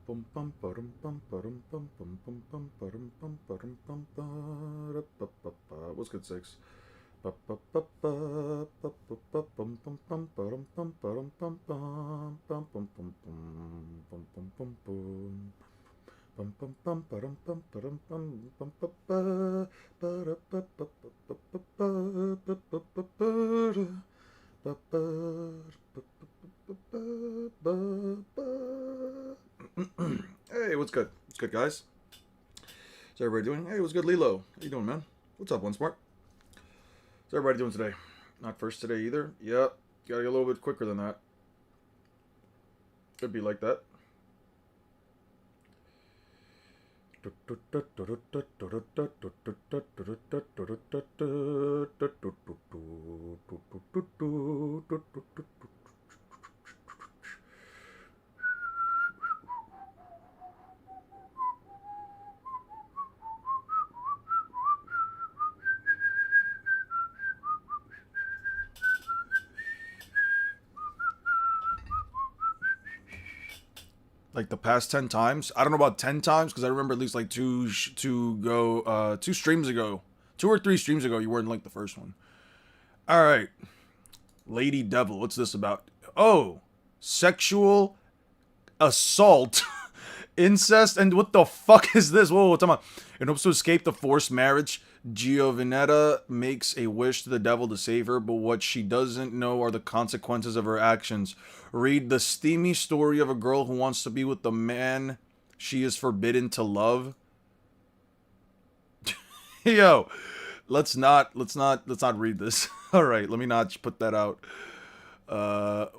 What's good, six? Hey, what's good? What's good, guys? How's everybody doing? Hey, what's good, Lilo? How you doing, man? What's up, One Smart? How's everybody doing today? Not first today either. Yep, gotta get a little bit quicker than that. Could be like that. Like the past 10 times. I don't know about 10 times because I remember at least like two streams ago, 2 or 3 streams ago, you weren't like the first one. All right, Lady Devil, what's this about? Oh, sexual assault, incest, and what the fuck is this? Whoa, what's about? In hopes to escape the forced marriage, Giovanetta makes a wish to the devil to save her, but what she doesn't know are the consequences of her actions. Read the steamy story of a girl who wants to be with the man she is forbidden to love. Yo, let's not read this. All right, let me not put that out. All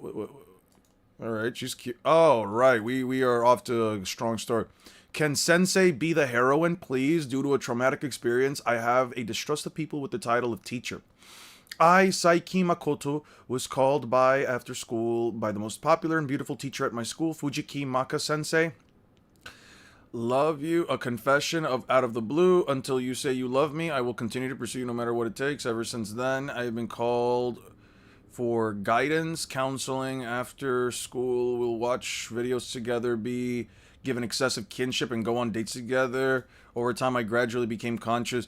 right, she's cute. Oh, right, we are off to a strong start. Can Sensei be the heroine, please? Due to a traumatic experience, I have a distrust of people with the title of teacher. I, Saiki Makoto, was called by after school by the most popular and beautiful teacher at my school, Fujiki Maka Sensei. Love you, a confession of out of the blue. Until you say you love me, I will continue to pursue you no matter what it takes. Ever since then, I have been called for guidance, counseling, after school. We'll watch videos together, be given excessive kinship, and go on dates together. Over time, I gradually became conscious.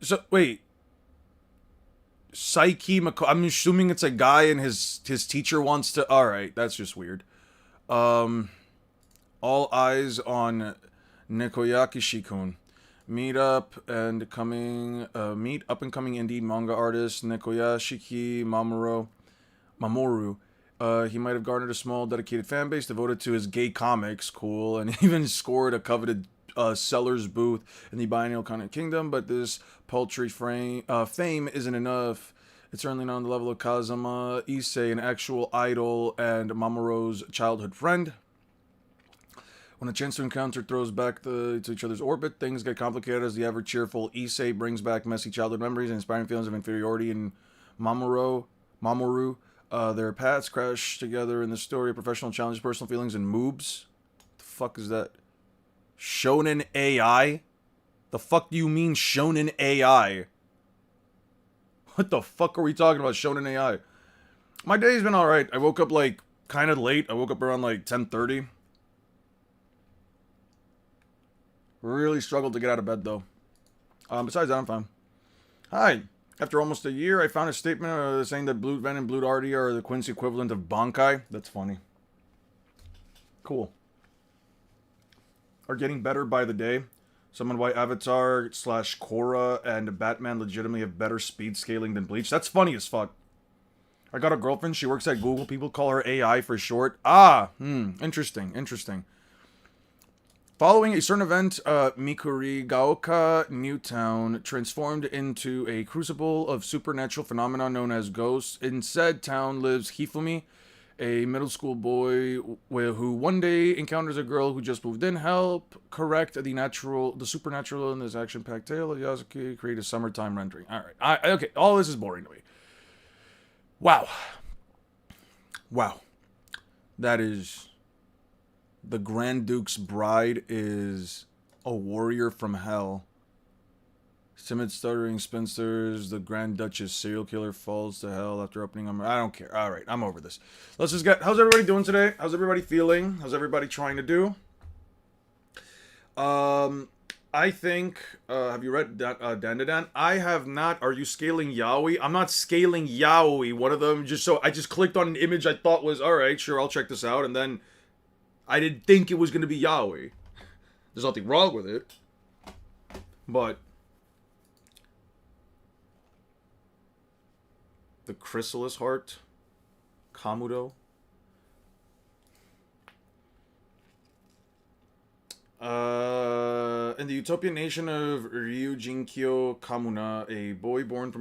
So, wait. Psyche Mako. I'm assuming it's a guy and his teacher wants to. Alright, that's just weird. All eyes on Nikoyaki Shikun. Meet up and coming indie manga artist Nikoyashiki Mamoru. He might have garnered a small dedicated fan base devoted to his gay comics, cool, and even scored a coveted seller's booth in the biennial Content Kingdom, but this paltry fame isn't enough. It's certainly not on the level of Kazama Issei, an actual idol and Mamoru's childhood friend. When a chance to encounter throws back to each other's orbit, things get complicated as the ever-cheerful Issei brings back messy childhood memories and inspiring feelings of inferiority in Mamoru. Their paths crash together in the story of professional challenges, personal feelings, and moobs. The fuck is that? Shonen AI? The fuck do you mean Shonen AI? What the fuck are we talking about, Shonen AI? My day's been alright. I woke up like kind of late. I woke up around like 10:30. Really struggled to get out of bed though. Besides that, I'm fine. Hi. After almost a year, I found a statement saying that Blood Venom and Blood Arty are the Quincy equivalent of Bankai. That's funny. Cool. Are getting better by the day. Someone why Avatar / Korra and Batman legitimately have better speed scaling than Bleach. That's funny as fuck. I got a girlfriend. She works at Google. People call her AI for short. Interesting. Following a certain event, Mikurigaoka Newtown transformed into a crucible of supernatural phenomena known as ghosts. In said town lives Hifumi, a middle school boy who one day encounters a girl who just moved in. Help correct the supernatural in this action-packed tale of Yasuki. Create a summertime rendering. All right. Okay. All this is boring to me. Wow. That is... The Grand Duke's bride is a warrior from hell. Timid, stuttering spinsters. The Grand Duchess serial killer falls to hell after opening. I don't care. All right, I'm over this. Let's just get. How's everybody doing today? How's everybody feeling? How's everybody trying to do? I think. Have you read Dandadan? I have not. Are you scaling yaoi? I'm not scaling yaoi. One of them just so I just clicked on an image I thought was all right. Sure, I'll check this out, and then I didn't think it was gonna be yaoi. There's nothing wrong with it, but. The Chrysalis Heart, Kamudo. In the utopian nation of Ryujinkyo Kamuna, a boy born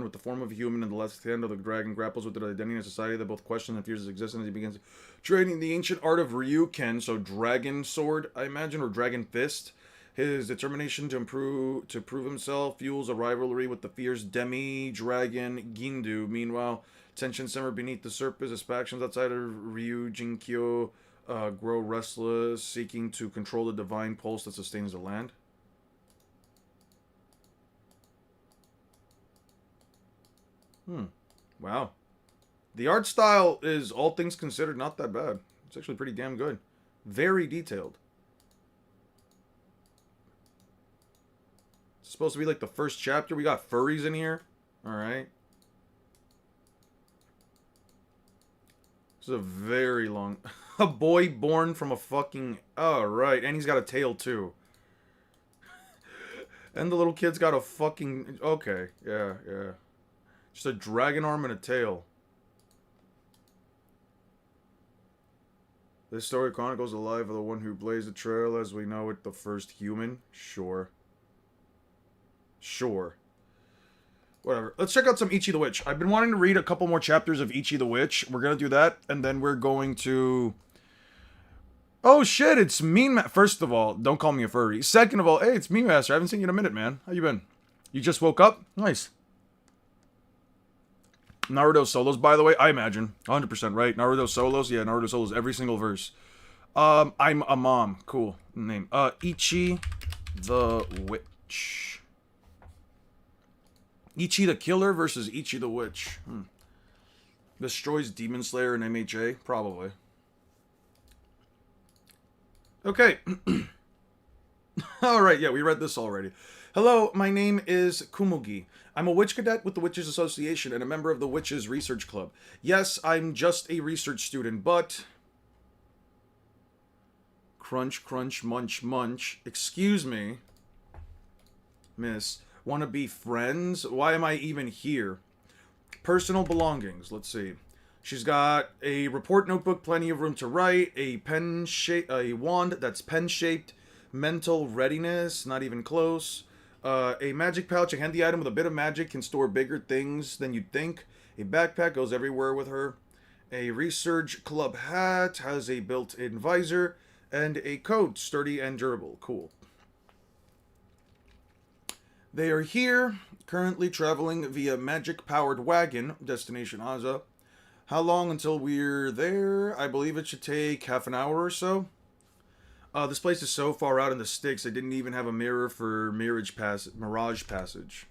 with the form of a human and the left hand of the dragon grapples with the identity in a society that both questions and fears his existence. He begins training the ancient art of Ryuken, so dragon sword, I imagine, or dragon fist. His determination to prove himself fuels a rivalry with the fierce demi-dragon Gindu. Meanwhile, tensions simmer beneath the surface as factions outside of Ryujinkyo grow restless, seeking to control the divine pulse that sustains the land. Wow. The art style is, all things considered, not that bad. It's actually pretty damn good. Very detailed. Supposed to be like the first chapter. We got furries in here. Alright. This is a very long... A boy born from a fucking... Alright. And he's got a tail too. And the little kid's got a fucking... Okay. Yeah. Just a dragon arm and a tail. This story chronicles the life of the one who blazed the trail as we know it, the first human. Sure. Whatever. Let's check out some Ichi the Witch. I've been wanting to read a couple more chapters of Ichi the Witch. We're going to do that. And then we're going to... Oh shit, it's Mean Master. First of all, don't call me a furry. Second of all, hey, it's Mean Master. I haven't seen you in a minute, man. How you been? You just woke up? Nice. Naruto solos, by the way. I imagine. 100% right. Naruto solos? Yeah, Naruto solos. Every single verse. I'm a mom. Cool name. Ichi the Witch. Ichi the Killer versus Ichi the Witch. Destroys Demon Slayer and MHA? Probably. Okay. Alright, yeah, we read this already. Hello, my name is Kumugi. I'm a witch cadet with the Witches Association and a member of the Witches Research Club. Yes, I'm just a research student, but... Crunch, crunch, munch, munch. Excuse me, miss. Want to be friends? Why am I even here? Personal belongings. Let's see. She's got a report notebook, plenty of room to write, a wand that's pen-shaped, mental readiness, not even close, a magic pouch, a handy item with a bit of magic, can store bigger things than you'd think, a backpack goes everywhere with her, a research club hat, has a built-in visor, and a coat, sturdy and durable. Cool. They are here, currently traveling via magic-powered wagon, destination Aza. How long until we're there? I believe it should take half an hour or so. This place is so far out in the sticks, I didn't even have a mirror for Mirage Passage.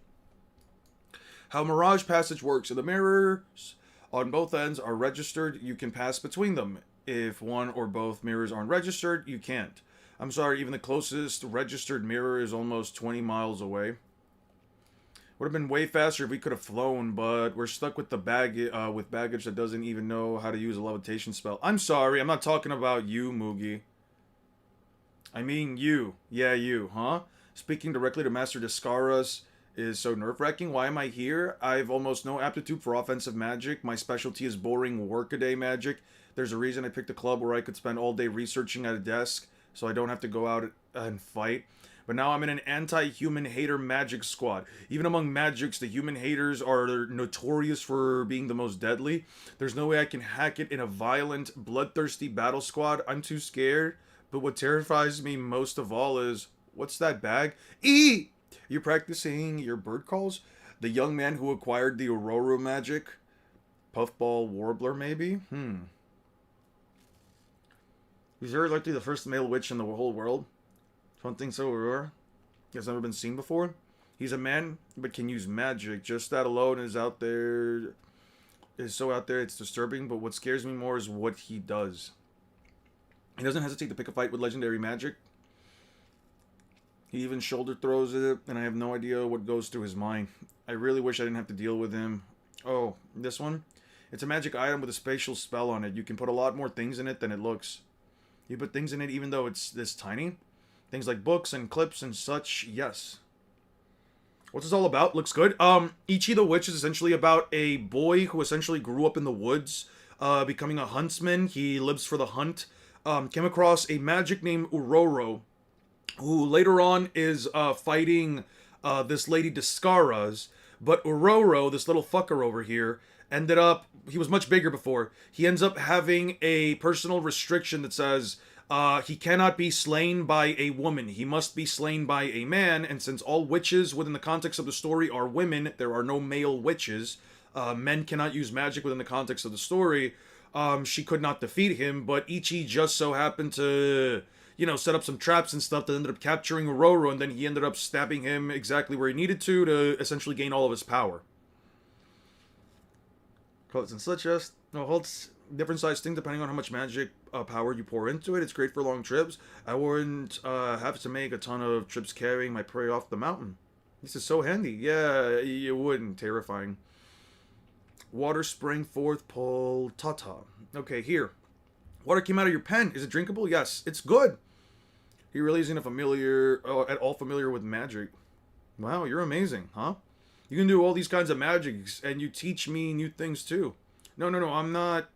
How Mirage Passage works, so the mirrors on both ends are registered, you can pass between them. If one or both mirrors aren't registered, you can't. I'm sorry, even the closest registered mirror is almost 20 miles away. Would have been way faster if we could have flown, but we're stuck with the baggage that doesn't even know how to use a levitation spell. I'm sorry, I'm not talking about you, Mugi. I mean you. Yeah, you, huh? Speaking directly to Master Descaras is so nerve-wracking. Why am I here? I've almost no aptitude for offensive magic. My specialty is boring workaday magic. There's a reason I picked a club where I could spend all day researching at a desk, so I don't have to go out and fight. But now I'm in an anti-human hater magic squad. Even among magics, the human haters are notorious for being the most deadly. There's no way I can hack it in a violent, bloodthirsty battle squad. I'm too scared. But what terrifies me most of all is, what's that bag? E! You're practicing your bird calls? The young man who acquired the Aurora magic? Puffball Warbler, maybe? He's very likely the first male witch in the whole world. Something so rare. Has never been seen before. He's a man, but can use magic. Just that alone is out there. Is so out there, it's disturbing. But what scares me more is what he does. He doesn't hesitate to pick a fight with legendary magic. He even shoulder throws it, and I have no idea what goes through his mind. I really wish I didn't have to deal with him. Oh, this one? It's a magic item with a spatial spell on it. You can put a lot more things in it than it looks. You put things in it even though it's this tiny. Things like books and clips and such, yes. What's this all about? Looks good. Ichi the Witch is essentially about a boy who essentially grew up in the woods, becoming a huntsman. He lives for the hunt. Came across a magic named Uroro, who later on is fighting this lady Descaras. But Uroro, this little fucker over here, ended up, he was much bigger before. He ends up having a personal restriction that says he cannot be slain by a woman. He must be slain by a man. And since all witches within the context of the story are women, there are no male witches. Men cannot use magic within the context of the story. She could not defeat him, but Ichi just so happened to, you know, set up some traps and stuff that ended up capturing Uroro, and then he ended up stabbing him exactly where he needed to essentially gain all of his power. Quotes and such as, no, holds different size thing depending on how much magic power you pour into it. It's great for long trips. I wouldn't have to make a ton of trips carrying my prey off the mountain. This is so handy. Yeah, you wouldn't. Terrifying. Water spring forth pull tata. Okay, here. Water came out of your pen. Is it drinkable? Yes, it's good. He really isn't at all familiar with magic. Wow, you're amazing, huh? You can do all these kinds of magics, and you teach me new things too. No, I'm not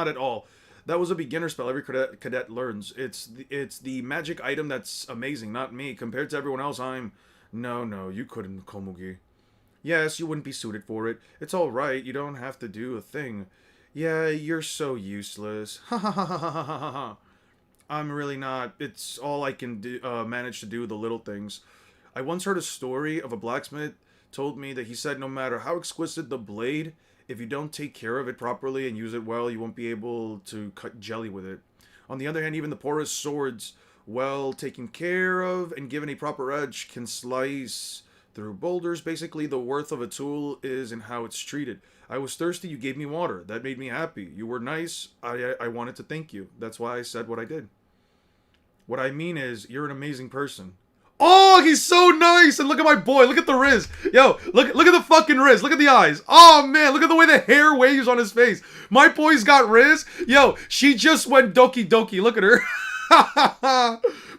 at all. That was a beginner spell every cadet learns. It's the magic item that's amazing, not me. Compared to everyone else, No, you couldn't, Komugi. Yes, you wouldn't be suited for it. It's alright, you don't have to do a thing. Yeah, you're so useless. Ha ha ha ha ha ha ha. I'm really not. It's all I can do, manage to do, the little things. I once heard a story of a blacksmith told me that he said no matter how exquisite the blade, if you don't take care of it properly and use it well, you won't be able to cut jelly with it. On the other hand, even the poorest swords, well taken care of and given a proper edge, can slice through boulders. Basically, the worth of a tool is in how it's treated. I was thirsty, you gave me water. That made me happy. You were nice, I wanted to thank you. That's why I said what I did. What I mean is, you're an amazing person. Oh, he's so nice! And look at my boy, look at the Riz. Yo, look at the fucking Riz. Look at the eyes. Oh, man, look at the way the hair waves on his face. My boy's got Riz. Yo, she just went doki doki. Look at her.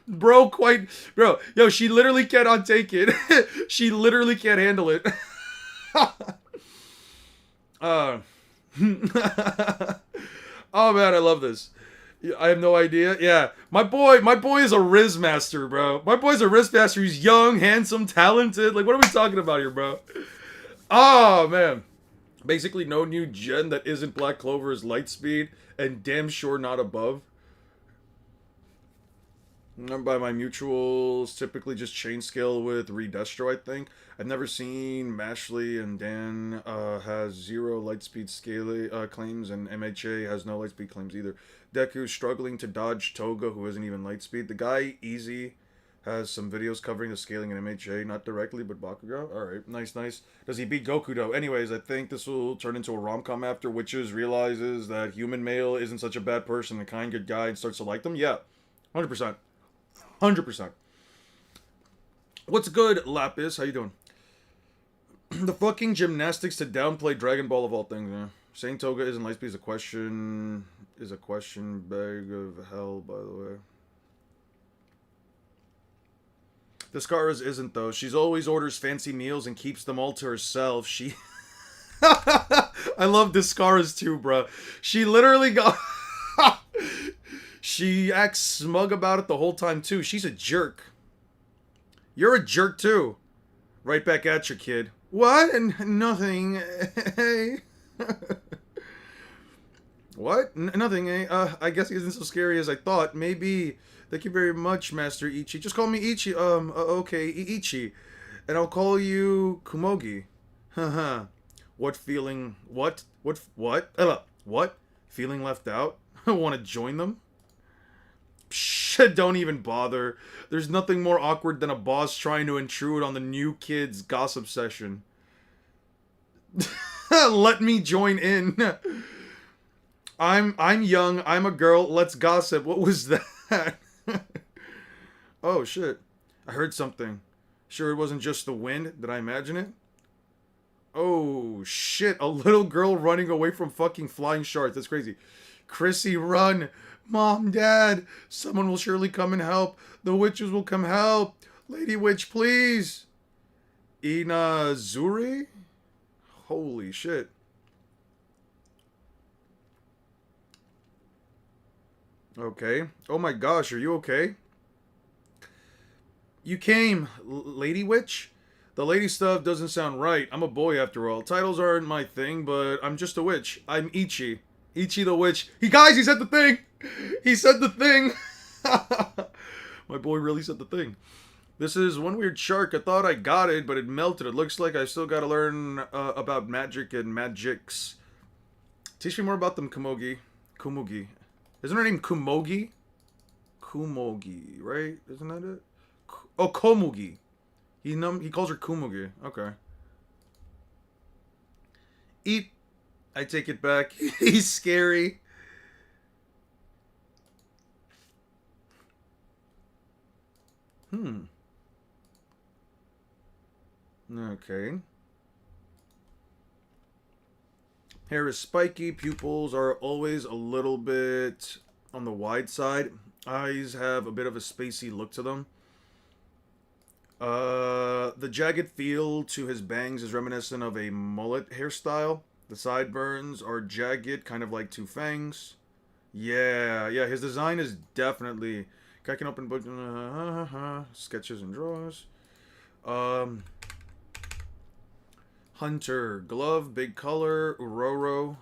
Bro, yo, she literally cannot take it. She literally can't handle it. Oh, man, I love this. I have no idea. Yeah, my boy is a Riz master, bro. My boy's a Riz master. He's young, handsome, talented. Like, what are we talking about here, bro? Oh, man. Basically, no new gen that isn't Black Clover's Lightspeed, and damn sure not above. By my mutuals, typically just chain scale with Redestro, I think. I've never seen Mashley, and Dan has 0 lightspeed scale claims, and MHA has no lightspeed claims either. Deku's struggling to dodge Toga, who isn't even lightspeed. The guy, Easy, has some videos covering the scaling in MHA, not directly, but Bakugo. Alright, nice. Does he beat Goku, though? Anyways, I think this will turn into a rom-com after Witches realizes that human male isn't such a bad person, a kind, good guy, and starts to like them. Yeah, 100%. 100%. What's good, Lapis? How you doing? The fucking gymnastics to downplay Dragon Ball of all things, man. Saying Toga isn't Lightspeed is a question bag of hell, by the way. Descaras isn't, though. She's always orders fancy meals and keeps them all to herself. She... I love Descaras too, bro. She literally got... She acts smug about it the whole time, too. She's a jerk. You're a jerk, too. Right back at you, kid. What? Nothing. Hey. What? Nothing, eh? I guess he isn't so scary as I thought. Maybe. Thank you very much, Master Ichi. Just call me Ichi. Okay, Ichi. And I'll call you Kumogi. Haha. What feeling... What? What? What? Feeling left out? Want to join them? Psh. Don't even bother. There's nothing more awkward than a boss trying to intrude on the new kid's gossip session. Let me join in. I'm young, I'm a girl, let's gossip. What was that? Oh shit. I heard something. Sure it wasn't just the wind? Did I imagine it? Oh shit, a little girl running away from fucking flying sharks. That's crazy. Chrissy, run. Mom, Dad, someone will surely come and help. The witches will come help. Lady Witch, please. Inazure? Holy shit. Okay. Oh my gosh, are you okay? You came, Lady Witch? The lady stuff doesn't sound right. I'm a boy after all. Titles aren't my thing, but I'm just a witch. I'm Ichi. Ichi the witch. Guys, he said the thing! He said the thing! My boy really said the thing. This is one weird shark. I thought I got it, but it melted. It looks like I still gotta learn about magic and magics. Teach me more about them, Kumogi. Kumugi. Isn't her name Kumogi? Kumogi, right? Isn't that it? Oh, Komugi. He calls her Kumugi. Okay. Eat. I take it back. He's scary. Okay. Hair is spiky. Pupils are always a little bit on the wide side. Eyes have a bit of a spacey look to them. The jagged feel to his bangs is reminiscent of a mullet hairstyle. The sideburns are jagged, kind of like two fangs. Yeah, his design is definitely... Cracking open book... sketches and draws. Hunter. Glove, big color. Uroro.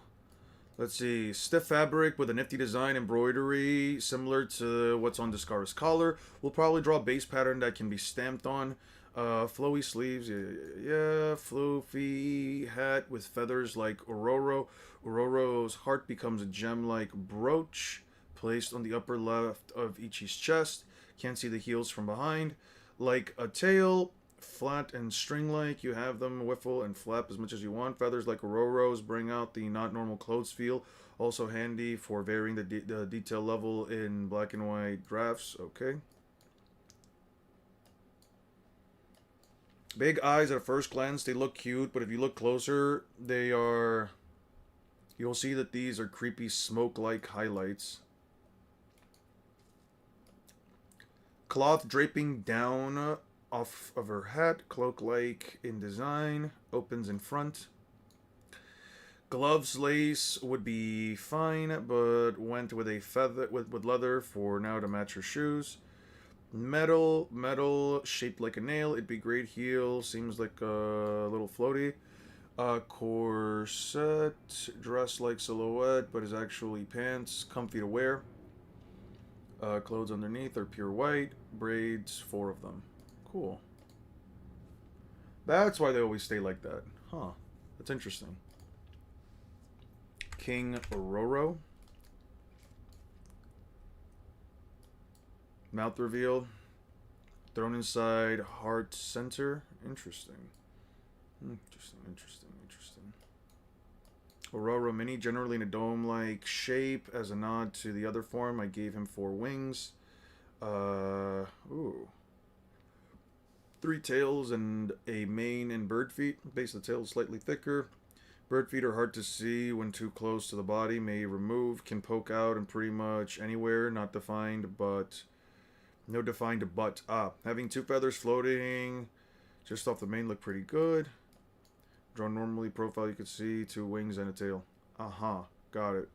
Let's see. Stiff fabric with a nifty design embroidery similar to what's on Descara's collar. We'll probably draw a base pattern that can be stamped on. Flowy sleeves. Yeah. Floofy hat with feathers like Uroro. Uroro's heart becomes a gem-like brooch placed on the upper left of Ichi's chest. Can't see the heels from behind. Like a tail. Flat and string-like, you have them whiffle and flap as much as you want. Feathers like Auroros bring out the not normal clothes feel. Also handy for varying the detail level in black and white drafts. Okay. Big eyes at first glance, they look cute, but if you look closer, they are... You'll see that these are creepy smoke-like highlights. Cloth draping down... off of her hat, cloak-like in design, opens in front. Gloves lace would be fine, but went with a feather with leather for now to match her shoes. Metal shaped like a nail. It'd be great heel. Seems like a little floaty. Corset, dress like silhouette, but is actually pants, comfy to wear. Clothes underneath are pure white. Braids, 4 of them. Cool. That's why they always stay like that. Huh. That's interesting. King Ororo. Mouth reveal. Thrown inside heart center. Interesting. Interesting. Ororo mini, generally in a dome-like shape. As a nod to the other form, I gave him 4 wings. Ooh. 3 tails and a mane and bird feet. Base of the tail is slightly thicker. Bird feet are hard to see when too close to the body. May remove, can poke out in pretty much anywhere. Not defined, but... No defined but. Having 2 feathers floating just off the mane look pretty good. Drawn normally, profile you could see 2 wings and a tail. Got it.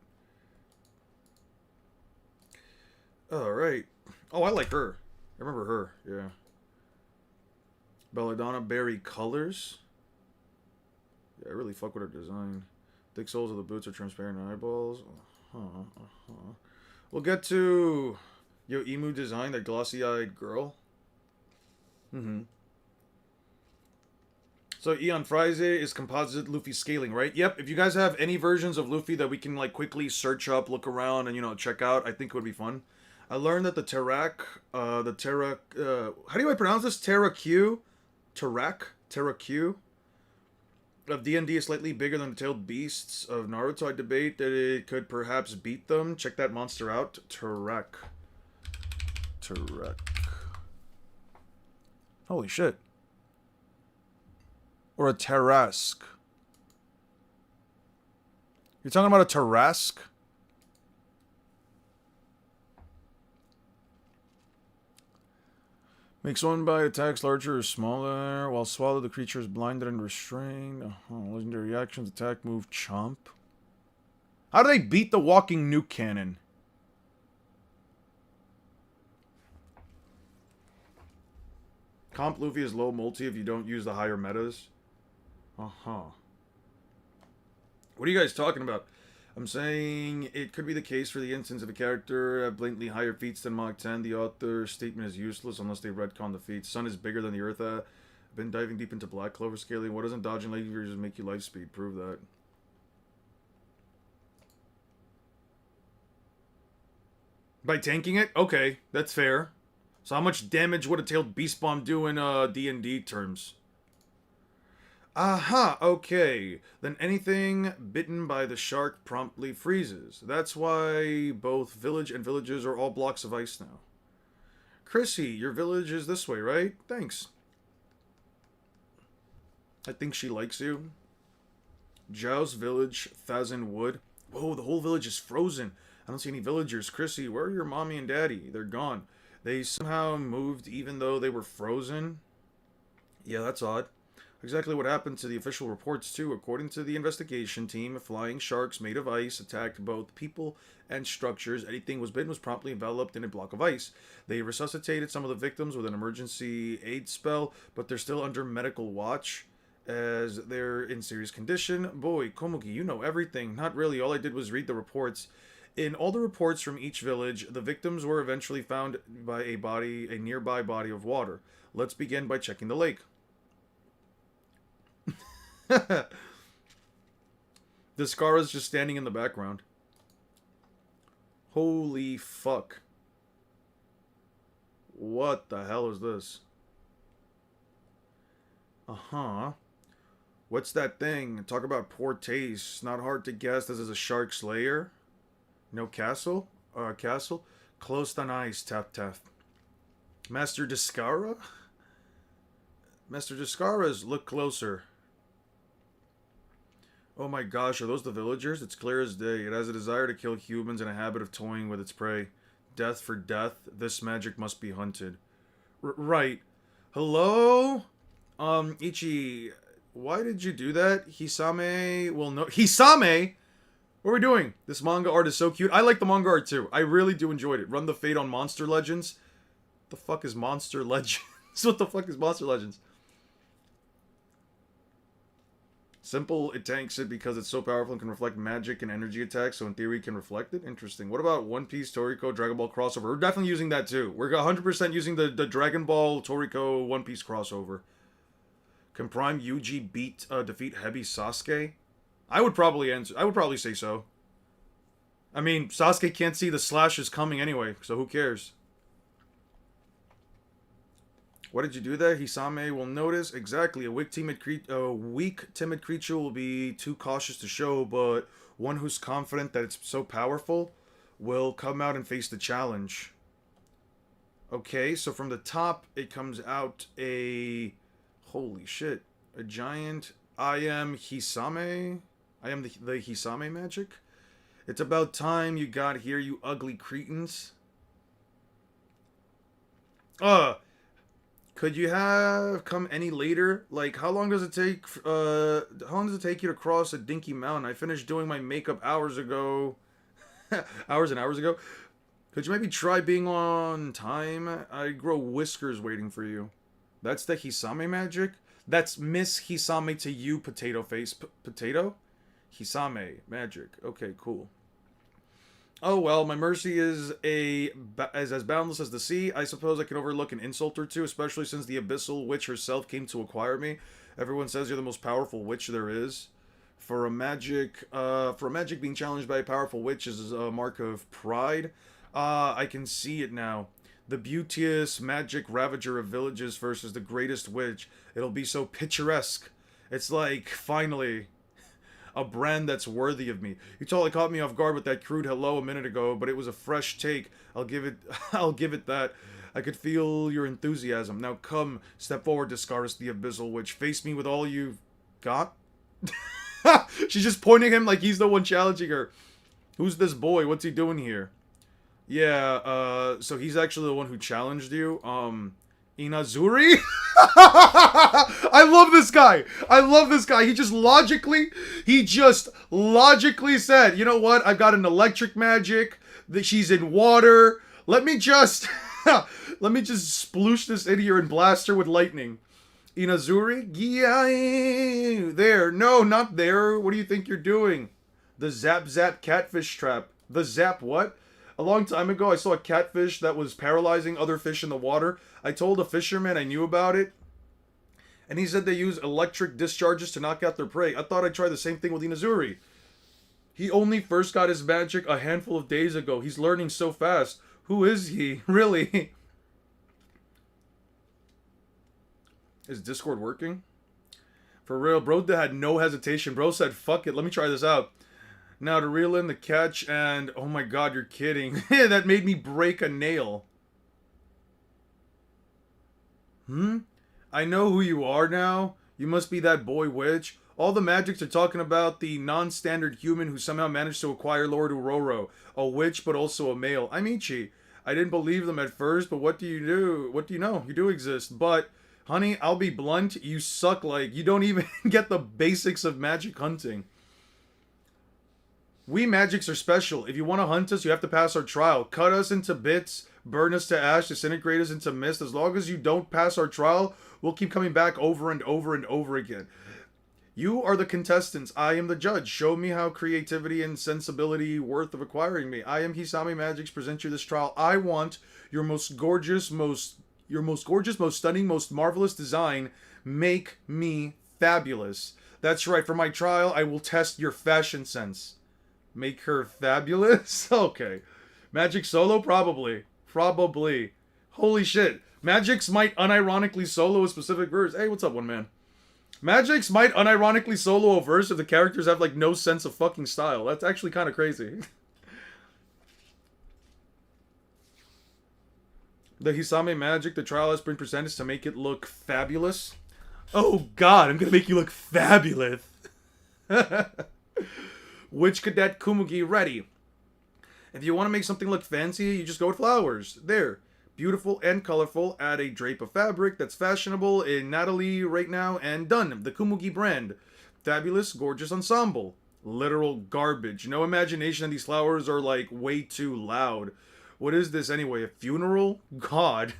Alright. Oh, I like her. I remember her, yeah. Belladonna berry colors. Yeah, I really fuck with her design. Thick soles of the boots are transparent eyeballs. We'll get to Yo Emu design, that glossy-eyed girl. So Eon Frieze is composite Luffy scaling, right? Yep, if you guys have any versions of Luffy that we can like quickly search up, look around, and check out, I think it would be fun. I learned that how do I pronounce this? Terra-Q? Terra-Q? Of D&D is slightly bigger than the tailed beasts of Naruto. I debate that it could perhaps beat them. Check that monster out. Terek. Holy shit. Or a Tarrasque. You're talking about a Tarrasque? Makes one bite attacks larger or smaller. While swallowed, the creature is blinded and restrained. Legendary reactions, attack, move, chomp. How do they beat the walking nuke cannon? Comp Luffy is low multi if you don't use the higher metas. What are you guys talking about? I'm saying it could be the case for the instance of a character have blatantly higher feats than Mach 10. The author's statement is useless unless they retcon the feats. Sun is bigger than the Earth. Been diving deep into Black Clover scaling. What doesn't dodging light years make you life speed? Prove that. By tanking it? Okay, that's fair. So how much damage would a tailed beast bomb do in D&D terms? Aha, okay. Then anything bitten by the shark promptly freezes. That's why both village and villages are all blocks of ice now. Chrissy, your village is this way, right? Thanks. I think she likes you. Zhao's village, Thousand Wood. Whoa, the whole village is frozen. I don't see any villagers. Chrissy, where are your mommy and daddy? They're gone. They somehow moved even though they were frozen? Yeah, that's odd. Exactly what happened to the official reports, too. According to the investigation team, flying sharks made of ice attacked both people and structures. Anything was bitten was promptly enveloped in a block of ice. They resuscitated some of the victims with an emergency aid spell, but they're still under medical watch as they're in serious condition. Boy, Komugi, you know everything. Not really. All I did was read the reports. In all the reports from each village, the victims were eventually found by a nearby body of water. Let's begin by checking the lake. Descara's just standing in the background. Holy fuck. What the hell is this? What's that thing? Talk about poor taste. Not hard to guess this is a shark slayer. No castle? Castle? Closed on ice, tap tap. Master Descara? Master Descara's, look closer. Oh my gosh, are those the villagers? It's clear as day. It has a desire to kill humans and a habit of toying with its prey. Death for death. This magic must be hunted. Right. Hello? Ichi, why did you do that? Hisame will know. Hisame? What are we doing? This manga art is so cute. I like the manga art too. I really do enjoy it. Run the Fate on Monster Legends. What the fuck is Monster Legends? What the fuck is Monster Legends? Simple, it tanks it because it's so powerful and can reflect magic and energy attacks, so in theory it can reflect it? Interesting. What about One Piece, Toriko, Dragon Ball crossover? We're definitely using that too. We're 100% using the Dragon Ball, Toriko, One Piece crossover. Can Prime Yuji defeat Heavy Sasuke? I would probably say so. I mean, Sasuke can't see the slashes coming anyway, so who cares? Why did you do that? Hisame will notice. Exactly. A weak, timid creature will be too cautious to show, but one who's confident that it's so powerful will come out and face the challenge. Okay, so from the top, it comes out a... Holy shit. A giant... I am Hisame? I am the Hisame magic? It's about time you got here, you ugly cretins. Could you have come any later? Like, how long does it take you to cross a dinky mountain? I finished doing my makeup hours ago. Hours and hours ago. Could you maybe try being on time? I grow whiskers waiting for you. That's the Hisame magic? That's Miss Hisame to you, potato face. Potato? Hisame magic. Okay, cool. Oh well, my mercy is as boundless as the sea. I suppose I can overlook an insult or two, especially since the abyssal witch herself came to acquire me. Everyone says you're the most powerful witch there is. For a magic being challenged by a powerful witch is a mark of pride. Ah, I can see it now. The beauteous magic ravager of villages versus the greatest witch. It'll be so picturesque. It's like, finally, a brand that's worthy of me. You totally caught me off guard with that crude hello a minute ago, but it was a fresh take. I'll give it I'll give it that. I could feel your enthusiasm. Now come, step forward, Discaris the Abyssal Witch. Face me with all you've got. She's just pointing at him like he's the one challenging her. Who's this boy? What's he doing here? Yeah, so he's actually the one who challenged you. Inazuri? I love this guy. I love this guy. He just logically said, you know what? I've got an electric magic. That she's in water. Let me just sploosh this in here and blast her with lightning. Inazuri? Yeah, there. No, not there. What do you think you're doing? The Zap Zap catfish trap. The Zap what? A long time ago, I saw a catfish that was paralyzing other fish in the water. I told a fisherman I knew about it, and he said they use electric discharges to knock out their prey. I thought I'd try the same thing with Inazuri. He only first got his magic a handful of days ago. He's learning so fast. Who is he? Really? Is Discord working? For real, bro had no hesitation. Bro said, fuck it, let me try this out. Now to reel in the catch and... Oh my god, you're kidding. That made me break a nail. I know who you are now. You must be that boy witch. All the magics are talking about the non-standard human who somehow managed to acquire Lord Uroro. A witch, but also a male. I'm Ichi. I didn't believe them at first, but what do you do? What do you know? You do exist. But, honey, I'll be blunt. You suck like... You don't even get the basics of magic hunting. We magics are special. If you want to hunt us, you have to pass our trial. Cut us into bits, burn us to ash, disintegrate us into mist. As long as you don't pass our trial, we'll keep coming back over and over and over again. You are the contestants. I am the judge. Show me how creativity and sensibility worth of acquiring me. I am Hisami Magics. Present you this trial. I want your most gorgeous, most stunning, most marvelous design. Make me fabulous. That's right. For my trial, I will test your fashion sense. Make her fabulous? Okay. Magic solo? Probably. Probably. Holy shit. Magics might unironically solo a specific verse. Hey, what's up, one man? Magics might unironically solo a verse if the characters have, like, no sense of fucking style. That's actually kind of crazy. The Hisame magic the trial has been presented to make it look fabulous. Oh god, I'm gonna make you look fabulous. Witch Cadet Kumugi ready. If you want to make something look fancy, you just go with flowers. There. Beautiful and colorful. Add a drape of fabric that's fashionable in Natalie right now. And done. The Kumugi brand. Fabulous, gorgeous ensemble. Literal garbage. No imagination, and these flowers are like way too loud. What is this anyway? A funeral? God.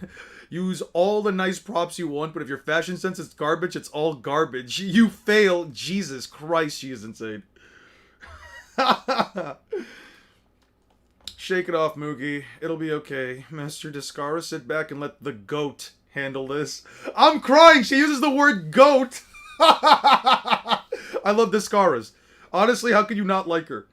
Use all the nice props you want, but if your fashion sense is garbage, it's all garbage. You fail. Jesus Christ, she is insane. Shake it off, Moogie. It'll be okay. Master Discara, sit back and let the goat handle this. I'm crying! She uses the word goat! I love Discara's. Honestly, how could you not like her?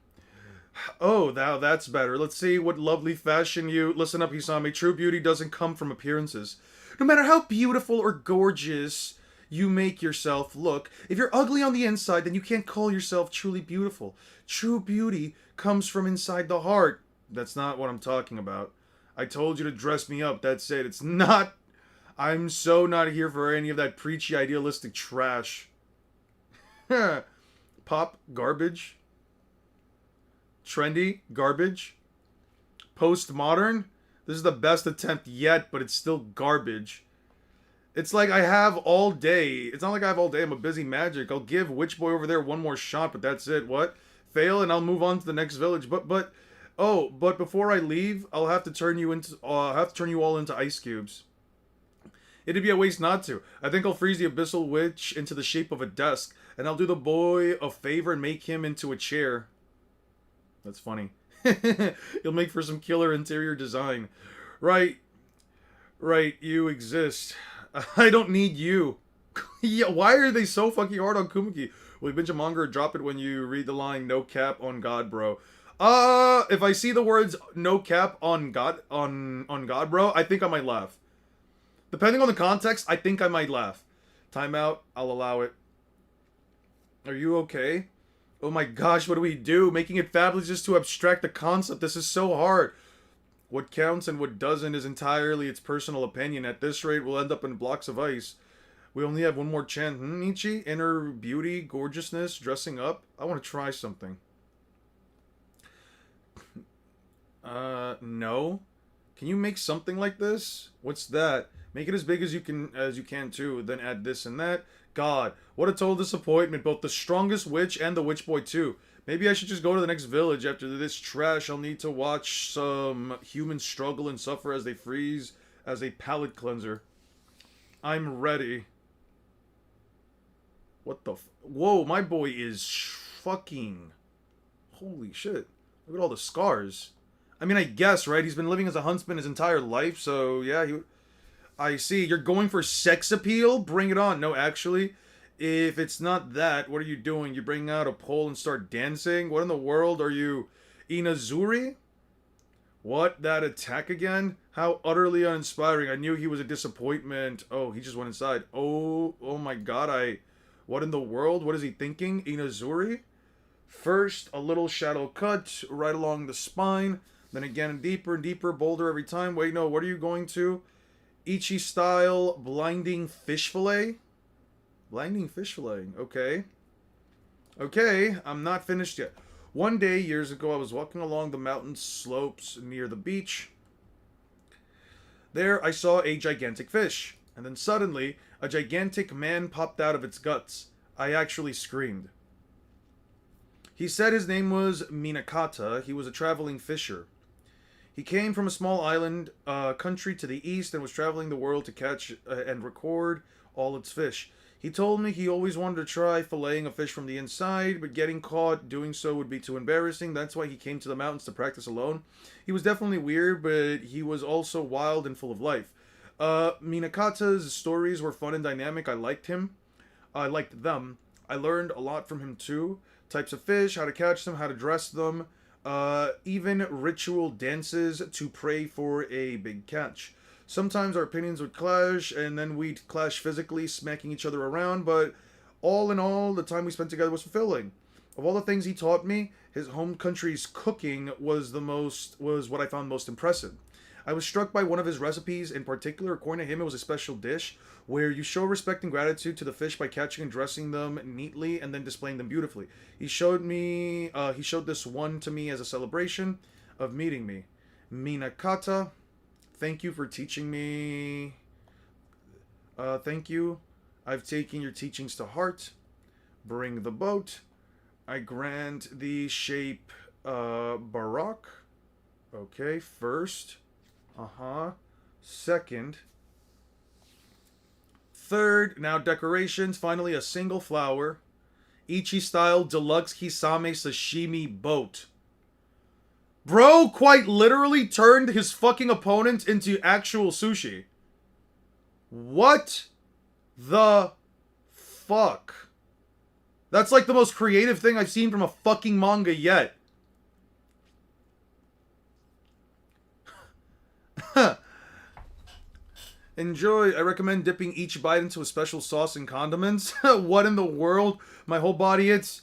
Oh, now that's better. Let's see what lovely fashion you... Listen up, Hisami. True beauty doesn't come from appearances. No matter how beautiful or gorgeous you make yourself look, if you're ugly on the inside, then you can't call yourself truly beautiful. True beauty comes from inside the heart. That's not what I'm talking about. I told you to dress me up. That's it. It's not... I'm so not here for any of that preachy, idealistic trash. Pop, garbage. Trendy, garbage. Postmodern, this is the best attempt yet, but it's still garbage. It's like I have all day. It's not like I have all day. I'm a busy magic. I'll give Witch Boy over there one more shot, but that's it. What? Fail, and I'll move on to the next village. But before I leave, I'll have to turn you all into ice cubes. It'd be a waste not to. I think I'll freeze the Abyssal Witch into the shape of a desk, and I'll do the boy a favor and make him into a chair. That's funny. You'll make for some killer interior design. Right, you exist. I don't need you. Yeah, why are they so fucking hard on Kumugi? Will you binge a manga or drop it when you read the line, no cap on God, bro? If I see the words "no cap" on God, on God, bro, I think I might laugh. Depending on the context, I think I might laugh. Timeout. I'll allow it. Are you okay? Oh my gosh, what do we do? Making it fabulous just to abstract the concept. This is so hard. What counts and what doesn't is entirely its personal opinion. At this rate, we'll end up in blocks of ice. We only have one more chance. Nietzsche? Inner beauty, gorgeousness, dressing up? I want to try something. No. Can you make something like this? What's that? Make it as big as you can too. Then add this and that. God, what a total disappointment. Both the strongest witch and the witch boy too. Maybe I should just go to the next village. After this trash, I'll need to watch some humans struggle and suffer as they freeze as a palate cleanser. I'm ready. What the whoa, my boy is fucking... Holy shit. Look at all the scars. I mean, I guess, right? He's been living as a huntsman his entire life, so yeah, I see. You're going for sex appeal? Bring it on. No, actually, if it's not that, what are you doing? You bring out a pole and start dancing? What in the world are you, Inazuri? What? That attack again? How utterly uninspiring. I knew he was a disappointment. Oh, he just went inside. Oh my god, what in the world? What is he thinking? Inazuri? First, a little shadow cut right along the spine. Then again, deeper and deeper, bolder every time. Wait, no, what are you going to? Ichi style, blinding fish fillet? Blinding fish fillet, okay. Okay, I'm not finished yet. One day, years ago, I was walking along the mountain slopes near the beach. There, I saw a gigantic fish. And then suddenly, a gigantic man popped out of its guts. I actually screamed. He said his name was Minakata. He was a traveling fisher. He came from a small island country to the east and was traveling the world to catch and record all its fish. He told me he always wanted to try filleting a fish from the inside, but getting caught doing so would be too embarrassing. That's why he came to the mountains to practice alone. He was definitely weird, but he was also wild and full of life. Minakata's stories were fun and dynamic. I liked him. I liked them. I learned a lot from him too. Types of fish, how to catch them, how to dress them, even ritual dances to pray for a big catch. Sometimes our opinions would clash, and then we'd clash physically, smacking each other around, but all in all, the time we spent together was fulfilling. Of all the things he taught me, his home country's cooking was what I found most impressive. I was struck by one of his recipes in particular. According to him, it was a special dish where you show respect and gratitude to the fish by catching and dressing them neatly and then displaying them beautifully. He showed this one to me as a celebration of meeting me. Minakata, thank you for teaching me. Thank you. I've taken your teachings to heart. Bring the boat. I grant the shape Baroque. Okay, first. Second. Third, now decorations. Finally, a single flower. Ichi style deluxe Kisame sashimi boat. Bro quite literally turned his fucking opponent into actual sushi. What the fuck? That's like the most creative thing I've seen from a fucking manga yet. Enjoy. I recommend dipping each bite into a special sauce and condiments. What in the world? My whole body, it's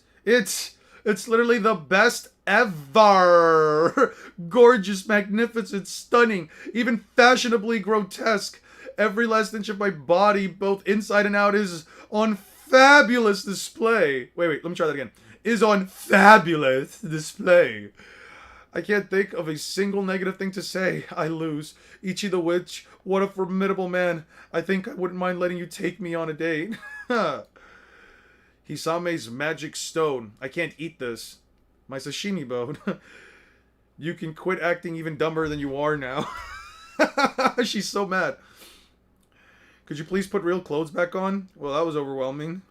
literally the best ever. Gorgeous, magnificent, stunning, even fashionably grotesque. Every last inch of my body, both inside and out, is on fabulous display. Wait, let me try that again. Is on fabulous display. I can't think of a single negative thing to say. I lose. Ichi the Witch, what a formidable man. I think I wouldn't mind letting you take me on a date. Hisame's magic stone. I can't eat this. My sashimi boat. You can quit acting even dumber than you are now. She's so mad. Could you please put real clothes back on? Well, that was overwhelming.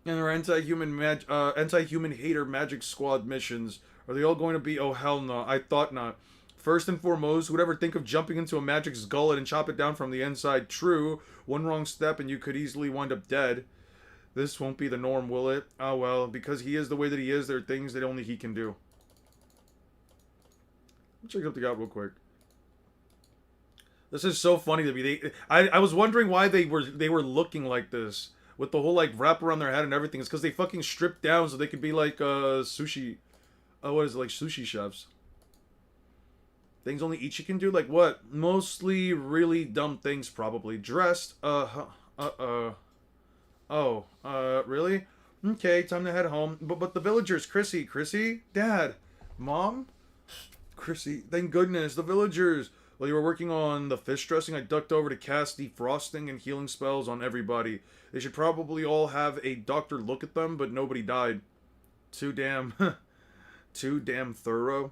And our anti-human hater magic squad missions. Are they all going to be? Oh, hell no. I thought not. First and foremost, who'd ever think of jumping into a magic's gullet and chop it down from the inside? True. One wrong step and you could easily wind up dead. This won't be the norm, will it? Oh, well, because he is the way that he is, there are things that only he can do. Check something out real quick. This is so funny to me. I was wondering why they were looking like this with the whole like wrap around their head and everything. It's because they fucking stripped down so they could be like sushi. What is it, like sushi chefs? Things only Ichi can do? Like what? Mostly really dumb things, probably. Dressed. Really? Okay, time to head home. But the villagers, Chrissy, Dad, Mom, Chrissy. Thank goodness, the villagers. While you were working on the fish dressing, I ducked over to cast defrosting and healing spells on everybody. They should probably all have a doctor look at them, but nobody died. Too damn thorough.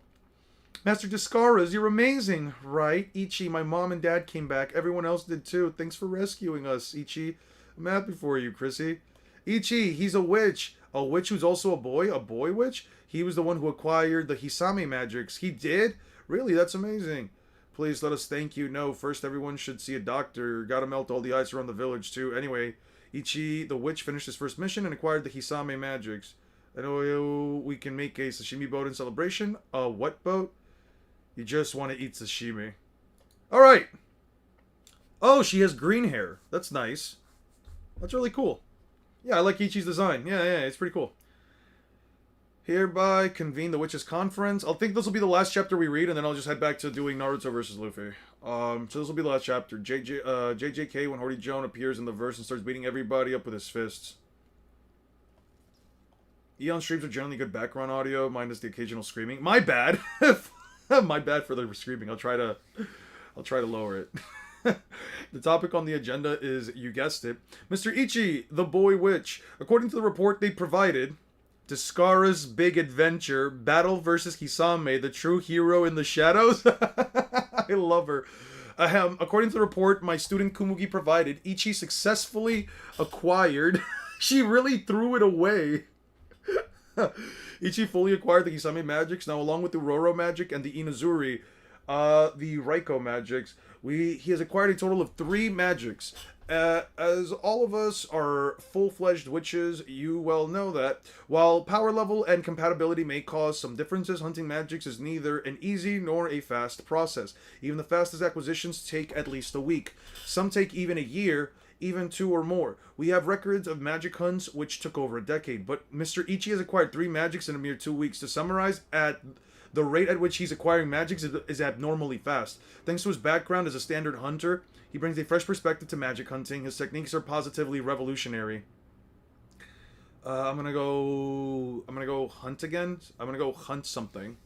Master Discaras, you're amazing, right? Ichi, my mom and dad came back. Everyone else did too. Thanks for rescuing us, Ichi. I'm happy for you, Chrissy. Ichi, he's a witch. A witch who's also a boy? A boy witch? He was the one who acquired the Hisame magics. He did? Really? That's amazing. Please let us thank you. No, first everyone should see a doctor. Gotta melt all the ice around the village too. Anyway, Ichi, the witch, finished his first mission and acquired the Hisame magics. I know we can make a sashimi boat in celebration. A what boat? You just want to eat sashimi. Alright. Oh, she has green hair. That's nice. That's really cool. Yeah, I like Ichi's design. Yeah, it's pretty cool. Hereby convene the Witches' Conference. I'll think this will be the last chapter we read, and then I'll just head back to doing Naruto versus Luffy. So this will be the last chapter. JJK, when Horty Joan appears in the verse and starts beating everybody up with his fists. Eon streams are generally good background audio, minus the occasional screaming. My bad. My bad for the screaming. I'll try to lower it. The topic on the agenda is, you guessed it, Mr. Ichi, the boy witch. According to the report they provided, Discara's big adventure, battle versus Hisame, the true hero in the shadows. I love her. According to the report my student Kumugi provided, Ichi successfully acquired. She really threw it away. Ichi fully acquired the Hisame magics. Now, along with the Roro magic and the Inazuri, the Raiko magics, he has acquired a total of 3 magics. As all of us are full-fledged witches, you well know that. While power level and compatibility may cause some differences, hunting magics is neither an easy nor a fast process. Even the fastest acquisitions take at least a week. Some take even a year, even 2 or more. We have records of magic hunts which took over a decade, but Mr. Ichi has acquired 3 magics in a mere 2 weeks. To summarize, at the rate at which he's acquiring magics is abnormally fast. Thanks to his background as a standard hunter, he brings a fresh perspective to magic hunting. His techniques are positively revolutionary. I'm gonna go hunt again. I'm gonna go hunt something.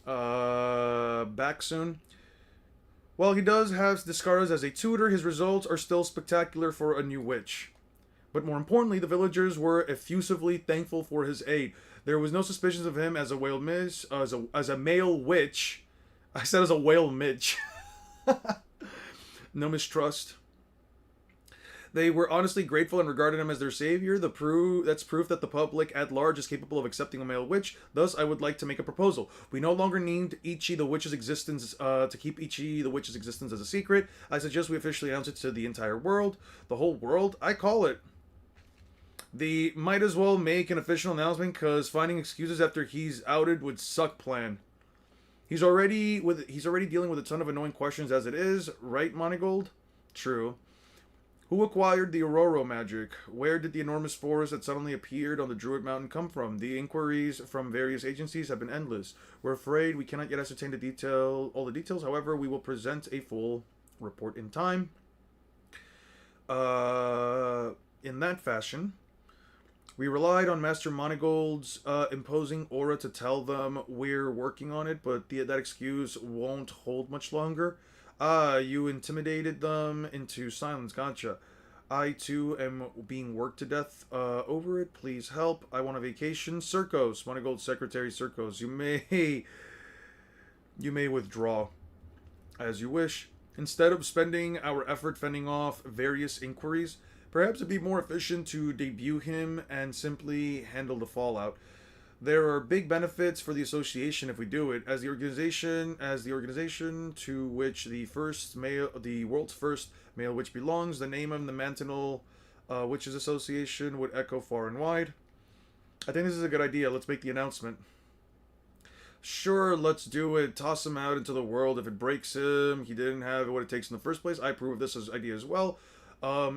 Back soon. While he does have Discaras as a tutor, his results are still spectacular for a new witch. But more importantly, the villagers were effusively thankful for his aid. There was no suspicions of him as a male witch. I said as a whale midge. No mistrust. They were honestly grateful and regarded him as their savior. That's proof that the public at large is capable of accepting a male witch. Thus, I would like to make a proposal. We no longer need Ichi the Witch's existence to keep Ichi the Witch's existence as a secret. I suggest we officially announce it to the entire world. The whole world? I call it. They might as well make an official announcement, because finding excuses after he's outed would suck plan. He's already dealing with a ton of annoying questions as it is, right, Monegold? True. Who acquired the Aurora magic? Where did the enormous forest that suddenly appeared on the Druid Mountain come from? The inquiries from various agencies have been endless. We're afraid we cannot yet ascertain all the details. However, we will present a full report in time. In that fashion, we relied on Master Monegold's imposing aura to tell them we're working on it, but that excuse won't hold much longer. You intimidated them into silence. Gotcha. I, too, am being worked to death over it. Please help. I want a vacation. Circos. Monegold's secretary, Circos. You may withdraw as you wish. Instead of spending our effort fending off various inquiries, perhaps it'd be more efficient to debut him and simply handle the fallout. There are big benefits for the association if we do it. As the organization to which the world's first male witch belongs, the name of the Mantinal Witches Association would echo far and wide. I think this is a good idea. Let's make the announcement. Sure, let's do it. Toss him out into the world. If it breaks him, he didn't have what it takes in the first place. I approve of this as idea as well.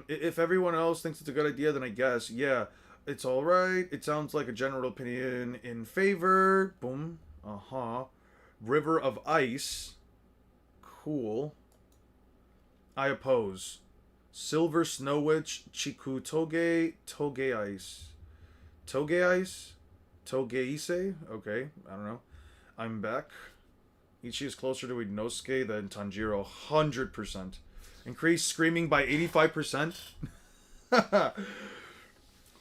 If everyone else thinks it's a good idea, then I guess, yeah, it's alright. It sounds like a general opinion in favor. Boom. Uh-huh. River of Ice. Cool. I oppose. Silver Snow Witch, Chiku Toge, Toge Ice. Toge Ice? Togeise? Okay, I don't know. I'm back. Ichi is closer to Inosuke than Tanjiro. 100%. Increase screaming by 85%.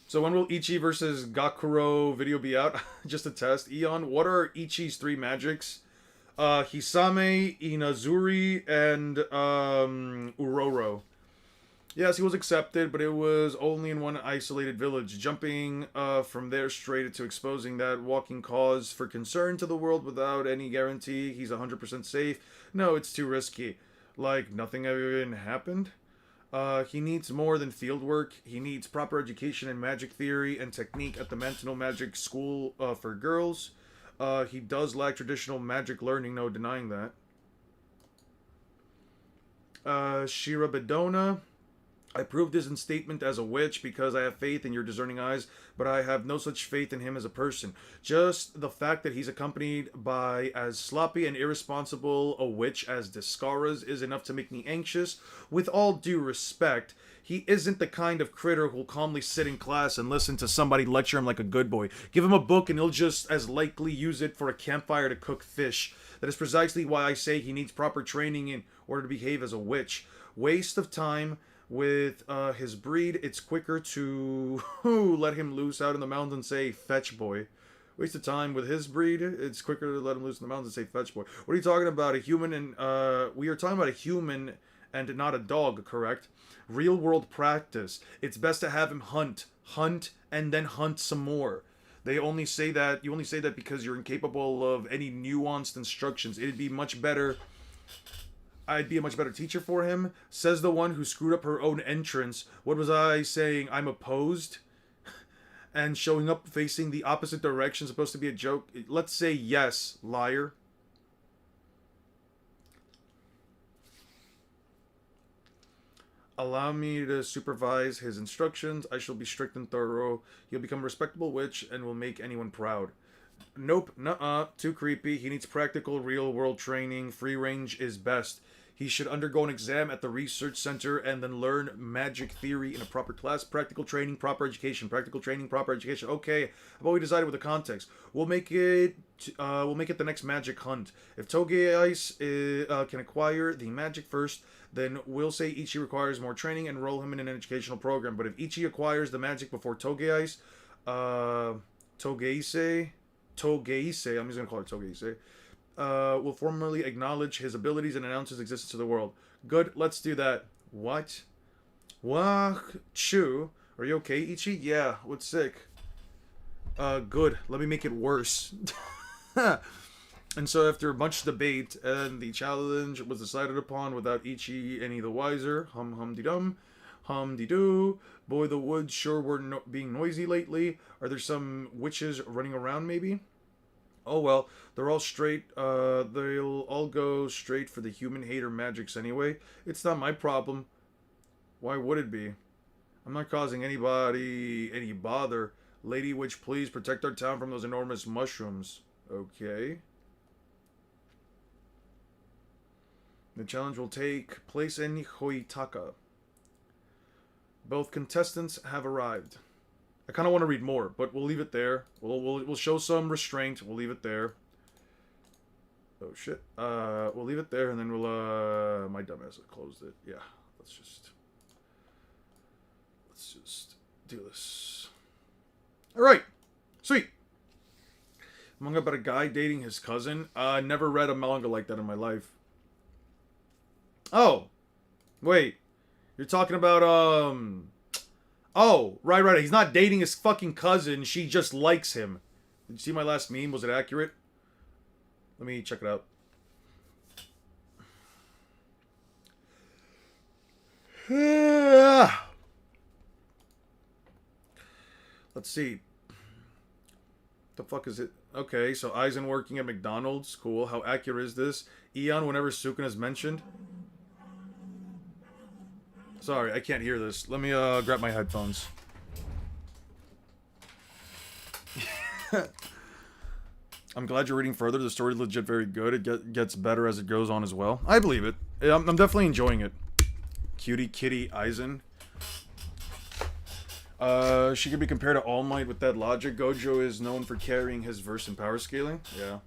So when will Ichi versus Gakuro video be out? Just a test. Eon, what are Ichi's 3 magics? Hisame, Inazuri, and Uroro. Yes, he was accepted, but it was only in one isolated village. Jumping from there straight into exposing that walking cause for concern to the world without any guarantee he's 100% safe. No, it's too risky. Like, nothing even happened? He needs more than field work. He needs proper education in magic theory and technique at the Mantono Magic School for girls. He does lack traditional magic learning, no denying that. Shira Bedona. I proved his instatement as a witch because I have faith in your discerning eyes, but I have no such faith in him as a person. Just the fact that he's accompanied by as sloppy and irresponsible a witch as Descara's is enough to make me anxious. With all due respect, he isn't the kind of critter who'll calmly sit in class and listen to somebody lecture him like a good boy. Give him a book and he'll just as likely use it for a campfire to cook fish. That is precisely why I say he needs proper training in order to behave as a witch. Waste of time. With his breed, it's quicker to let him loose out in the mountains and say, fetch boy. Waste of time. With his breed, it's quicker to let him loose in the mountains and say, fetch boy. What are you talking about? A human and, we are talking about a human and not a dog, correct? Real world practice. It's best to have him hunt, and then hunt some more. You only say that because you're incapable of any nuanced instructions. It'd be much better... I'd be a much better teacher for him, says the one who screwed up her own entrance. What was I saying? I'm opposed? And showing up facing the opposite direction, supposed to be a joke? Let's say yes, liar. Allow me to supervise his instructions. I shall be strict and thorough. He'll become a respectable witch and will make anyone proud. Nope, nuh-uh, too creepy. He needs practical, real-world training. Free range is best. He should undergo an exam at the research center and then learn magic theory in a proper class. Practical training, proper education. Practical training, proper education. Okay, I've already decided with the context. We'll make it the next magic hunt. If Toge Ice can acquire the magic first, then we'll say Ichi requires more training and enroll him in an educational program. But if Ichi acquires the magic before Toge Ice, Togeise, I'm just gonna call it Togeise, will formally acknowledge his abilities and announce his existence to the world. Good, let's do that. What? Chu? Are you okay, Ichi? Yeah, what's sick? Good. Let me make it worse. And so after a bunch of debate, and the challenge was decided upon without Ichi any the wiser. Hum-de-dum. Hum-de-doo. Boy, the woods sure were being noisy lately. Are there some witches running around, maybe? Oh well, they're all straight, they'll all go straight for the human hater magics anyway. It's not my problem. Why would it be? I'm not causing anybody any bother. Lady Witch, please protect our town from those enormous mushrooms. Okay. The challenge will take place in Hoitaka. Both contestants have arrived. I kind of want to read more, but we'll leave it there. We'll show some restraint. We'll leave it there. Oh shit. We'll leave it there, and then we'll my dumbass closed it. Yeah. Let's just do this. All right. Sweet. Manga about a guy dating his cousin. I never read a manga like that in my life. Oh, wait. You're talking about Oh, right. He's not dating his fucking cousin. She just likes him. Did you see my last meme? Was it accurate? Let me check it out. Let's see. The fuck is it? Okay, so Aizen working at McDonald's. Cool. How accurate is this? Eon, whenever Sukuna is mentioned. Sorry, I can't hear this. Let me grab my headphones. I'm glad you're reading further. The story's legit very good. It gets better as it goes on as well. I believe it. I'm definitely enjoying it. Cutie Kitty Aizen. She could be compared to All Might with that logic. Gojo is known for carrying his verse in power scaling. Yeah.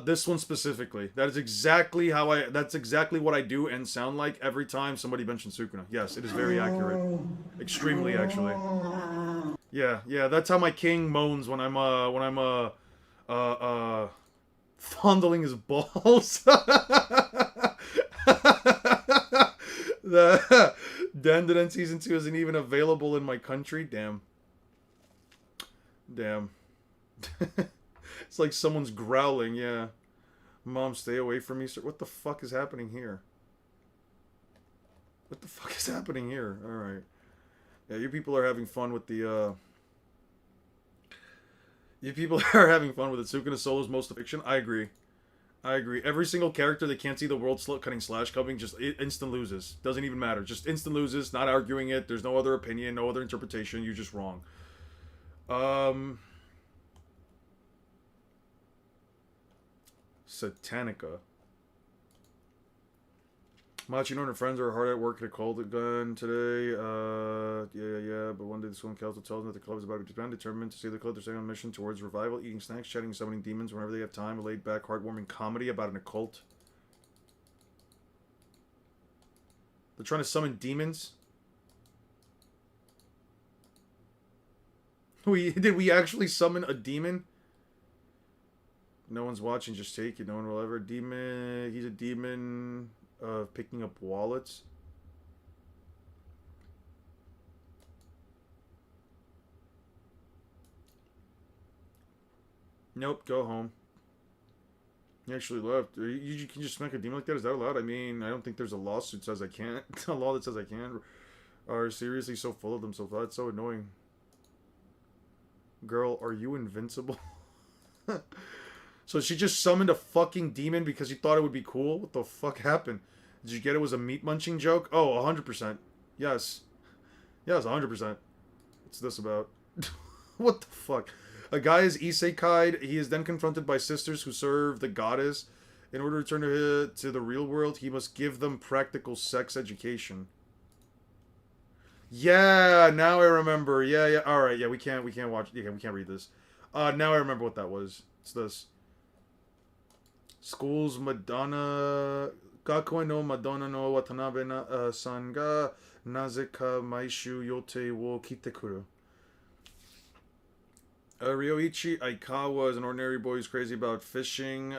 This one specifically. That is exactly how that's exactly what I do and sound like every time somebody mentions Sukuna. Yes, it is very accurate. Extremely, actually. Yeah, that's how my king moans when I'm fondling his balls. The Dandadan Season 2 isn't even available in my country. Damn. It's like someone's growling, yeah. Mom, stay away from me, sir. What the fuck is happening here? What the fuck is happening here? Alright. Yeah, you people are having fun with the, You people are having fun with it. Sukuna Solo's most of fiction. I agree. Every single character that can't see the world cutting slash coming just instant loses. Doesn't even matter. Just instant loses. Not arguing it. There's no other opinion, no other interpretation. You're just wrong. Satanica. Machino and her friends are hard at work at a cult again today. Yeah. But one day the school council tells them that the club is about to disband. Determined to save the club, they're staying on a mission towards revival, eating snacks, chatting, and summoning demons whenever they have time. A laid-back, heartwarming comedy about an occult. They're trying to summon demons. Did we actually summon a demon? No one's watching, just take it. No one will ever. Demon. He's a demon of picking up wallets. Nope, go home. He actually left. You can just smack a demon like that? Is that allowed? I mean, I don't think there's a lawsuit that says I can't. A law that says I can. Are seriously so full of themselves. That's so annoying. Girl, are you invincible? So she just summoned a fucking demon because she thought it would be cool? What the fuck happened? Did you get it was a meat munching joke? Oh, 100%. Yes. Yes, 100%. What's this about? What the fuck? A guy is isekai'd. He is then confronted by sisters who serve the goddess. In order to return to the real world, he must give them practical sex education. Yeah, now I remember. Yeah. Alright, yeah, we can't watch. Yeah, we can't read this. Now I remember what that was. It's this. School's Madonna... Gakuen no Madonna no Watanabe san ga nazeka maishu yote wo kitekuru. Ryoichi Aikawa is an ordinary boy who's crazy about fishing.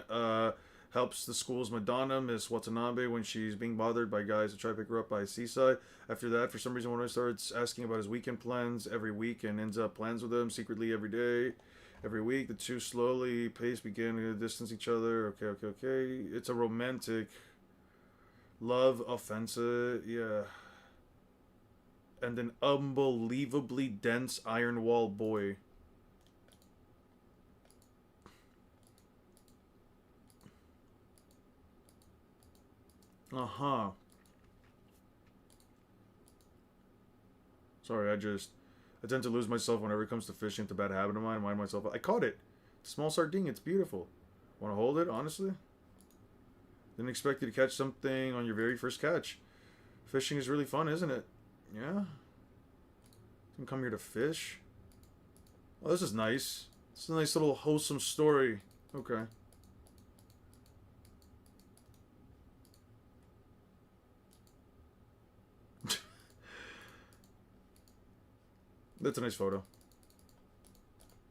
Helps the school's Madonna, Miss Watanabe, when she's being bothered by guys who try to pick her up by a seaside. After that, for some reason, one starts asking about his weekend plans every week and ends up plans with him secretly every day. Every week, the two slowly begin to distance each other. Okay. It's a romantic love offensive, yeah. And an unbelievably dense iron wall boy. Sorry, I tend to lose myself whenever it comes to fishing. It's a bad habit of mine. Mind myself. I caught it. Small sardine. It's beautiful. Want to hold it? Honestly? Didn't expect you to catch something on your very first catch. Fishing is really fun, isn't it? Yeah? Didn't come here to fish. Oh, this is nice. This is a nice little wholesome story. Okay. That's a nice photo.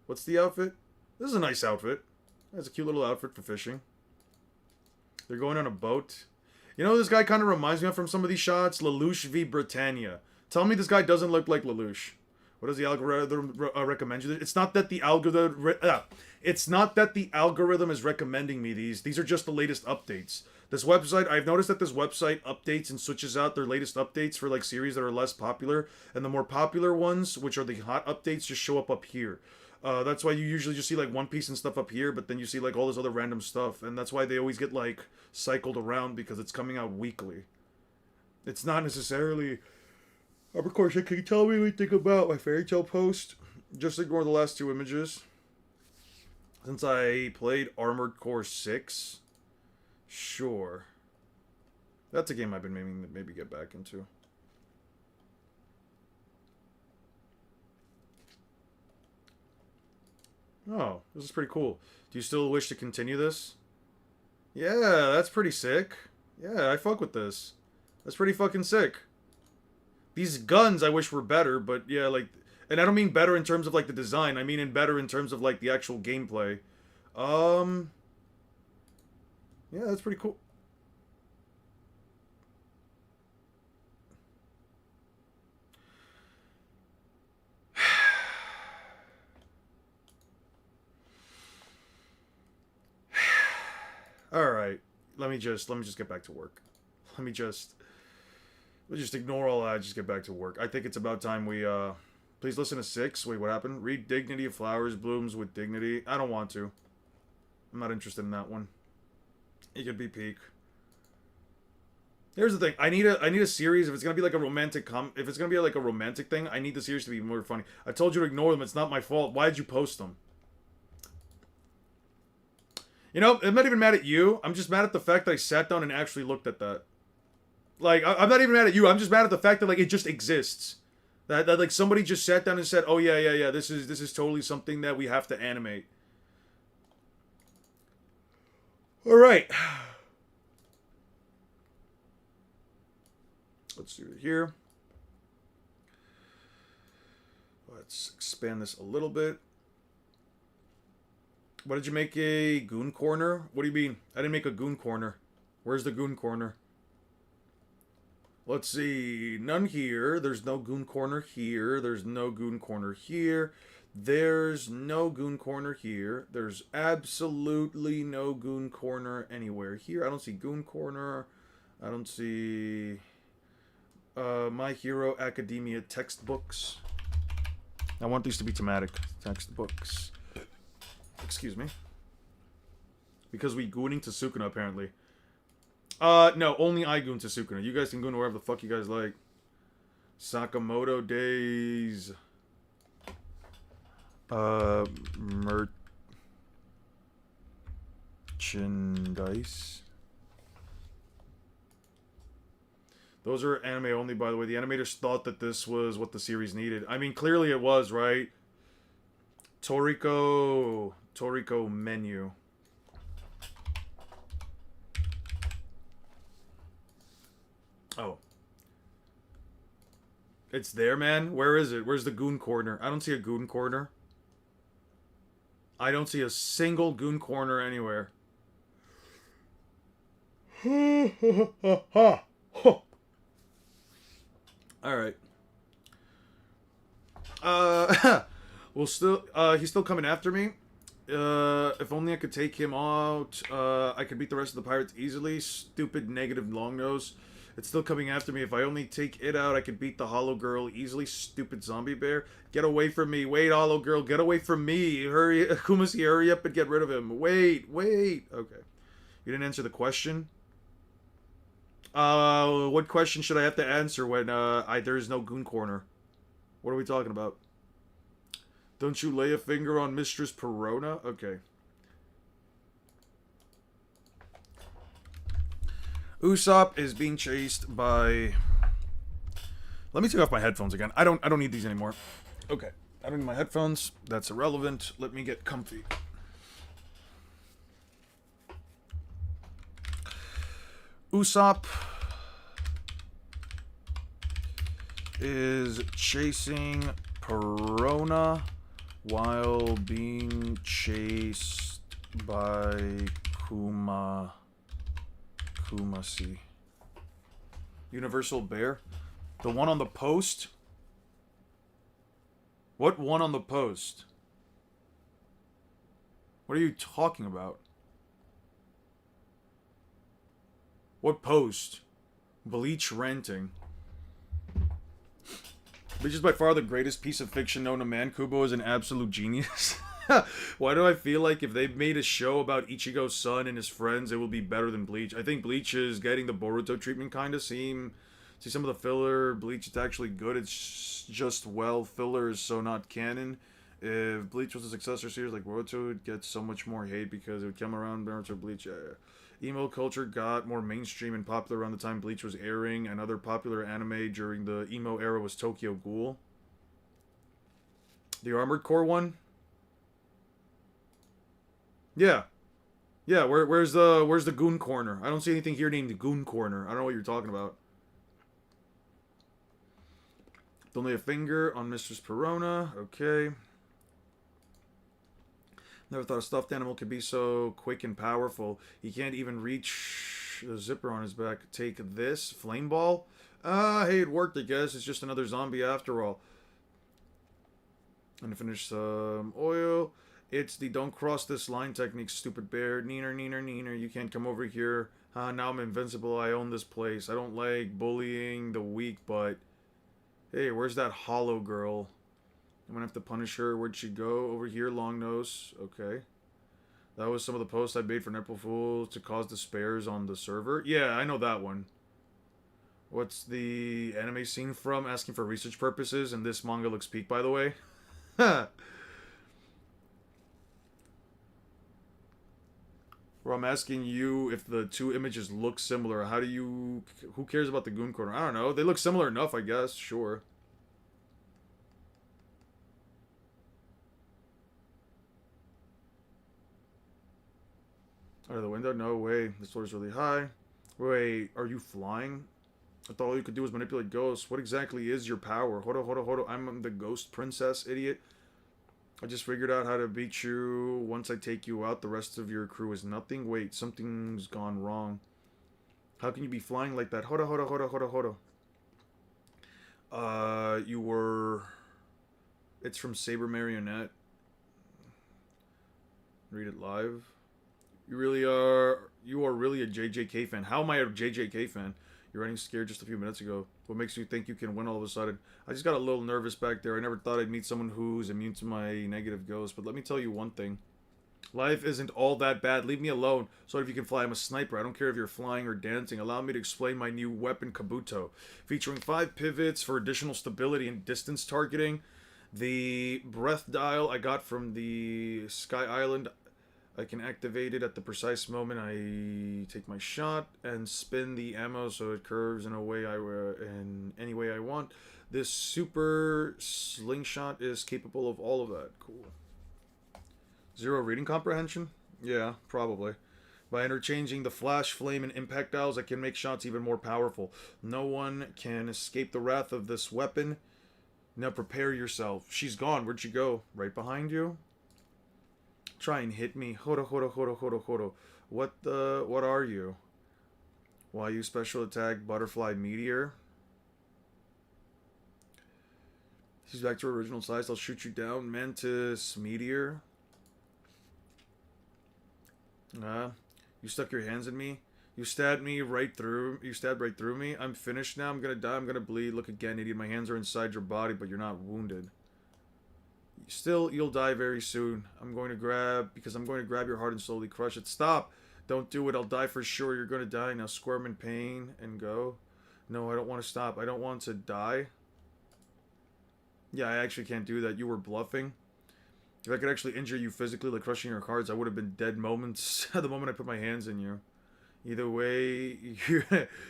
What's the outfit? This is a nice outfit. That's a cute little outfit for fishing. They're going on a boat. You know, this guy kind of reminds me of from some of these shots. Lelouch v. Britannia. Tell me this guy doesn't look like Lelouch. What does the algorithm recommend you? It's not that the algorithm. It's not that the algorithm is recommending me these. These are just the latest updates. This website, I've noticed that this website updates and switches out their latest updates for like series that are less popular, and the more popular ones, which are the hot updates, just show up here. That's why you usually just see like One Piece and stuff up here, but then you see like all this other random stuff, and that's why they always get like cycled around because it's coming out weekly. It's not necessarily. Of course, can you tell me anything about my fairy tale post? Just ignore the last two images. Since I played Armored Core 6, sure. That's a game I've been maybe get back into. Oh, this is pretty cool. Do you still wish to continue this? Yeah, that's pretty sick. Yeah, I fuck with this. That's pretty fucking sick. These guns I wish were better, but yeah, like... And I don't mean better in terms of, like, the design. I mean better in terms of, like, the actual gameplay. Yeah, that's pretty cool. Alright. Let me just get back to work. We'll just ignore all that, just get back to work. I think it's about time we, please listen to 6. Wait, what happened? Read Dignity of Flowers Blooms with Dignity. I don't want to. I'm not interested in that one. It could be peak. Here's the thing. I need a series. If it's gonna be like a romantic if it's gonna be like a romantic thing, I need the series to be more funny. I told you to ignore them. It's not my fault. Why did you post them? You know, I'm not even mad at you. I'm just mad at the fact that I sat down and actually looked at that. Like, I'm not even mad at you. I'm just mad at the fact that, like, it just exists. That like, somebody just sat down and said, oh, yeah, this is totally something that we have to animate. Alright. Let's do it here. Let's expand this a little bit. What did you make a goon corner? What do you mean? I didn't make a goon corner. Where's the goon corner? Let's see. None here. There's no goon corner here. There's no goon corner here. There's no goon corner here. There's absolutely no goon corner anywhere here. I don't see goon corner. I don't see My Hero Academia textbooks. I want these to be thematic textbooks. Excuse me. Because we gooning to Sukuna, apparently. No, only I goon to Sukuna. You guys can goon wherever the fuck you guys like. Sakamoto Days. Merchandise. Those are anime only, by the way. The animators thought that this was what the series needed. I mean, clearly it was, right? Toriko menu. Oh. It's there, man? Where is it? Where's the goon corner? I don't see a goon corner. I don't see a single goon corner anywhere. Alright. Well, still, he's still coming after me. If only I could take him out, I could beat the rest of the pirates easily. Stupid negative long nose. It's still coming after me. If I only take it out, I could beat the hollow girl easily. Stupid zombie bear. Get away from me. Wait, hollow girl. Get away from me. Hurry. Kumasi, hurry up and get rid of him. Wait. Okay. You didn't answer the question? What question should I have to answer when, there is no goon corner? What are we talking about? Don't you lay a finger on Mistress Perona? Okay. Usopp is being chased by... Let me take off my headphones again. I don't need these anymore. Okay. I don't need my headphones. That's irrelevant. Let me get comfy. Usopp is chasing Perona while being chased by Kumasi. Universal Bear? The one on the post? What one on the post? What are you talking about? What post? Bleach renting. Bleach is by far the greatest piece of fiction known to man. Kubo is an absolute genius. Why do I feel like if they made a show about Ichigo's son and his friends, it will be better than Bleach? I think Bleach is getting the Boruto treatment, kind of. See some of the filler. Bleach, it's actually good. It's just, well, filler is so not canon. If Bleach was a successor series like Boruto, it would get so much more hate because it would come around Naruto Bleach. Emo culture got more mainstream and popular around the time Bleach was airing. Another popular anime during the emo era was Tokyo Ghoul. The Armored Core one? Yeah. Yeah, where's the Goon Corner? I don't see anything here named the Goon Corner. I don't know what you're talking about. Don't lay a finger on Mistress Perona. Okay. Never thought a stuffed animal could be so quick and powerful. He can't even reach the zipper on his back. Take this. Flame ball? Hey, it worked, I guess. It's just another zombie after all. And to finish some oil. It's the don't cross this line technique, stupid bear. Neener, neener, neener. You can't come over here. Now I'm invincible. I own this place. I don't like bullying the weak, but... Hey, where's that hollow girl? I'm gonna have to punish her. Where'd she go? Over here, long nose. Okay. That was some of the posts I made for April Fools to cause despairs on the server. Yeah, I know that one. What's the anime scene from? Asking for research purposes, and this manga looks peak, by the way. Where I'm asking you if the two images look similar. How do you... Who cares about the Goon Corner? I don't know. They look similar enough, I guess. Sure. Out of the window? No way. This floor is really high. Wait, are you flying? I thought all you could do was manipulate ghosts. What exactly is your power? Hold on. I'm the ghost princess, idiot. I just figured out how to beat you. Once I take you out, the rest of your crew is nothing. Wait, something's gone wrong. How can you be flying like that? Hold on. You were... It's from Saber Marionette. Read it live. You are really a JJK fan. How am I a JJK fan? You're running scared just a few minutes ago. What makes you think you can win all of a sudden? I just got a little nervous back there. I never thought I'd meet someone who's immune to my negative ghosts. But let me tell you one thing. Life isn't all that bad. Leave me alone. So if you can fly, I'm a sniper. I don't care if you're flying or dancing. Allow me to explain my new weapon, Kabuto. Featuring 5 pivots for additional stability and distance targeting. The breath dial I got from the Sky Island. I can activate it at the precise moment I take my shot and spin the ammo so it curves in any way I want. This super slingshot is capable of all of that. Cool. 0 reading comprehension? Yeah, probably. By interchanging the flash, flame, and impact dials, I can make shots even more powerful. No one can escape the wrath of this weapon. Now prepare yourself. She's gone. Where'd she go? Right behind you? Try and hit me. Horo. What are you? Why you special attack butterfly meteor? She's back to her original size. I'll shoot you down. Mantis meteor. You stuck your hands in me. You stabbed right through me. I'm finished now. I'm gonna die. I'm gonna bleed. Look again, idiot. My hands are inside your body, but you're not wounded. Still, you'll die very soon. I'm going to grab your heart and slowly crush it. Stop! Don't do it. I'll die for sure. You're going to die. Now squirm in pain and go. No, I don't want to stop. I don't want to die. Yeah, I actually can't do that. You were bluffing. If I could actually injure you physically, like crushing your cards, I would have been dead moments at the moment I put my hands in you. Either way,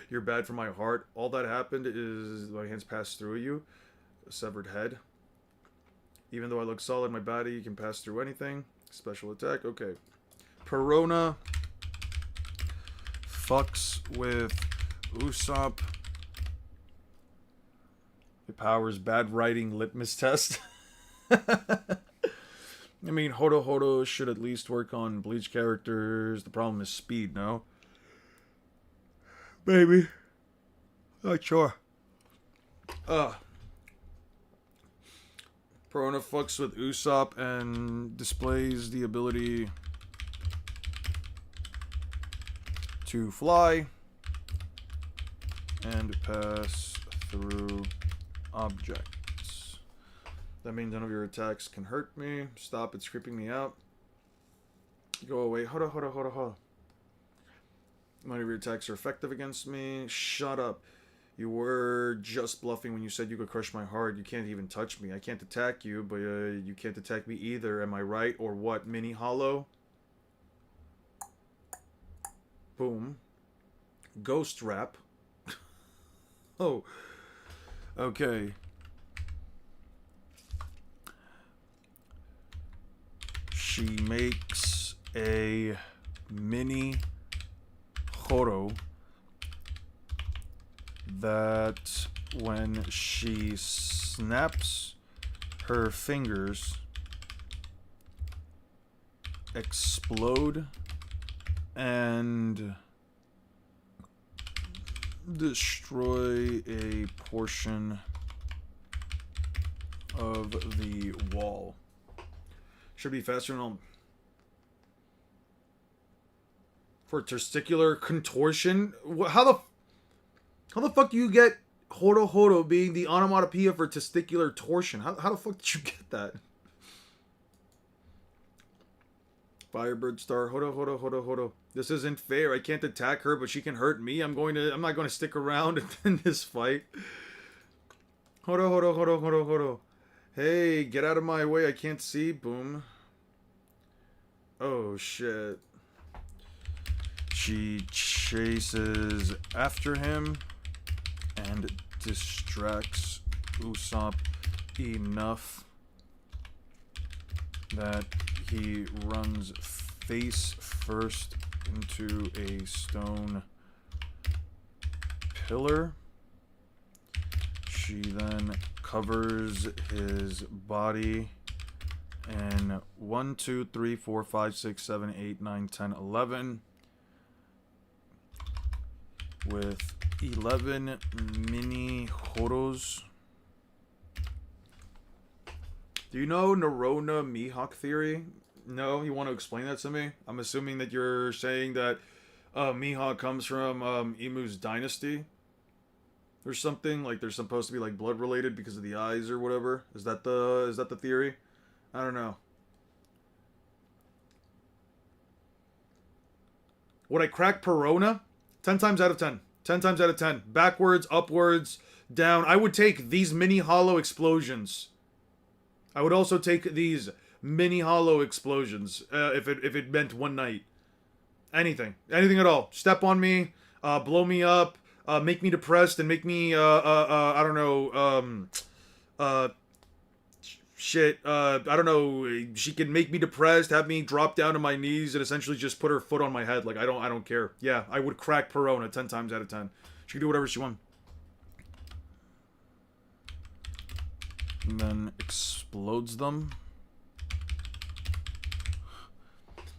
you're bad for my heart. All that happened is my hands passed through you. A severed head. Even though I look solid, my body can pass through anything. Special attack. Okay. Perona fucks with Usopp. It powers bad writing litmus test. I mean, Hodo should at least work on Bleach characters. The problem is speed, no? Maybe. Not sure. Perona fucks with Usopp and displays the ability to fly and pass through objects. That means none of your attacks can hurt me. Stop, it's creeping me out. Go away. Hold on. None of your attacks are effective against me. Shut up. You were just bluffing when you said you could crush my heart. You can't even touch me. I can't attack you, but you can't attack me either. Am I right? Or what? Mini Hollow? Boom. Ghost Rap. Oh. Okay. She makes a mini Horo that when she snaps her fingers explode and destroy a portion of the wall. Should be faster than for testicular contortion. How the fuck do you get Horo Horo being the onomatopoeia for testicular torsion? How the fuck did you get that? Firebird Star. Horo. This isn't fair. I can't attack her, but she can hurt me. I'm not going to stick around in this fight. Horo. Hey, get out of my way. I can't see. Boom. Oh, shit. She chases after him and distracts Usopp enough that he runs face first into a stone pillar. She then covers his body in 1, 2, 3, 4, 5, 6, 7, 8, 9, 10, 11 with 11 mini Horos. Do you know Nerona Mihawk theory? No? You want to explain that to me? I'm assuming that you're saying that Mihawk comes from Imu's dynasty or something, like they're supposed to be like blood related because of the eyes or whatever. Is that the theory? I don't know. Would I crack Perona? 10 times out of 10. 10 times out of 10. Backwards, upwards, down. I would take these mini hollow explosions. I would also take these mini hollow explosions if it meant one night. Anything at all. Step on me, blow me up, make me depressed, and make me I don't know shit. I don't know. She can make me depressed, have me drop down to my knees, and essentially just put her foot on my head. Like I don't care. Yeah, I would crack Perona 10 times out of 10. She can do whatever she wants. And then explodes them.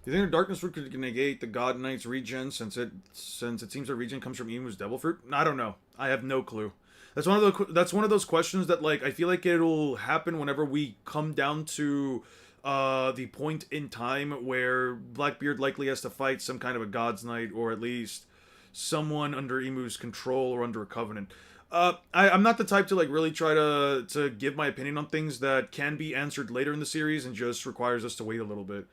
Do you think the Darkness Fruit could negate the God Knight's regen since it seems the regen comes from Imu's Devil Fruit? I don't know. I have no clue. That's one of those questions that like I feel like it'll happen whenever we come down to the point in time where Blackbeard likely has to fight some kind of a God's Knight, or at least someone under Imu's control or under a covenant. I'm not the type to like really try to give my opinion on things that can be answered later in the series and just requires us to wait a little bit.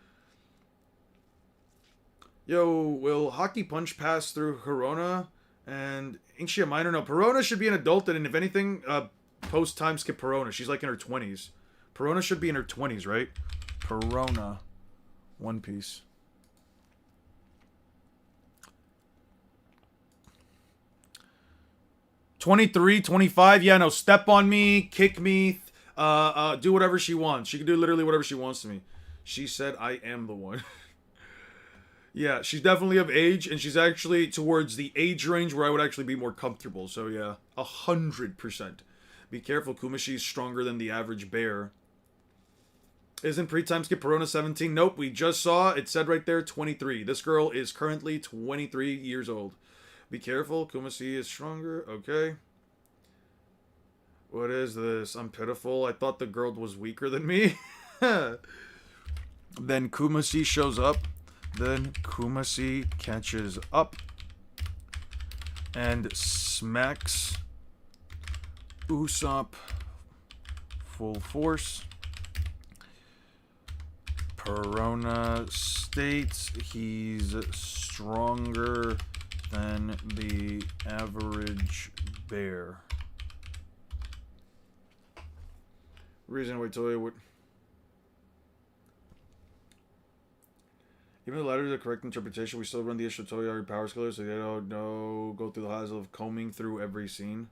Yo, will Hockey Punch pass through Corona and ain't she a minor? No, Perona should be an adult, and if anything, post time skip Perona. She's like in her 20s. Perona should be in her 20s, right? Perona. One Piece. $23, $25, yeah, no, step on me, kick me, do whatever she wants. She can do literally whatever she wants to me. She said I am the one. Yeah, she's definitely of age, and she's actually towards the age range where I would actually be more comfortable. So yeah, 100%. Be careful, Kumashi's stronger than the average bear. Isn't pre-time skip Perona 17? Nope, we just saw, it said right there, 23. This girl is currently 23 years old. Be careful, Kumashi is stronger, okay. What is this? I'm pitiful. I thought the girl was weaker than me. Then Kumasi shows up. Then Kumasi catches up and smacks Usopp full force. Perona states he's stronger than the average bear. Reason why Toya would. Even the latter is the correct interpretation, we still run the issue of Toyari power skillers, so they don't know, go through the hassle of combing through every scene.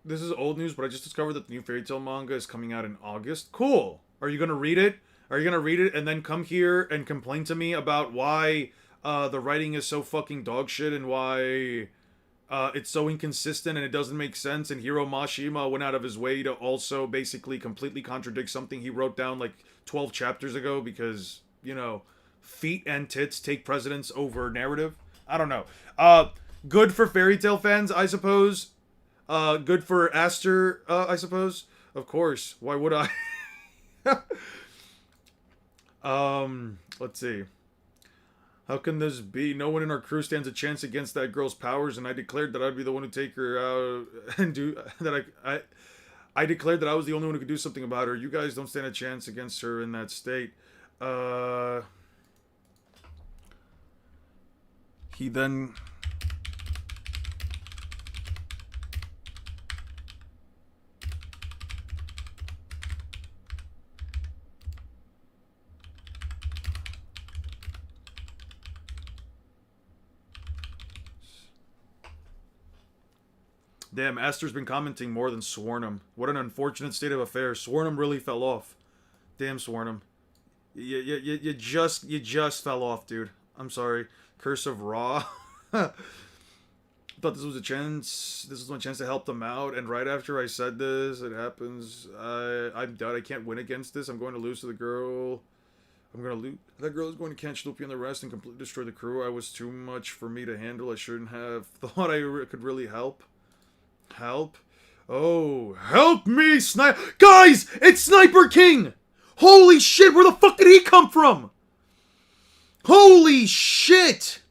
This is old news, but I just discovered that the new Fairy Tail manga is coming out in August. Cool! Are you gonna read it? Are you gonna read it and then come here and complain to me about why the writing is so fucking dog shit and why it's so inconsistent and it doesn't make sense, and Hiro Mashima went out of his way to also basically completely contradict something he wrote down like 12 chapters ago because, you know, feet and tits take precedence over narrative? I don't know. Good for Fairy Tail fans, I suppose. Good for Aster, I suppose. Of course. Why would I? Let's see. How can this be? No one in our crew stands a chance against that girl's powers, and I declared that I'd be the one to take her out and do that. I declared that I was the only one who could do something about her. You guys don't stand a chance against her in that state. He then. Damn, Aster's been commenting more than Swornum. What an unfortunate state of affairs. Swornum really fell off. Damn, Swornum. You just fell off, dude. I'm sorry. Curse of Ra. Thought this was a chance. This was my chance to help them out. And right after I said this, it happens. I'm done. I can't win against this. I'm going to lose to the girl. I'm going to lose. That girl is going to catch Loopy and the rest and completely destroy the crew. I was too much for me to handle. I shouldn't have thought I could really help. Help? Oh, help me, Guys, it's Sniper King! Holy shit, where the fuck did he come from? Holy shit!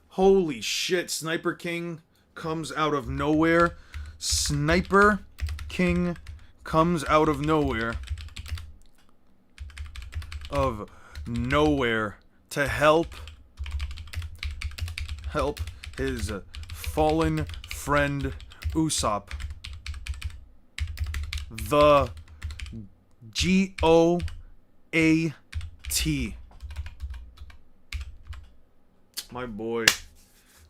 Holy shit, Sniper King comes out of nowhere. Sniper King comes out of nowhere. Of nowhere to help his fallen friend Usopp. The G-O-A-T. My boy.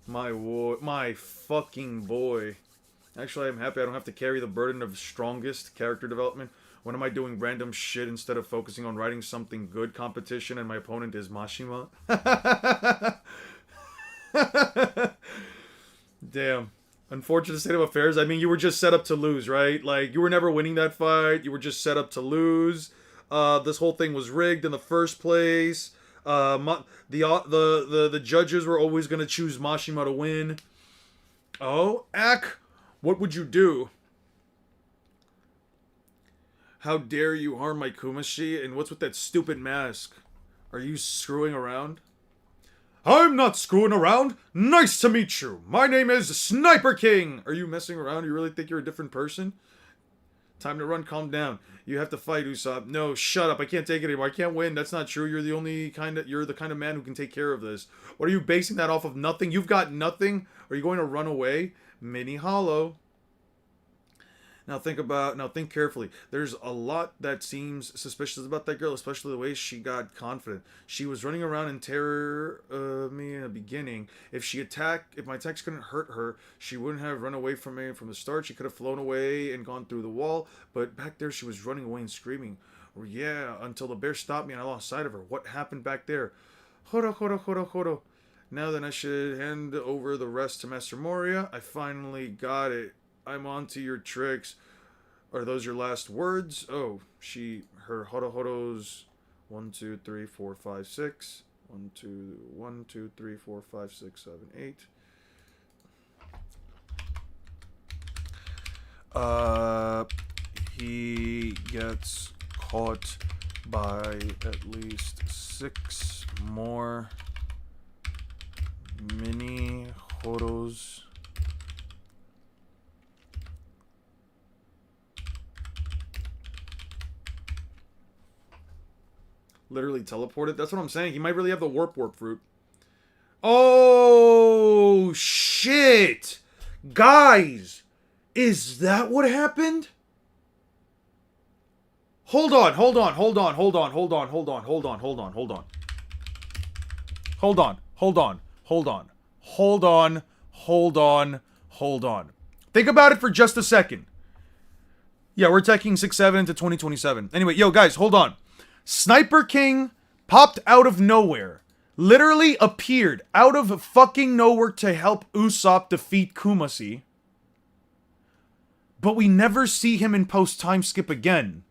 My fucking boy. Actually, I'm happy I don't have to carry the burden of strongest character development. When am I doing random shit instead of focusing on writing something good competition and my opponent is Mashima? Damn. Unfortunate state of affairs. I mean, you were just set up to lose, right? Like, you were never winning that fight. You were just set up to lose. This whole thing was rigged in the first place. The judges were always going to choose Mashima to win. Oh, Ak, what would you do? How dare you harm my Kumashi? And what's with that stupid mask? Are you screwing around? I'm not screwing around. Nice to meet you. My name is Sniper King. Are you messing around? You really think you're a different person? Time to run. Calm down. You have to fight, Usopp. No, shut up. I can't take it anymore. I can't win. That's not true. You're the kind of man who can take care of this. What are you basing that off of? Nothing? You've got nothing? Are you going to run away? Mini Hollow. Now think carefully. There's a lot that seems suspicious about that girl, especially the way she got confident. She was running around in terror of me in the beginning. If my attacks couldn't hurt her, she wouldn't have run away from me from the start. She could have flown away and gone through the wall, but back there she was running away and screaming. Oh, yeah, until the bear stopped me and I lost sight of her. What happened back there? Horo. Now then I should hand over the rest to Master Moria. I finally got it. I'm on to your tricks. Are those your last words? Oh, her horo-horos 1, 2, 3, 4, 5, 6. 1, 2, 3, 4, 5, 6, 7, 8. He gets caught by at least 6 more mini Horos. Literally teleported? That's what I'm saying. He might really have the warp fruit. Oh, shit! Guys! Is that what happened? Hold on. Hold on. Think about it for just a second. Yeah, we're taking 6-7 into 2027. Anyway, yo, guys, hold on. Sniper King popped out of nowhere. Literally appeared out of fucking nowhere to help Usopp defeat Kumasi. But we never see him in post-time skip again.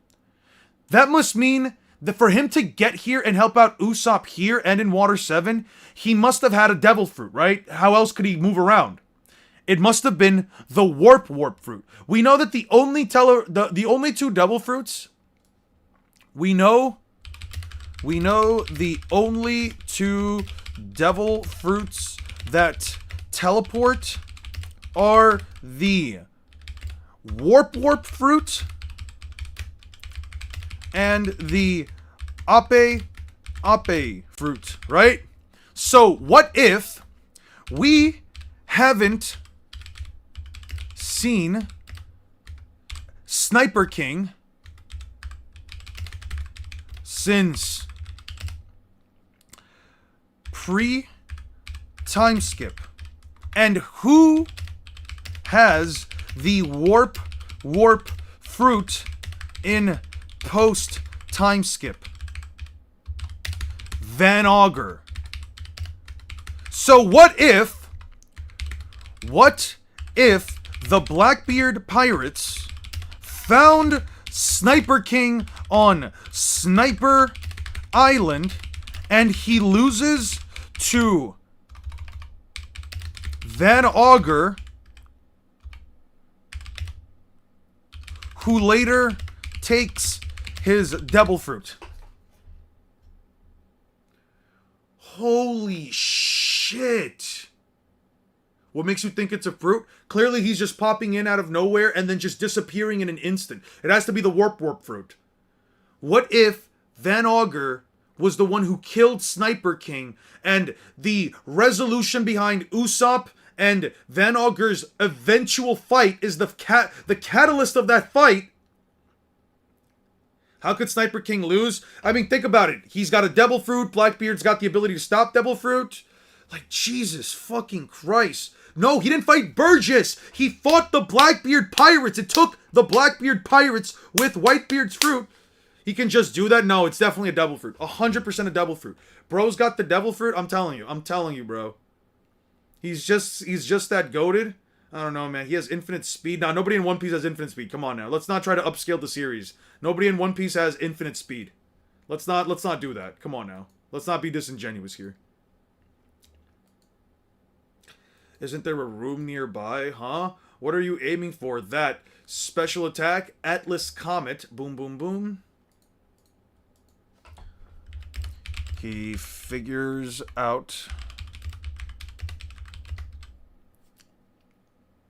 That must mean that for him to get here and help out Usopp here and in Water 7, he must have had a devil fruit, right? How else could he move around? It must have been the warp fruit. We know that the only two devil fruits. We know the only 2 devil fruits that teleport are the warp fruit and the ape fruit, right? So what if we haven't seen Sniper King since pre-time skip? And who has the warp fruit in post-time skip? Van Augur. So what if the Blackbeard pirates found Sniper King on Sniper Island and he loses to Van Augur, who later takes his devil fruit? Holy shit. What makes you think it's a fruit? Clearly he's just popping in out of nowhere and then just disappearing in an instant. It has to be the warp fruit. What if Van Augur was the one who killed Sniper King, and the resolution behind Usopp and Van Augur's eventual fight is the catalyst of that fight? How could Sniper King lose? I mean, think about it. He's got a devil fruit. Blackbeard's got the ability to stop devil fruit. Like, Jesus fucking Christ. No, he didn't fight Burgess. He fought the Blackbeard pirates. It took the Blackbeard pirates with Whitebeard's fruit. He can just do that? No, it's definitely a devil fruit. 100% a devil fruit. Bro's got the devil fruit. I'm telling you, bro. He's just that goated. I don't know, man. He has infinite speed. Now, nobody in One Piece has infinite speed. Come on now. Let's not try to upscale the series. Nobody in One Piece has infinite speed. Let's not do that. Come on now. Let's not be disingenuous here. Isn't there a room nearby, huh? What are you aiming for? That special attack, Atlas Comet. Boom, boom, boom. He figures out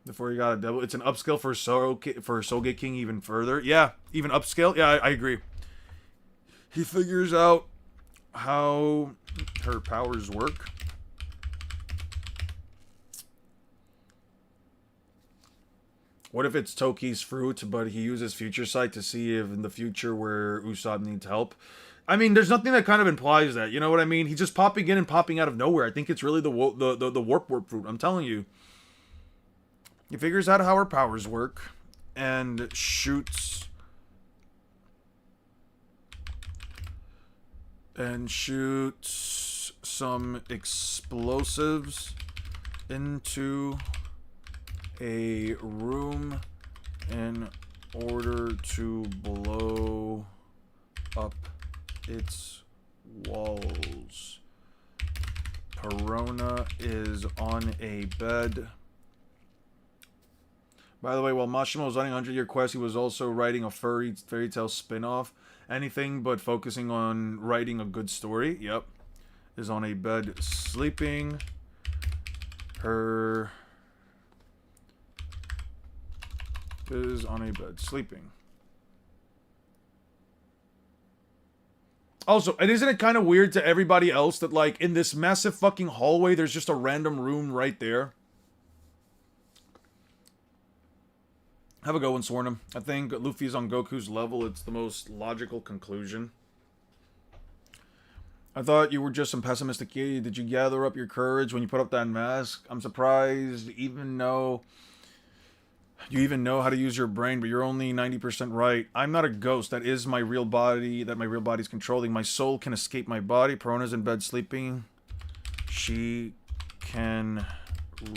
before he got a devil. It's an upscale for Soge King even further. Yeah, even upscale. Yeah, I agree. He figures out how her powers work. What if it's Toki's fruit, but he uses Future Sight to see if in the future where Usopp needs help? I mean, there's nothing that kind of implies that. You know what I mean? He's just popping in and popping out of nowhere. I think it's really the warp fruit. I'm telling you. He figures out how her powers work and shoots some explosives into a room in order to blow up its walls. Perona is on a bed. By the way, while Mashimo was running 100-Year Quest, he was also writing a fairy tale spin-off. Anything but focusing on writing a good story. Yep. Is on a bed sleeping. Her is on a bed sleeping. Also, and isn't it kind of weird to everybody else that, like, in this massive fucking hallway, there's just a random room right there? Have a go one, Swornum. I think Luffy's on Goku's level. It's the most logical conclusion. I thought you were just some pessimistic kid. Did you gather up your courage when you put up that mask? I'm surprised you even know how to use your brain, but you're only 90% right. I'm not a ghost. That is my real body, that my real body's controlling. My soul can escape my body. Perona's in bed sleeping. She can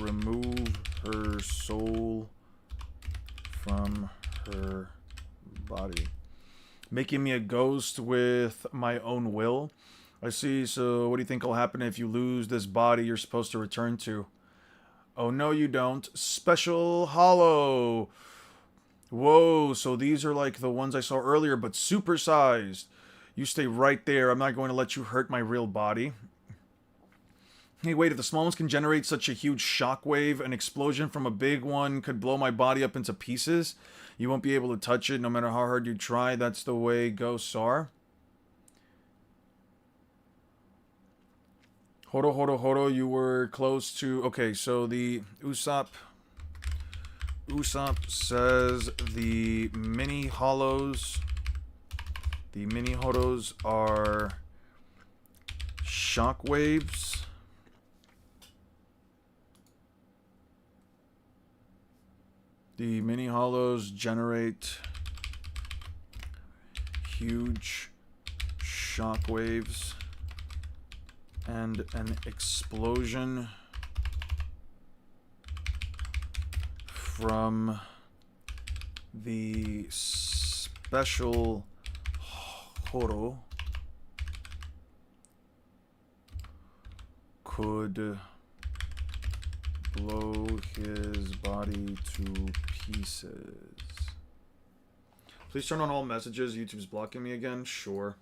remove her soul from her body, making me a ghost with my own will. I see. So what do you think will happen if you lose this body you're supposed to return to? Oh no, you don't. Special hollow. Whoa, so these are like the ones I saw earlier, but supersized. You stay right there. I'm not going to let you hurt my real body. Hey, wait, if the small ones can generate such a huge shockwave, an explosion from a big one could blow my body up into pieces. You won't be able to touch it no matter how hard you try. That's the way ghosts are. Horo, you were close to... Okay, so the Usopp says the mini hollows... The mini horos are shockwaves. The mini hollows generate huge shockwaves and an explosion from the special horo could blow his body to pieces. Please turn on all messages. YouTube's blocking me again. Sure.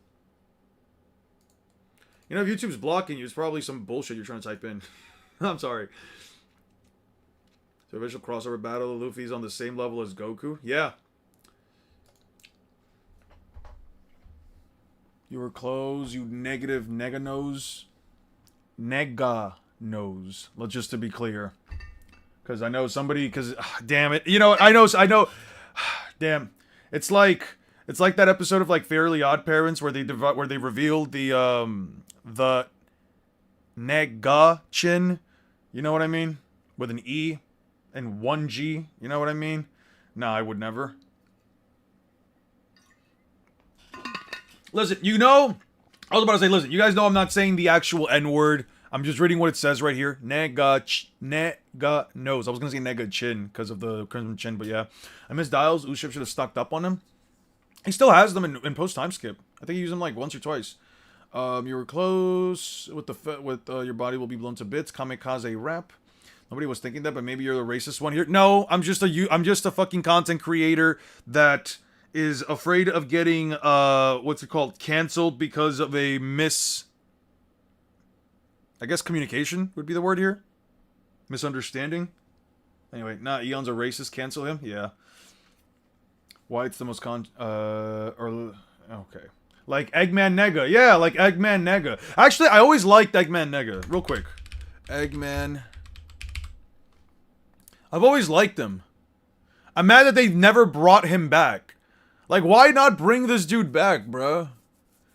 You know, if YouTube's blocking you, it's probably some bullshit you're trying to type in. I'm sorry. So official crossover battle. Luffy's on the same level as Goku. Yeah. You were close, you negative nega nose. Nega nose. Let's just to be clear. Because I know somebody, damn it. You know what? I know. Damn. It's like that episode of like Fairly Odd Parents where they revealed the nega chin. You know what I mean? With an E and one G. You know what I mean? Nah, I would never. Listen, you know, I was about to say, listen, you guys know I'm not saying the actual N-word. I'm just reading what it says right here. Nega nose. I was going to say nega chin because of the crimson chin, but yeah. I miss Dials. Usopp should have stocked up on him. He still has them in post-time skip. I think he used them like once or twice. You were close with your body will be blown to bits. Kamikaze rap. Nobody was thinking that, but maybe you're the racist one here. No, I'm just a fucking content creator that is afraid of getting what's it called, canceled because of a I guess communication would be the word here. Misunderstanding. Anyway, Eon's a racist. Cancel him. Yeah. Why it's the most okay. Like Eggman Nega. Yeah, like Eggman Nega. Actually, I always liked Eggman Nega. Real quick. Eggman. I've always liked him. I'm mad that they've never brought him back. Like, why not bring this dude back, bruh?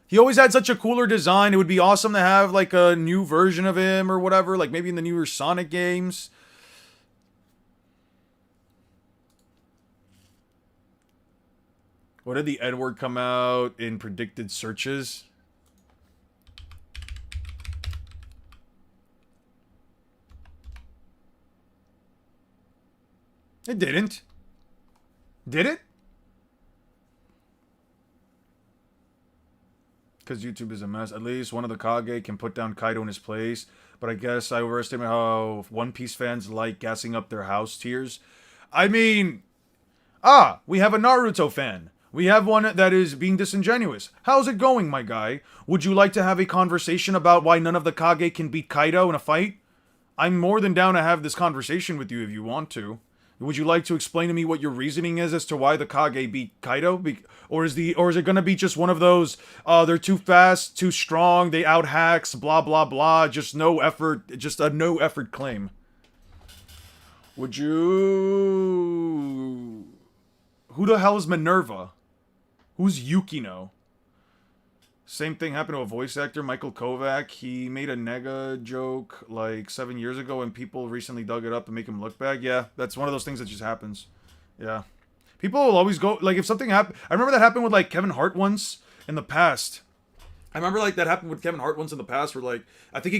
He always had such a cooler design. It would be awesome to have, like, a new version of him or whatever. Like, maybe in the newer Sonic games. What did the N-word come out in predicted searches? It didn't. Did it? Because YouTube is a mess. At least one of the Kage can put down Kaido in his place. But I guess I overestimate how One Piece fans like gassing up their house tiers. I mean, we have a Naruto fan. We have one that is being disingenuous. How's it going, my guy? Would you like to have a conversation about why none of the Kage can beat Kaido in a fight? I'm more than down to have this conversation with you if you want to. Would you like to explain to me what your reasoning is as to why the Kage beat Kaido? Or is it gonna be just one of those, they're too fast, too strong, they out-hacks, blah blah blah, just no effort, just a no effort claim? Would you... Who the hell is Minerva? Who's Yukino? Same thing happened to a voice actor, Michael Kovac. He made a nega joke like 7 years ago and people recently dug it up to make him look bad. Yeah, that's one of those things that just happens. Yeah. People will always go, like if something happened, I remember that happened with like Kevin Hart once in the past. I remember like that happened with Kevin Hart once in the past where like, I think he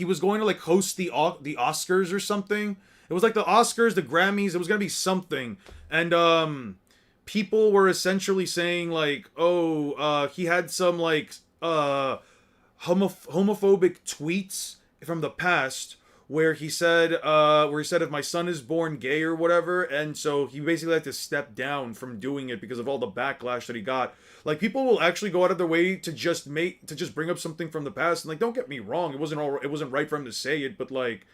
was going to like host the Oscars or something. It was like the Oscars, the Grammys, it was going to be something. And, people were essentially saying like, he had some like homophobic tweets from the past where he said if my son is born gay or whatever, and so he basically had to step down from doing it because of all the backlash that he got. Like people will actually go out of their way to just bring up something from the past, and like don't get me wrong, it wasn't right for him to say it, but like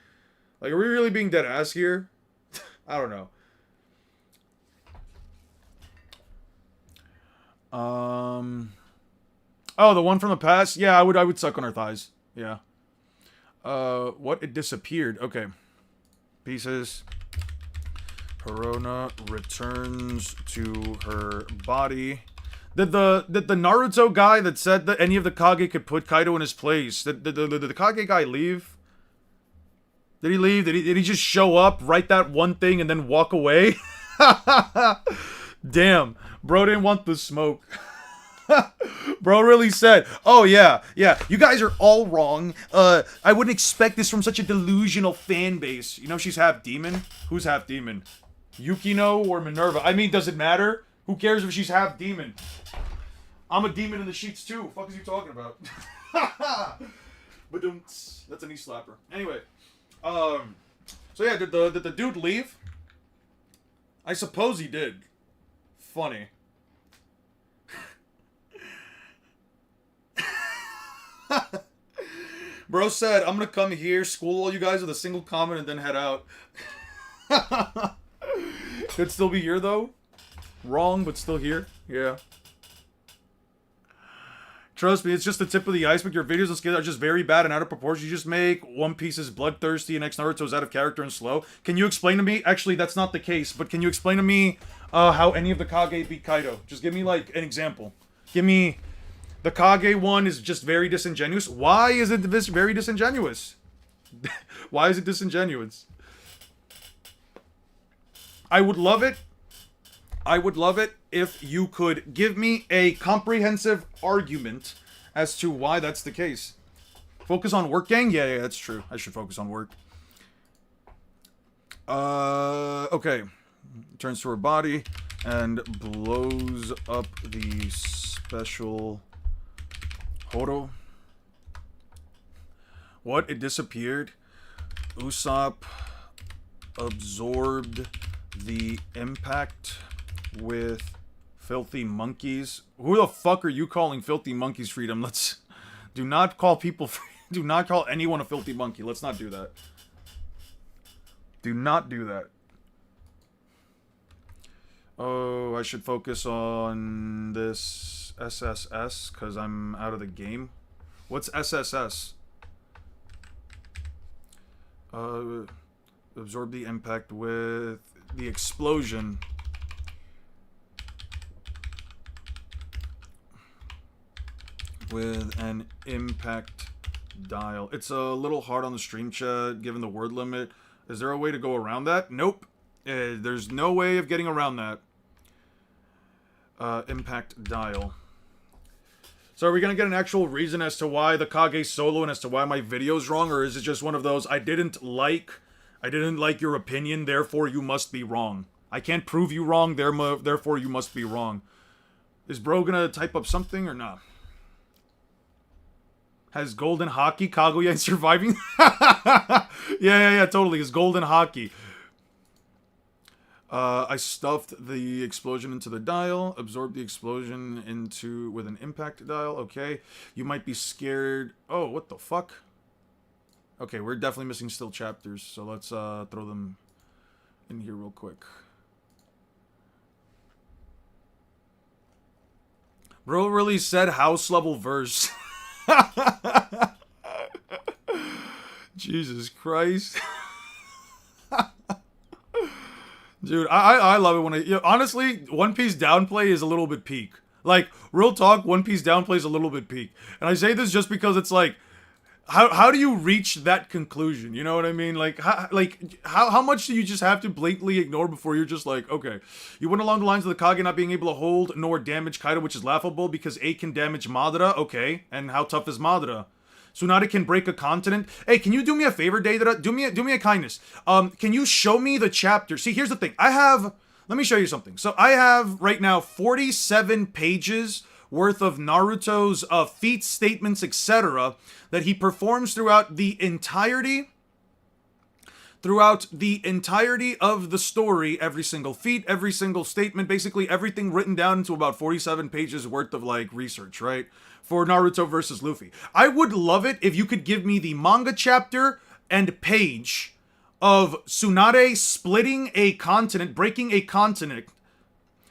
are we really being dead ass here? I don't know. Oh, the one from the past? Yeah, I would suck on her thighs. Yeah. What? It disappeared. Okay. Pieces. Perona returns to her body. Did the Naruto guy that said that any of the Kage could put Kaido in his place, did the Kage guy leave? Did he leave? Did he just show up, write that one thing, and then walk away? Damn. Bro didn't want the smoke. Bro really said, oh yeah, you guys are all wrong. I wouldn't expect this from such a delusional fan base. You know she's half demon? Who's half demon? Yukino or Minerva? I mean, does it matter? Who cares if she's half demon? I'm a demon in the sheets too. Fuck is you talking about? But that's a knee slapper. Anyway, so yeah, did the dude leave? I suppose he did. Funny. Bro said, I'm gonna come here, school all you guys with a single comment, and then head out. Could still be here, though. Wrong, but still here. Yeah. Trust me, it's just the tip of the iceberg. Your videos and skills are just very bad and out of proportion. You just make One Piece is bloodthirsty and X Naruto is out of character and slow. Can you explain to me? Actually, that's not the case, but can you explain to me how any of the Kage beat Kaido? Just give me, like, an example. Give me... The Kage one is just very disingenuous. Why is it very disingenuous? Why is it disingenuous? I would love it. I would love it if you could give me a comprehensive argument as to why that's the case. Focus on work, gang? Yeah, that's true. I should focus on work. Okay. Turns to her body and blows up the special... Horo. What? It disappeared? Usopp absorbed the impact with filthy monkeys. Who the fuck are you calling filthy monkeys, Freedom? Let's... Do not call people... Do not call anyone a filthy monkey. Let's not do that. Do not do that. Oh, I should focus on this... SSS, because I'm out of the game. What's SSS? Absorb the impact with the explosion. With an impact dial. It's a little hard on the stream chat, given the word limit. Is there a way to go around that? Nope. There's no way of getting around that. Impact dial. So are we gonna get an actual reason as to why the Kage solo and as to why my video's wrong, or is it just one of those I didn't like your opinion, therefore you must be wrong. I can't prove you wrong, therefore you must be wrong. Is bro gonna type up something or not? Has Golden Hockey Kaguya surviving? Yeah, totally. Is Golden Hockey. I stuffed the explosion into the dial, absorbed the explosion with an impact dial. Okay. You might be scared. Oh, what the fuck? Okay, we're definitely missing still chapters, so let's throw them in here real quick. Bro really said house level verse. Jesus Christ. Dude, I love it when honestly, One Piece downplay is a little bit peak. Like, real talk, One Piece downplay is a little bit peak. And I say this just because it's like, how do you reach that conclusion? You know what I mean? Like, how much do you just have to blatantly ignore before you're just like, okay, you went along the lines of the Kage not being able to hold nor damage Kaido, which is laughable because A can damage Madara, okay, and how tough is Madara? Tsunade can break a continent. Hey, can you do me a favor, Deidara? Do me a kindness. Can you show me the chapter? See, here's the thing. Let me show you something. So I have right now 47 pages worth of Naruto's feats, statements, etc. that he performs throughout the entirety of the story. Every single feat, every single statement, basically everything written down into about 47 pages worth of like research, right? For Naruto versus Luffy. I would love it if you could give me the manga chapter and page of Tsunade splitting a continent, breaking a continent,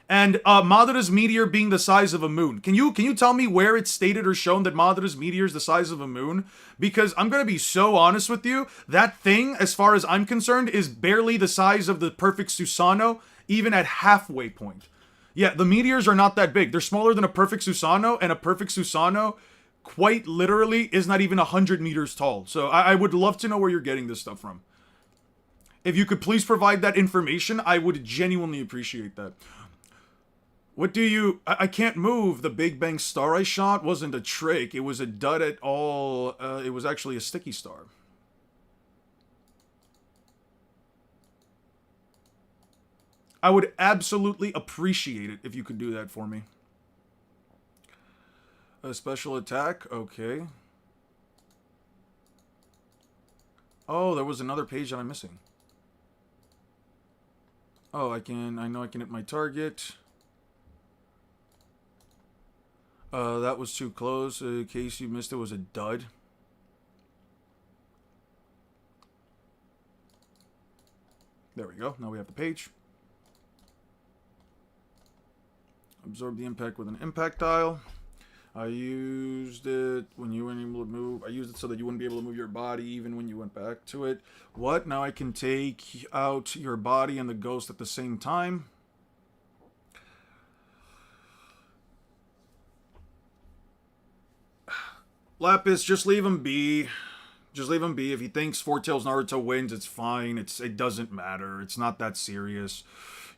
and Madara's meteor being the size of a moon. Can you tell me where it's stated or shown that Madara's meteor is the size of a moon? Because I'm gonna be so honest with you, that thing, as far as I'm concerned, is barely the size of the perfect Susanoo, even at halfway point. Yeah, the meteors are not that big. They're smaller than a perfect Susanoo, and a perfect Susanoo, quite literally, is not even 100 meters tall. So I would love to know where you're getting this stuff from. If you could please provide that information, I would genuinely appreciate that. What do you... I can't move. The Big Bang star I shot wasn't a trick. It was a dud at all. It was actually a sticky star. I would absolutely appreciate it if you could do that for me. A special attack? Okay. Oh, there was another page that I'm missing. Oh, I know I can hit my target. That was too close. In case you missed it, was a dud. There we go. Now we have the page. Absorb the impact with an impact dial. I used it when you weren't able to move. I used it so that you wouldn't be able to move your body even when you went back to it. What? Now I can take out your body and the ghost at the same time. Lapis, just leave him be. Just leave him be. If he thinks Four Tails Naruto wins, it's fine. It doesn't matter. It's not that serious.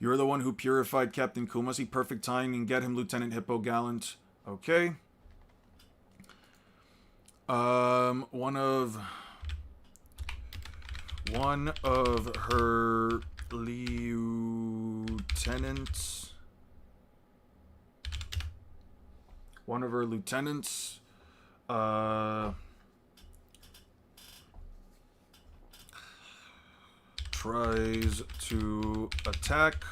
You're the one who purified Captain Kuma. See, perfect timing. Get him Lieutenant Hippo Gallant. Okay. One of her lieutenants. Tries to attack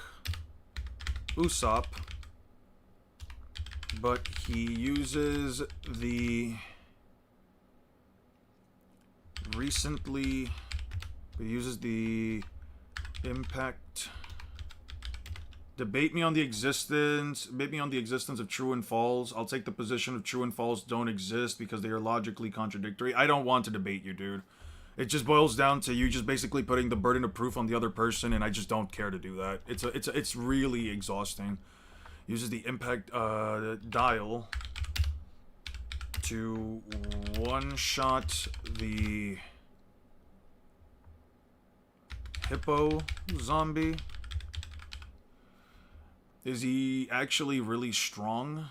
Usopp, but he uses the impact. Debate me on the existence of true and false. I'll take the position of true and false don't exist because they are logically contradictory. I don't want to debate you, dude. It just boils down to you just basically putting the burden of proof on the other person, and I just don't care to do that. It's really exhausting. Uses the impact dial to one-shot the hippo zombie. Is he actually really strong?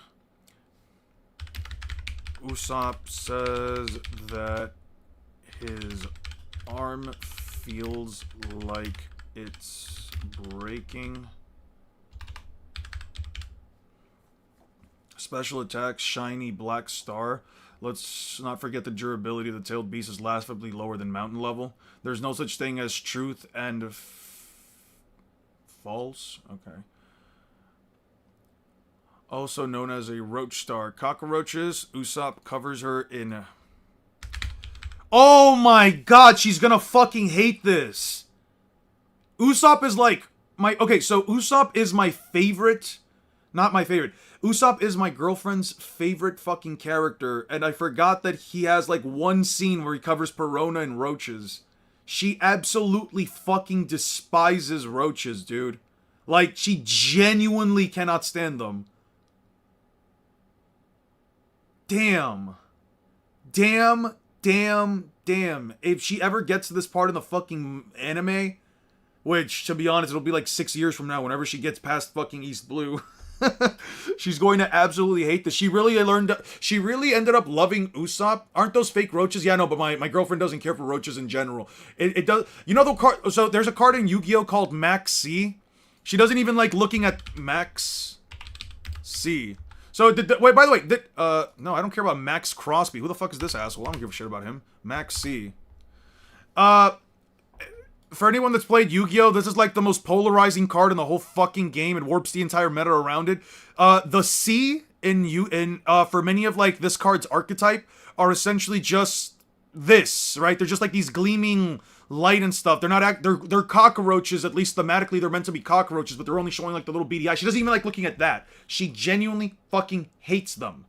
Usopp says that his arm feels like it's breaking. Special attack, shiny black star. Let's not forget the durability of the tailed beast is laughably lower than mountain level. There's no such thing as truth and false. Okay. Also known as a roach star. Cockroaches. Usopp covers her in... Oh my god, she's gonna fucking hate this. Usopp is like my... Okay, so Usopp is my favorite... Not my favorite. Usopp is my girlfriend's favorite fucking character, and I forgot that he has like one scene where he covers piranha and roaches. She absolutely fucking despises roaches, dude. Like, she genuinely cannot stand them. Damn. Damn. If she ever gets to this part in the fucking anime, which, to be honest, it'll be like 6 years from now, whenever she gets past fucking East Blue, she's going to absolutely hate this. She really ended up loving Usopp. Aren't those fake roaches? Yeah, no, but my girlfriend doesn't care for roaches in general. It does. You know the card? So there's a card in Yu-Gi-Oh called Max C. She doesn't even like looking at Max C. So, wait, by the way, no, I don't care about Max Crosby. Who the fuck is this asshole? I don't give a shit about him. Max C. For anyone that's played Yu-Gi-Oh, this is like the most polarizing card in the whole fucking game. It warps the entire meta around it. The C for many of like this card's archetype are essentially just this, right? They're just like these gleaming light and stuff. They're not they're cockroaches, at least thematically they're meant to be cockroaches, but they're only showing like the little beady eye. She doesn't even like looking at that. She genuinely fucking hates them.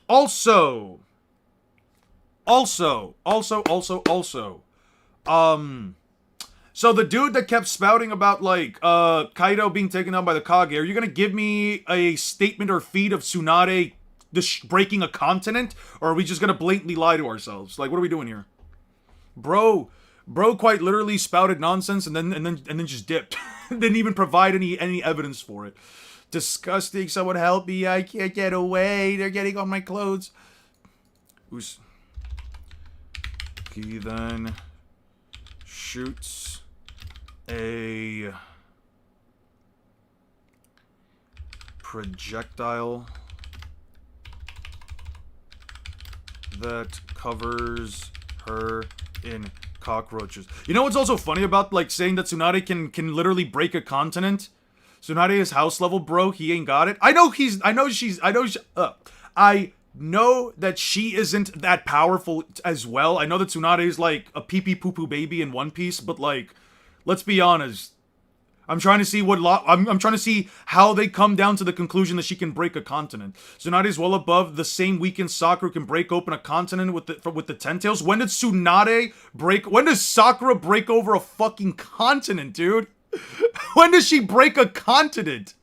Also, so the dude that kept spouting about, like, Kaido being taken down by the Kage, are you gonna give me a statement or feat of Tsunade breaking a continent? Or are we just gonna blatantly lie to ourselves? Like, what are we doing here? Bro quite literally spouted nonsense and then just dipped. Didn't even provide any evidence for it. Disgusting, someone help me, I can't get away, they're getting on my clothes. He then shoots a projectile that covers her in cockroaches. You know what's also funny about like saying that Tsunade can literally break a continent? Tsunade is house level, bro. He ain't got it. I know that she isn't that powerful as well. I know that Tsunade is like a pee-pee poo-poo baby in One Piece, but like, let's be honest. I'm trying to see I'm trying to see how they come down to the conclusion that she can break a continent. Tsunade is well above the same weakened Sakura who can break open a continent with the Ten Tails. When did Tsunade break? When does Sakura break over a fucking continent, dude? When does she break a continent?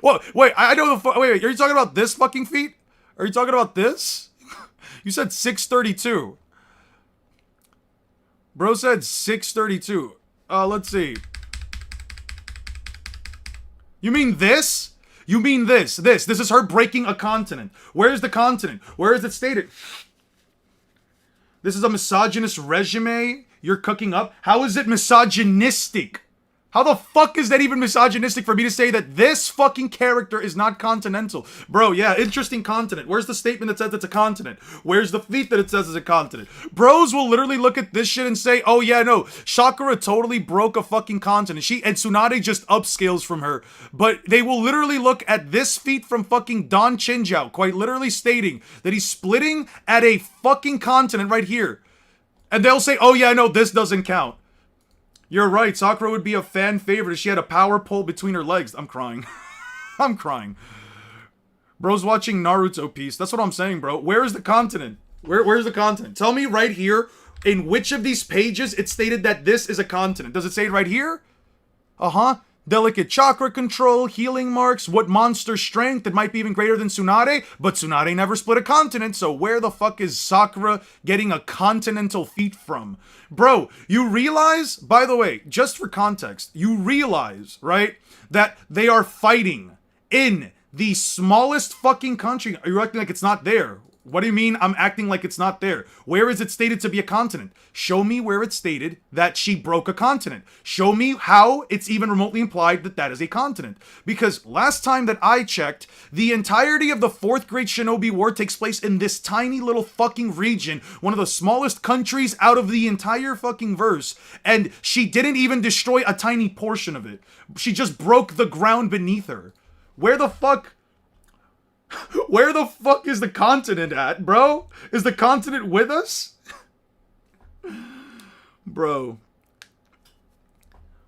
Well, wait, I know wait, are you talking about this fucking feat? Are you talking about this? You said 632. Bro said 632. Let's see. You mean this? You mean this? This is her breaking a continent. Where's the continent? Where is it stated? This is a misogynist resume you're cooking up? How is it misogynistic? How the fuck is that even misogynistic for me to say that this fucking character is not continental? Bro, yeah, interesting continent. Where's the statement that says it's a continent? Where's the feat that it says it's a continent? Bros will literally look at this shit and say, oh yeah, no, Sakura totally broke a fucking continent. And Tsunade just upscales from her. But they will literally look at this feat from fucking Don Chinjiao, quite literally stating that he's splitting at a fucking continent right here. And they'll say, oh yeah, no, this doesn't count. You're right, Sakura would be a fan favorite if she had a power pole between her legs. I'm crying. I'm crying. Bro's watching Naruto piece. That's what I'm saying, bro. Where is the continent? Where's the continent? Tell me right here, in which of these pages it stated that this is a continent. Does it say it right here? Uh-huh. Delicate chakra control, healing marks, what monster strength that might be even greater than Tsunade, but Tsunade never split a continent, so where the fuck is Sakura getting a continental feat from? Bro, you realize, by the way, just for context, you realize, right, that they are fighting in the smallest fucking country. Are you acting like it's not there? What do you mean I'm acting like it's not there? Where is it stated to be a continent? Show me where it's stated that she broke a continent. Show me how it's even remotely implied that that is a continent. Because last time that I checked, the entirety of the 4th Great Shinobi War takes place in this tiny little fucking region, one of the smallest countries out of the entire fucking verse, and she didn't even destroy a tiny portion of it. She just broke the ground beneath her. Where the fuck is the continent at, bro? Is the continent with us? Bro.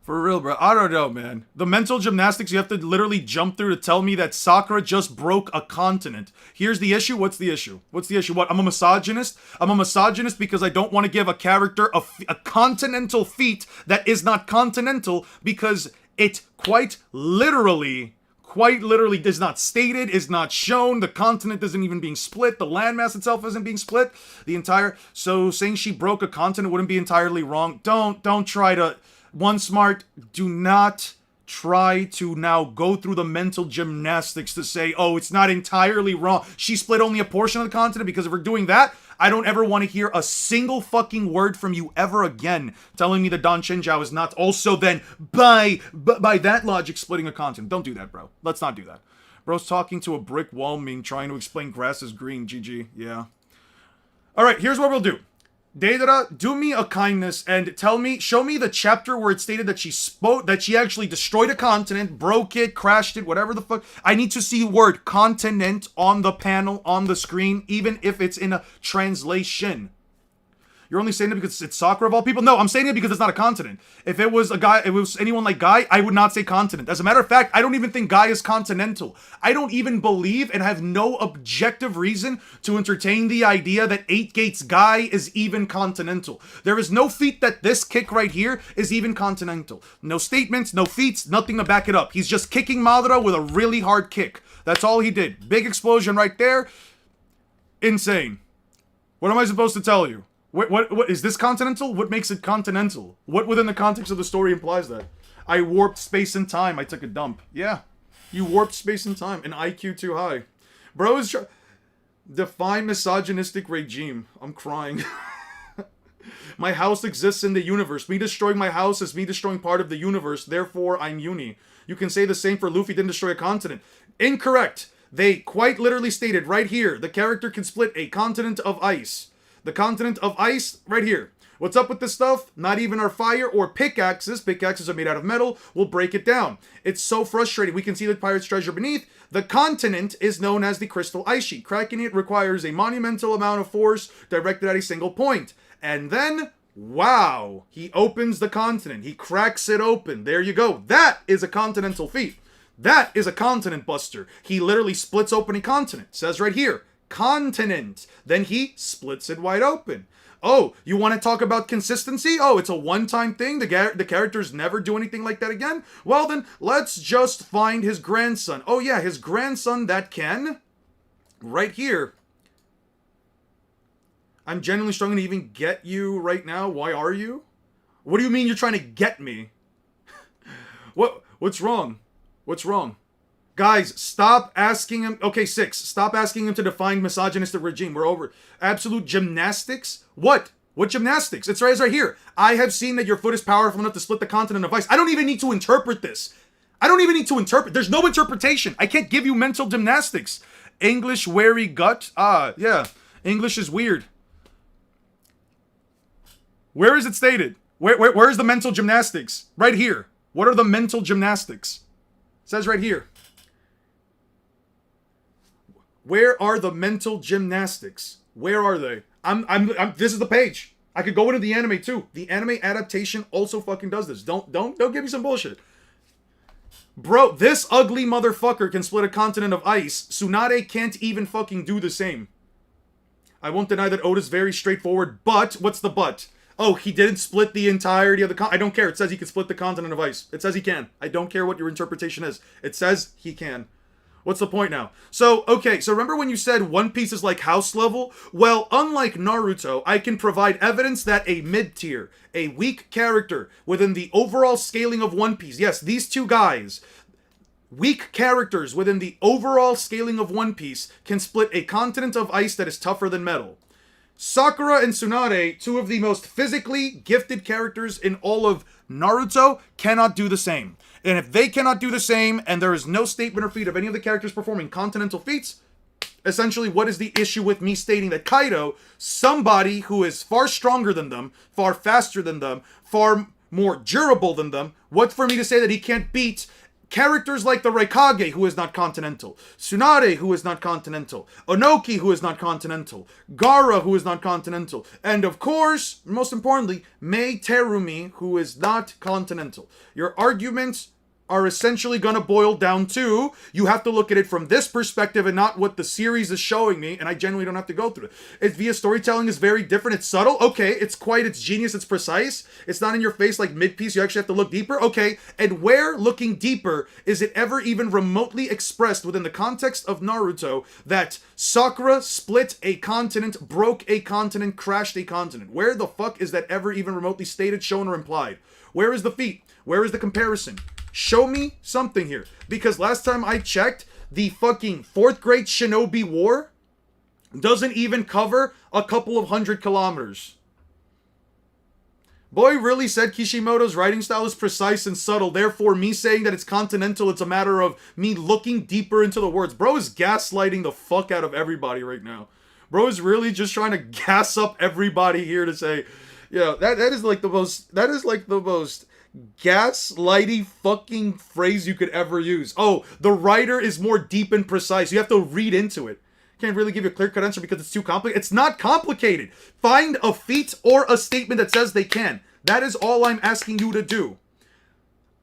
For real, bro. I don't know, man. The mental gymnastics you have to literally jump through to tell me that Sakura just broke a continent. Here's the issue. What's the issue? What's the issue? What? I'm a misogynist? I'm a misogynist because I don't want to give a character a continental feat that is not continental because it quite literally is not stated, is not shown. The continent isn't even being split. The landmass itself isn't being split. So saying she broke a continent wouldn't be entirely wrong. Don't try to, One Smart, do not try to now go through the mental gymnastics to say, oh, it's not entirely wrong. She split only a portion of the continent, because if we're doing that, I don't ever want to hear a single fucking word from you ever again telling me that Don Chinjiao is not also then, by that logic, splitting a continent. Don't do that, bro. Let's not do that. Bro's talking to a brick wall, trying to explain grass is green. GG. Yeah. Alright, here's what we'll do. Deidara, do me a kindness and show me the chapter where it stated that she actually destroyed a continent, broke it, crashed it, whatever the fuck. I need to see the word continent on the panel, on the screen, even if it's in a translation. You're only saying it because it's Sakura of all people? No, I'm saying it because it's not a continent. If it was anyone like Guy, I would not say continent. As a matter of fact, I don't even think Guy is continental. I don't even believe and have no objective reason to entertain the idea that 8 Gates Guy is even continental. There is no feat that this kick right here is even continental. No statements, no feats, nothing to back it up. He's just kicking Madara with a really hard kick. That's all he did. Big explosion right there. Insane. What am I supposed to tell you? What is this continental? What makes it continental? What within the context of the story implies that? I warped space and time. I took a dump. Yeah. You warped space and time. An IQ too high. Bro is define misogynistic regime. I'm crying. My house exists in the universe. Me destroying my house is me destroying part of the universe. Therefore, I'm uni. You can say the same for Luffy didn't destroy a continent. Incorrect. They quite literally stated right here, the character can split a continent of ice. The continent of ice, right here. What's up with this stuff? Not even our fire or pickaxes. Pickaxes are made out of metal. We'll break it down. It's so frustrating. We can see the pirate's treasure beneath. The continent is known as the crystal ice sheet. Cracking it requires a monumental amount of force directed at a single point. And then, wow, he opens the continent. He cracks it open. There you go. That is a continental feat. That is a continent buster. He literally splits open a continent. Says right here. Continent. Then he splits it wide open. Oh, you want to talk about consistency? Oh, it's a one-time thing? The characters never do anything like that again? Well then, let's just find his grandson. Oh yeah, his grandson that can. Right here. I'm genuinely struggling to even get you right now. Why are you? What do you mean you're trying to get me? What's wrong? What's wrong? Guys, stop asking him. Okay, 6. Stop asking him to define misogynistic regime. We're over. Absolute gymnastics? What? What gymnastics? It's right here. I have seen that your foot is powerful enough to split the continent of ice. I don't even need to interpret this. I don't even need to interpret. There's no interpretation. I can't give you mental gymnastics. English wary gut? Ah, yeah. English is weird. Where is it stated? Where is the mental gymnastics? Right here. What are the mental gymnastics? It says right here. Where are the mental gymnastics? Where are they? This is the page. I could go into the anime too. The anime adaptation also fucking does this. Don't give me some bullshit. Bro, this ugly motherfucker can split a continent of ice. Tsunade can't even fucking do the same. I won't deny that Oda's very straightforward, but, what's the but? Oh, he didn't split the entirety of the I don't care. It says he can split the continent of ice. It says he can. I don't care what your interpretation is. It says he can. What's the point now? So, okay, so remember when you said One Piece is like house level? Well, unlike Naruto, I can provide evidence that a mid-tier, a weak character within the overall scaling of One Piece, yes, these two guys, weak characters within the overall scaling of One Piece can split a continent of ice that is tougher than metal. Sakura and Tsunade, two of the most physically gifted characters in all of Naruto, cannot do the same. And if they cannot do the same, and there is no statement or feat of any of the characters performing continental feats, essentially, what is the issue with me stating that Kaido, somebody who is far stronger than them, far faster than them, far more durable than them, what's for me to say that he can't beat characters like the Raikage, who is not continental, Tsunade, who is not continental, Onoki, who is not continental, Gaara, who is not continental, and of course, most importantly, Mei Terumi, who is not continental. Your arguments are essentially gonna boil down to, you have to look at it from this perspective and not what the series is showing me, and I genuinely don't have to go through it. It's via storytelling is very different, it's subtle, okay, it's genius, it's precise, it's not in your face like mid-piece, you actually have to look deeper, okay, and where, looking deeper, is it ever even remotely expressed within the context of Naruto that Sakura split a continent, broke a continent, crashed a continent? Where the fuck is that ever even remotely stated, shown, or implied? Where is the feat? Where is the comparison? Show me something here. Because last time I checked, the fucking 4th grade Shinobi War doesn't even cover a couple of 100 kilometers. Boy really said Kishimoto's writing style is precise and subtle. Therefore, me saying that it's continental, it's a matter of me looking deeper into the words. Bro is gaslighting the fuck out of everybody right now. Bro is really just trying to gas up everybody here to say, yeah, that is like the most gaslighty fucking phrase you could ever use. Oh, the writer is more deep and precise. You have to read into it. Can't really give you a clear-cut answer because it's too complicated. It's not complicated. Find a feat or a statement that says they can. That is all I'm asking you to do.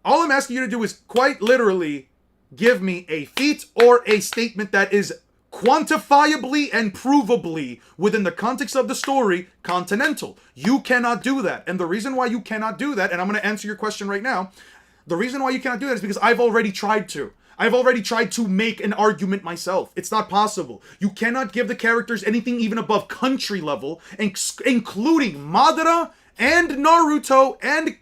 All I'm asking you to do is quite literally give me a feat or a statement that is quantifiably and provably within the context of the story continental. You cannot do that. And the reason why you cannot do that, and I'm going to answer your question right now, the reason why you cannot do that is because I've already tried to. I've already tried to make an argument myself. It's not possible. You cannot give the characters anything even above country level, including Madara and Naruto and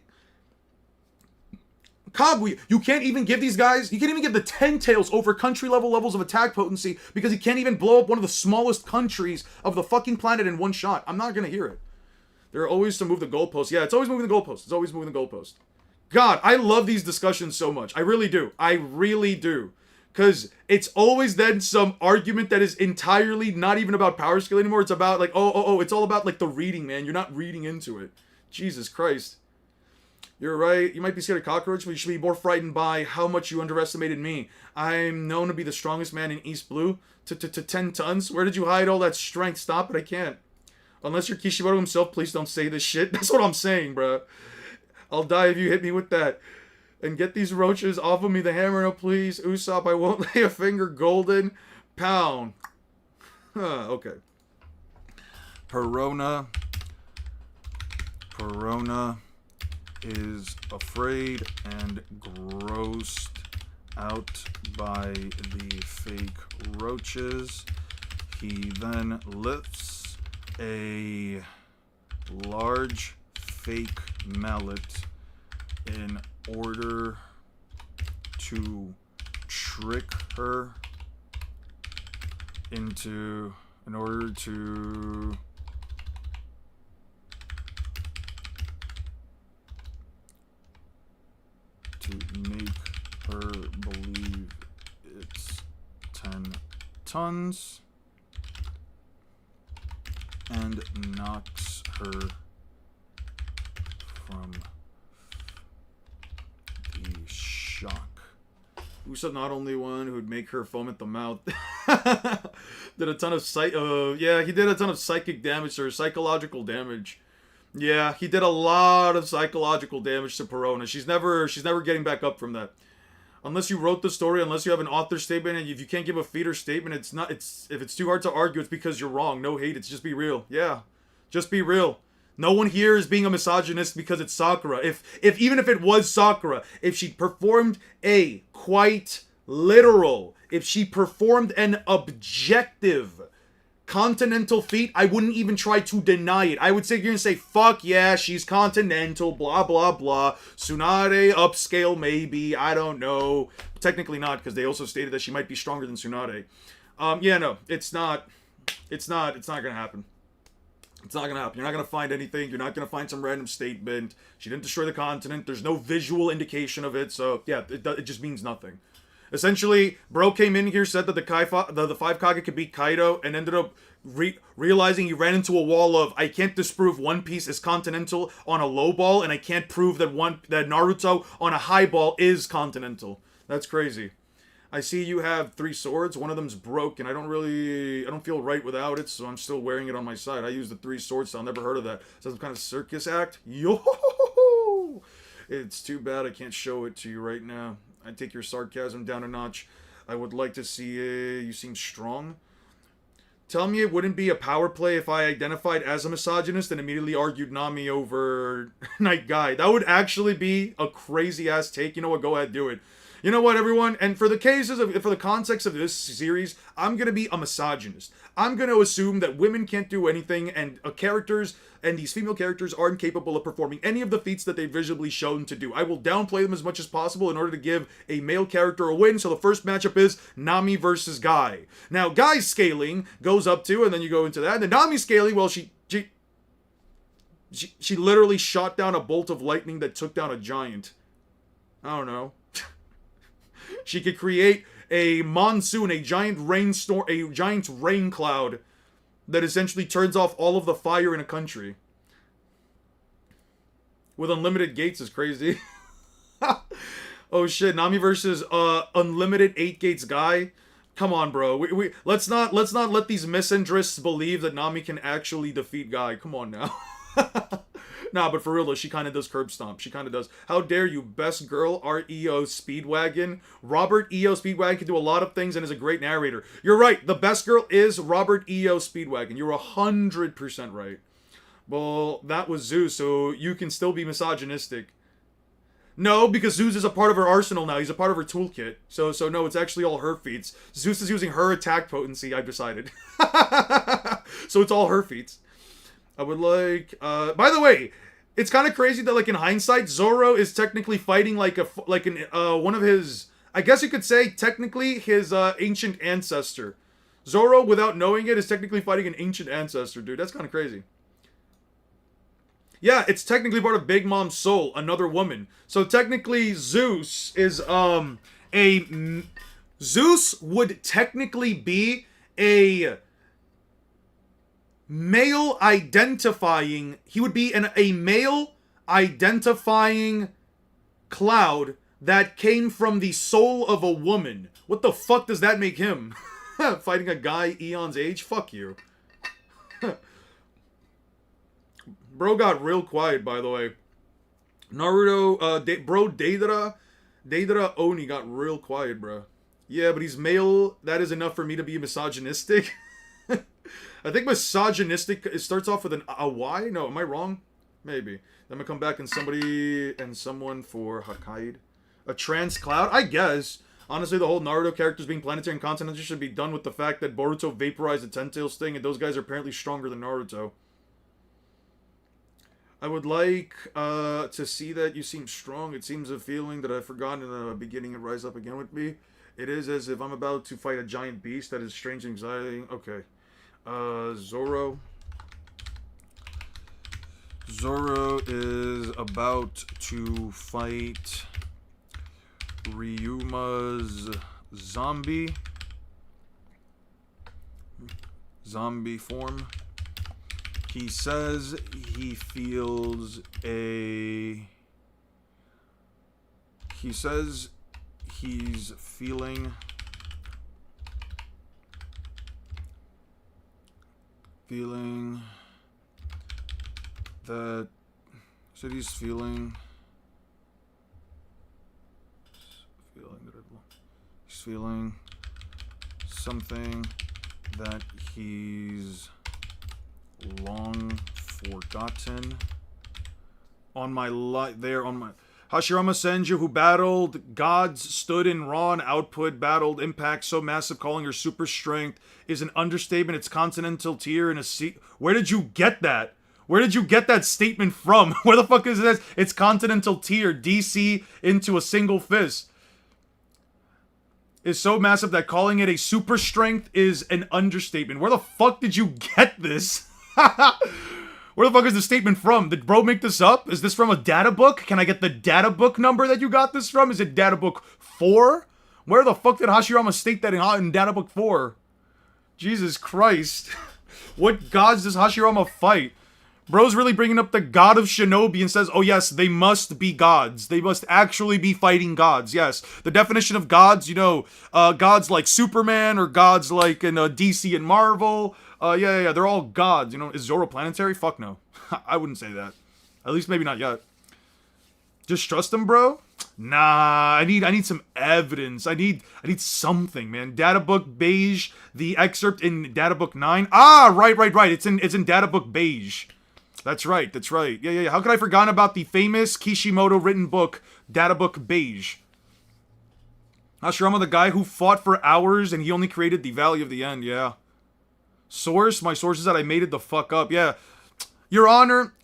Kaguya. You can't even give these guys, you can't even give the Ten Tails over country level levels of attack potency because he can't even blow up one of the smallest countries of the fucking planet in one shot. I'm not gonna hear it. There are always to move the goalpost. Yeah, it's always moving the goalpost. It's always moving the goalpost. God, I love these discussions so much. I really do. I really do. Because it's always then some argument that is entirely not even about power skill anymore. It's about like, it's all about like the reading, man. You're not reading into it. Jesus Christ. You're right. You might be scared of cockroach, but you should be more frightened by how much you underestimated me. I'm known to be the strongest man in East Blue. To 10 tons? Where did you hide all that strength? Stop it, I can't. Unless you're Kishimoto himself, please don't say this shit. That's what I'm saying, bro. I'll die if you hit me with that. And get these roaches off of me, the hammer, no please. Usopp, I won't lay a finger. Golden. Pound. Okay. Perona is afraid and grossed out by the fake roaches. He then lifts a large fake mallet in order to trick her into, in order to make her believe it's 10 tons and knocks her from the shock. Usopp, not only one who'd make her foam at the mouth, did a ton of he did a ton of psychic damage or psychological damage. Yeah, he did a lot of psychological damage to Perona. She's never getting back up from that. Unless you wrote the story, unless you have an author statement, and if you can't give a feeder statement, if it's too hard to argue, it's because you're wrong. No hate, it's just be real. Yeah, just be real. No one here is being a misogynist because it's Sakura. Even if it was Sakura, if she performed a quite literal, if she performed an objective continental feet, I wouldn't even try to deny it. I would sit here and say, fuck yeah, she's continental, blah, blah, blah. Tsunade, upscale, maybe, I don't know. Technically not, because they also stated that she might be stronger than Tsunade. Yeah, no, it's not gonna happen. It's not gonna happen. You're not gonna find anything. You're not gonna find some random statement. She didn't destroy the continent. There's no visual indication of it. So yeah, it just means nothing. Essentially, bro came in here, said that the 5 Kage could beat Kaido, and ended up realizing he ran into a wall of, I can't disprove One Piece is continental on a low ball, and I can't prove that Naruto on a high ball is continental. That's crazy. I see you have 3 swords. One of them's broken. I don't feel right without it, so I'm still wearing it on my side. I use the 3 sword style. Never heard of that. Is that some kind of circus act? Yo! It's too bad I can't show it to you right now. I take your sarcasm down a notch. I would like to see you seem strong. Tell me it wouldn't be a power play if I identified as a misogynist and immediately argued Nami over Night Guy. That would actually be a crazy ass take. You know what? Go ahead, do it. You know what, everyone? And for the context of this series, I'm gonna be a misogynist. I'm gonna assume that women can't do anything, and these female characters aren't capable of performing any of the feats that they've visually shown to do. I will downplay them as much as possible in order to give a male character a win. So the first matchup is Nami versus Guy. Now, Guy's scaling goes up to, and then you go into that. And then Nami's scaling, well, she literally shot down a bolt of lightning that took down a giant. I don't know. She could create a monsoon, a giant rainstorm, a giant rain cloud that essentially turns off all of the fire in a country. With unlimited gates is crazy. Oh shit, Nami versus unlimited 8 gates Guy. Come on, bro. Let's not let these misandrists believe that Nami can actually defeat Guy. Come on now. Nah, but for real though, she kind of does curb stomp. She kind of does. How dare you, best girl, R.E.O. Speedwagon. Robert E.O. Speedwagon can do a lot of things and is a great narrator. You're right, the best girl is Robert E.O. Speedwagon. You're 100% right. Well, that was Zeus, so you can still be misogynistic. No, because Zeus is a part of her arsenal now. He's a part of her toolkit. So no, it's actually all her feats. Zeus is using her attack potency, I've decided. So it's all her feats. I would like, by the way, it's kind of crazy that, like, in hindsight, Zoro is technically fighting one of his, I guess you could say, technically his, ancient ancestor. Zoro, without knowing it, is technically fighting an ancient ancestor, dude. That's kind of crazy. Yeah, it's technically part of Big Mom's soul, another woman. So technically, Zeus is, Zeus would technically be a male identifying, he would be a male identifying cloud that came from the soul of a woman. What the fuck does that make him? Fighting a guy Eon's age? Fuck you. Bro got real quiet, by the way. Naruto, Deidara Oni got real quiet, bro. Yeah, but he's male. That is enough for me to be misogynistic. I think misogynistic, it starts off with a Y? No, am I wrong? Maybe. Then we come back and someone for Hakkaid. A trans cloud? I guess. Honestly, the whole Naruto characters being planetary and continental should be done with the fact that Boruto vaporized the Ten Tails thing, and those guys are apparently stronger than Naruto. I would like to see that you seem strong. It seems a feeling that I've forgotten in the beginning and rise up again with me. It is as if I'm about to fight a giant beast that is strange anxiety. Okay. Zoro is about to fight Ryuma's zombie form. He says he feels he says he's feeling that he's feeling something that he's long forgotten on my Hashirama Senju, who battled gods, stood in raw and output, battled impact so massive, calling her super strength is an understatement. It's continental tier in a sea. Where did you get that? Where did you get that statement from? Where the fuck is this? It's continental tier, DC into a single fist. Is so massive that calling it a super strength is an understatement. Where the fuck did you get this? Where the fuck is the statement from? Did bro make this up? Is this from a data book? Can I get the data book number that you got this from? Is it data book 4? Where the fuck did Hashirama state that in data book 4? Jesus Christ. What gods does Hashirama fight? Bro's really bringing up the god of shinobi and says, oh yes, they must be gods. They must actually be fighting gods. Yes, the definition of gods, you know, gods like Superman or gods like in DC and Marvel. Yeah, they're all gods. You know, is Zoro planetary? Fuck no. I wouldn't say that. At least maybe not yet. Just trust him, bro? Nah, I need some evidence. I need something, man. Databook beige, the excerpt in Databook 9. Ah, right. It's in Databook beige. That's right. Yeah. How could I forgotten about the famous Kishimoto written book, Databook beige? Hashirama, the guy who fought for hours and he only created the Valley of the End, yeah. Source? My source is that I made it the fuck up. Yeah. Your Honor,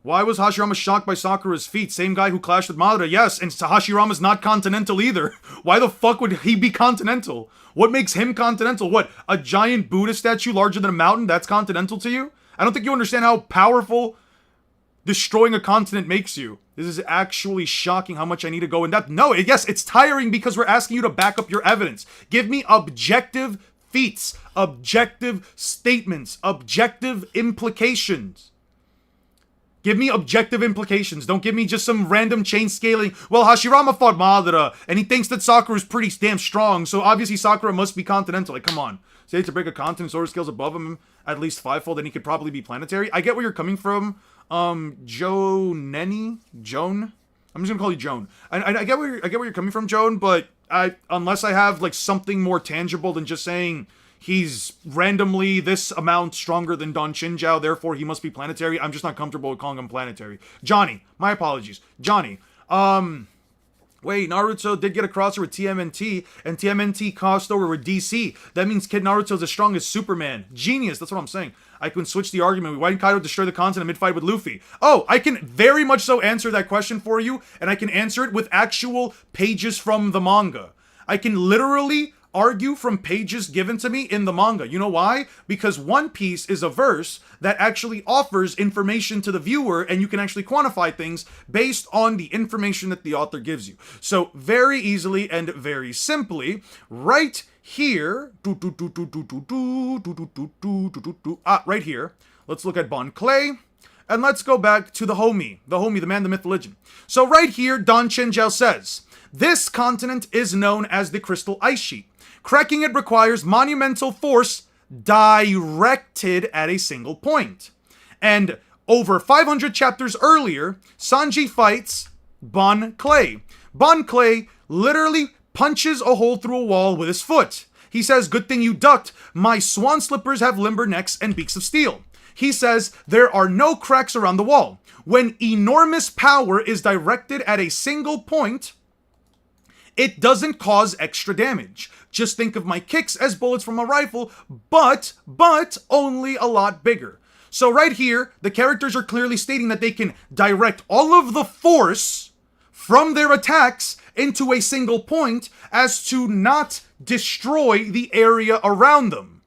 why was Hashirama shocked by Sakura's feat? Same guy who clashed with Madara. Yes, and Hashirama's not continental either. Why the fuck would he be continental? What makes him continental? What, a giant Buddha statue larger than a mountain? That's continental to you? I don't think you understand how powerful destroying a continent makes you. This is actually shocking how much I need to go in depth. No, yes, it's tiring because we're asking you to back up your evidence. Give me objective feats, objective statements, objective implications. Give me objective implications. Don't give me just some random chain scaling. Well, Hashirama fought Madara, and he thinks that Sakura is pretty damn strong, so obviously Sakura must be continental. Like, come on. Say to break a continent, Zoro scales above him at least 5-fold, then he could probably be planetary. I get where you're coming from, Joan? I'm just gonna call you Joan. I get where you're coming from, Joan, but unless I have like something more tangible than just saying he's randomly this amount stronger than Don Chinjiao, therefore he must be planetary, I'm just not comfortable with calling him planetary. Johnny, my apologies. Johnny, wait, Naruto did get a crossover with TMNT, and TMNT crossed over with DC. That means Kid Naruto's as strong as Superman. Genius, that's what I'm saying. I can switch the argument. Why didn't Kaido destroy the continent mid-fight with Luffy? Oh, I can very much so answer that question for you, and I can answer it with actual pages from the manga. I can literally argue from pages given to me in the manga. You know why? Because One Piece is a verse that actually offers information to the viewer, and you can actually quantify things based on the information that the author gives you. So very easily and very simply, right here, right here, let's look at Bon Clay, and let's go back to the homie, the man, the myth, the legend. So right here, Don Chinjiao says, this continent is known as the Crystal Ice Sheet. Cracking it requires monumental force directed at a single point. And over 500 chapters earlier, Sanji fights Bon Clay. Bon Clay literally punches a hole through a wall with his foot. He says, good thing you ducked. My swan slippers have limber necks and beaks of steel. He says, there are no cracks around the wall. When enormous power is directed at a single point, it doesn't cause extra damage. Just think of my kicks as bullets from a rifle, but only a lot bigger. So right here, the characters are clearly stating that they can direct all of the force from their attacks into a single point as to not destroy the area around them.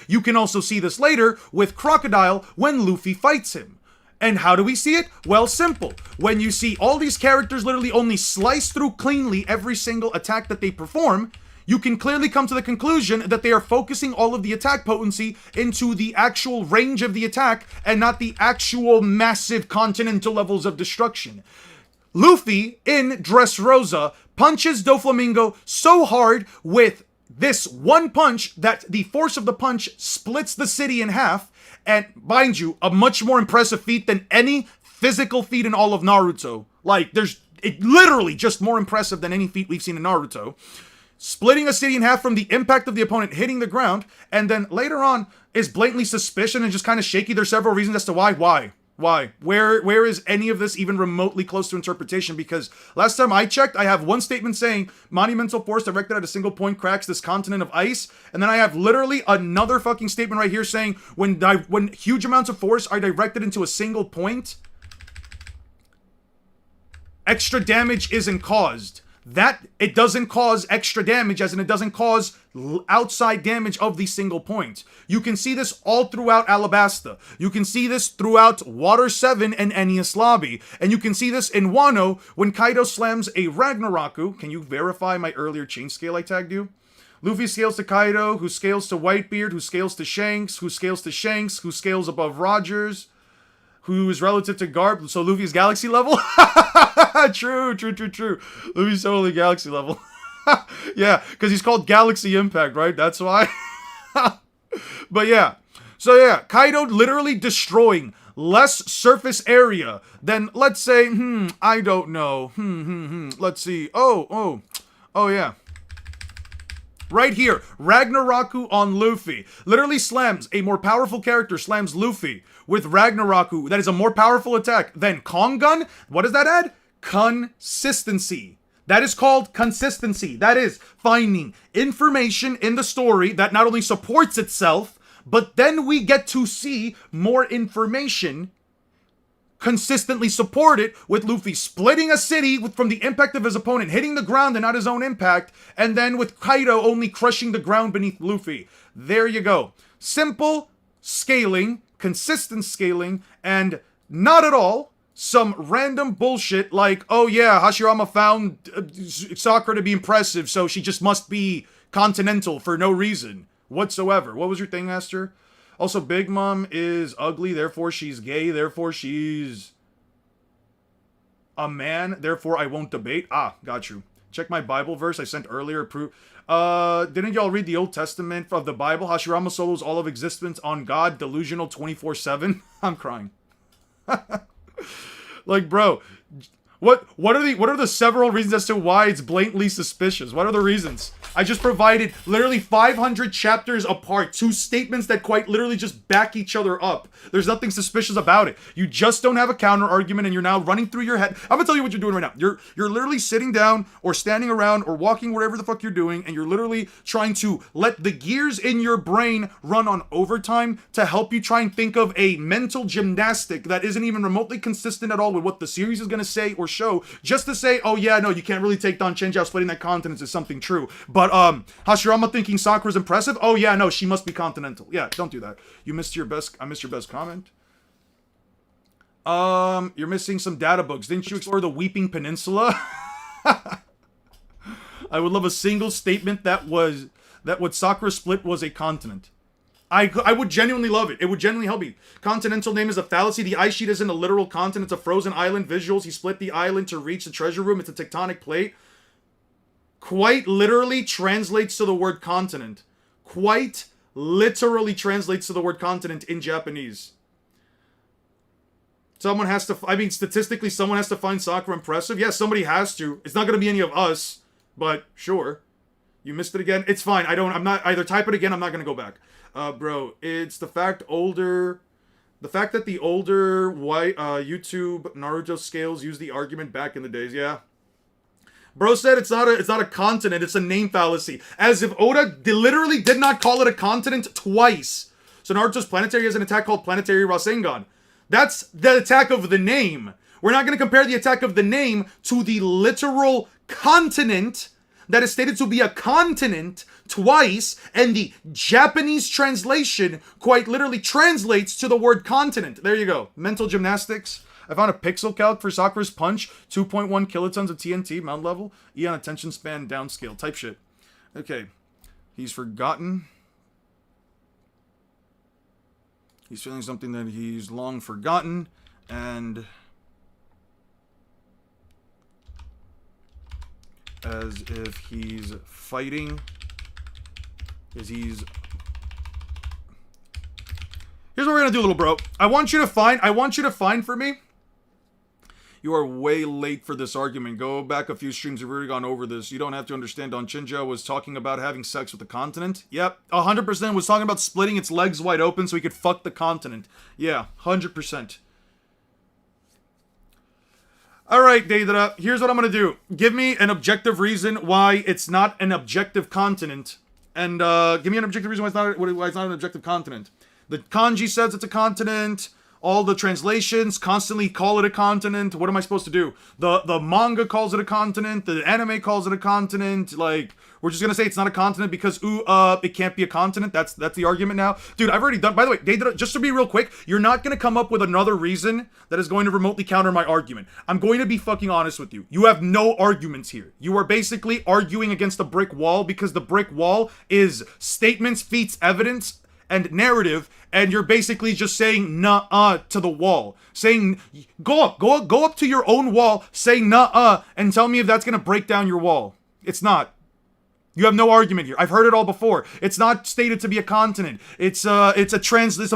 You can also see this later with Crocodile when Luffy fights him. And how do we see it? Well, simple. When you see all these characters literally only slice through cleanly every single attack that they perform, you can clearly come to the conclusion that they are focusing all of the attack potency into the actual range of the attack and not the actual massive continental levels of destruction. Luffy in Dressrosa punches Doflamingo so hard with this one punch that the force of the punch splits the city in half. And mind you, a much more impressive feat than any physical feat in all of Naruto. Like, it literally just more impressive than any feat we've seen in Naruto. Splitting a city in half from the impact of the opponent hitting the ground, and then later on is blatantly suspicious and just kind of shaky. There's several reasons as to why. Why? Where is any of this even remotely close to interpretation? Because last time I checked, I have one statement saying monumental force directed at a single point cracks this continent of ice, and then I have literally another fucking statement right here saying when huge amounts of force are directed into a single point, extra damage isn't caused. That it doesn't cause extra damage, as in it doesn't cause outside damage of the single point. You can see this all throughout Alabasta. You can see this throughout Water 7 and Enies Lobby. And you can see this in Wano when Kaido slams a Ragnaroku. Can you verify my earlier chain scale I tagged you? Luffy scales to Kaido, who scales to Whitebeard, who scales to Shanks, who scales to Shanks, who scales above Rogers, who is relative to Garp, so Luffy's galaxy level? True. Luffy's totally galaxy level. Yeah, because he's called Galaxy Impact, right? That's why. But yeah. So yeah, Kaido literally destroying less surface area than, let's say, I don't know. Let's see. Oh yeah. Right here, Ragnaroku on Luffy. Literally slams, a more powerful character slams Luffy with Ragnaroku. That is a more powerful attack than Kongun. What does that add? Consistency. That is called consistency. That is finding information in the story that not only supports itself, but then we get to see more information consistently supported, with Luffy splitting a city from the impact of his opponent hitting the ground and not his own impact, and then with Kaido only crushing the ground beneath Luffy. There you go. Simple scaling, consistent scaling, and not at all some random bullshit like, oh yeah, Hashirama found Sakura to be impressive, so she just must be continental for no reason whatsoever. What was your thing, Master? Also, Big Mom is ugly, therefore she's gay, therefore she's a man, therefore I won't debate. Ah, got you. Check my Bible verse I sent earlier. Didn't y'all read the Old Testament of the Bible? Hashirama solos all of existence on God, delusional 24/7. I'm crying. Like, bro, what are the several reasons as to why it's blatantly suspicious? What are the reasons? I just provided literally 500 chapters apart, two statements that quite literally just back each other up. There's nothing suspicious about it. You just don't have a counter argument, and you're now running through your head. I'm gonna tell you what you're doing right now. You're literally sitting down or standing around or walking wherever the fuck you're doing, and you're literally trying to let the gears in your brain run on overtime to help you try and think of a mental gymnastic that isn't even remotely consistent at all with what the series is gonna say or show, just to say, oh yeah, no, you can't really take down Chenjiao splitting that continent is something true. But Hashirama thinking Sakura's impressive? Oh yeah, no, she must be continental. Yeah, don't do that. I missed your best comment. You're missing some data books. Didn't you explore the Weeping Peninsula? I would love a single statement that what Sakura split was a continent. I would genuinely love it. It would genuinely help me. Continental name is a fallacy. The ice sheet isn't a literal continent. It's a frozen island. Visuals. He split the island to reach the treasure room. It's a tectonic plate. Quite literally translates to the word continent. Quite literally translates to the word continent in Japanese. Someone has to, statistically, someone has to find Sakura impressive. Yes, somebody has to. It's not going to be any of us, but sure. You missed it again. It's fine. I'm not, either type it again, I'm not going to go back. Bro, it's the fact that the older white YouTube Naruto scales used the argument back in the days. Yeah. Bro said it's not a continent, it's a name fallacy. As if Oda literally did not call it a continent twice. So Naruto's planetary has an attack called Planetary Rasengan. That's the attack of the name. We're not going to compare the attack of the name to the literal continent that is stated to be a continent twice, and the Japanese translation quite literally translates to the word continent. There you go. Mental gymnastics. I found a pixel calc for Sakura's punch. 2.1 kilotons of TNT, mound level. Eon attention span downscale. Type shit. Okay. He's forgotten. He's feeling something that he's long forgotten. And as if he's fighting. Here's what we're gonna do, little bro. I want you to find for me. You are way late for this argument. Go back a few streams. We've already gone over this. You don't have to understand. Don Chinja was talking about having sex with the continent. Yep, 100% was talking about splitting its legs wide open so he could fuck the continent. Yeah, 100%. All right, Deidara, here's what I'm going to do. Give me an objective reason why it's not an objective continent. And give me an objective reason why it's not an objective continent. The kanji says it's a continent. All the translations constantly call it a continent. What am I supposed to do? The manga calls it a continent. The anime calls it a continent. Like, we're just gonna say it's not a continent because, it can't be a continent. That's the argument now. Dude, I've already done, by the way, just to be real quick, you're not gonna come up with another reason that is going to remotely counter my argument. I'm going to be fucking honest with you. You have no arguments here. You are basically arguing against a brick wall because the brick wall is statements, feats, evidence, and narrative, and you're basically just saying nah to the wall. Saying, go up to your own wall, say nah and tell me if that's gonna break down your wall. It's not. You have no argument here. I've heard it all before. It's not stated to be a continent. It's a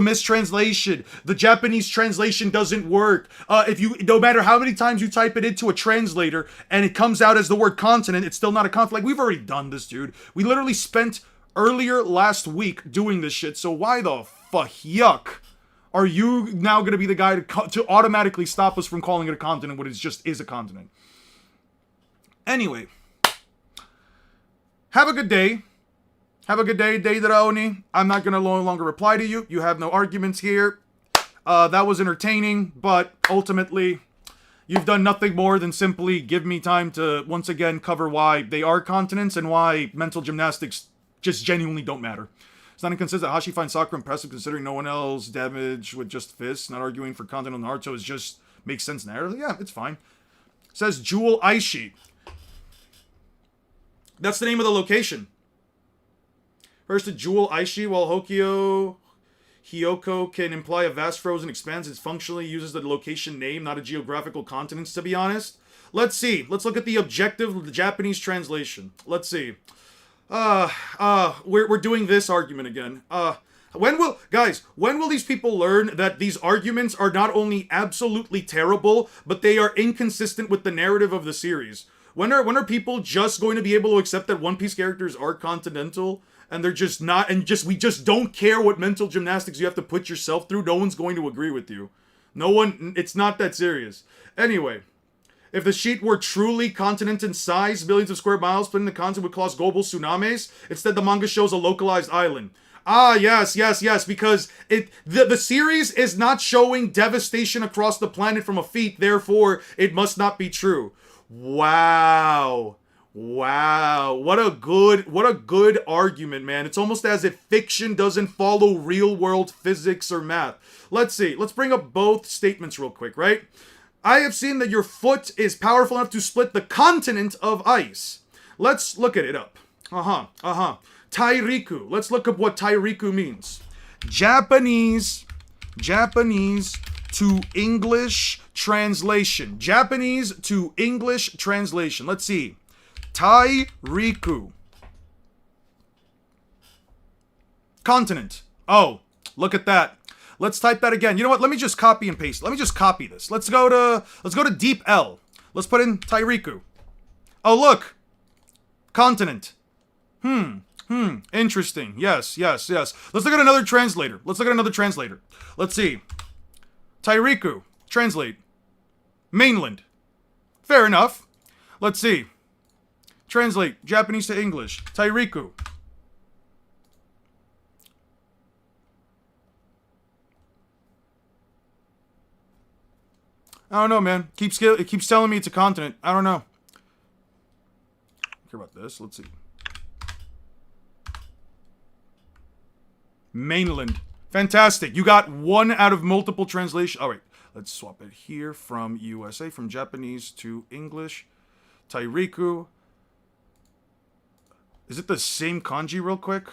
mistranslation. The Japanese translation doesn't work. No matter how many times you type it into a translator and it comes out as the word continent, it's still not a continent. Like, we've already done this, dude. We literally spent earlier last week doing this shit, so why the yuck are you now gonna be the guy to automatically stop us from calling it a continent when it just is a continent? Anyway, have a good day. Have a good day, Deidara Oni. I'm not gonna no longer reply to you. You have no arguments here. That was entertaining, but ultimately, you've done nothing more than simply give me time to once again cover why they are continents and why mental gymnastics just genuinely don't matter. It's not inconsistent. Hashi finds Sakura impressive considering no one else damage with just fists. Not arguing for content on Naruto is just makes sense narratively. Yeah, it's fine. It says Jewel Aishi. That's the name of the location. First to Jewel Aishi, while Hyoko can imply a vast frozen expanse, it functionally uses the location name, not a geographical continent, to be honest. Let's see. Let's look at the objective Japanese translation. Let's see. We're doing this argument again. When will these people learn that these arguments are not only absolutely terrible, but they are inconsistent with the narrative of the series? When are people just going to be able to accept that One Piece characters are continental, and they're just not, and we just don't care what mental gymnastics you have to put yourself through? No one's going to agree with you. No one, it's not that serious. Anyway. If the sheet were truly continent in size, billions of square miles, splitting the continent would cause global tsunamis. Instead, the manga shows a localized island. Ah, yes, because the series is not showing devastation across the planet from a feat, therefore, it must not be true. Wow. What a good argument, man. It's almost as if fiction doesn't follow real-world physics or math. Let's see. Let's bring up both statements real quick, right? I have seen that your foot is powerful enough to split the continent of ice. Let's look at it up. Tairiku. Let's look up what Tairiku means. Japanese to English translation. Japanese to English translation. Let's see. Tairiku. Continent. Oh, look at that. Let's type that again. You know what? Let me just copy and paste. Let me just copy this. Let's go to Deep L. Let's put in Tairiku. Oh, look. Continent. Interesting. Yes. Let's look at another translator. Let's see. Tairiku. Translate. Mainland. Fair enough. Let's see. Translate Japanese to English. Tairiku. I don't know, man. It keeps telling me it's a continent. I don't know. Care about this. Let's see. Mainland. Fantastic. You got one out of multiple translation. All right. Let's swap it here from USA, from Japanese to English. Tairiku. Is it the same kanji real quick?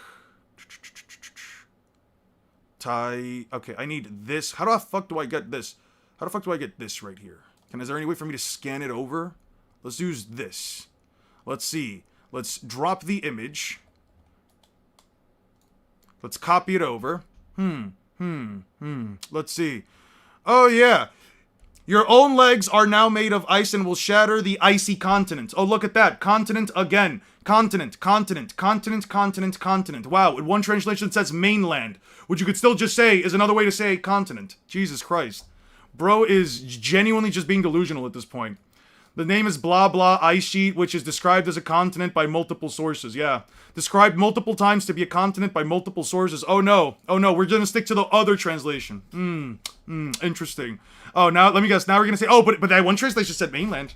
Okay, I need this. How the fuck do I get this? How the fuck do I get this right here? Is there any way for me to scan it over? Let's use this. Let's see. Let's drop the image. Let's copy it over. Let's see. Oh, yeah. Your own legs are now made of ice and will shatter the icy continent. Oh, look at that. Continent again. Continent. Wow, in one translation it says mainland, which you could still just say is another way to say continent. Jesus Christ. Bro is genuinely just being delusional at this point. The name is blah blah ice sheet, which is described as a continent by multiple sources. Yeah. Described multiple times to be a continent by multiple sources. Oh no, we're gonna stick to the other translation. Interesting. Oh, now, let me guess, now we're gonna say, oh, but that one translation said mainland.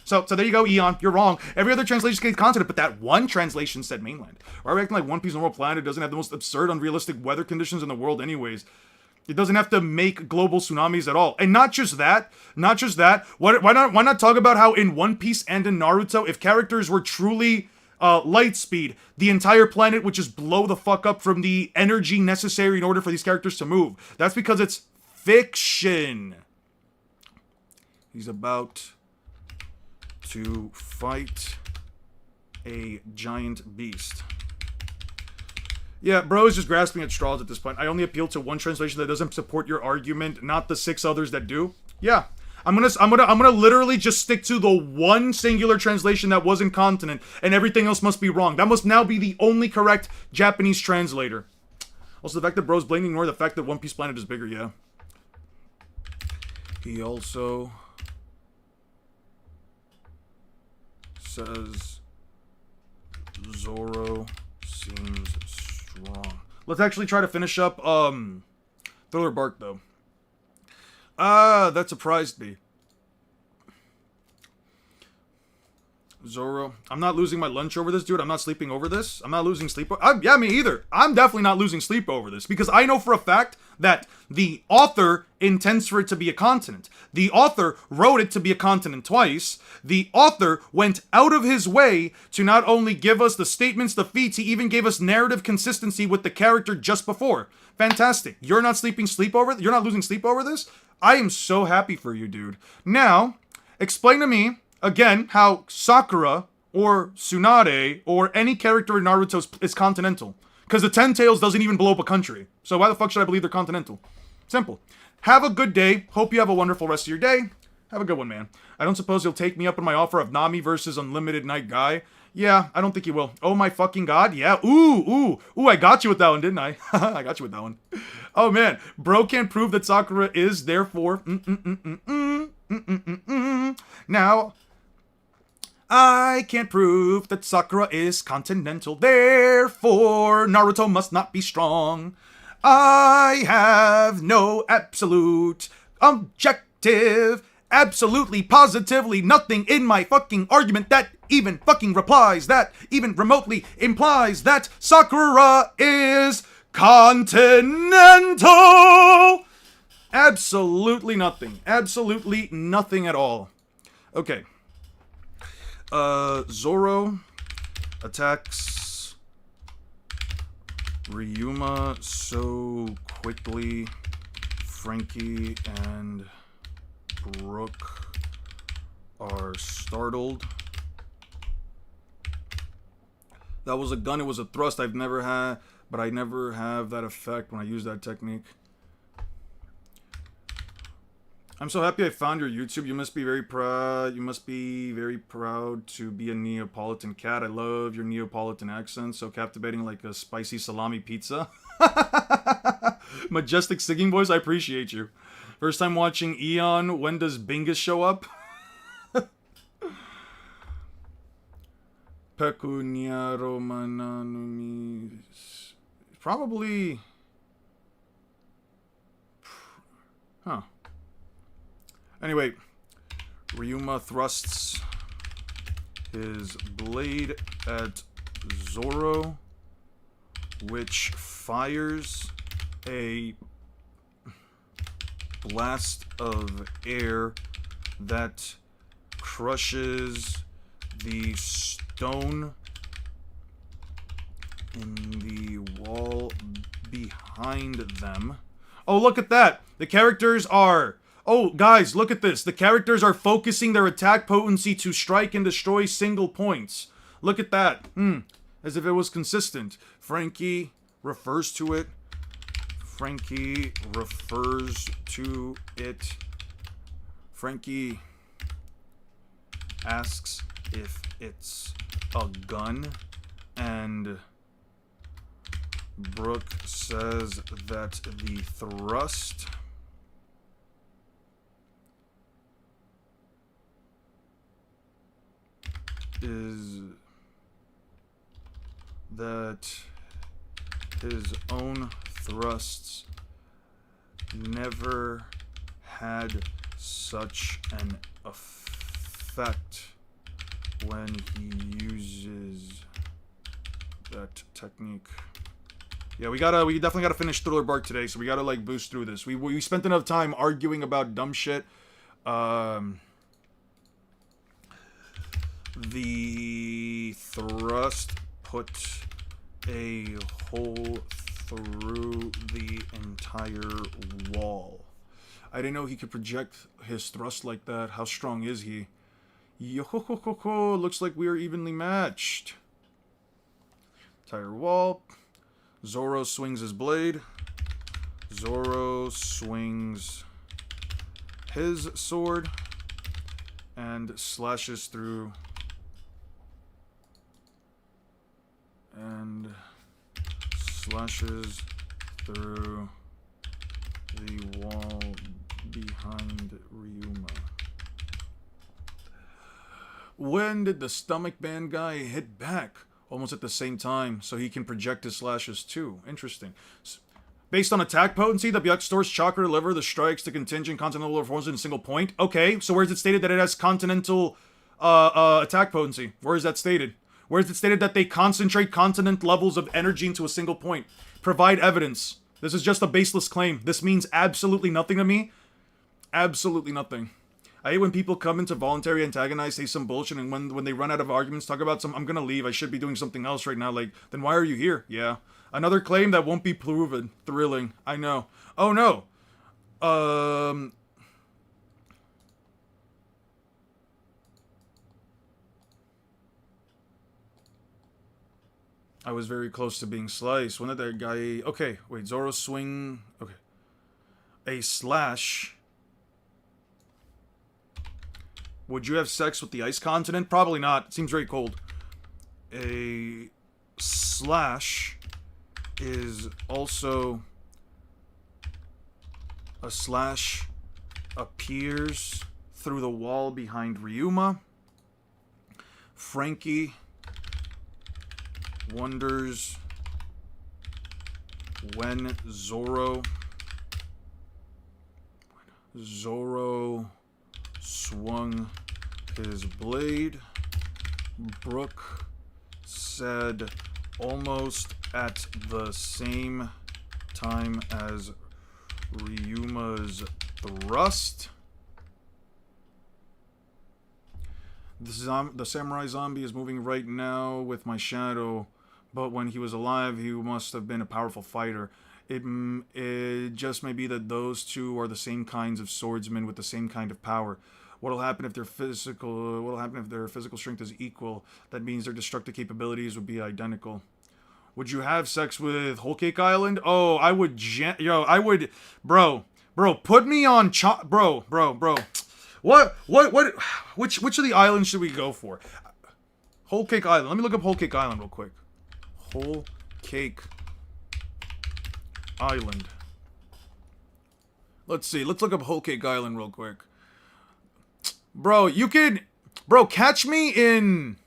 So there you go, Eon, you're wrong. Every other translation says continent, but that one translation said mainland. Why are we acting like One Piece normal planet doesn't have the most absurd, unrealistic weather conditions in the world anyways? It doesn't have to make global tsunamis at all. And not just that. Why not talk about how in One Piece and in Naruto, if characters were truly light speed, the entire planet would just blow the fuck up from the energy necessary in order for these characters to move. That's because it's fiction. He's about to fight a giant beast. Yeah, bro is just grasping at straws at this point. I only appeal to one translation that doesn't support your argument, not the 6 others that do. Yeah, I'm gonna literally just stick to the one singular translation that wasn't continent, and everything else must be wrong. That must now be the only correct Japanese translator. Also, the fact that bro's blatantly ignore the fact that One Piece planet is bigger. Yeah. He also says Zoro seems strong. Let's actually try to finish up Thriller Bark though. That surprised me. Zoro, I'm not losing my lunch over this, dude. I'm not sleeping over this. I'm not losing sleep. Yeah, me either. I'm definitely not losing sleep over this because I know for a fact that the author intends for it to be a continent. The author wrote it to be a continent twice. The author went out of his way to not only give us the statements, the feats, he even gave us narrative consistency with the character just before. Fantastic. You're not you're not losing sleep over this? I am so happy for you, dude. Now, explain to me again how Sakura or Tsunade or any character in Naruto is continental. Because the Ten Tails doesn't even blow up a country. So why the fuck should I believe they're continental? Simple. Have a good day. Hope you have a wonderful rest of your day. Have a good one, man. I don't suppose you'll take me up on my offer of Nami versus Unlimited Night Guy. Yeah, I don't think you will. Oh my fucking god, yeah. Ooh, I got you with that one, didn't I? I got you with that one. Oh man, bro can't prove that Sakura is, therefore... Now... I can't prove that Sakura is continental, therefore Naruto must not be strong. I have no absolute, objective, absolutely, positively nothing in my fucking argument that even fucking replies, that even remotely implies that Sakura is continental. Absolutely nothing. Absolutely nothing at all. Okay. Zoro attacks Ryuma so quickly. Frankie and Brooke are startled. That was a gun, it was a thrust I've never had, but I never have that effect when I use that technique. I'm so happy I found your YouTube. You must be very proud. You must be very proud to be a Neapolitan cat. I love your Neapolitan accent. So captivating like a spicy salami pizza. Majestic singing voice. I appreciate you. First time watching Eon. When does Bingus show up? Pecunia Romananumi. Probably. Huh. Anyway, Ryuma thrusts his blade at Zoro, which fires a blast of air that crushes the stone in the wall behind them. Oh, look at that! The characters are... Oh, guys, look at this. The characters are focusing their attack potency to strike and destroy single points. Look at that. As if it was consistent. Frankie refers to it. Frankie refers to it. Frankie asks if it's a gun. And Brooke says that the thrust... is that his own thrusts never had such an effect when he uses that technique. Yeah, we definitely gotta finish Thriller Bark today, so we gotta like boost through this. We spent enough time arguing about dumb shit. The thrust put a hole through the entire wall. I didn't know he could project his thrust like that. How strong is he? Yo, looks like we are evenly matched. Entire wall. Zoro swings his blade. Zoro swings his sword and slashes through the wall behind Ryuma. When did the stomach band guy hit back? Almost at the same time, so he can project his slashes too. Interesting. Based on attack potency, the Byuk stores chakra to deliver the strikes to contingent continental forms in a single point. Okay, so where is it stated that it has continental attack potency? Where is that stated? Where is it stated that they concentrate continent levels of energy into a single point? Provide evidence. This is just a baseless claim. This means absolutely nothing to me. Absolutely nothing. I hate when people come into voluntary antagonize, say some bullshit, and when they run out of arguments, talk about some, I'm gonna leave, I should be doing something else right now. Like, then why are you here? Yeah. Another claim that won't be proven. Thrilling. I know. Oh no. I was very close to being sliced. When did that guy... Okay, wait, Zoro swing... Okay. A slash... Would you have sex with the ice continent? Probably not. It seems very cold. A slash is also... A slash appears through the wall behind Ryuma. Frankie wonders when Zoro swung his blade. Brooke said almost at the same time as Ryuma's thrust. The samurai zombie is moving right now with my shadow, but when he was alive, he must have been a powerful fighter. It just may be that those two are the same kinds of swordsmen with the same kind of power. What'll happen if their physical strength is equal? That means their destructive capabilities would be identical. Would you have sex with Whole Cake Island? Oh, I would. I would, bro. Put me on bro. Which of the islands should we go for? Whole Cake Island. Let me look up Whole Cake Island real quick. Whole Cake Island. Let's see. Let's look up Whole Cake Island real quick. Bro, you could... Bro, catch me in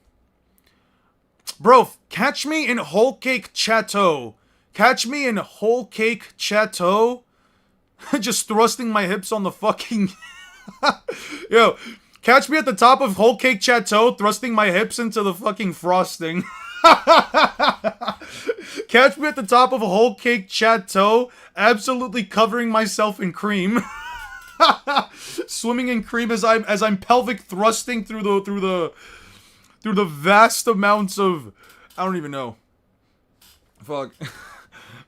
Whole Cake Chateau. Catch me in Whole Cake Chateau. Just thrusting my hips on the fucking... Yo, catch me at the top of Whole Cake Chateau, thrusting my hips into the fucking frosting. Catch me at the top of a Whole Cake Chateau, absolutely covering myself in cream. Swimming in cream as I'm pelvic thrusting through the vast amounts of... I don't even know. Fuck.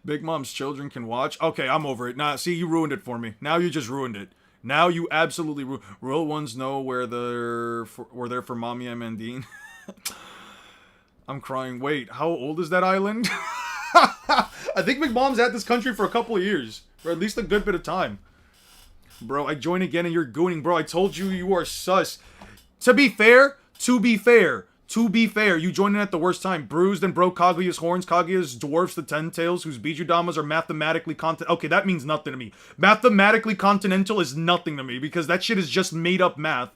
Big Mom's children can watch? Okay, I'm over it. Nah, see, you ruined it for me. Now you just ruined it. Now you absolutely real ones know where they're for Mommy and Mandine. I'm crying. Wait, how old is that island? I think Big Mom's had this country for a couple of years. Or at least a good bit of time. Bro, I join again and you're gooning. Bro, I told you you are sus. To be fair, you joined in at the worst time. Bruised and broke Kaguya's horns. Kaguya's dwarfs the Ten Tails, whose Bijudamas are mathematically Okay, that means nothing to me. Mathematically continental is nothing to me, because that shit is just made up math.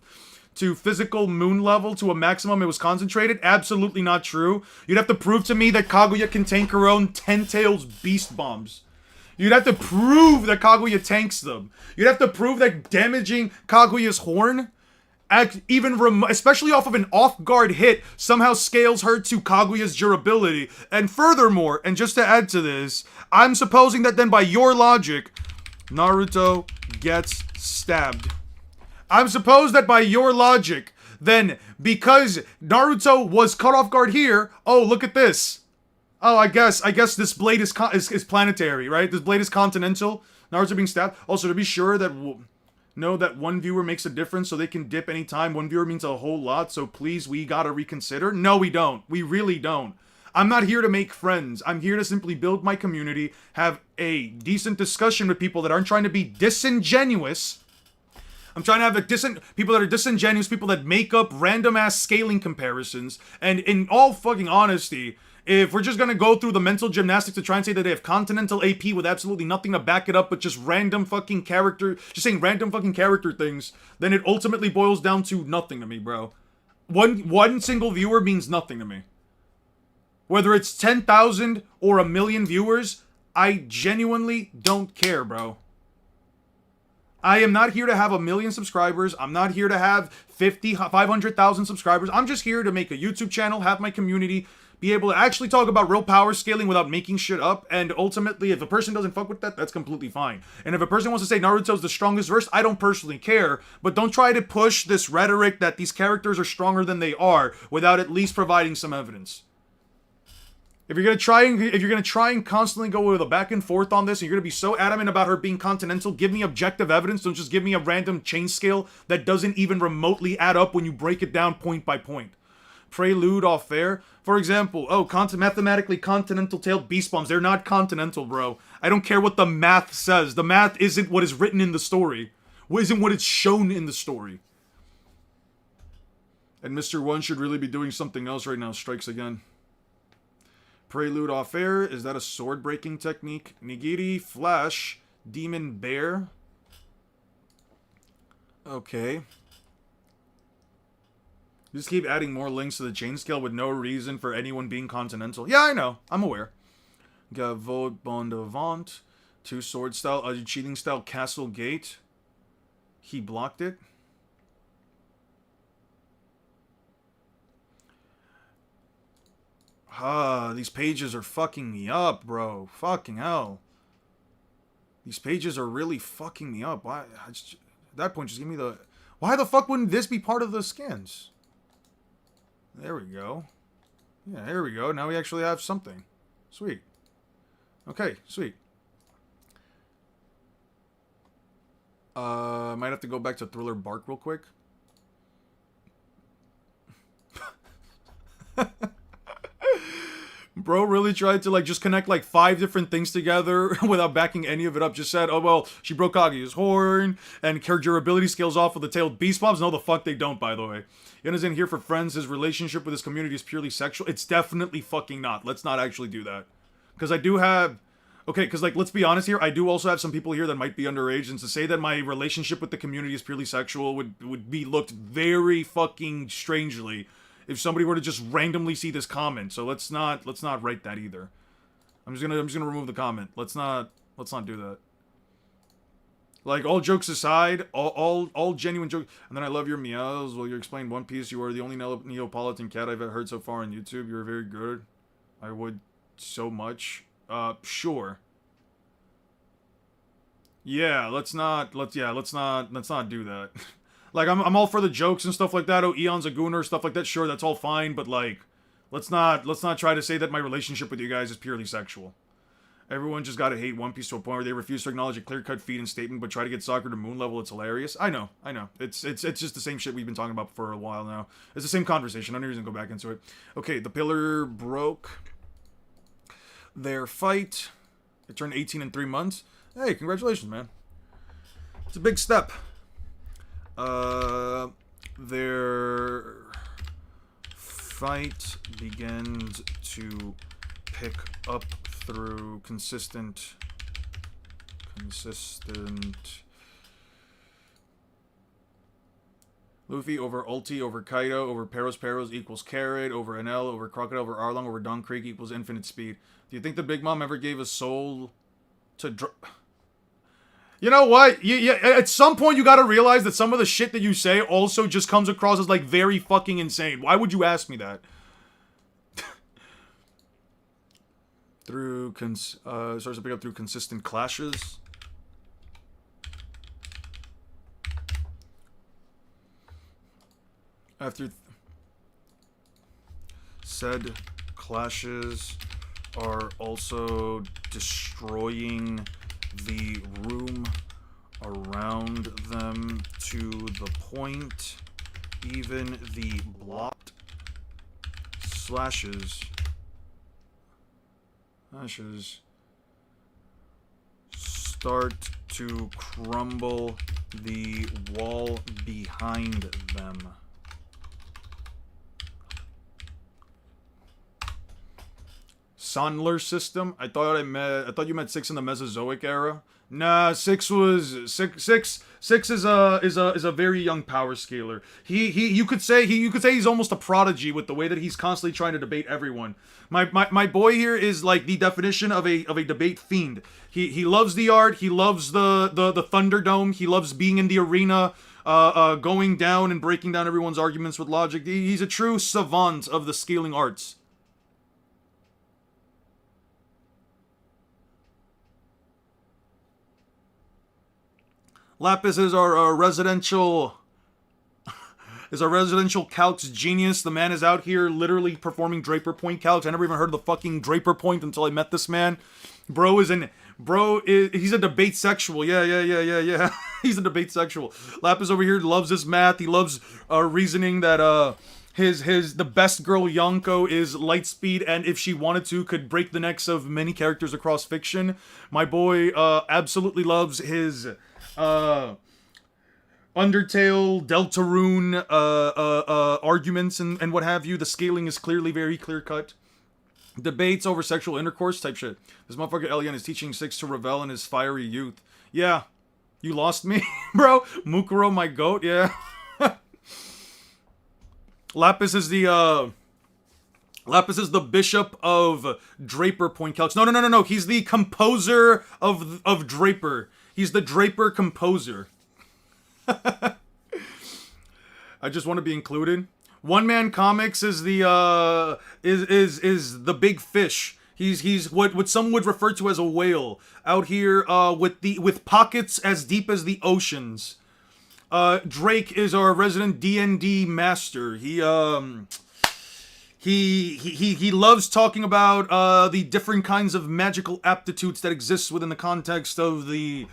to physical moon level to a maximum, it was concentrated? Absolutely not true. You'd have to prove to me that Kaguya can tank her own 10 Tails beast bombs. You'd have to prove that Kaguya tanks them. You'd have to prove that damaging Kaguya's horn, especially off of an off-guard hit, somehow scales her to Kaguya's durability. And furthermore, and just to add to this, I'm supposing that then by your logic, Naruto gets stabbed. I'm supposed that by your logic, then because Naruto was caught off guard here, oh, look at this. Oh, I guess this blade is planetary, right? This blade is continental. Naruto being stabbed. Also, to be sure that know that one viewer makes a difference, so they can dip anytime. One viewer means a whole lot, so please, we gotta reconsider. No, we don't. We really don't. I'm not here to make friends. I'm here to simply build my community, have a decent discussion with people that aren't trying to be disingenuous. I'm trying to have people that are disingenuous, people that make up random-ass scaling comparisons, and in all fucking honesty, if we're just gonna go through the mental gymnastics to try and say that they have continental AP with absolutely nothing to back it up but just random fucking character, just saying random fucking character things, then it ultimately boils down to nothing to me, bro. One single viewer means nothing to me. Whether it's 10,000 or 1,000,000 viewers, I genuinely don't care, bro. I am not here to have 1,000,000 subscribers. I'm not here to have 500,000 subscribers. I'm just here to make a YouTube channel, have my community, be able to actually talk about real power scaling without making shit up, and ultimately, if a person doesn't fuck with that, that's completely fine. And if a person wants to say Naruto's the strongest verse, I don't personally care, but don't try to push this rhetoric that these characters are stronger than they are without at least providing some evidence. If you're gonna try and constantly go with a back and forth on this, and you're gonna be so adamant about her being continental, give me objective evidence. Don't just give me a random chain scale that doesn't even remotely add up when you break it down point by point. Prelude off air. For example, mathematically continental tailed beast bombs. They're not continental, bro. I don't care what the math says. The math isn't what is written in the story. Isn't what is shown in the story. And Mr. One should really be doing something else right now. Strikes again. Prelude off air. Is that a sword breaking technique? Nigiri, Flash, Demon Bear. Okay. Just keep adding more links to the chain scale with no reason for anyone being continental. Yeah, I know. I'm aware. Gavot Bondavant. 2 sword style. Cheating style Castle Gate. He blocked it. These pages are fucking me up, bro. Fucking hell. These pages are really fucking me up. Why? At that point, just give me the... Why the fuck wouldn't this be part of the scans? There we go. Yeah, there we go. Now we actually have something. Sweet. Okay, sweet. Might have to go back to Thriller Bark real quick. Bro really tried to, just connect, 5 different things together without backing any of it up. Just said, oh, well, she broke Kaguya's horn, and her durability scales off with the tailed beast bombs. No, the fuck they don't, by the way. Yen is in here for friends. His relationship with his community is purely sexual. It's definitely fucking not. Let's not actually do that. Because I do have... Okay, because, let's be honest here. I do also have some people here that might be underage, and to say that my relationship with the community is purely sexual would be looked very fucking strangely if somebody were to just randomly see this comment. So let's not write that either. I'm just gonna remove the comment. Let's not do that. All jokes aside, all genuine jokes. And then I love your meows. Well, you explained One Piece. You are the only Neapolitan cat I've heard so far on YouTube. You're very good. I would so much. Sure. Yeah, let's not do that. I'm all for the jokes and stuff like that. Oh, Eon's a gooner, stuff like that. Sure, that's all fine, but let's not try to say that my relationship with you guys is purely sexual. Everyone just gotta hate One Piece to a point where they refuse to acknowledge a clear-cut feat and statement, but try to get Sakura to moon level. It's hilarious. I know. It's just the same shit we've been talking about for a while now. It's the same conversation. No reason to go back into it. Okay, the pillar broke their fight. It turned 18 in 3 months. Hey, congratulations, man. It's a big step. Their fight begins to pick up through consistent Luffy over Ulti over Kaido over Peros equals Carrot over NL over Crocodile over Arlong over Don Creek equals infinite speed. Do you think the Big Mom ever gave a soul to You know what? At some point you gotta realize that some of the shit that you say also just comes across as like very fucking insane. Why would you ask me that? Starts to pick up through consistent clashes. After said clashes are also destroying the room around them to the point even the blocked slashes start to crumble the wall behind them. Sandler system? I thought you meant 6 in the Mesozoic era. Nah, 6 is a very young power scaler. You could say he's almost a prodigy with the way that he's constantly trying to debate everyone. My boy here is like the definition of a debate fiend. He loves the art, he loves the Thunderdome, he loves being in the arena, going down and breaking down everyone's arguments with logic. He's a true savant of the scaling arts. Lapis is our residential calcs genius. The man is out here literally performing Draper Point calcs. I never even heard of the fucking Draper Point until I met this man. He's a debate sexual. Yeah. He's a debate sexual. Lapis over here loves his math. He loves reasoning that the best girl Yonko is Lightspeed, and if she wanted to, could break the necks of many characters across fiction. My boy absolutely loves his Undertale, Deltarune arguments and what have you. The scaling is clearly very clear-cut. Debates over sexual intercourse type shit. This motherfucker Elian is teaching 6 to revel in his fiery youth. Yeah. You lost me, bro. Mukuro, my goat, yeah. Lapis is the bishop of Draper Point calcs. No. He's the composer of Draper. He's the Draper composer. I just want to be included. One Man Comics is the big fish. He's what some would refer to as a whale out here with pockets as deep as the oceans. Drake is our resident D&D master. He loves talking about the different kinds of magical aptitudes that exist within the context of the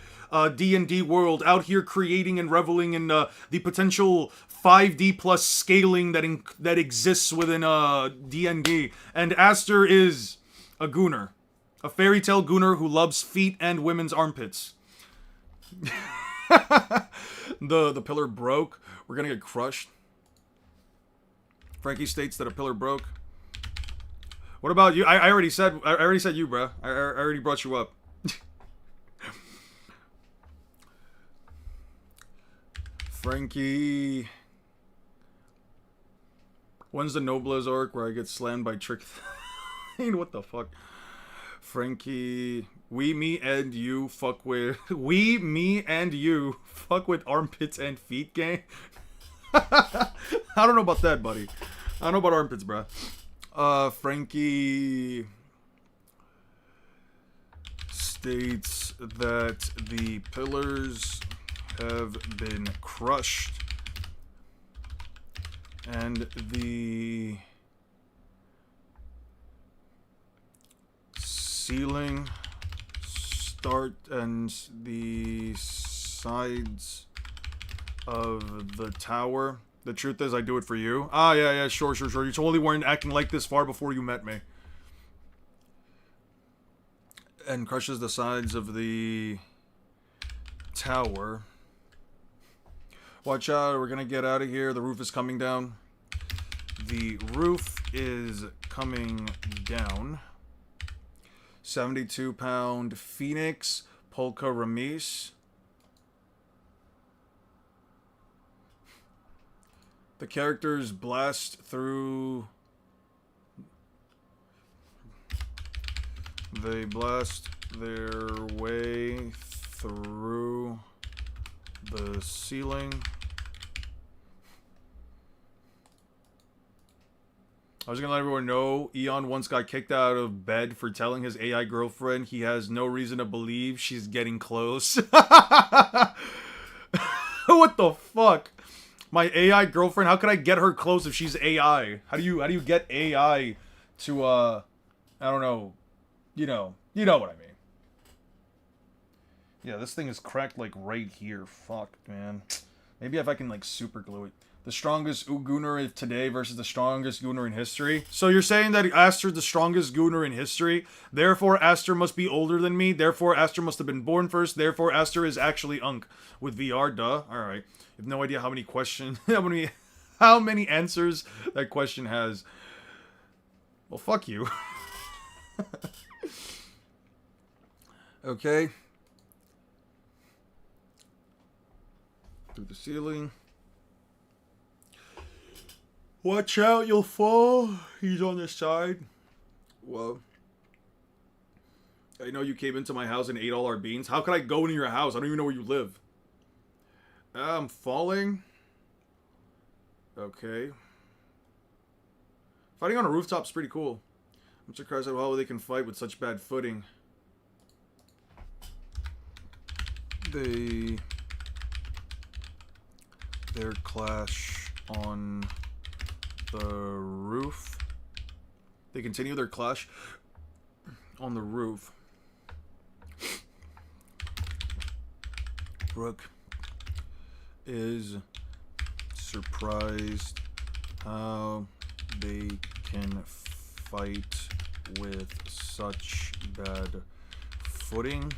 D&D world, out here creating and reveling in the potential 5D plus scaling that exists within D&D. And Aster is a gooner. A fairy tale gooner who loves feet and women's armpits. The pillar broke. We're gonna get crushed. Frankie states that a pillar broke. What about you? I already said you, bro. I already brought you up. Frankie. When's the Noblez arc where I get slammed by Trick? What the fuck? Frankie. Me, and you fuck with armpits and feet gang. I don't know about that, buddy. I don't know about armpits, bruh. Frankie states that the pillars have been crushed and the ceiling and the sides of the tower. The truth is, I do it for you. Ah, yeah, sure. You totally weren't acting like this far before you met me. And crushes the sides of the tower. Watch out, we're gonna get out of here. The roof is coming down. The roof is coming down. 72-pound Phoenix, Polka Ramis. The characters blast through... They blast their way through the ceiling. I was gonna let everyone know, Eon once got kicked out of bed for telling his AI girlfriend he has no reason to believe she's getting close. What the fuck? My AI girlfriend, how could I get her close if she's AI? How do you get AI to I don't know, you know what I mean. Yeah, this thing is cracked like right here. Fuck, man. Maybe if I can like super glue it. The strongest Gooner of today versus the strongest Gooner in history. So you're saying that Aster's the strongest Gooner in history, therefore Aster must be older than me, therefore Aster must have been born first, therefore Aster is actually Unk. With VR, duh. Alright. You have no idea how many questions, how many answers that question has. Well, fuck you. Okay. Through the ceiling. Watch out, you'll fall. He's on the side. Well, I know you came into my house and ate all our beans. How could I go into your house? I don't even know where you live. I'm falling. Okay. Fighting on a rooftop's pretty cool. I'm surprised at how they can fight with such bad footing. Their clash on the roof. They continue their clash on the roof. Brooke is surprised how they can fight with such bad footing.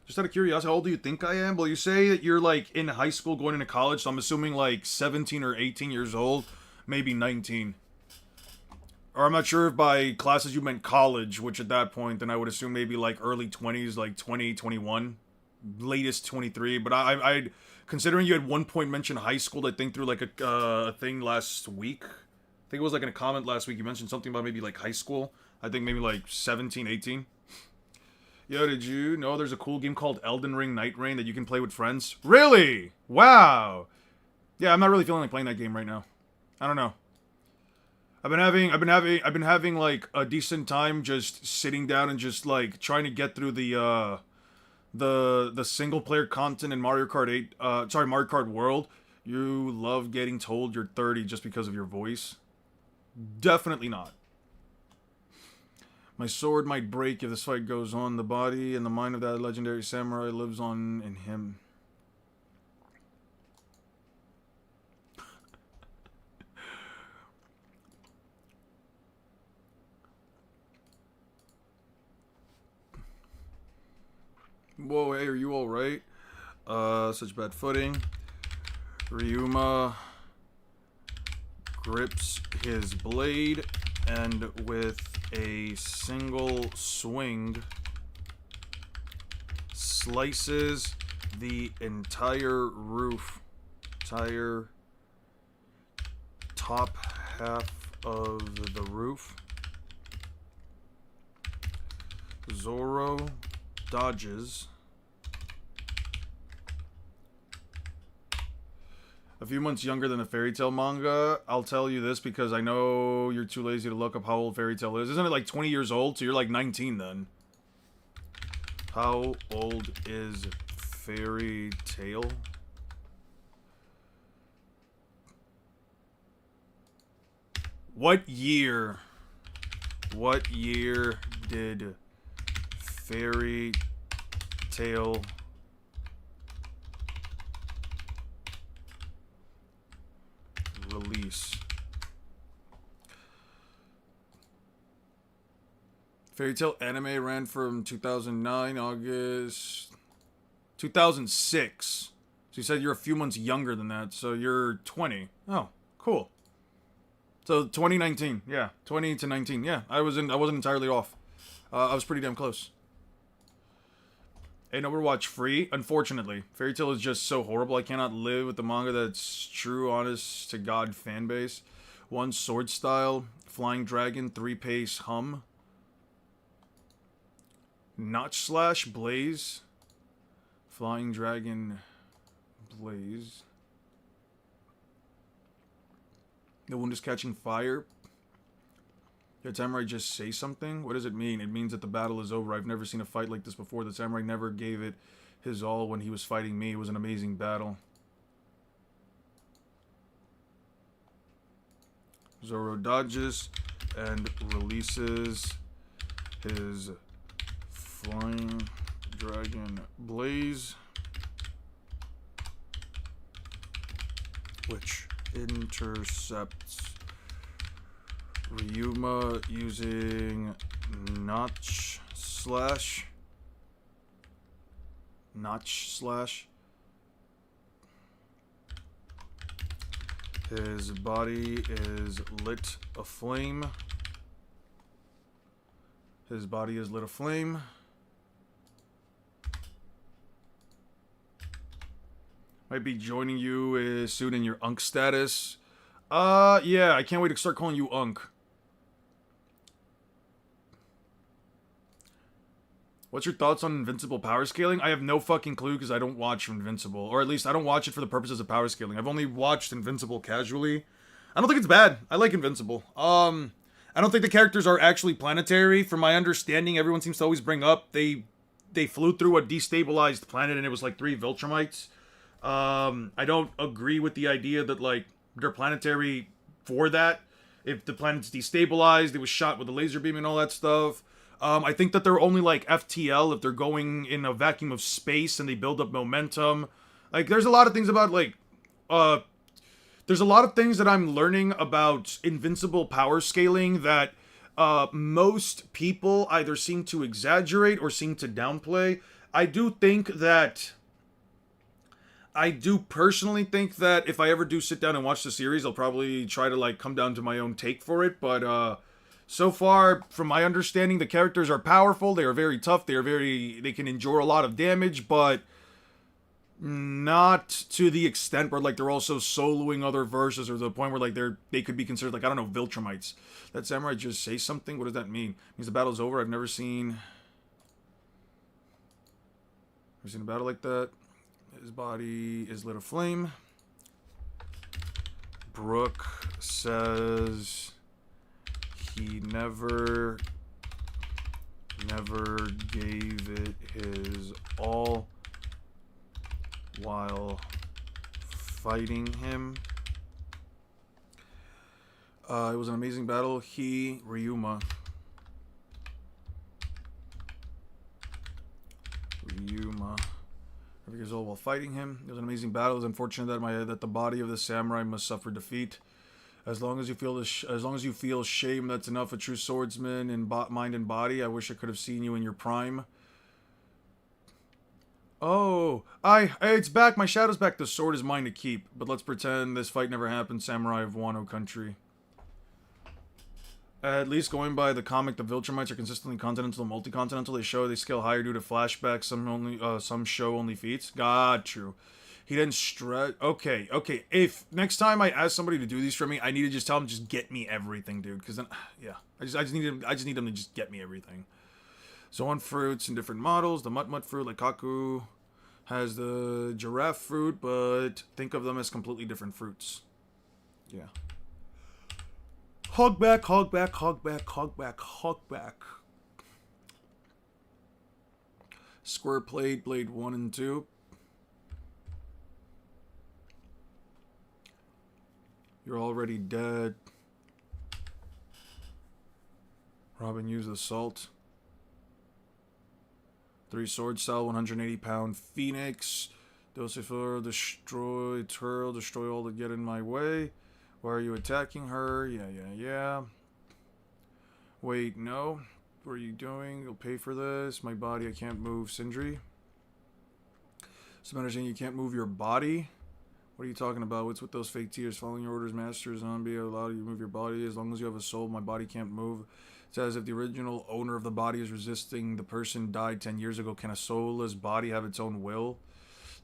Just out of curiosity, how old do you think I am? Well, you say that you're like in high school going into college, so I'm assuming like 17 or 18 years old, maybe 19. Or I'm not sure if by classes you meant college, which at that point, then I would assume maybe like early 20s, like 20, 21, latest 23. But I'd considering you had one point mentioned high school, I think through like a thing last week. I think it was like in a comment last week, you mentioned something about maybe like high school. I think maybe like 17, 18. Yo, did you know there's a cool game called Elden Ring Night Rain that you can play with friends? Really? Wow. Yeah, I'm not really feeling like playing that game right now. I don't know. I've been having like a decent time just sitting down and just like trying to get through the single player content in Mario Kart 8, Mario Kart World. You love getting told you're 30 just because of your voice? Definitely not. My sword might break if this fight goes on. The body and the mind of that legendary samurai lives on in him. Whoa, hey, are you alright? Such bad footing. Ryuma grips his blade and with a single swing slices the entire roof, top half of the roof. Zoro dodges. A few months younger than the Fairy Tail manga. I'll tell you this because I know you're too lazy to look up how old Fairy Tail is. Isn't it like 20 years old? So you're like 19 then. How old is Fairy Tail? What year did Fairy Tail release? Fairy Tail anime ran from 2009, August 2006. So you said you're a few months younger than that, so you're 20. Oh, cool. So 2019, yeah, 20 to 19, yeah. I wasn't entirely off. I was pretty damn close. And Overwatch free, unfortunately. Fairy Tail is just so horrible. I cannot live with the manga that's true, honest to God fan base. 1 sword style, flying dragon, 3 pace hum. Notch slash blaze. Flying dragon blaze. The wound is catching fire. Did Samurai just say something? What does it mean? It means that the battle is over. I've never seen a fight like this before. The Samurai never gave it his all when he was fighting me. It was an amazing battle. Zoro dodges and releases his flying dragon blaze, which intercepts Ryuma using Notch slash. His body is lit aflame. His body is lit aflame. Might be joining you soon in your Unk status. Yeah, I can't wait to start calling you Unk. What's your thoughts on Invincible power scaling? I have no fucking clue because I don't watch Invincible. Or at least I don't watch it for the purposes of power scaling. I've only watched Invincible casually. I don't think it's bad. I like Invincible. I don't think the characters are actually planetary. From my understanding, everyone seems to always bring up they flew through a destabilized planet and it was like 3 Viltrumites. I don't agree with the idea that like they're planetary for that. If the planet's destabilized, it was shot with a laser beam and all that stuff. I think that they're only like FTL if they're going in a vacuum of space and they build up momentum. Like, there's a lot of things about, like, there's a lot of things that I'm learning about Invincible power scaling that most people either seem to exaggerate or seem to downplay. I do personally think that if I ever do sit down and watch the series, I'll probably try to, like, come down to my own take for it, but, so far, from my understanding, the characters are powerful, they are very tough, they can endure a lot of damage, but not to the extent where, like, they're also soloing other verses, or the point where, like, they could be considered, like, I don't know, Viltrumites. That Samurai just say something? What does that mean? It means the battle's over? I've never seen a battle like that. His body is lit aflame. Brooke says he never gave it his all while fighting him. It was an amazing battle. Ryuma. Every years old while fighting him. It was an amazing battle. It was unfortunate that the body of the samurai must suffer defeat. As long as you feel shame, that's enough. A true swordsman in mind and body. I wish I could have seen you in your prime. Oh, it's back. My shadow's back. The sword is mine to keep. But let's pretend this fight never happened. Samurai of Wano country. At least going by the comic, the Viltrumites are consistently continental and multi-continental. They scale higher due to flashbacks. Some show only feats. God, true. He didn't stretch. Okay. If next time I ask somebody to do these for me, I need to just tell them, just get me everything, dude. Because then, yeah, I just need them to just get me everything. So on fruits and different models, the Mut fruit, like Kaku, has the giraffe fruit, but think of them as completely different fruits. Yeah. Hogback. Square blade, blade 1 and 2. You're already dead. Robin used assault. 3 sword style, 180-pound Phoenix. Dosifer, destroy Turtle, destroy all that get in my way. Why are you attacking her? Yeah. Wait, no. What are you doing? You'll pay for this. My body, I can't move. Sindri. Somebody's saying you can't move your body? What are you talking about? What's with those fake tears? Following your orders, master zombie, allow you to move your body. As long as you have a soul, my body can't move. says if the original owner of the body is resisting, the person died 10 years ago. Can a soulless body have its own will?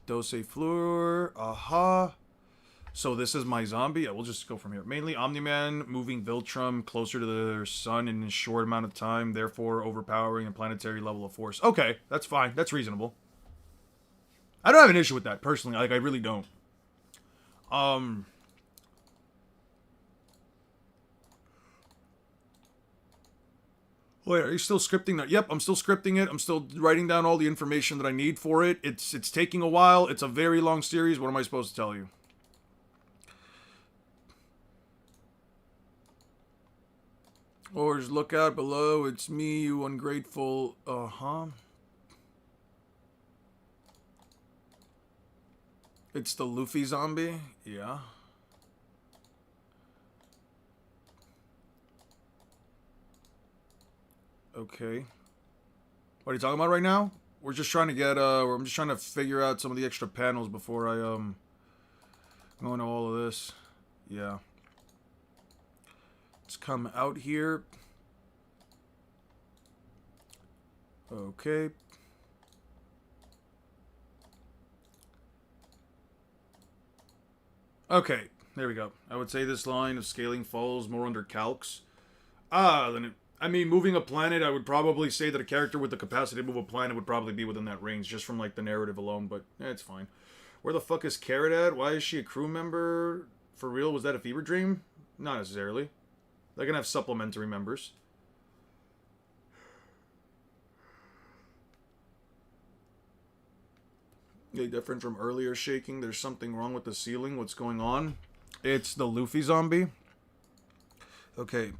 Dose fleur. Aha. So this is my zombie. Yeah, we'll just go from here. Mainly Omni-Man moving Viltrum closer to their sun in a short amount of time, therefore overpowering a planetary level of force. Okay, that's fine. That's reasonable. I don't have an issue with that, personally. Like, I really don't. Wait, are you still scripting that? Yep, I'm still scripting it. I'm still writing down all the information that I need for it. It's taking a while. It's a very long series. What am I supposed to tell you? Or just look out below. It's me, you ungrateful. Uh-huh. It's the Luffy zombie? Yeah. Okay. What are you talking about right now? We're just trying to get, I'm just trying to figure out some of the extra panels before I, go into all of this. Yeah. Let's come out here. Okay. Okay, there we go. I would say this line of scaling falls more under calcs. Then it, I mean, moving a planet, I would probably say that a character with the capacity to move a planet would probably be within that range, just from, like, the narrative alone, but it's fine. Where the fuck is Carrot at? Why is she a crew member? For real, was that a fever dream? Not necessarily. They're gonna have supplementary members. Different from earlier shaking. There's something wrong with the ceiling. What's going on? It's the Luffy zombie. Okay.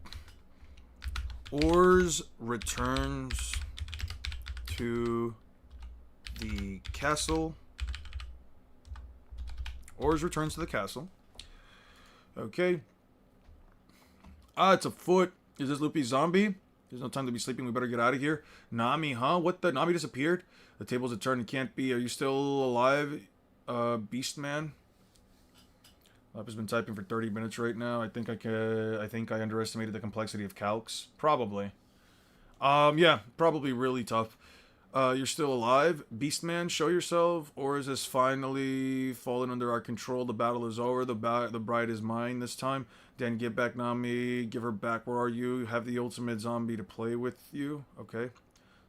Ors returns to the castle. Ors returns to the castle. Okay. It's a foot. Is this Luffy zombie? There's no time to be sleeping. We better get out of here. Nami, huh? What the? Nami disappeared? The tables have turned. It can't be. Are you still alive, Beast Man? I've been typing for 30 minutes right now. I think I underestimated the complexity of calcs. Probably. Yeah, probably really tough. You're still alive, Beast Man. Show yourself, or is this finally fallen under our control? The battle is over. The bride is mine this time. Then get back, Nami. Give her back. Where are you? Have the ultimate zombie to play with you. Okay.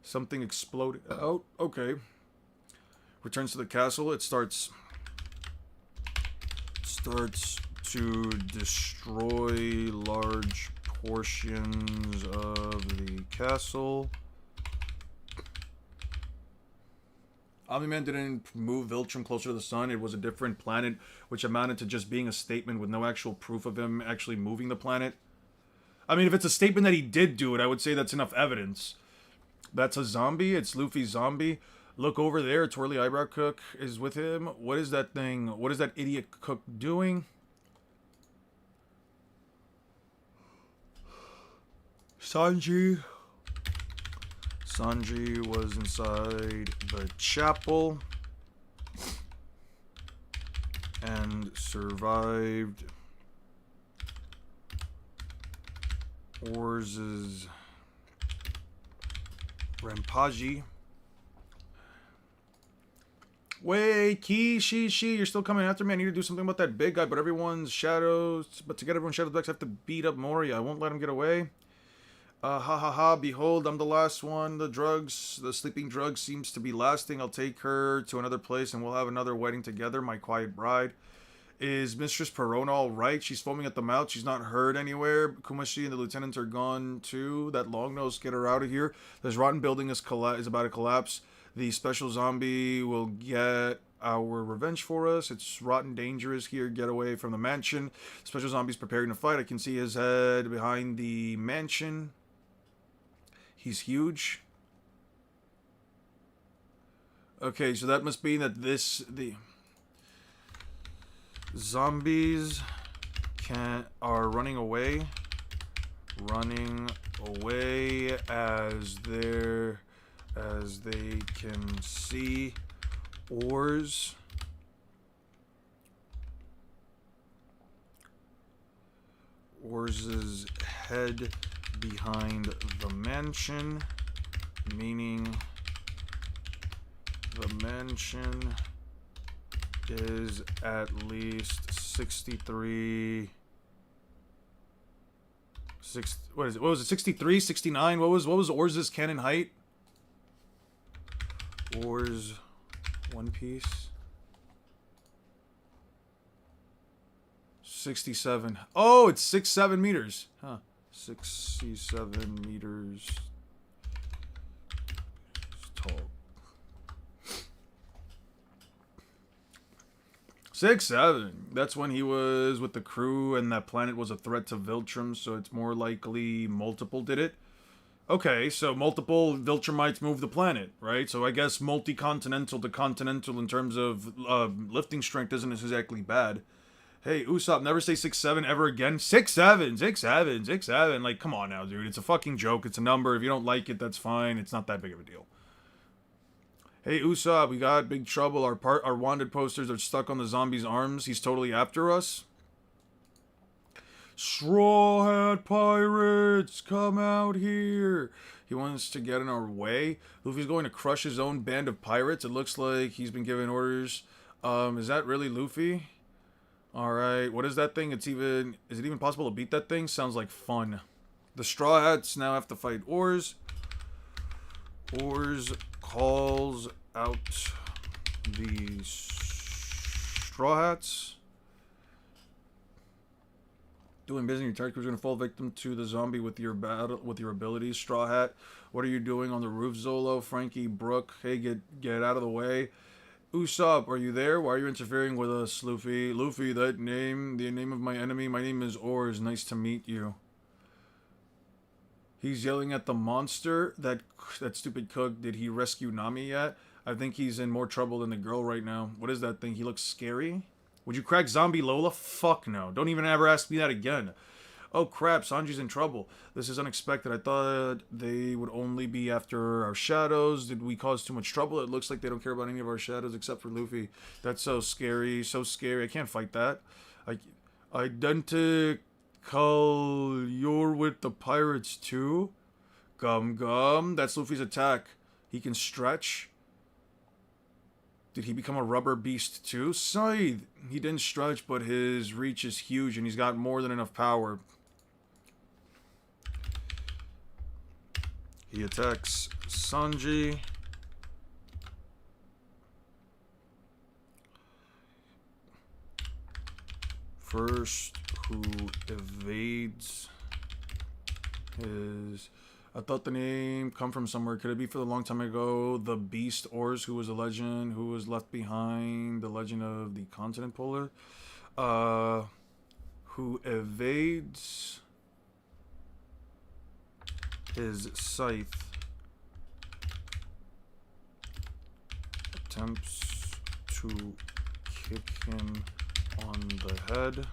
Something exploded. Oh, okay. Returns to the castle. It starts to destroy large portions of the castle. Omni-Man didn't move Viltrum closer to the sun. It was a different planet, which amounted to just being a statement with no actual proof of him actually moving the planet. I mean, if it's a statement that he did do it, I would say that's enough evidence. That's a zombie. It's Luffy's zombie. Look over there. Twirly Eyebrow Cook is with him. What is that thing? What is that idiot cook doing? Sanji was inside the chapel and survived Ors's Rampage. Wait, she, you're still coming after me. I need to do something about that big guy, but to get everyone's shadows back, I have to beat up Moria. I won't let him get away. Behold, I'm the last one. The sleeping drug seems to be lasting. I'll take her to another place and we'll have another wedding together, my quiet bride. Is Mistress Perona all right? She's foaming at the mouth. She's not heard anywhere. Kumashi and the lieutenants are gone too. That longnose, get her out of here. This rotten building is about to collapse. The special zombie will get our revenge for us. It's rotten dangerous here. Get away from the mansion. Special zombie's preparing to fight. I can see his head behind the mansion. He's huge. Okay, so that must mean that the zombies are running away as they can see Ors's head behind the mansion, meaning the mansion is at least 63... what is it? What was it? 63, 69? What was Orz's cannon height? Orz One Piece. 67. Oh, it's 6-7 meters. Huh. 67 meters tall. 6-7. That's when he was with the crew and that planet was a threat to Viltrum, so it's more likely multiple did it. Okay, so multiple Viltrumites moved the planet, right? So I guess multi-continental to continental in terms of lifting strength isn't exactly bad. Hey, Usopp, never say 6-7 ever again. 6-7, 6-7, 6-7. Like, come on now, dude. It's a fucking joke. It's a number. If you don't like it, that's fine. It's not that big of a deal. Hey, Usopp, we got big trouble. Our wanted posters are stuck on the zombie's arms. He's totally after us. Straw Hat Pirates, come out here. He wants to get in our way. Luffy's going to crush his own band of pirates. It looks like he's been giving orders. Is that really Luffy? Alright, what is that thing? Is it even possible to beat that thing? Sounds like fun. The Straw Hats now have to fight Oars. Oars calls out the Straw Hats. Doing business, your target is going to fall victim to the zombie with your abilities. Straw Hat, what are you doing on the roof, Zolo? Frankie, Brooke, hey, get out of the way. Usopp, are you there? Why are you interfering with us, Luffy? Luffy, the name of my enemy. My name is Oars. Nice to meet you. He's yelling at the monster. That stupid cook. Did he rescue Nami yet? I think he's in more trouble than the girl right now. What is that thing? He looks scary. Would you crack Zombie Lola? Fuck no. Don't even ever ask me that again. Oh crap, Sanji's in trouble. This is unexpected. I thought they would only be after our shadows. Did we cause too much trouble? It looks like they don't care about any of our shadows except for Luffy. That's so scary. So scary. I can't fight that. Identical. You're with the pirates too? Gum. That's Luffy's attack. He can stretch. Did he become a rubber beast too? Scythe. He didn't stretch, but his reach is huge and he's got more than enough power. He attacks Sanji. First, who evades his... I thought the name come from somewhere. Could it be for the long time ago? The Beast Oars, who was a legend, who was left behind, the legend of the continent polar. Who evades his scythe. Attempts to kick him on the head.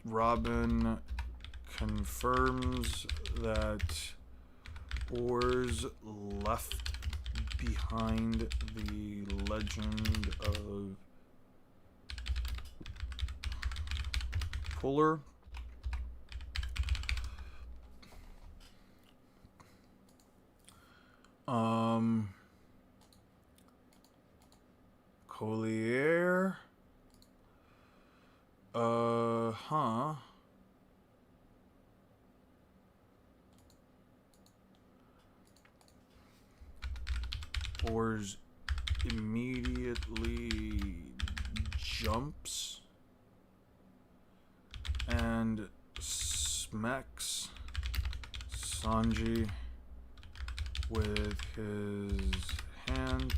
Robin confirms that Oars left behind the legend of Puller. Collier. Oars immediately jumps and smacks Sanji with his hand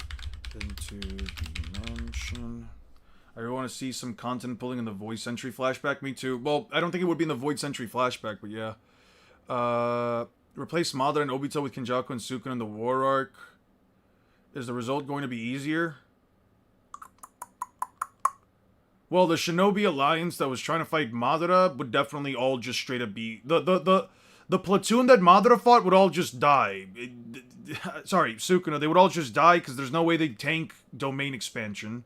into the mansion. I really want to see some content pulling in the Void Sentry flashback. Me too. Well, I don't think it would be in the Void Sentry flashback, but yeah. Replace Madara and Obito with Kenjaku and Sukuna in the War Arc. Is the result going to be easier? Well, the Shinobi Alliance that was trying to fight Madara would definitely all just straight up be... The platoon that Madara fought would all just die. Sorry, Sukuna. They would all just die because there's no way they'd tank domain expansion.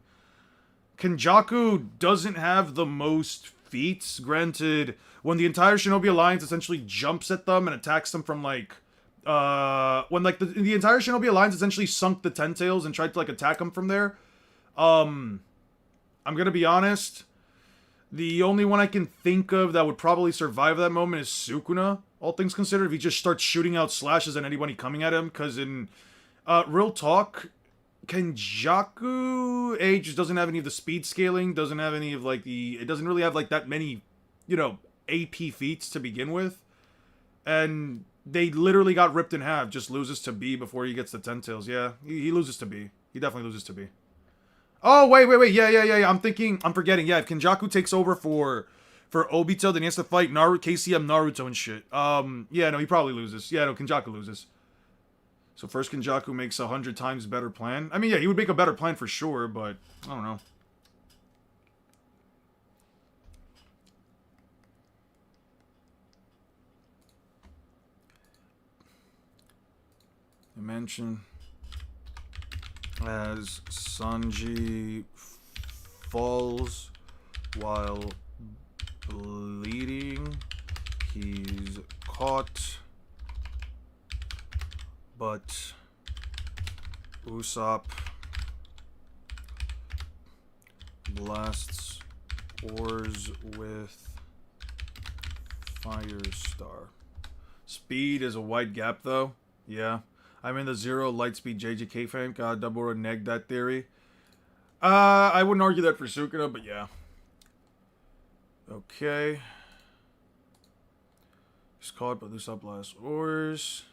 Kenjaku doesn't have the most feats. Granted, when the entire Shinobi Alliance essentially jumps at them and attacks them from, like, when, like, the entire Shinobi Alliance essentially sunk the Ten Tails and tried to, like, attack them from there, I'm gonna be honest, the only one I can think of that would probably survive that moment is Sukuna, all things considered, if he just starts shooting out slashes at anybody coming at him, because in, real talk, Kenjaku just doesn't have any of the speed scaling, doesn't have any of, like, it doesn't really have, like, that many, you know, AP feats to begin with, and they literally got ripped in half, just loses to B before he gets the Ten Tails. Yeah, he loses to B. He definitely loses to B. Oh, wait, yeah, I'm forgetting, yeah, if Kenjaku takes over for Obito, then he has to fight KCM Naruto and shit. Yeah, no, he probably loses. Yeah, no, Kenjaku loses. So first Kenjaku makes 100 times better plan. I mean, yeah, he would make a better plan for sure, but I don't know. Mention as Sanji falls while bleeding, he's caught, but Usopp blasts oars with Firestar. Speed is a wide gap though. Yeah. I'm in the Zero Lightspeed JJK fan. God, Double reneged that theory. I wouldn't argue that for Sukuna, but yeah. Okay. He's caught by Usopp blast oars.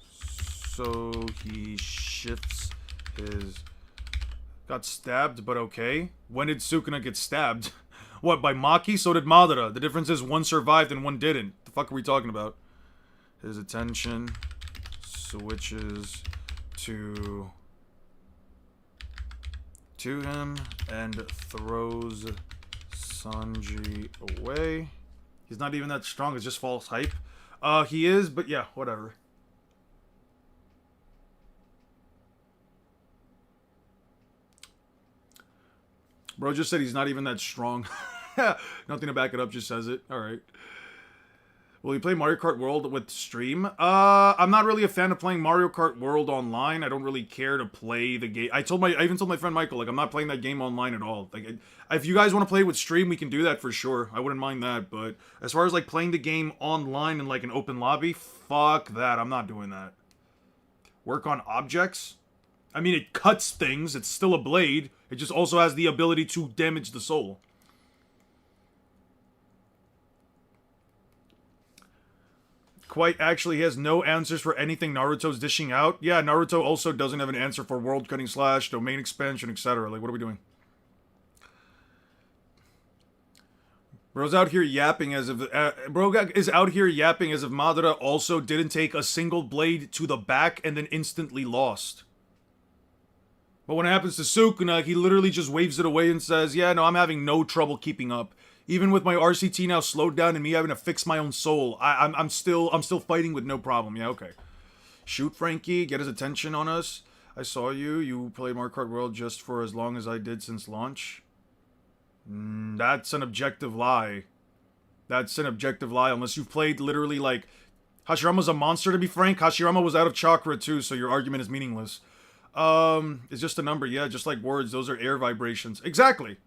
So he shifts his... Got stabbed, but okay. When did Sukuna get stabbed? What, by Maki? So did Madara. The difference is one survived and one didn't. The fuck are we talking about? His attention switches to him and throws Sanji away. He's not even that strong, it's just false hype. He is, but yeah, whatever. Bro just said he's not even that strong. Nothing to back it up, just says it. Alright. Will you play Mario Kart World with stream? I'm not really a fan of playing Mario Kart World online. I don't really care to play the game. I even told my friend Michael, like, I'm not playing that game online at all. Like, if you guys want to play with stream, we can do that for sure. I wouldn't mind that, but as far as, like, playing the game online in, like, an open lobby, fuck that. I'm not doing that. Work on objects? I mean, it cuts things. It's still a blade. It just also has the ability to damage the soul. Quite actually, he has no answers for anything Naruto's dishing out. Yeah, Naruto also doesn't have an answer for world cutting slash, domain expansion, etc. Like, what are we doing? Bro's out here yapping as if... Bro is out here yapping as if Madara also didn't take a single blade to the back and then instantly lost. But when it happens to Sukuna, he literally just waves it away and says, yeah, no, I'm having no trouble keeping up. Even with my RCT now slowed down and me having to fix my own soul, I'm still fighting with no problem. Yeah, okay. Shoot Frankie, get his attention on us. I saw you. You played Mario Kart World just for as long as I did since launch. That's an objective lie. That's an objective lie, unless you've played literally, like... Hashirama's a monster, to be frank. Hashirama was out of chakra, too, so your argument is meaningless. It's just a number, yeah, just like words. Those are air vibrations. Exactly.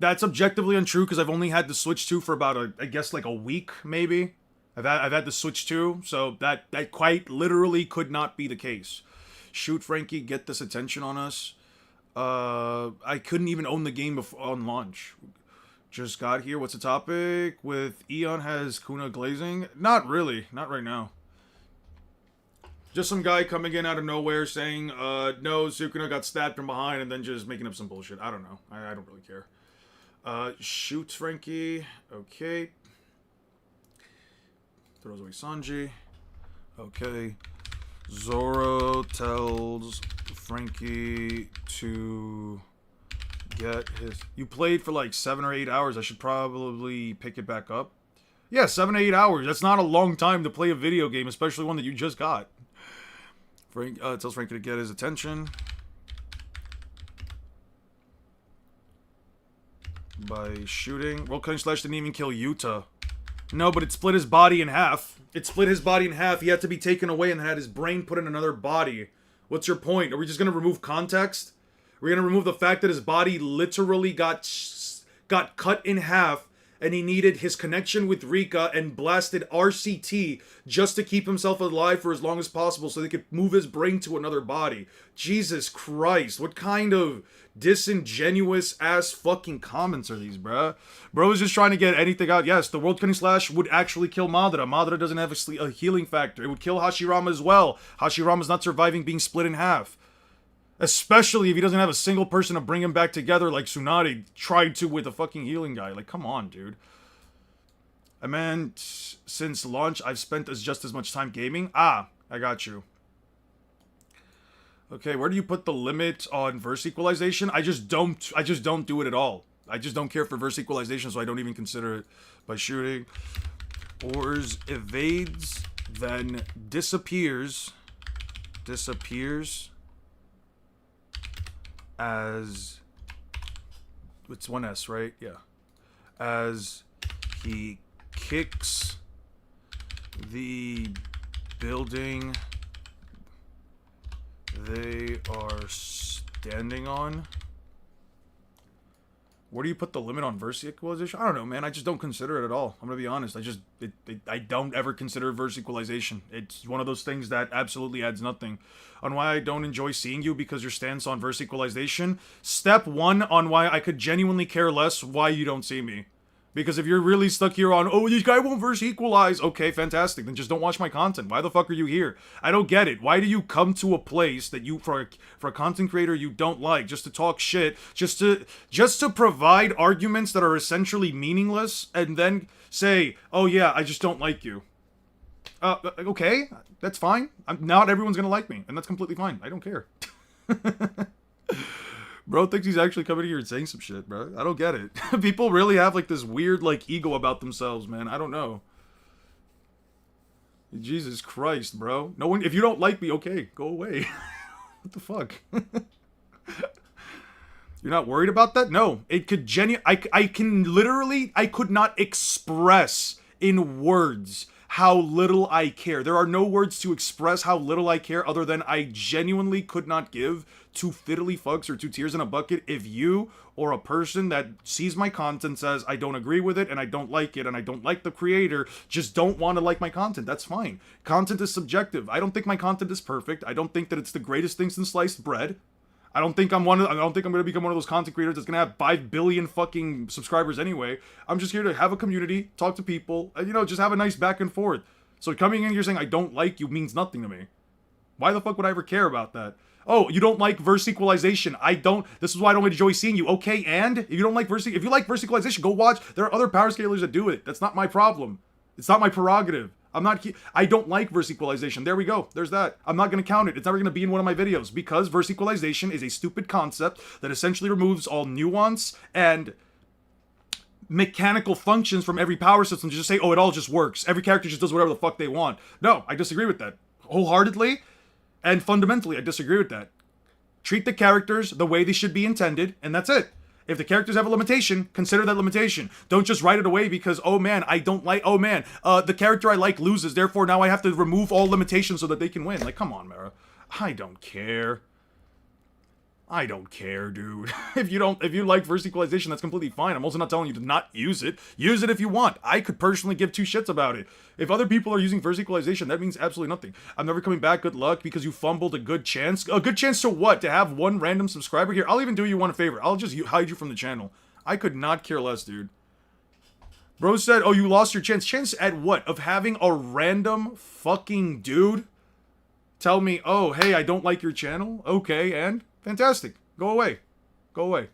That's objectively untrue, because I've only had the Switch 2 for about, I guess, like a week, maybe. I've had the Switch 2, so that quite literally could not be the case. Shoot, Frankie, get this attention on us. I couldn't even own the game on launch. Just got here. What's the topic? With Eon has Kuna glazing? Not really. Not right now. Just some guy coming in out of nowhere saying, no, Sukuna got stabbed from behind, and then just making up some bullshit. I don't know. I don't really care. Shoot, Frankie. Okay. Throws away Sanji. Okay. Zoro tells Frankie to get his... You played for like 7 or 8 hours. I should probably pick it back up. Yeah, 7 to 8 hours. That's not a long time to play a video game, especially one that you just got. Frank tells Frankie to get his attention. by shooting. World Cutting Slash didn't even kill Yuta. No, but it split his body in half. It split his body in half. He had to be taken away and had his brain put in another body. What's your point? Are we just gonna remove context? We're gonna remove the fact that his body literally got cut in half, and he needed his connection with Rika and blasted RCT just to keep himself alive for as long as possible so they could move his brain to another body. Jesus Christ, what kind of disingenuous ass fucking comments are these, bruh? Bro is just trying to get anything out. Yes, the World Cutting Slash would actually kill Madara. Madara doesn't have a healing factor. It would kill Hashirama as well. Hashirama's not surviving being split in half. Especially if he doesn't have a single person to bring him back together like Tsunade tried to with a fucking healing guy. Like, come on, dude. I meant, since launch, I've spent just as much time gaming. Ah, I got you. Okay, where do you put the limit on verse equalization? I just don't do it at all. I just don't care for verse equalization, so I don't even consider it. By shooting. Ors evades, then disappears. As it's one S, right? Yeah. As he kicks the building they are standing on. Where do you put the limit on verse equalization? I don't know, man. I just don't consider it at all. I'm gonna be honest. I don't ever consider verse equalization. It's one of those things that absolutely adds nothing. On why I don't enjoy seeing you because your stance on verse equalization. Step 1 on why I could genuinely care less why you don't see me. Because if you're really stuck here on, oh, this guy won't verse equalize. Okay, fantastic. Then just don't watch my content. Why the fuck are you here? I don't get it. Why do you come to a place that you, for a content creator you don't like, just to talk shit, just to provide arguments that are essentially meaningless, and then say, oh yeah, I just don't like you. Okay, that's fine. Not everyone's gonna like me, and that's completely fine. I don't care. Bro thinks he's actually coming here and saying some shit, bro. I don't get it. People really have, like, this weird, like, ego about themselves, man. I don't know. Jesus Christ, bro. No one, if you don't like me, okay, go away. What the fuck? You're not worried about that? No. It could I could not express in words how little I care. There are no words to express how little I care other than I genuinely could not give two fiddly fucks or two tears in a bucket if you or a person that sees my content says I don't agree with it and I don't like it and I don't like the creator, just don't want to like my content. That's fine. Content is subjective. I don't think my content is perfect. I don't think that it's the greatest thing since sliced bread. I don't think I'm going to become one of those content creators that's going to have 5 billion fucking subscribers anyway. I'm just here to have a community, talk to people, and, just have a nice back and forth. So coming in here saying I don't like you means nothing to me. Why the fuck would I ever care about that? Oh, you don't like verse equalization. This is why I don't enjoy seeing you. Okay, and? If you like verse equalization, go watch. There are other power scalers that do it. That's not my problem. It's not my prerogative. I don't like verse equalization. There we go. There's that. I'm not going to count it. It's never going to be in one of my videos because verse equalization is a stupid concept that essentially removes all nuance and mechanical functions from every power system to just say, oh, it all just works. Every character just does whatever the fuck they want. No, I disagree with that. Wholeheartedly and fundamentally, I disagree with that. Treat the characters the way they should be intended, and that's it. If the characters have a limitation, consider that limitation. Don't just write it away because, oh man, the character I like loses, therefore now I have to remove all limitations so that they can win. Like, come on, Mara. I don't care. I don't care, dude. If you like verse equalization, that's completely fine. I'm also not telling you to not use it. Use it if you want. I could personally give two shits about it. If other people are using verse equalization, that means absolutely nothing. I'm never coming back. Good luck because you fumbled a good chance. A good chance to what? To have one random subscriber here? I'll even do you one favor. I'll just hide you from the channel. I could not care less, dude. Bro said, oh, you lost your chance. Chance at what? Of having a random fucking dude tell me, oh, hey, I don't like your channel? Okay, and? Fantastic. Go away. Go away.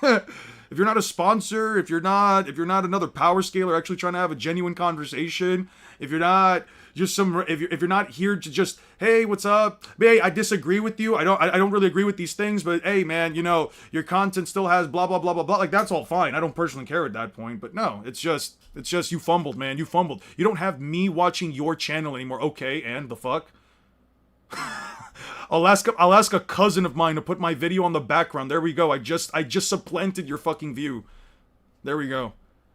If you're not a sponsor, if you're not another power scaler actually trying to have a genuine conversation, if you're not just if you're not here to just, hey, what's up? Hey, I disagree with you. I don't really agree with these things, but hey, man, your content still has blah blah blah blah blah. Like, that's all fine. I don't personally care at that point, but no, it's just you fumbled, man. You fumbled. You don't have me watching your channel anymore. Okay, and the fuck? I'll ask a cousin of mine to put my video on the background. There we go. I just supplanted your fucking view. There we go.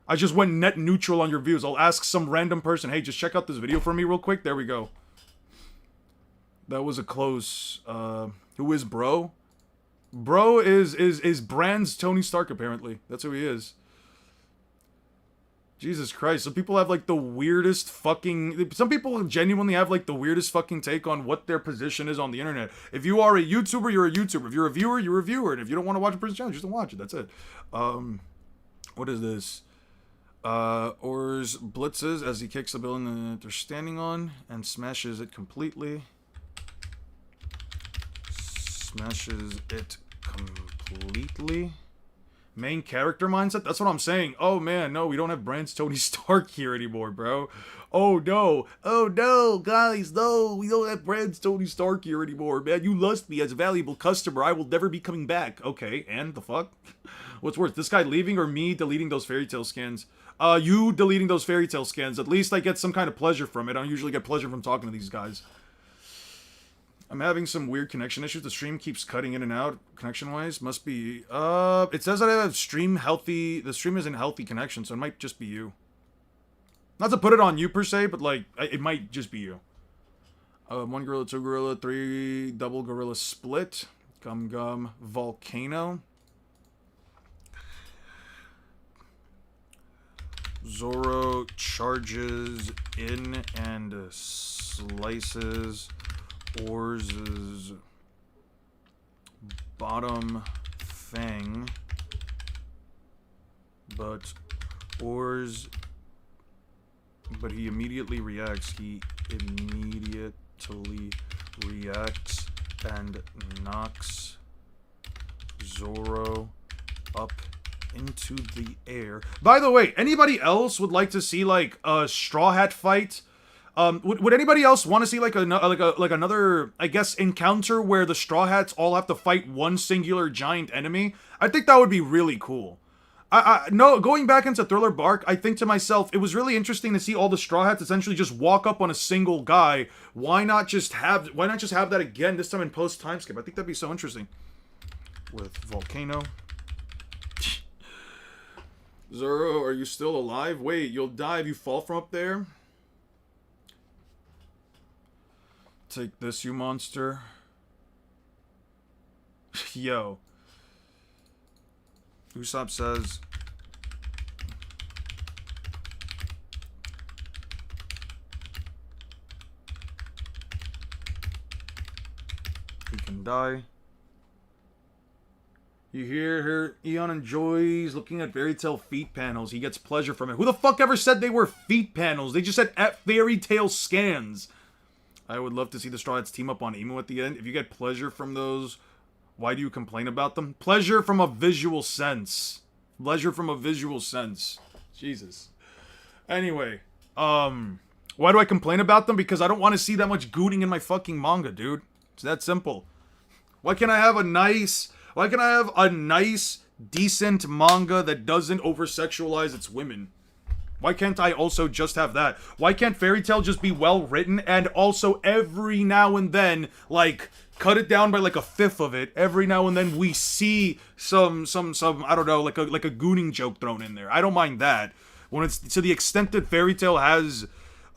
I just went net neutral on your views. I'll ask some random person, hey, just check out this video for me real quick. There we go. That was a close. Who is Bro? Bro is Brand's Tony Stark, apparently. That's who he is. Jesus Christ. Some people have, like, the weirdest fucking... Some people genuinely have, like, the weirdest fucking take on what their position is on the internet. If you are a YouTuber, you're a YouTuber. If you're a viewer, you're a viewer. And if you don't want to watch a person's channel, just don't watch it. That's it. What is this? Ors blitzes as he kicks the building that they're standing on and smashes it completely. Smashes it completely. Main character mindset? That's what I'm saying. Oh man, no, we don't have Brand's Tony Stark here anymore, bro. Oh no. Oh no, guys, no. We don't have Brand's Tony Stark here anymore, man. You lost me as a valuable customer. I will never be coming back. Okay, and the fuck? What's worse, this guy leaving or me deleting those fairy tale scans? You deleting those fairy tale scans. At least I get some kind of pleasure from it. I don't usually get pleasure from talking to these guys. I'm having some weird connection issues. The stream keeps cutting in and out, connection-wise. Must be, it says that I have stream healthy, the stream is in healthy connection, so it might just be you. Not to put it on you, per se, but, like, it might just be you. 1 gorilla, 2 gorilla, 3 double gorilla split. Gum volcano. Zoro charges in and slices Orz's bottom fang, but he immediately reacts. He immediately reacts and knocks Zoro up into the air. By the way, anybody else would like to see like a Straw Hat fight? Would anybody else want to see like another, I guess, encounter where the Straw Hats all have to fight one singular giant enemy? I think that would be really cool. No, going back into Thriller Bark, I think to myself, it was really interesting to see all the Straw Hats essentially just walk up on a single guy. Why not just have that again, this time in post timeskip? I think that'd be so interesting. With Volcano. Zoro, are you still alive? Wait, you'll die if you fall from up there? Take this, you monster. Yo. Usopp says... he can die. You hear her? Eon enjoys looking at fairy tale feet panels. He gets pleasure from it. Who the fuck ever said they were feet panels? They just said at fairy tale scans. I would love to see the Straw Hats team up on Emu at the end. If you get pleasure from those, why do you complain about them? Pleasure from a visual sense. Pleasure from a visual sense. Jesus. Anyway, why do I complain about them? Because I don't want to see that much gooning in my fucking manga, dude. It's that simple. Why can't I have a nice, decent manga that doesn't over-sexualize its women? Why can't I also just have that? Why can't Fairy Tail just be well written and also every now and then, like, cut it down by like a fifth of it? Every now and then we see some I don't know, like a gooning joke thrown in there. I don't mind that. When it's to the extent that Fairy Tail has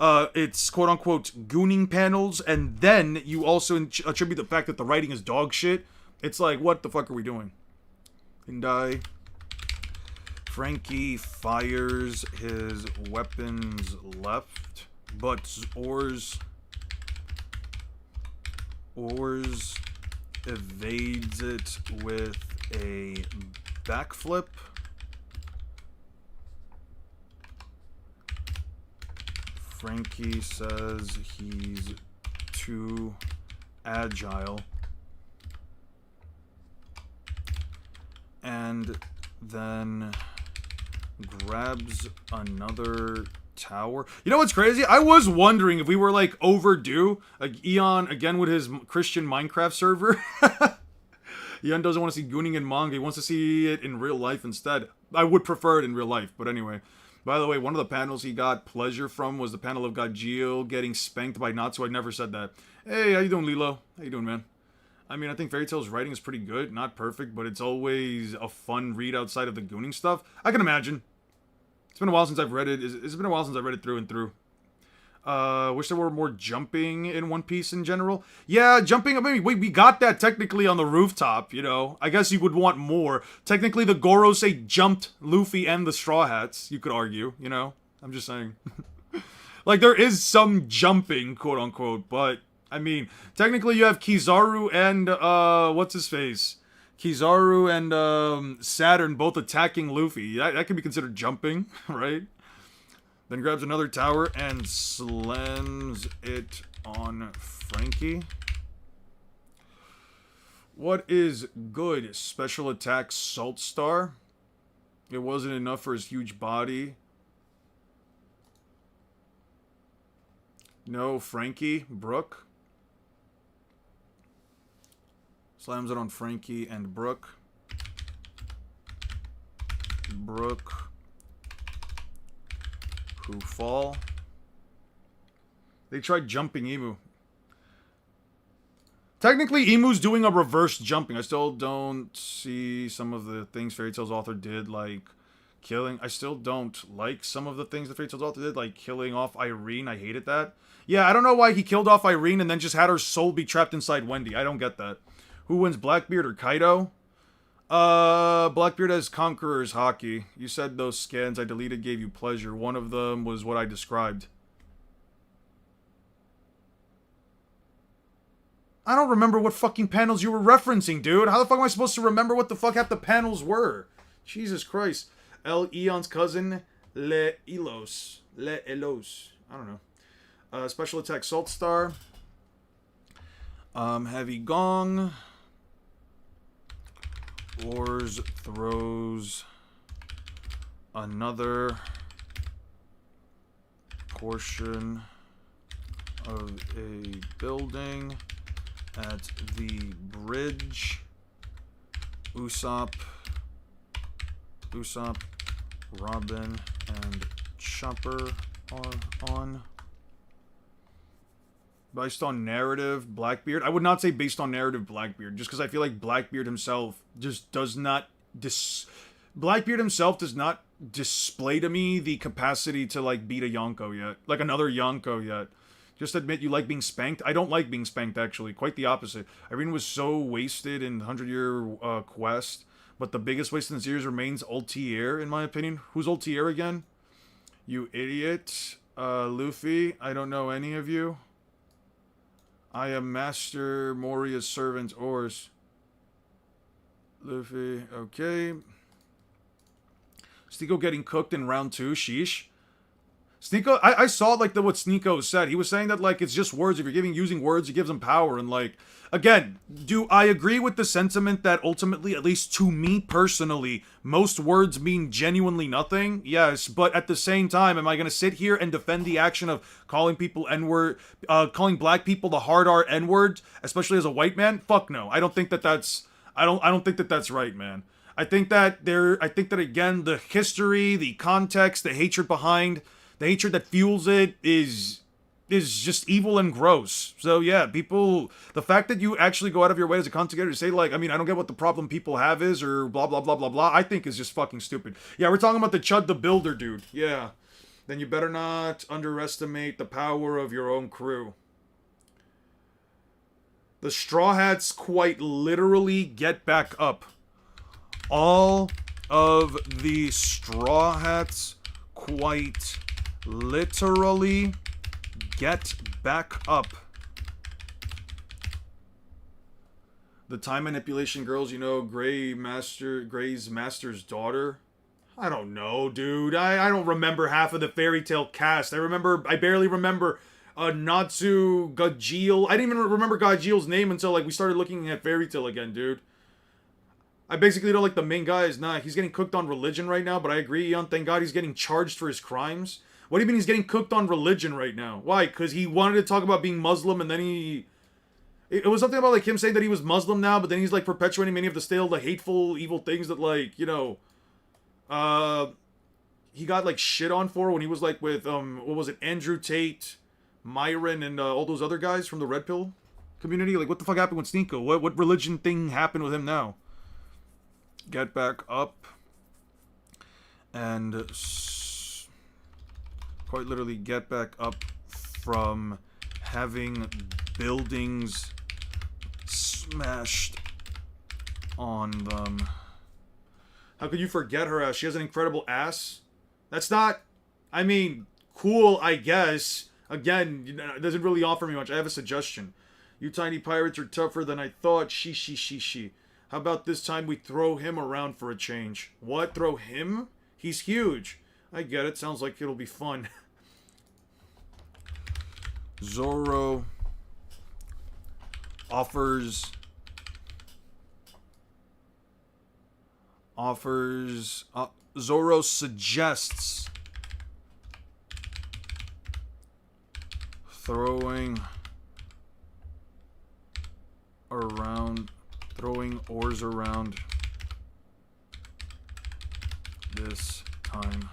its quote unquote gooning panels, and then you also attribute the fact that the writing is dog shit. It's like, what the fuck are we doing? Can die. Frankie fires his weapons left, but Ors evades it with a backflip. Frankie says he's too agile. And then grabs another tower. You know what's crazy? I was wondering if we were like overdue. Like Eon again with his Christian Minecraft server. Eon doesn't want to see gooning in manga. He wants to see it in real life instead. I would prefer it in real life, but anyway. By the way, one of the panels he got pleasure from was the panel of Gajeel getting spanked by Natsu. I never said that. Hey, how you doing, Lilo? How you doing, man? I mean, I think Fairy Tail's writing is pretty good. Not perfect, but it's always a fun read outside of the gooning stuff. I can imagine. It's been a while since I've read it. It's been a while since I've read it through and through. Wish there were more jumping in One Piece in general. Yeah, jumping. I mean, we got that technically on the rooftop, you know. I guess you would want more. Technically, the Gorosei jumped Luffy and the Straw Hats, you could argue, you know. I'm just saying. Like, there is some jumping, quote unquote, but, I mean, technically you have Kizaru and, what's-his-face? Kizaru and, Saturn both attacking Luffy. That can be considered jumping, right? Then grabs another tower and slams it on Frankie. What is good? Special attack Salt Star. It wasn't enough for his huge body. No, Frankie. Brook. Slams it on Frankie and Brook. Brook. Who fall. They tried jumping Emu. Technically, Emu's doing a reverse jumping. I still don't see some of the things Fairy Tail's author did, like killing. I still don't like some of the things that Fairy Tail's author did, like killing off Irene. I hated that. Yeah, I don't know why he killed off Irene and then just had her soul be trapped inside Wendy. I don't get that. Who wins, Blackbeard or Kaido? Blackbeard as Conqueror's Hockey. You said those scans I deleted gave you pleasure. One of them was what I described. I don't remember what fucking panels you were referencing, dude. How the fuck am I supposed to remember what the fuck half the panels were? Jesus Christ. El Eon's cousin, Le Elos. Le Elos. I don't know. Special attack Salt Star. Heavy Gong. Oars throws another portion of a building at the bridge. Usopp, Robin, and Chopper are on. Based on narrative, Blackbeard. I would not say based on narrative, Blackbeard, just because I feel like Blackbeard himself just does not Blackbeard himself does not display to me the capacity to, like, beat a Yonko yet. Like, another Yonko yet. Just admit you like being spanked. I don't like being spanked, actually. Quite the opposite. Irene was so wasted in 100-Year Quest, but the biggest waste in the series remains Ultier, in my opinion. Who's Ultier again? You idiot. Luffy, I don't know any of you. I am Master Moria's servant, Oars. Luffy, okay. Sneeko getting cooked in round 2, sheesh. Sneeko, I saw, like, what Sneeko said. He was saying that, like, it's just words. If you're using words, it gives them power. And, like, again, do I agree with the sentiment that ultimately, at least to me personally, most words mean genuinely nothing? Yes, but at the same time, am I going to sit here and defend the action of calling people N-word, calling black people the hard R N-word, especially as a white man? Fuck no. I don't think that that's, I don't think that that's right, man. I think that again, the history, the context, the hatred behind, the hatred that fuels it is just evil and gross. So yeah, people, the fact that you actually go out of your way as a content creator to say, like, I mean, I don't get what the problem people have is, or blah, blah, blah, blah, blah, I think is just fucking stupid. Yeah, we're talking about the Chud the Builder dude. Yeah. Then you better not underestimate the power of your own crew. The Straw Hats quite literally get back up. All of the Straw Hats quite literally get back up. The time manipulation girls, you know, Gray's master's daughter. I don't know, dude. I don't remember half of the Fairy Tail cast. I barely remember Natsu Gajeel. I didn't even remember Gajeel's name until, like, we started looking at Fairy Tail again, dude. I basically don't like the main guy. He's getting cooked on religion right now, but I agree, Eon. Thank God he's getting charged for his crimes. What do you mean he's getting cooked on religion right now? Why? Because he wanted to talk about being Muslim, and then it was something about, like, him saying that he was Muslim now, but then he's, like, perpetuating many of the hateful, evil things that, like, you know, he got, like, shit on for when he was, like, with, what was it, Andrew Tate, Myron, and all those other guys from the Red Pill community? Like, what the fuck happened with Sneeko? What religion thing happened with him now? Get back up. And quite literally get back up from having buildings smashed on them. How could you forget her ass? She has an incredible ass. That's not... I mean, cool, I guess. Again, it doesn't really offer me much. I have a suggestion. You tiny pirates are tougher than I thought. She. How about this time we throw him around for a change? What? Throw him? He's huge. I get it. Sounds like it'll be fun. Zoro Zoro suggests throwing oars around this time.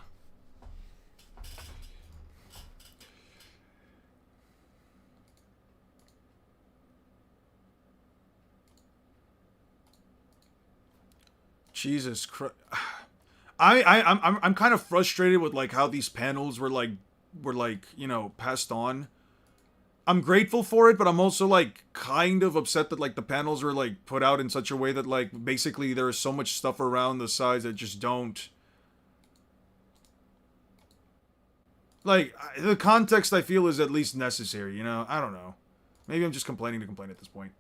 Jesus Christ. I'm kind of frustrated with like how these panels were like, you know, passed on. I'm grateful for it, but I'm also like kind of upset that like the panels are like put out in such a way that like basically there is so much stuff around the sides that just don't. Like, the context I feel is at least necessary, you know? I don't know. Maybe I'm just complaining to complain at this point.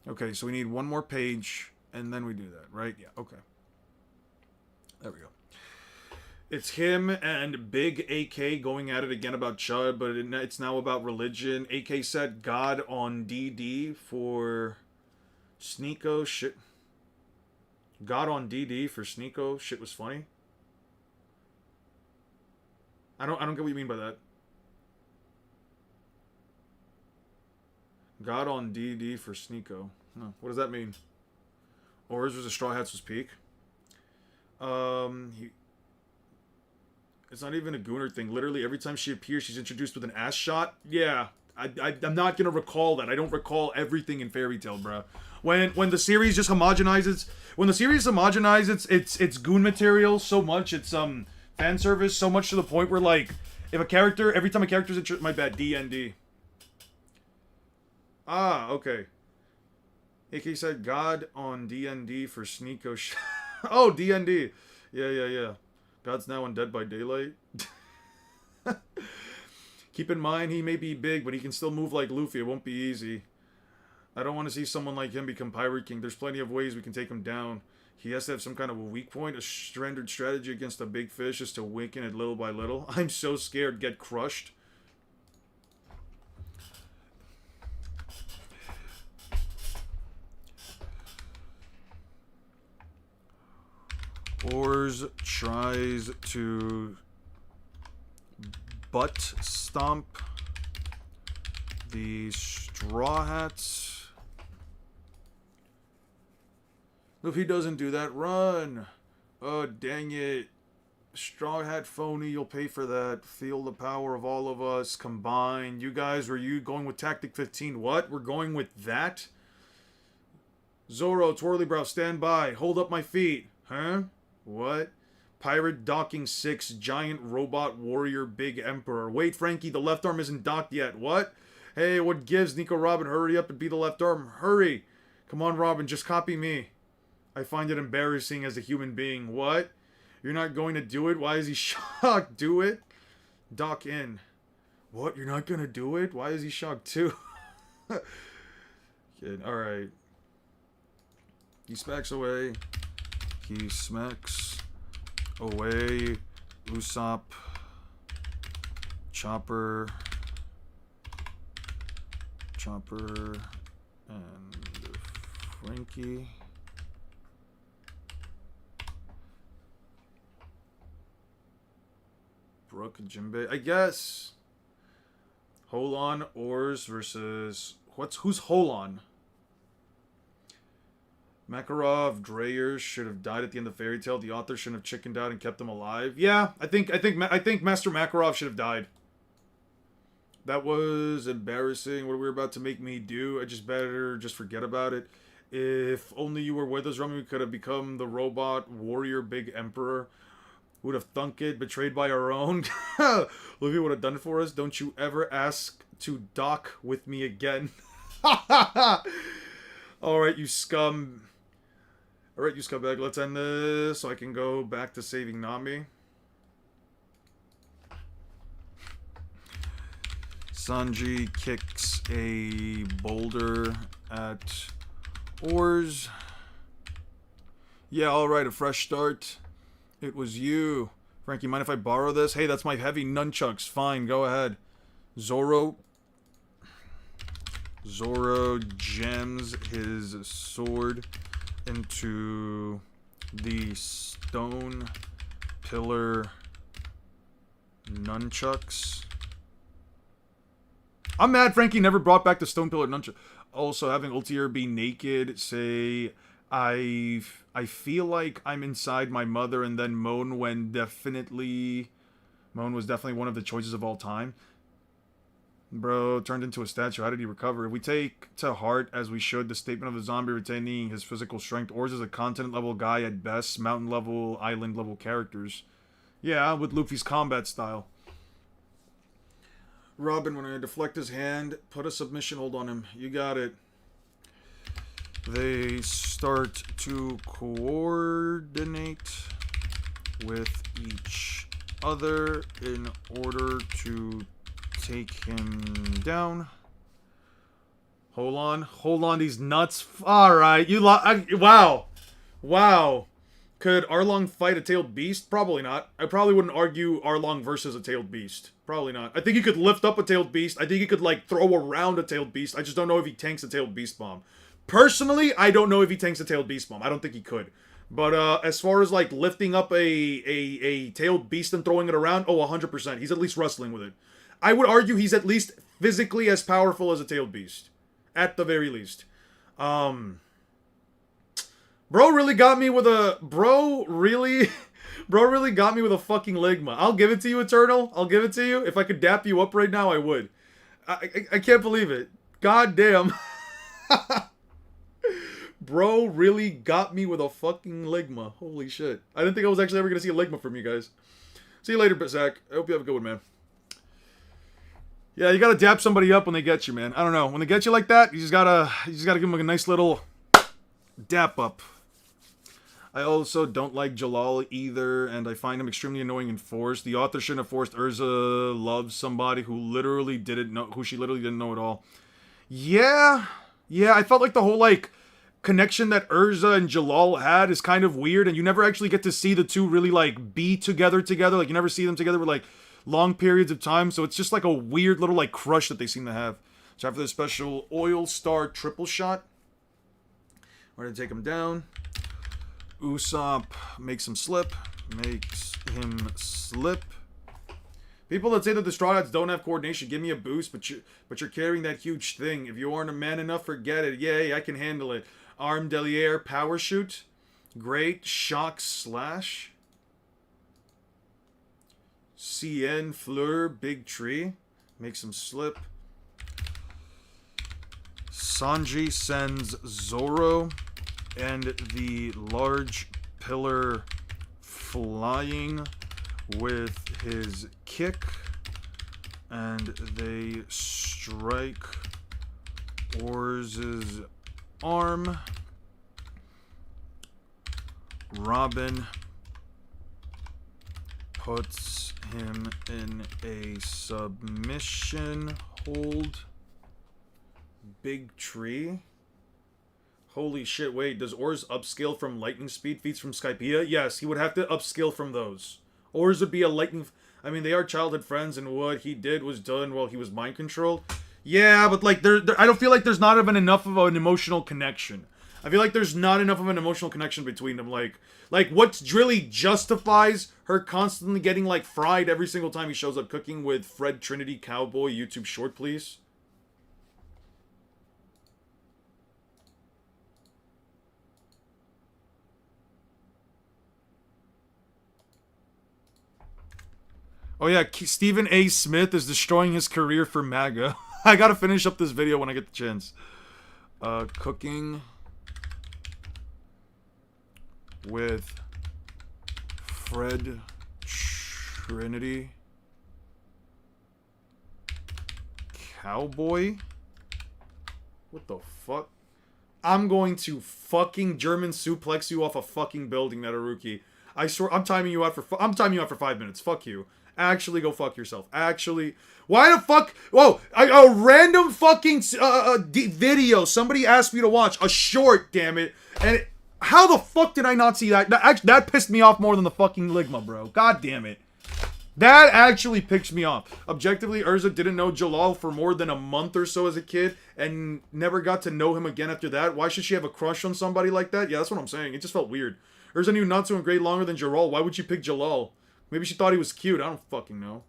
Okay, so we need one more page, and then we do that, right? Yeah, okay. There we go. It's him and Big AK going at it again about Chud, but it's now about religion. AK said God on DD for Sneeko. Shit. God on DD for Sneeko. Shit was funny. I don't get what you mean by that. God on DD for Sneeko. No, what does that mean? Ours was a Straw Hats was peak. It's not even a Gooner thing. Literally, every time she appears, she's introduced with an ass shot. Yeah, I'm not gonna recall that. I don't recall everything in Fairy Tail, bro. When the series just homogenizes, it's goon material so much. It's fan service so much to the point where like, if a character, every time a character's introduced, my bad, DND. Ah, okay. AK said God on DND for Sneeko. Oh, DND. Yeah. God's now on Dead by Daylight. Keep in mind, he may be big, but he can still move like Luffy. It won't be easy. I don't want to see someone like him become Pirate King. There's plenty of ways we can take him down. He has to have some kind of a weak point. A standard strategy against a big fish is to weaken it little by little. I'm so scared. Get crushed. Oars tries to butt stomp the Straw Hats. If he doesn't do that, run! Oh, dang it. Straw Hat phony, you'll pay for that. Feel the power of all of us combined. You guys, were you going with Tactic 15? What? We're going with that? Zoro, Twirlybrow, stand by. Hold up my feet. Huh? What? Pirate docking 6, giant robot warrior big emperor. Wait, Frankie, the left arm isn't docked yet. What? Hey, what gives? Nico Robin, hurry up and be the left arm. Hurry! Come on, Robin, just copy me. I find it embarrassing as a human being. What? You're not going to do it? Why is he shocked? Do it? Dock in. What? You're not gonna do it? Why is he shocked too? Kid, alright. He smacks away. He smacks away. Usopp. Chopper. And Frankie. Brooke and Jinbei. I guess. Holon, Oars versus... Who's Holon? Makarov, Dreyer should have died at the end of Fairy Tail. The author shouldn't have chickened out and kept them alive. Yeah, I think Master Makarov should have died. That was embarrassing. What we were about to make me do. I just better just forget about it. If only you were with us, Roman, we could have become the robot warrior big emperor. Who would have thunk it, betrayed by our own. Luffy would have done it for us. Don't you ever ask to dock with me again. Alright, you scum. Alright, you scumbag. Let's end this so I can go back to saving Nami. Sanji kicks a boulder at Oars. Yeah, alright, a fresh start. It was you. Frankie, mind if I borrow this? Hey, that's my heavy nunchucks. Fine, go ahead. Zoro jams his sword into the stone pillar nunchucks. I'm mad Frankie never brought back the stone pillar nunchuck. Also, having Ultier be naked, say, I feel like I'm inside my mother, and then Moan was definitely one of the choices of all time. Bro, turned into a statue. How did he recover? If we take to heart, as we should, the statement of the zombie retaining his physical strength, Oars is a continent-level guy at best, mountain-level, island-level characters. Yeah, with Luffy's combat style. Robin, when I deflect his hand, put a submission hold on him. You got it. They start to coordinate with each other in order to take him down. Hold on, these nuts. Alright, wow. Wow. Could Arlong fight a tailed beast? Probably not. I probably wouldn't argue Arlong versus a tailed beast. Probably not. I think he could lift up a tailed beast. I think he could, like, throw around a tailed beast. I just don't know if he tanks a tailed beast bomb. Personally, I don't know if he tanks a tailed beast bomb. I don't think he could. But as far as, like, lifting up a tailed beast and throwing it around, oh, 100%. He's at least wrestling with it. I would argue he's at least physically as powerful as a tailed beast. At the very least. Bro really got me with a... Bro really got me with a fucking Ligma. I'll give it to you, Eternal. I'll give it to you. If I could dap you up right now, I would. I can't believe it. God damn. Bro really got me with a fucking Ligma. Holy shit. I didn't think I was actually ever going to see a Ligma from you guys. See you later, Zach. I hope you have a good one, man. Yeah, you gotta dap somebody up when they get you, man. I don't know. When they get you like that, you just gotta give them a nice little dap up. I also don't like Jalal either, and I find him extremely annoying and forced. The author shouldn't have forced Urza loves somebody who she literally didn't know at all. Yeah, I felt like the whole, like, connection that Urza and Jalal had is kind of weird, and you never actually get to see the two really, like, be together. Like, you never see them together for, like, long periods of time, so it's just like a weird little, like, crush that they seem to have. So after the special Oil Star triple shot, we're gonna take him down. Usopp makes him slip. People that say that the Straw Hats don't have coordination, give me a boost, but you're carrying that huge thing. If you aren't a man enough, forget it. Yay, I can handle it. Arm Delier, power shoot. Great. Shock slash. CN Fleur, big tree. Makes him slip. Sanji sends Zoro and the large pillar flying with his kick, and they strike Oars' arm. Robin puts him in a submission hold. Big tree. Holy shit, wait, does Oars upscale from lightning speed feats from Skypiea? Yes, he would have to upscale from those. Oars would be a lightning... I mean, they are childhood friends, and what he did was done while he was mind controlled. Yeah, but, like, I don't feel like there's not even enough of an emotional connection. I feel like there's not enough of an emotional connection between them. Like what's really justifies her constantly getting, like, fried every single time he shows up cooking with Fred Trinity Cowboy YouTube short, please? Oh yeah, Stephen A. Smith is destroying his career for MAGA. I gotta finish up this video when I get the chance. Cooking with Fred Trinity. Cowboy? What the fuck? I'm going to fucking German suplex you off a fucking building, Netaruki. I swear, I'm timing you out for 5 minutes. Fuck you. Actually, go fuck yourself. Actually, why the fuck? Whoa, a random fucking video somebody asked me to watch, a short, damn it, and how the fuck did I not see that? That pissed me off more than the fucking Ligma, bro. God damn it. That actually pissed me off. Objectively, Urza didn't know Jalal for more than a month or so as a kid and never got to know him again after that. Why should she have a crush on somebody like that? Yeah, that's what I'm saying. It just felt weird. Urza knew Natsu and Great longer than Jalal. Why would she pick Jalal? Maybe she thought he was cute. I don't fucking know.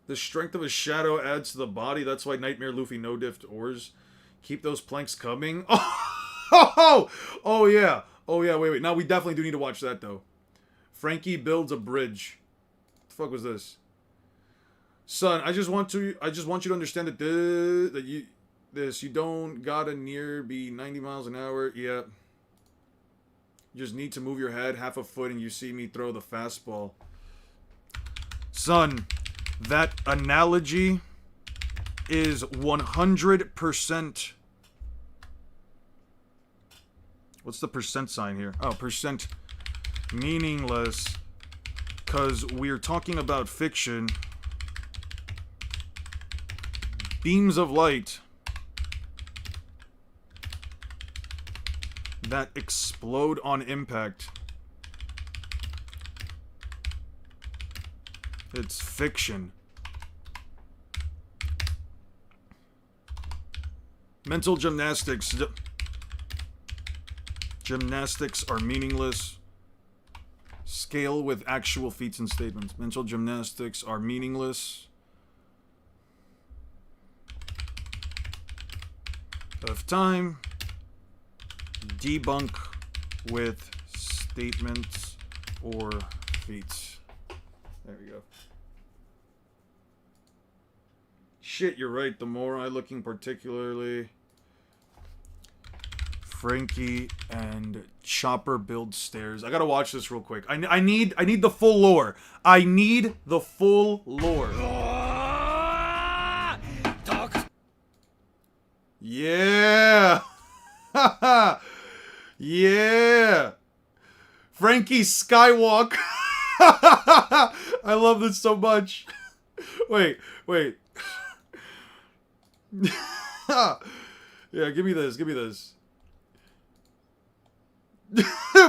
The strength of a shadow adds to the body. That's why Nightmare Luffy no-diffed ores. Keep those planks coming. Oh yeah. Oh yeah, wait. Now we definitely do need to watch that though. Frankie builds a bridge. What the fuck was this? Son, I just want you to understand that you don't gotta be 90 miles an hour. Yeah. You just need to move your head half a foot and you see me throw the fastball. Son, that analogy is 100%. What's the percent sign here? Oh, percent meaningless. Because we're talking about fiction. Beams of light that explode on impact. It's fiction. Mental gymnastics. Gymnastics are meaningless. Scale with actual feats and statements. Mental gymnastics are meaningless. Of time. Debunk with statements or feats. There we go. Shit, you're right. The Morai looking particularly. Frankie and Chopper build stairs. I gotta watch this real quick. I need the full lore. I need the full lore. Yeah. Yeah. Frankie Skywalk. I love this so much. Wait. Yeah, give me this.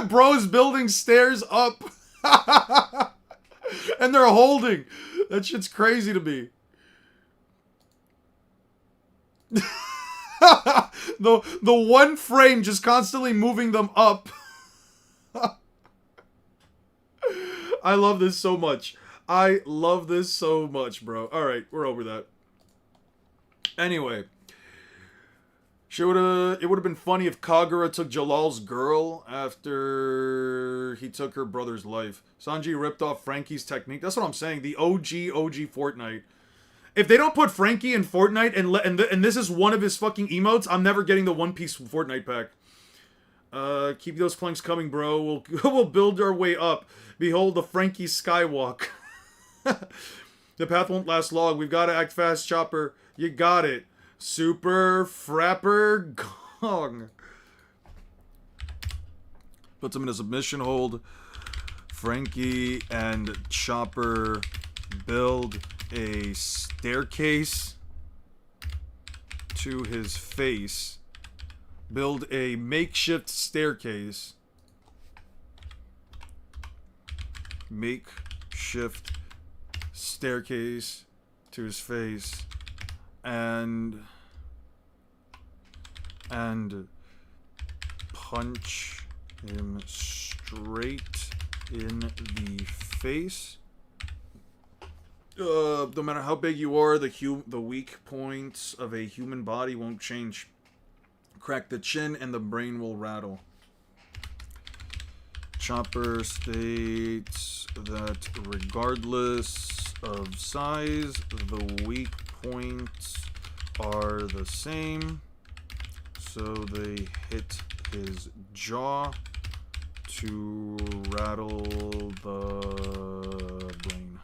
Bro's building stairs up. And they're holding. That shit's crazy to me. The one frame just constantly moving them up. I love this so much. I love this so much, bro. Alright, we're over that. Anyway. It would have been funny if Kagura took Jalal's girl after he took her brother's life. Sanji ripped off Frankie's technique. That's what I'm saying. The OG Fortnite. If they don't put Frankie in Fortnite and this is one of his fucking emotes, I'm never getting the One Piece Fortnite pack. Keep those planks coming, bro. We'll build our way up. Behold the Frankie Skywalk. The path won't last long. We've got to act fast, Chopper. You got it. Super Frapper Gong. Puts him in a submission hold. Frankie and Chopper build a staircase to his face. Build a makeshift staircase. Makeshift staircase to his face. And punch him straight in the face. No matter how big you are, the weak points of a human body won't change. Crack the chin and the brain will rattle. Chopper states that regardless of size, the weak points are the same. So they hit his jaw to rattle the brain.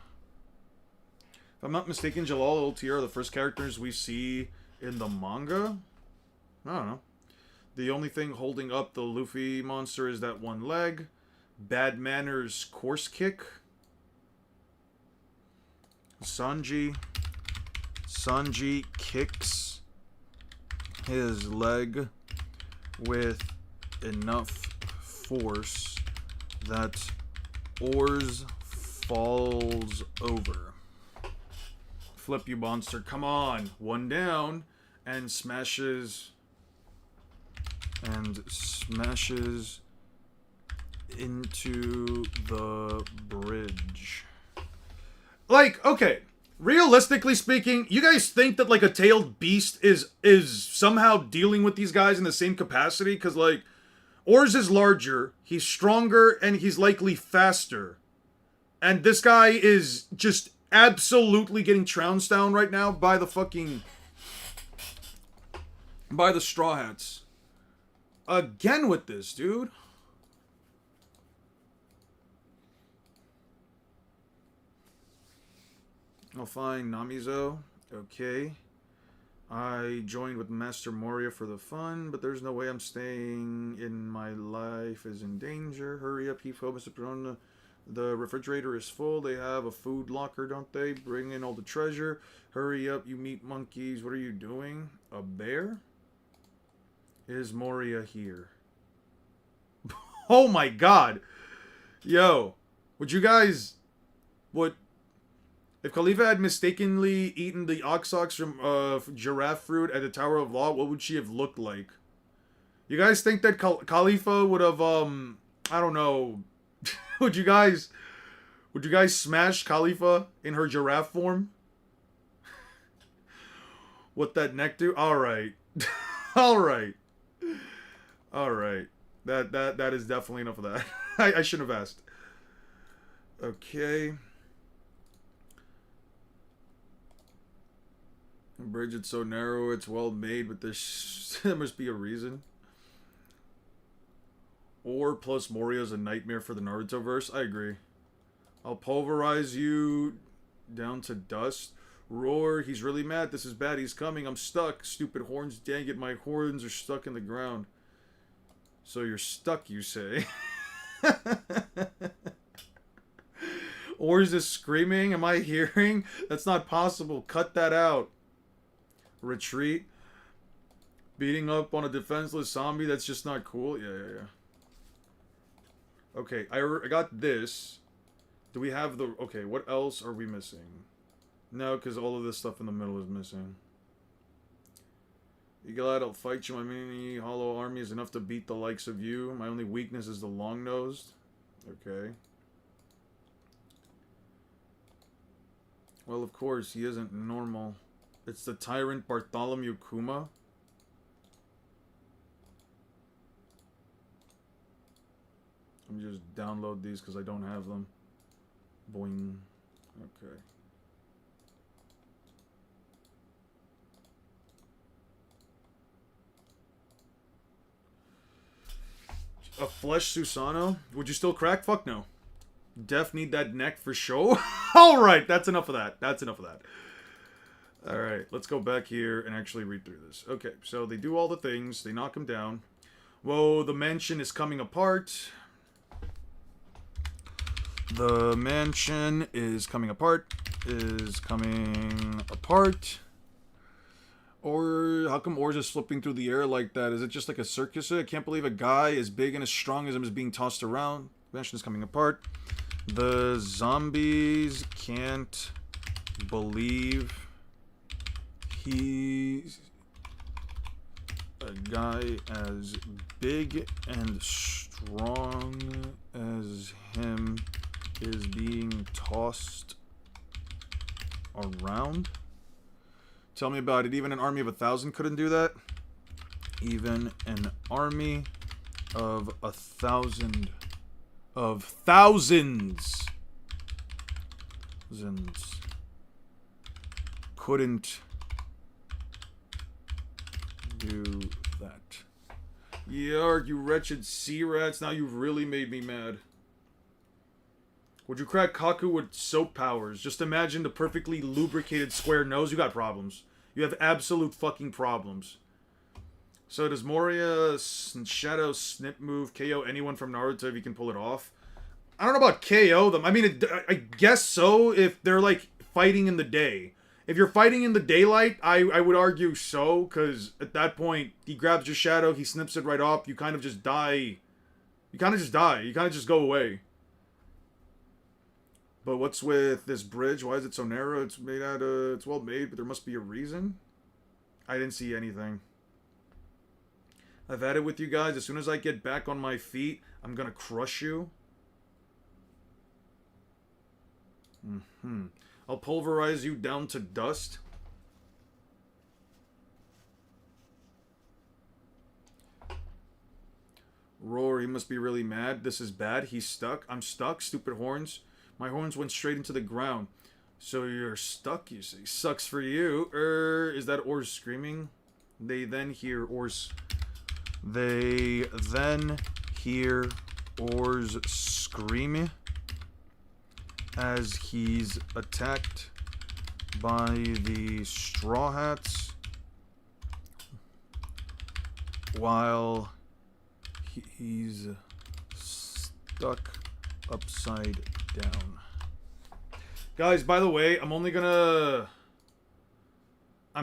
If I'm not mistaken, Jalal and Ulti are the first characters we see in the manga. I don't know. The only thing holding up the Luffy monster is that one leg. Bad manners, course kick. Sanji kicks his leg with enough force that Oars falls over. Flip, you monster. Come on. One down. And smashes into the bridge. Like, okay. Realistically speaking, you guys think that, like, a tailed beast is somehow dealing with these guys in the same capacity? Because, like, Oars is larger, he's stronger, and he's likely faster. And this guy is just absolutely getting trounced down right now by the fucking... by the Straw Hats. Again with this, dude. I'll find Namizo. Okay. I joined with Master Moria for the fun, but there's no way I'm staying in. My life is in danger. Hurry up, Heath, Mr. Perona. The refrigerator is full. They have a food locker, don't they? Bring in all the treasure. Hurry up, you meat monkeys. What are you doing? A bear? Is Moria here? Oh my god. Yo. Would you guys... Would... If Khalifa had mistakenly eaten the ox from giraffe fruit at the Tower of Law, what would she have looked like? You guys think that Khalifa would have, I don't know... Would you guys smash Khalifa in her giraffe form? What that neck do? Alright. Alright. Alright. That is definitely enough of that. I shouldn't have asked. Okay. The bridge is so narrow, it's well made, but there must be a reason. Or plus Moria is a nightmare for the Naruto verse. I agree. I'll pulverize you down to dust. Roar, he's really mad. This is bad. He's coming. I'm stuck. Stupid horns. Dang it, my horns are stuck in the ground. So you're stuck, you say? Oars is screaming. Am I hearing? That's not possible. Cut that out. Retreat. Beating up on a defenseless zombie. That's just not cool. Yeah. Okay, I got this. Do we have the... Okay, what else are we missing? No, because all of this stuff in the middle is missing. You glad I'll fight you? My mini hollow army is enough to beat the likes of you. My only weakness is the long-nosed. Okay. Well, of course, he isn't normal. It's the tyrant Bartholomew Kuma. Let me just download these because I don't have them. Boing. Okay. A flesh Susano? Would you still crack? Fuck no. Def need that neck for show. Alright, that's enough of that. That's enough of that. Alright, let's go back here and actually read through this. Okay, so they do all the things. They knock him down. Whoa, the mansion is coming apart. The mansion is coming apart. Or how come Oars is flipping through the air like that? Is it just like a circus? I can't believe a guy as big and as strong as him is being tossed around. The mansion is coming apart. The zombies can't believe he's a guy as big and strong as him is being tossed around. Tell me about it. Even an army of 1,000 couldn't do that. Even an army of 1,000 of thousands couldn't do that. Yarg, you wretched sea rats. Now you've really made me mad. Would you crack Kaku with soap powers? Just imagine the perfectly lubricated square nose. You got problems. You have absolute fucking problems. So does Moria Shadow Snip move KO anyone from Naruto if you can pull it off? I don't know about KO them. I mean, I guess so if they're like fighting in the day. If you're fighting in the daylight, I would argue so, because at that point, he grabs your shadow, he snips it right off, you kind of just die. You kind of just die. You kind of just go away. But what's with this bridge? Why is it so narrow? It's made out of... It's well made, but there must be a reason. I didn't see anything. I've had it with you guys. As soon as I get back on my feet, I'm gonna crush you. I'll pulverize you down to dust. Roar, he must be really mad. This is bad. He's stuck. I'm stuck. Stupid horns. My horns went straight into the ground. So you're stuck, you say. Sucks for you. Is that Oars screaming? They then hear Oars screaming as he's attacked by the Straw Hats while he's stuck upside down. Guys, by the way, I'm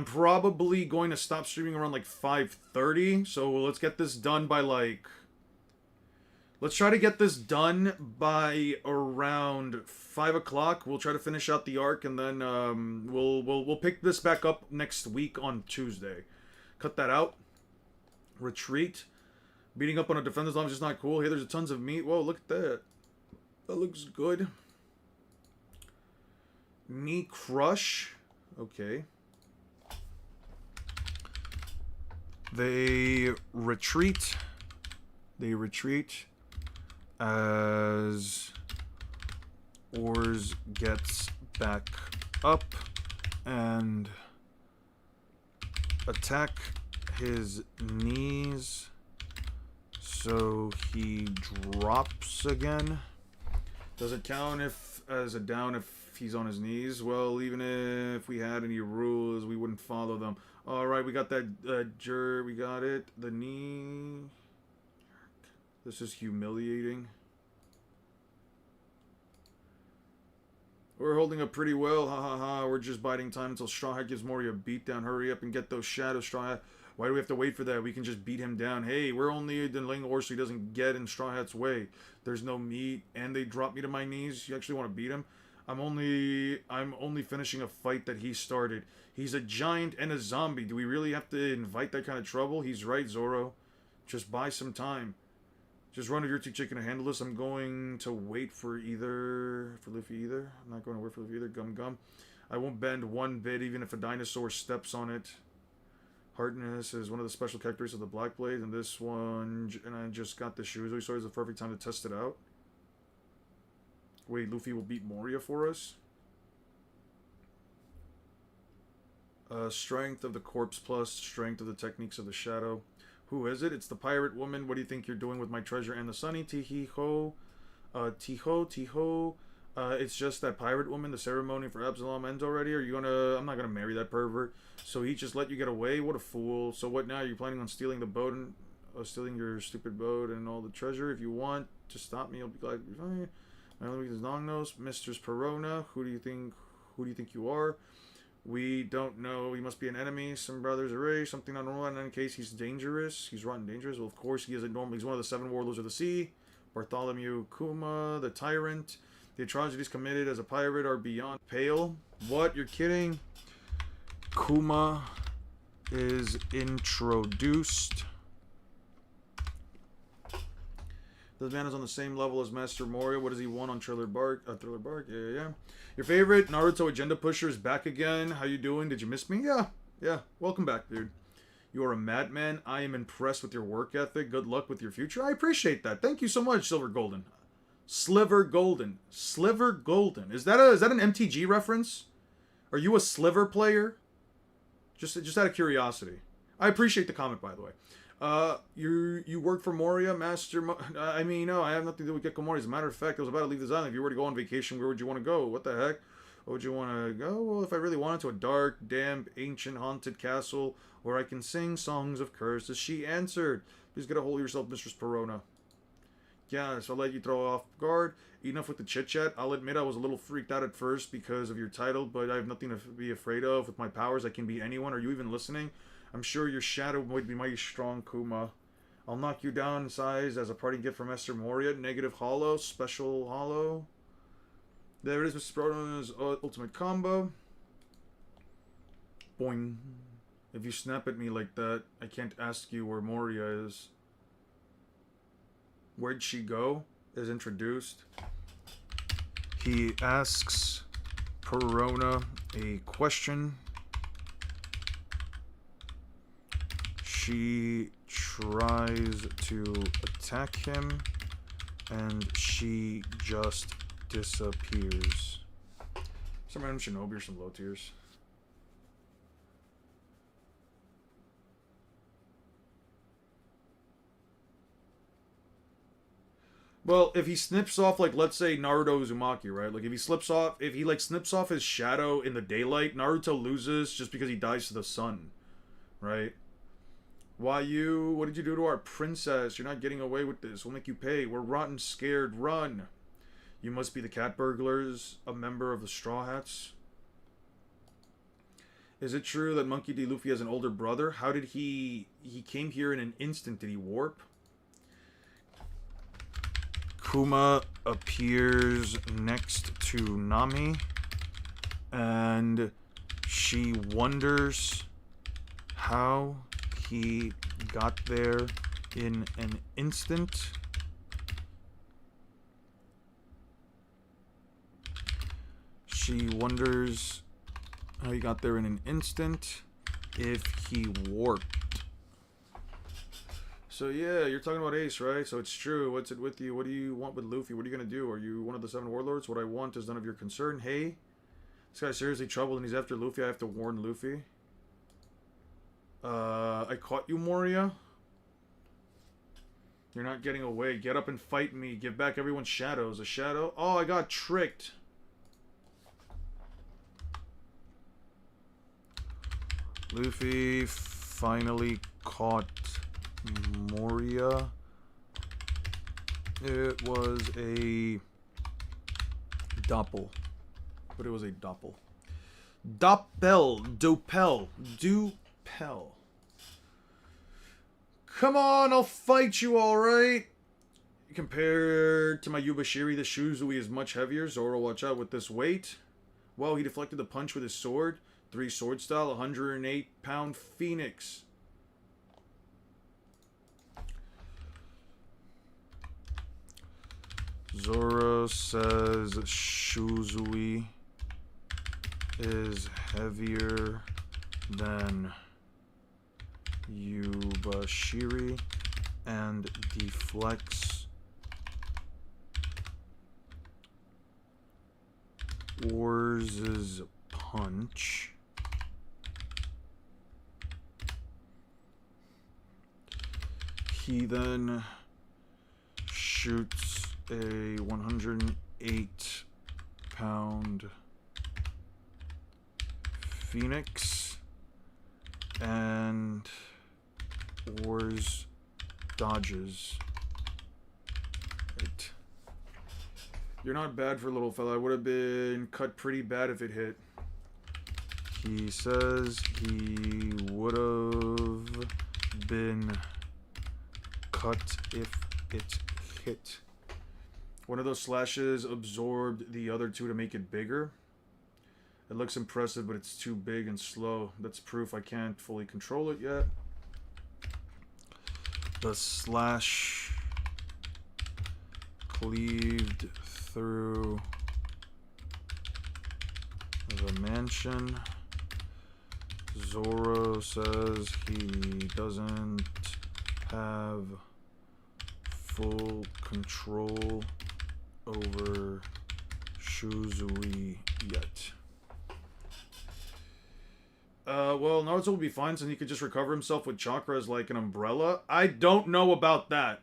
probably going to stop streaming around like 5:30, so let's get this done by like... Let's try to get this done by around 5 o'clock. We'll try to finish out the arc, and then we'll pick this back up next week on Tuesday. Cut that out. Retreat. Beating up on a defender's line is just not cool. Hey, there's tons of meat. Whoa, look at that. That looks good. Knee crush. Okay. They retreat. As Oars gets back up and attack his knees so he drops again. Does it count as a down if he's on his knees? Well, even if we had any rules, we wouldn't follow them. Alright, we got that we got it. The knee. This is humiliating. We're holding up pretty well. Ha ha ha. We're just biding time until Straw Hat gives Mori a beatdown. Hurry up and get those shadows, Straw Hat. Why do we have to wait for that? We can just beat him down. Hey, we're only delaying Oars so he doesn't get in Straw Hat's way. There's no meat, and they drop me to my knees. You actually want to beat him? I'm only finishing a fight that he started. He's a giant and a zombie. Do we really have to invite that kind of trouble? He's right, Zoro. Just buy some time. Just run if you're too chicken to handle this. I'm going to wait for Luffy either. I'm not going to wait for Luffy either. Gum. I won't bend one bit even if a dinosaur steps on it. Hardness is one of the special characteristics of the Black Blade, and this one, and I just got the Shuzui Sword. It's the perfect time to test it out. Wait, Luffy will beat Moria for us? Strength of the corpse plus strength of the techniques of the shadow. Who is it? It's the pirate woman. What do you think you're doing with my treasure and the sunny? Tiho. It's just that pirate woman, the ceremony for Absalom ends already. Are you gonna... I'm not gonna marry that pervert. So he just let you get away? What a fool. So what now? Are you planning on stealing the boat and... stealing your stupid boat and all the treasure? If you want to stop me, I'll be glad to be fine. My only weakness is long nose. Mistress Perona. Who do you think you are? We don't know. He must be an enemy. Some brothers are raised. Something not normal. In any case, he's dangerous. He's rotten dangerous. Well, of course, he is a normal. He's one of the 7 warlords of the sea. Bartholomew Kuma, the tyrant. The atrocities committed as a pirate are beyond pale. What? You're kidding? Kuma is introduced. This man is on the same level as Master Moria. What does he want on Thriller Bark? Thriller Bark? Yeah. Your favorite Naruto agenda pusher is back again. How you doing? Did you miss me? Yeah. Welcome back, dude. You are a madman. I am impressed with your work ethic. Good luck with your future. I appreciate that. Thank you so much, Silver Golden. Sliver Golden. Sliver Golden. Is that an MTG reference? Are you a Sliver player? Just out of curiosity. I appreciate the comment, by the way. You work for Moria, Master... I mean, no, I have nothing to do with Gecko Moria. As a matter of fact, I was about to leave this island. If you were to go on vacation, where would you want to go? What the heck? Where would you want to go? Well, if I really wanted to, a dark, damp, ancient, haunted castle where I can sing songs of curses. She answered. Please get a hold of yourself, Mistress Perona. Yes, I'll let you throw off guard. Enough with the chit-chat. I'll admit I was a little freaked out at first because of your title, but I have nothing to be afraid of. With my powers, I can beat anyone. Are you even listening? I'm sure your shadow would be mighty strong, Kuma. I'll knock you down in size as a parting gift from Esther Moria. Negative hollow, special hollow. There it is, Mr. Protona's ultimate combo. Boing. If you snap at me like that, I can't ask you where Moria is. Where'd she go? Is introduced. He asks Perona a question. She tries to attack him, and she just disappears. Some random shinobi or some low tiers. Well, if he snips off, like, let's say Naruto Uzumaki, right? Like, if he snips off his shadow in the daylight, Naruto loses just because he dies to the sun, right? Why you? What did you do to our princess? You're not getting away with this. We'll make you pay. We're rotten scared. Run. You must be the cat burglars, a member of the Straw Hats. Is it true that Monkey D. Luffy has an older brother? How did he came here in an instant? Did he warp? Kuma appears next to Nami, and she wonders how he got there in an instant. She wonders how he got there in an instant, if he warped. So yeah, you're talking about Ace, right? So it's true. What's it with you? What do you want with Luffy? What are you going to do? Are you one of the 7 warlords? What I want is none of your concern. Hey, this guy's seriously troubled and he's after Luffy. I have to warn Luffy. I caught you, Moria. You're not getting away. Get up and fight me. Give back everyone's shadows. A shadow? Oh, I got tricked. Luffy finally caught Moria. It was a doppel. But it was a doppel. Dupel. Come on, I'll fight you, alright? Compared to my Yubashiri, the Shuzui is much heavier. Zoro, watch out with this weight. Well, he deflected the punch with his sword. 3 sword style, 108-pound Phoenix. Zoro says Shuzui is heavier than Yubashiri and deflects Wars' punch. He then shoots a 108-pound Phoenix, and Wars dodges it. You're not bad for a little fella. I would have been cut pretty bad if it hit. He says he would have been cut if it hit. One of those slashes absorbed the other 2 to make it bigger. It looks impressive, but it's too big and slow. That's proof I can't fully control it yet. The slash cleaved through the mansion. Zoro says he doesn't have full control over Shuzui yet. Well, Naruto will be fine since he could just recover himself with chakra as like an umbrella. I don't know about that.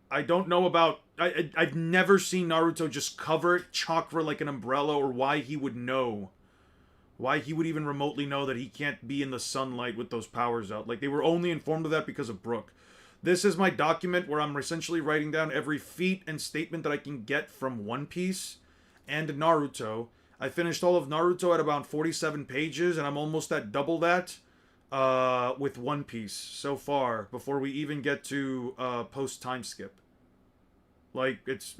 I don't know about... I've never seen Naruto just cover chakra like an umbrella, or why he would know. Why he would even remotely know that he can't be in the sunlight with those powers out. Like, they were only informed of that because of Brook. This is my document where I'm essentially writing down every feat and statement that I can get from One Piece and Naruto. I finished all of Naruto at about 47 pages, and I'm almost at double that with One Piece so far, before we even get to post-time skip. Like, it's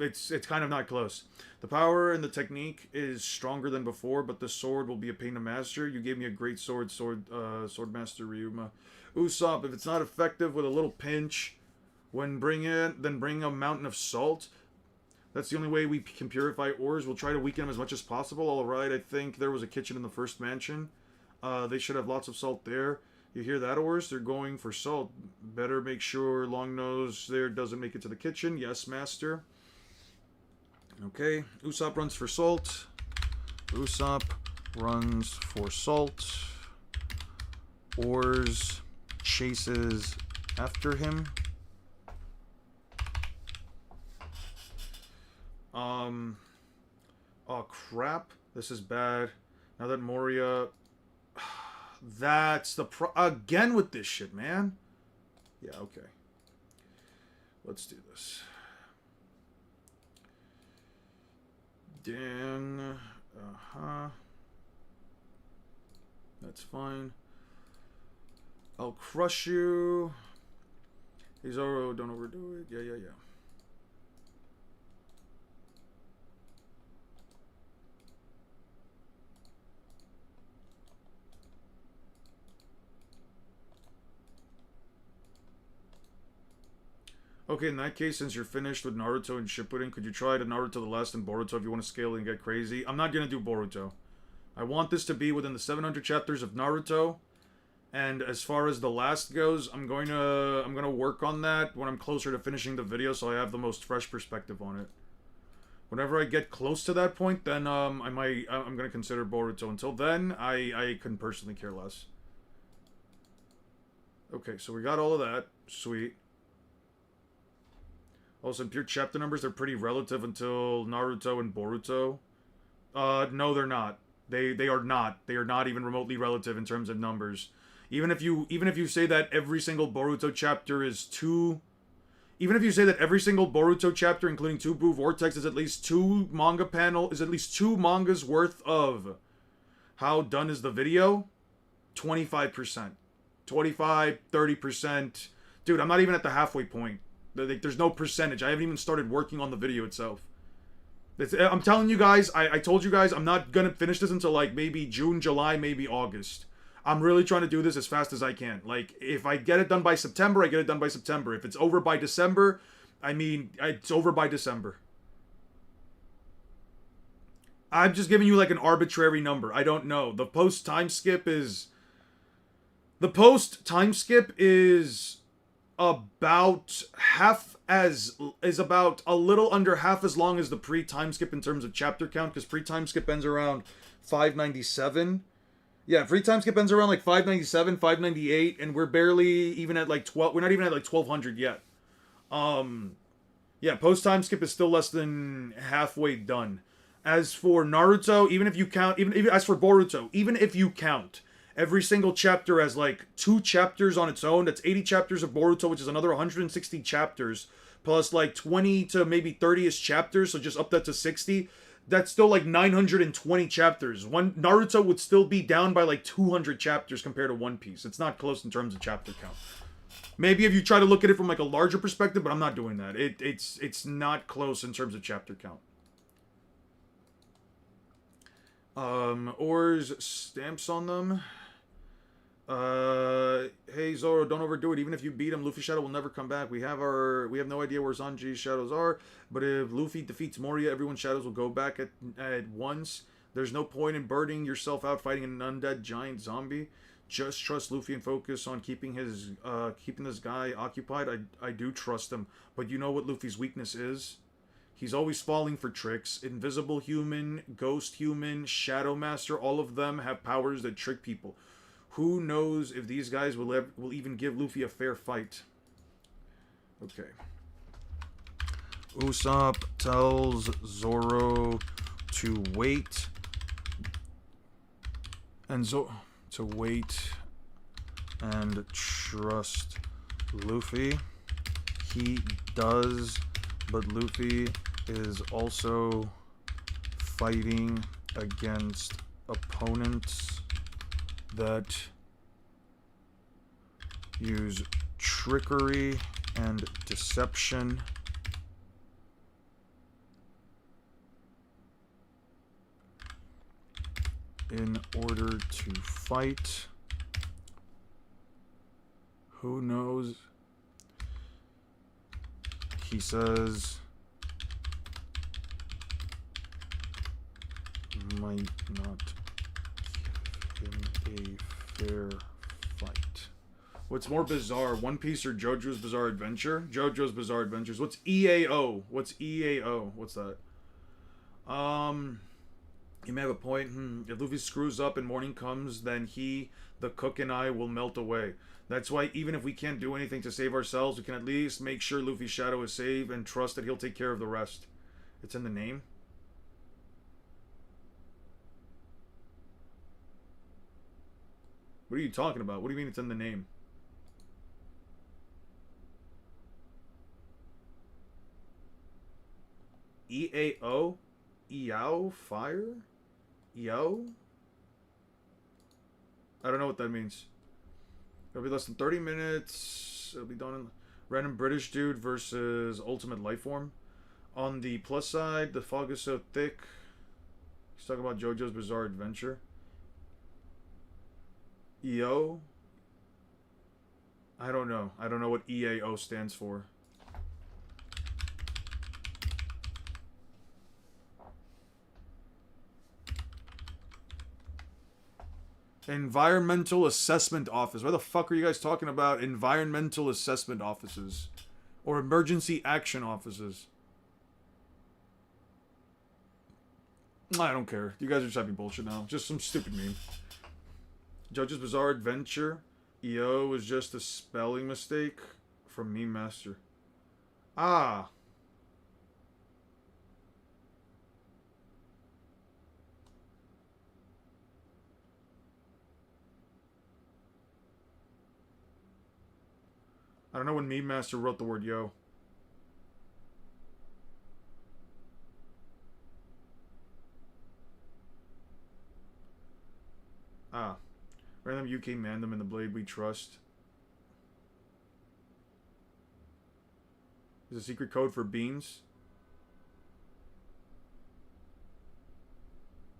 kind of not close. The power and the technique is stronger than before, but the sword will be a pain to master. You gave me a great sword, Swordmaster Ryuma. Usopp, if it's not effective with a little pinch, then bring a mountain of salt. That's the only way we can purify ores. We'll try to weaken them as much as possible. Alright, I think there was a kitchen in the first mansion. They should have lots of salt there. You hear that, ores? They're going for salt. Better make sure Longnose there doesn't make it to the kitchen. Yes, master. Okay, Usopp runs for salt. Usopp runs for salt. Ores chases after him. Oh crap. This is bad. Now that Moria... That's the again with this shit, man. Yeah, okay. Let's do this. Dang. That's fine. I'll crush you. Hey Zoro, don't overdo it. Yeah. Okay, in that case, since you're finished with Naruto and Shippuden, could you try to Naruto the Last and Boruto if you want to scale and get crazy? I'm not going to do Boruto. I want this to be within the 700 chapters of Naruto. And as far as the last goes, I'm going to work on that when I'm closer to finishing the video, so I have the most fresh perspective on it. Whenever I get close to that point, then I'm going to consider Boruto. Until then, I can personally care less. Okay, so we got all of that. Sweet. Also, in pure chapter numbers, they're pretty relative until Naruto and Boruto. No, they're not. They are not. They are not even remotely relative in terms of numbers. Even if you say that every single Boruto chapter is two... Even if you say that every single Boruto chapter, including two Blue Vortex, is at least two mangas worth of how done is the video, 25%. 25, 30%. Dude, I'm not even at the halfway point. There's no percentage. I haven't even started working on the video itself. I'm telling you guys, I told you guys I'm not going to finish this until like maybe June, July, maybe August. I'm really trying to do this as fast as I can. Like, if I get it done by September, I get it done by September. If it's over by December, I mean, it's over by December. I'm just giving you like an arbitrary number. I don't know. The post time skip is about about a little under half as long as the pre-time skip in terms of chapter count, because pre-time skip ends around 597. Yeah, pre-time skip ends around like 597, 598, and we're barely even at like 12. We're not even at like 1200 yet. Yeah, post-time skip is still less than halfway done. As for Naruto, even if you count, as for Boruto, even if you count every single chapter as like 2 chapters on its own, that's 80 chapters of Boruto, which is another 160 chapters, plus like 20 to maybe 30ish chapters, so just up that to 60. That's still like 920 chapters. Naruto would still be down by like 200 chapters compared to One Piece. It's not close in terms of chapter count. Maybe if you try to look at it from like a larger perspective, but I'm not doing that. It's not close in terms of chapter count. Ores stamps on them. Hey Zoro, don't overdo it. Even if you beat him, Luffy's shadow will never come back. We have no idea where Sanji's shadows are, but if Luffy defeats Moria, everyone's shadows will go back at once. There's no point in burning yourself out fighting an undead giant zombie. Just trust Luffy and focus on keeping this guy occupied. I do trust him, but you know what Luffy's weakness is? He's always falling for tricks. Invisible human, ghost human, shadow master, all of them have powers that trick people. Who knows if these guys will even give Luffy a fair fight. Okay. Usopp tells Zoro to wait. And to wait and trust Luffy. He does, but Luffy is also fighting against opponents that use trickery and deception in order to fight. Who knows? He says might not give him a fair fight. What's more bizarre, One Piece or JoJo's Bizarre Adventure? JoJo's Bizarre Adventures. What's EAO? What's EAO? What's that? You may have a point. If Luffy screws up and morning comes, then he, the cook, and I will melt away. That's why even if we can't do anything to save ourselves, we can at least make sure Luffy's shadow is safe and trust that he'll take care of the rest. It's in the name. What are you talking about? What do you mean it's in the name? EAO? EAO? Fire? EO? I don't know what that means. It'll be less than 30 minutes. It'll be done in random British dude versus ultimate life form. On the plus side, the fog is so thick. He's talking about JoJo's Bizarre Adventure. EO? I don't know. I don't know what EAO stands for. Environmental Assessment Office. Why the fuck are you guys talking about environmental assessment offices? Or emergency action offices? I don't care. You guys are just having bullshit now. Just some stupid meme. JoJo's Bizarre Adventure. EO was just a spelling mistake from Meme Master. Ah. I don't know when Meme Master wrote the word yo. Ah. Random UK Mandem in the Blade We Trust. Is a secret code for beans?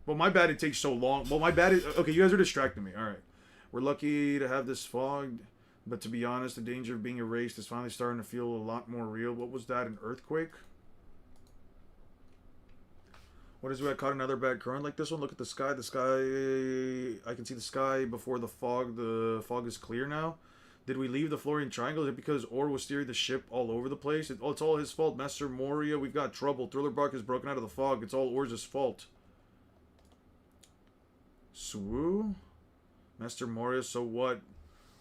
Well, my bad it takes so long. Well, my bad okay, you guys are distracting me. Alright. We're lucky to have this fogged. But to be honest, the danger of being erased is finally starting to feel a lot more real. What was that, an earthquake? What is it? I caught another bad current like this one. Look at the sky. The sky, I can see the sky before the fog. The fog is clear now. Did we leave the Florian Triangle? Is it because Or was steering the ship all over the place? It's all his fault. Master Moria, we've got trouble. Thriller Bark is broken out of the fog. It's all Or's fault. Swoo? Master Moria, so what?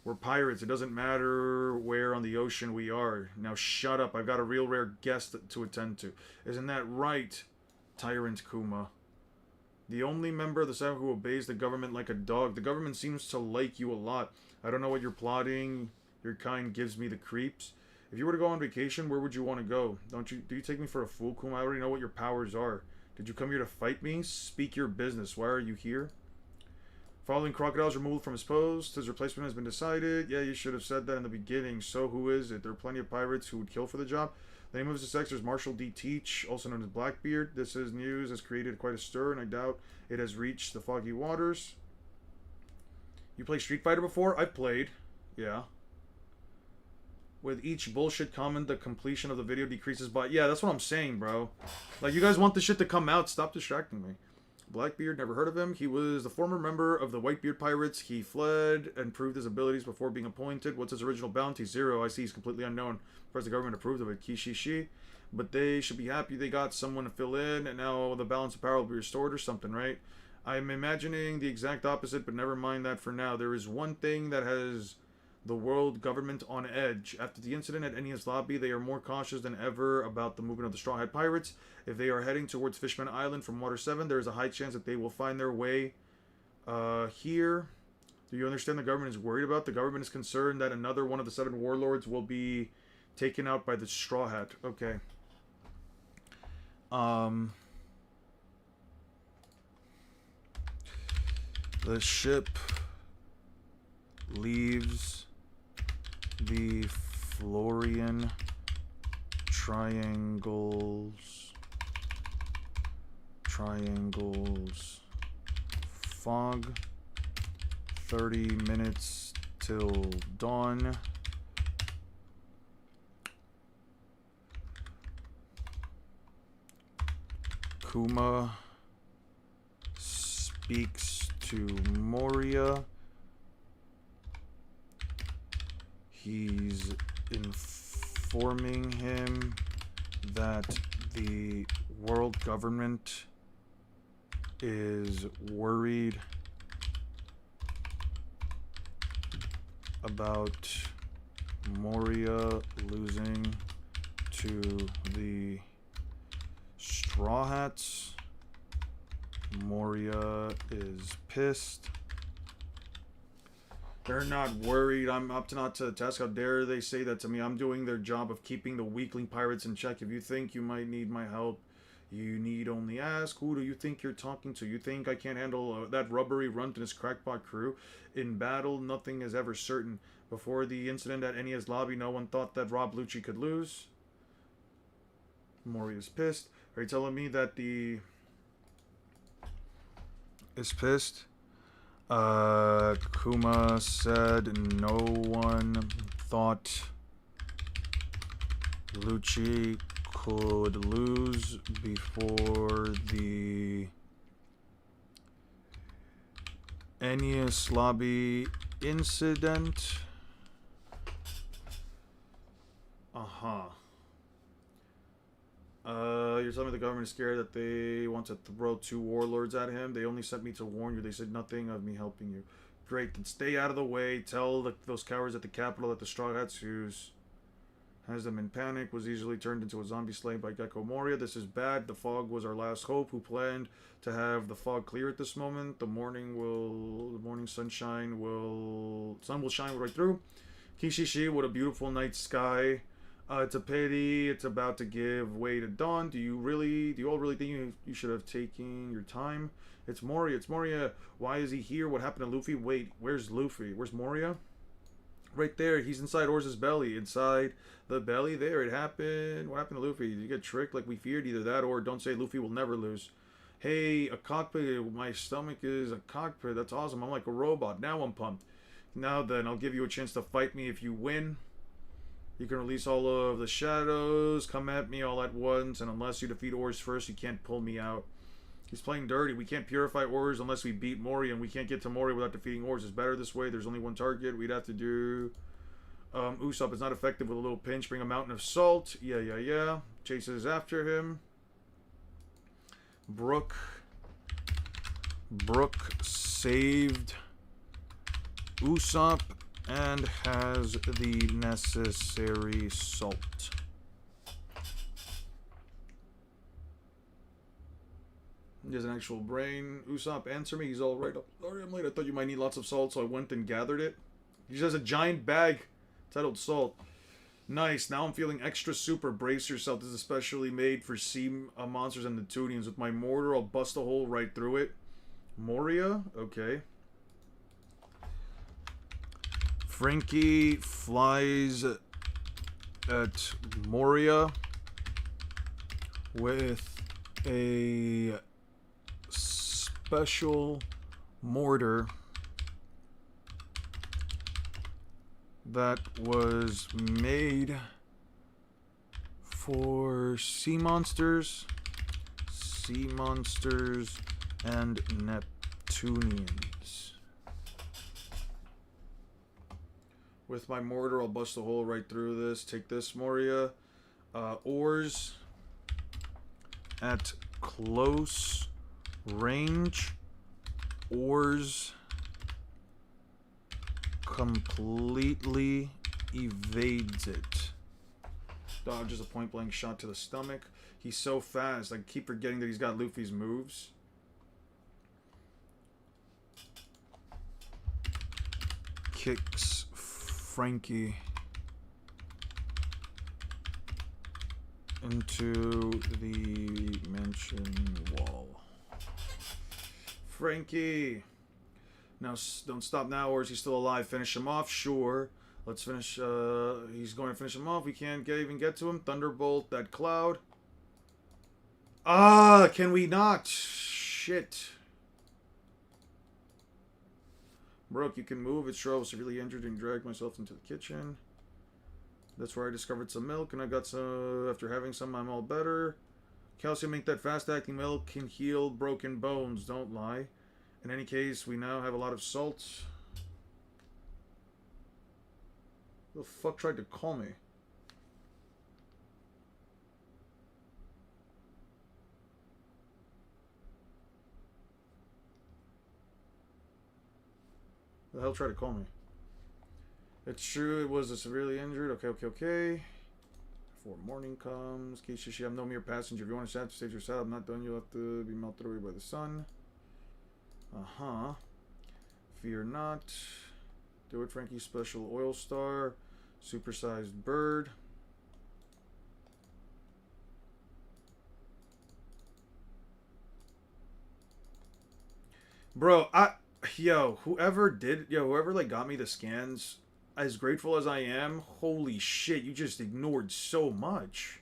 We're pirates. It doesn't matter where on the ocean we are. Now shut up. I've got a real rare guest to attend to. Isn't that right, Tyrant Kuma? The only member of the Seven who obeys the government like a dog. The government seems to like you a lot. I don't know what you're plotting. Your kind gives me the creeps. If you were to go on vacation, where would you want to go? Do you take me for a fool, Kuma? I already know what your powers are. Did you come here to fight me? Speak your business. Why are you here? Following Crocodile's removal from his post, his replacement has been decided. Yeah, you should have said that in the beginning. So who is it? There are plenty of pirates who would kill for the job. The name of his successor is Marshall D. Teach, also known as Blackbeard. This is news has created quite a stir, and I doubt it has reached the foggy waters. You played Street Fighter before? I've played. Yeah. With each bullshit comment, the completion of the video decreases by... Yeah, that's what I'm saying, bro. Like, you guys want this shit to come out. Stop distracting me. Blackbeard, never heard of him. He was the former member of the Whitebeard Pirates. He fled and proved his abilities before being appointed. What's his original bounty? 0. I see he's completely unknown. First, the government approved of it. Kishishi. But they should be happy they got someone to fill in, and now the balance of power will be restored or something, right? I'm imagining the exact opposite, but never mind that for now. There is one thing that has the world government on edge. After the incident at Enia's lobby, they are more cautious than ever about the movement of the Straw Hat Pirates. If they are heading towards Fishman Island from Water 7, there is a high chance that they will find their way here. Do you understand the government is worried about? The government is concerned that another one of the 7 warlords will be taken out by the Straw Hat. Okay. The ship leaves the Florian triangles fog, 30 minutes till dawn. Kuma speaks to Moria. He's informing him that the world government is worried about Moria losing to the Straw Hats. Moria is pissed. They're not worried. I'm up to not to the task. How dare they say that to me? I'm doing their job of keeping the weakling pirates in check. If you think you might need my help, you need only ask. Who do you think you're talking to? You think I can't handle that rubbery runt and his crackpot crew? In battle, nothing is ever certain. Before the incident at Enia's lobby, no one thought that Rob Lucci could lose. Moria's pissed. Are you telling me that the... is pissed? Kuma said no one thought Lucci could lose before the Enias lobby incident. You're telling me the government is scared that they want to throw 2 warlords at him? They only sent me to warn you. They said nothing of me helping you. Great, then stay out of the way. Tell those cowards at the Capitol that the Straw Hats who's has them in panic was easily turned into a zombie slain by Gecko Moria. This is bad. The fog was our last hope. Who planned to have the fog clear at this moment? The morning sun will shine right through. Kishishi, what a beautiful night sky. It's a pity it's about to give way to dawn. Do you all really think you should have taken your time? It's Moria. Why is he here? What happened to Luffy? Wait, where's Luffy? Where's Moria? Right there. He's inside Orz's belly. Inside the belly there. It happened. What happened to Luffy? Did you get tricked like we feared? Either that or don't say Luffy will never lose. Hey, a cockpit. My stomach is a cockpit. That's awesome. I'm like a robot. Now I'm pumped. Now then, I'll give you a chance to fight me if you win. You can release all of the shadows, come at me all at once, and unless you defeat Orz first, you can't pull me out. He's playing dirty. We can't purify Orz unless we beat Mori, and we can't get to Mori without defeating Orz. It's better this way. There's only one target. We'd have to do... Usopp is not effective with a little pinch. Bring a mountain of salt. Yeah. Chases after him. Brook saved Usopp and has the necessary salt. He has an actual brain. Usopp, answer me. He's all right. Sorry, I'm late. I thought you might need lots of salt, so I went and gathered it. He just has a giant bag titled salt. Nice. Now I'm feeling extra super. Brace yourself. This is especially made for sea monsters and the Tunians. With my mortar, I'll bust a hole right through it. Moria? Okay. Frankie flies at Moria with a special mortar that was made for sea monsters and Neptunians. With my mortar, I'll bust a hole right through this. Take this, Moria. Ores. At close range, Ors completely evades it. Dodges a point-blank shot to the stomach. He's so fast. I keep forgetting that he's got Luffy's moves. Kicks Frankie into the mansion wall. Frankie! Now, don't stop now, or is he still alive? Finish him off? Sure. Let's finish, he's going to finish him off. We can't even get to him. Thunderbolt, that cloud. Ah, can we not? Shit. Brooke, you can move. It's true. I was severely injured and dragged myself into the kitchen. That's where I discovered some milk, and I got some. After having some, I'm all better. Calcium, make that fast-acting milk can heal broken bones. Don't lie. In any case, we now have a lot of salt. Who the fuck tried to call me? Who the hell tried to call me? It's true, it was a severely injured. Okay. Before morning comes. Kishishi, I'm no mere passenger. If you want to save yourself, I'm not done. You'll have to be melted away by the sun. Uh-huh. Fear not. Do it, Frankie. Special oil star. Supersized bird. Bro, whoever like got me the scans, as grateful as I am, holy shit, you just ignored so much.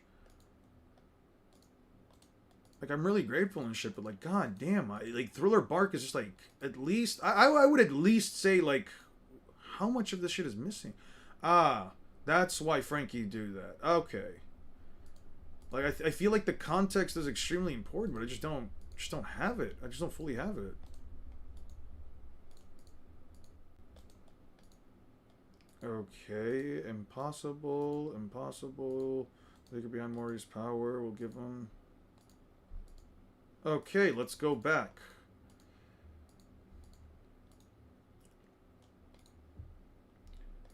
Like, I'm really grateful and shit, but like, god damn, like, Thriller Bark is just like, at least, I would at least say, like, how much of this shit is missing? Ah, that's why Frankie do that. Okay. Like, I feel like the context is extremely important, but I just don't have it. I just don't fully have it. Okay, impossible. They could behind Mori's power. We'll give them. Okay, let's go back.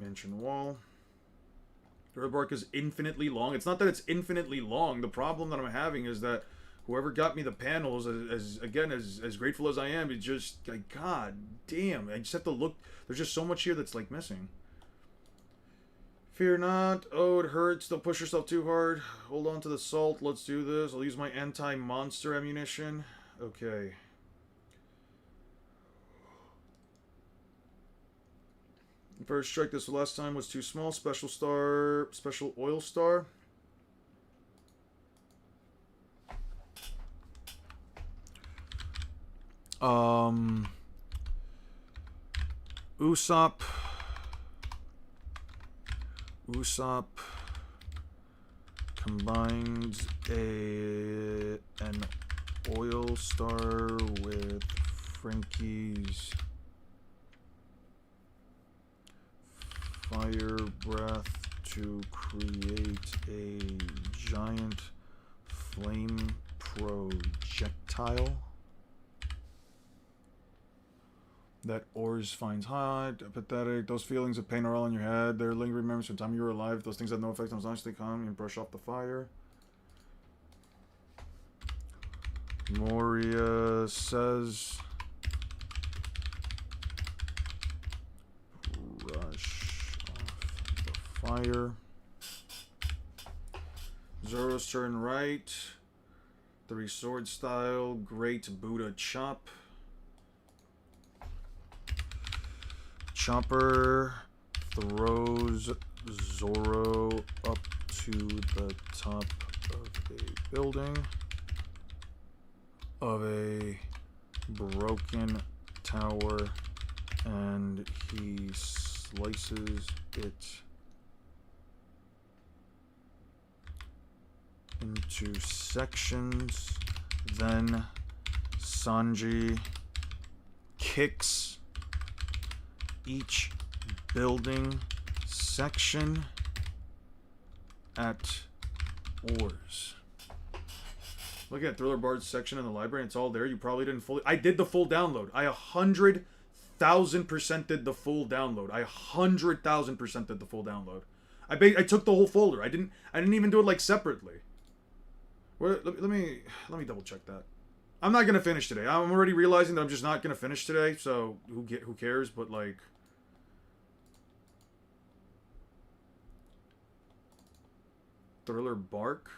Mansion wall. The bark is infinitely long. It's not that it's infinitely long. The problem that I'm having is that whoever got me the panels, as grateful as I am, it's just like, god damn. I just have to look. There's just so much here that's like missing. Fear not. Oh, it hurts. Don't push yourself too hard. Hold on to the salt. Let's do this. I'll use my anti-monster ammunition. Okay. First strike this last time was too small. Special star. Special oil star. Usopp combines an oil star with Frankie's fire breath to create a giant flame projectile that Ors finds hot. Pathetic. Those feelings of pain are all in your head. They're lingering memories from the time you were alive. Those things have no effect on as long as they come and brush off the fire. Moria says, brush off the fire. Zoro's turn right. 3 sword style. Great Buddha chop. Chopper throws Zoro up to the top of a building, of a broken tower, and he slices it into sections. Then Sanji kicks each building section at Ors. Looking at Thriller Bard's section in the library, it's all there. You probably didn't fully... I did the full download. I 100,000% did the full download. I 100,000% did the full download. I took the whole folder. I didn't even do it like separately. Let me double check that. I'm not gonna finish today. I'm already realizing that I'm just not gonna finish today. So who cares? But like, Thriller Bark.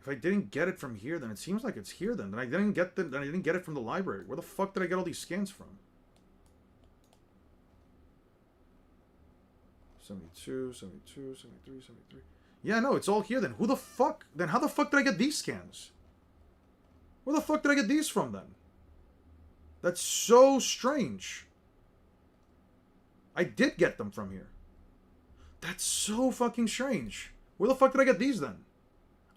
If I didn't get it from here, then it seems like it's here. Then I didn't get it from the library. Where the fuck did I get all these scans from? 72, 72, 73, 73. Yeah, no, it's all here then. Who the fuck? Then how the fuck did I get these scans? Where the fuck did I get these from then? That's so strange. I did get them from here. That's so fucking strange. Where the fuck did I get these then?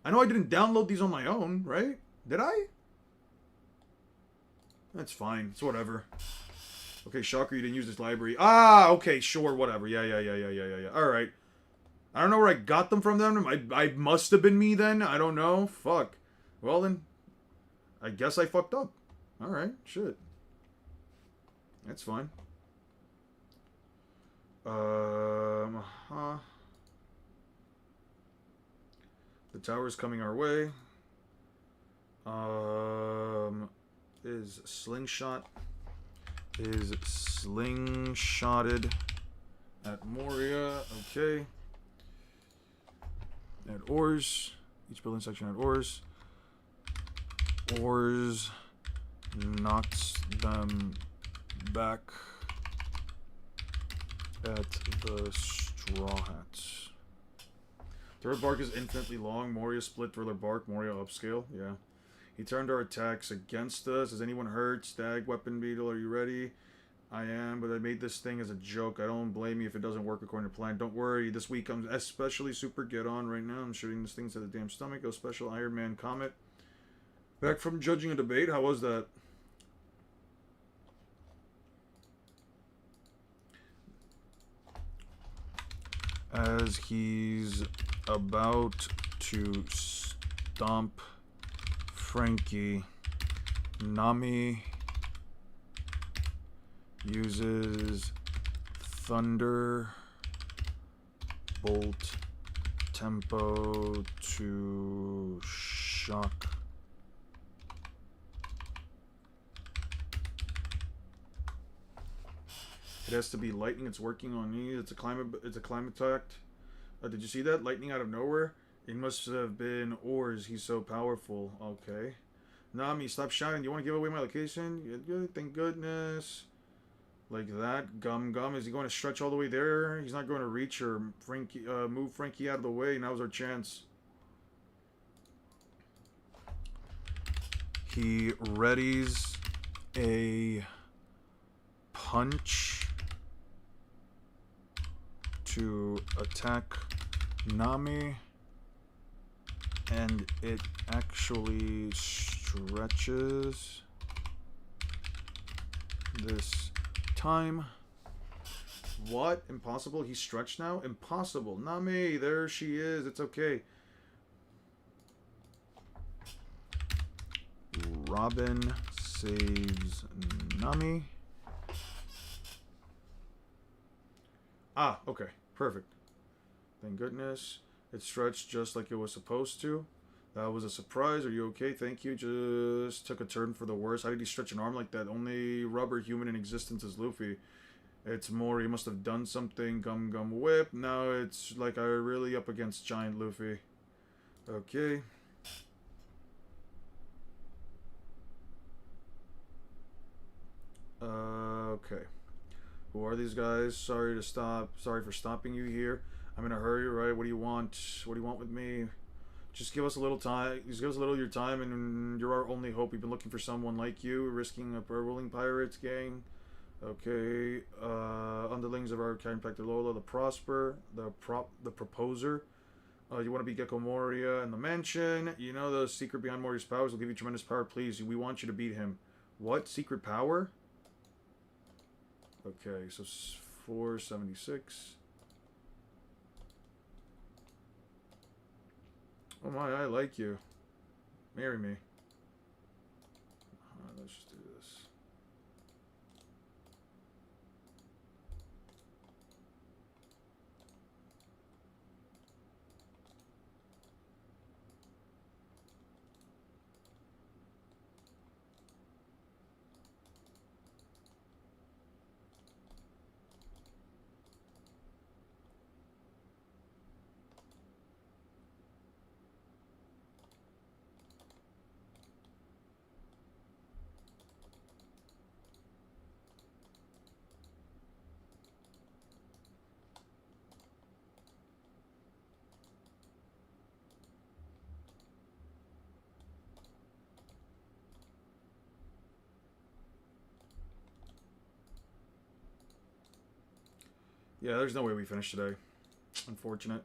I know I didn't download these on my own, right? Did I? That's fine. It's whatever. Okay, shocker, you didn't use this library. Ah, okay, sure, whatever. Yeah. Alright. I don't know where I got them from then. I must have been me then. I don't know. Fuck. Well then, I guess I fucked up. Alright, shit. That's fine. The tower's coming our way. Is slingshotted at Moria. Okay. At ores. Each building section at ores. Ores knocks them back at the Straw Hats. Thriller Bark is infinitely long. Moria split Thriller Bark. Moria upscale. Yeah. He turned our attacks against us. Is anyone hurt? Stag, Weapon Beetle, are you ready? I am, but I made this thing as a joke. I don't blame you if it doesn't work according to plan. Don't worry. This week I'm especially super get on right now. I'm shooting this thing to the damn stomach. Go special Iron Man Comet. Back from judging a debate. How was that? As he's about to stomp Frankie, Nami uses Thunder Bolt Tempo to shock It has to be lightning. It's working on me. It's a climate attack. Did you see that? Lightning out of nowhere? It must have been Ors. He's so powerful. Okay. Nami, stop shouting. Do you want to give away my location? Good. Thank goodness. Like that. Gum. Is he going to stretch all the way there? He's not going to reach or Frankie, move Frankie out of the way. Now's our chance. He readies a punch to attack Nami, and it actually stretches this time. What? Impossible? He's stretched now? Impossible. Nami, there she is. It's okay. Robin saves Nami. Ah, okay. Perfect. Thank goodness. It stretched just like it was supposed to. That was a surprise. Are you okay? Thank you. Just took a turn for the worse. How did he stretch an arm like that? Only rubber human in existence is Luffy. It's more, he must have done something. Gum whip. Now it's like I'm really up against giant Luffy. Okay. Okay. Who are these guys? Sorry for stopping you here. I'm in a hurry, right? What do you want? What do you want with me? Just give us a little time. Just give us a little of your time, and you're our only hope. We've been looking for someone like you, risking a ruling pirates gang. Okay, underlings of our chiropractor Lola, the Prosper, the Proposer. You want to be Gecko Moria and the Mansion. You know the secret behind Moria's powers will give you tremendous power. Please, we want you to beat him. What? Secret power? Okay, so 476. Oh my, I like you. Marry me. Let's just do this. Yeah, there's no way we finish today. Unfortunate.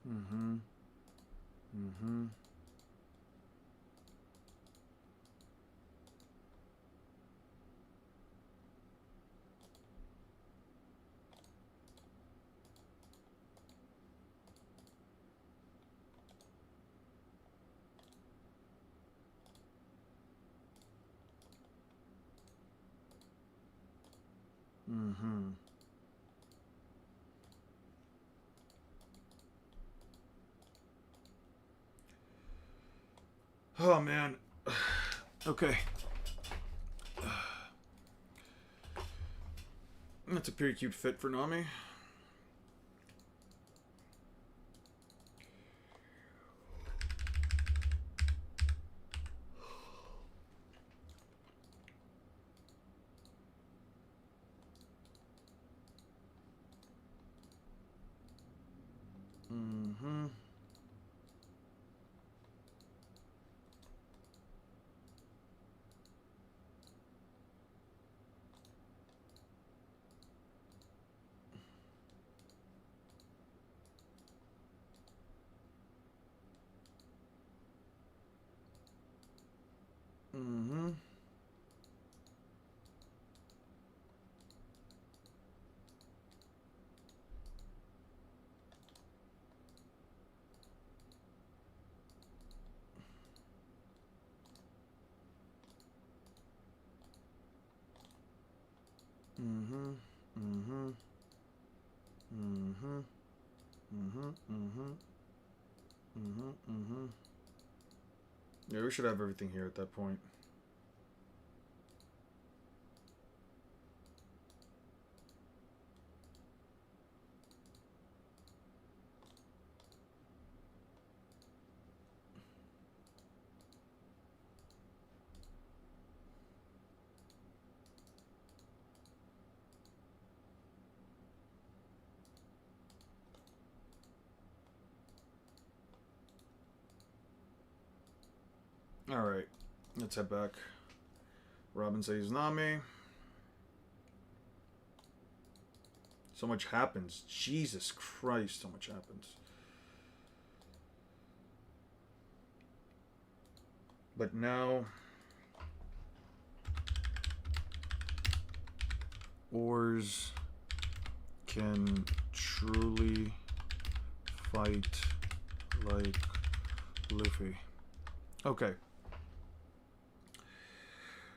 Mm-hmm. Mm-hmm. Mm-hmm. Oh, man. Okay. That's a pretty cute fit for Nami. Mm-hmm. Mm-hmm. Mm-hmm. Mm-hmm. Mm-hmm. Mm-hmm. Mm-hmm. Mm-hmm. Mm-hmm. Yeah, we should have everything here at that point. Alright. Let's head back. Robin says Nami. So much happens. Jesus Christ, so much happens. But now... Oars can truly fight like Luffy. Okay.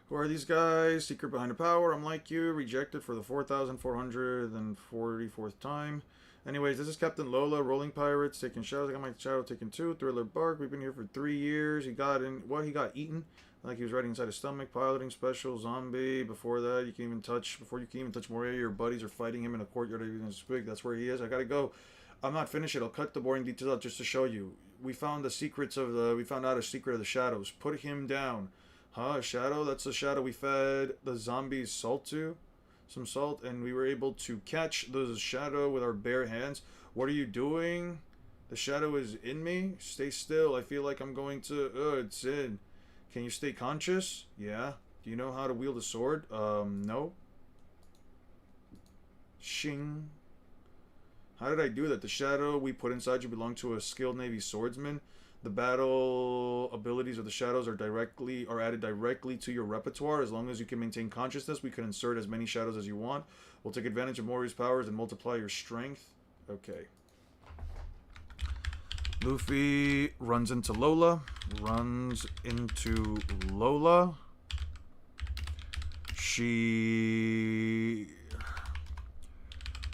Who are these guys? Secret behind the power. I'm like you. Rejected for the 4,444th time. Anyways, this is Captain Lola, Rolling Pirates, taking shadows. I got my shadow taken 2. Thriller Bark, we've been here for 3 years. He got in, what? He got eaten. Like he was riding inside his stomach. Piloting special, zombie. Before that, you can even touch, before you can even touch Moria, your buddies are fighting him in a courtyard of his twig. That's where he is. I gotta go. I'm not finished yet. I'll cut the boring details out just to show you. We found the secrets of the, we found out a secret of the shadows. Put him down. Huh, a shadow? That's the shadow we fed the zombies salt to. Some salt, and we were able to catch the shadow with our bare hands. What are you doing? The shadow is in me. Stay still. I feel like I'm going to... it's in. Can you stay conscious? Yeah. Do you know how to wield a sword? No. Shing. How did I do that? The shadow we put inside you belonged to a skilled Navy swordsman. The battle abilities of the shadows are added directly to your repertoire. As long as you can maintain consciousness, we can insert as many shadows as you want. We'll take advantage of Mori's powers and multiply your strength. Okay. Luffy runs into Lola.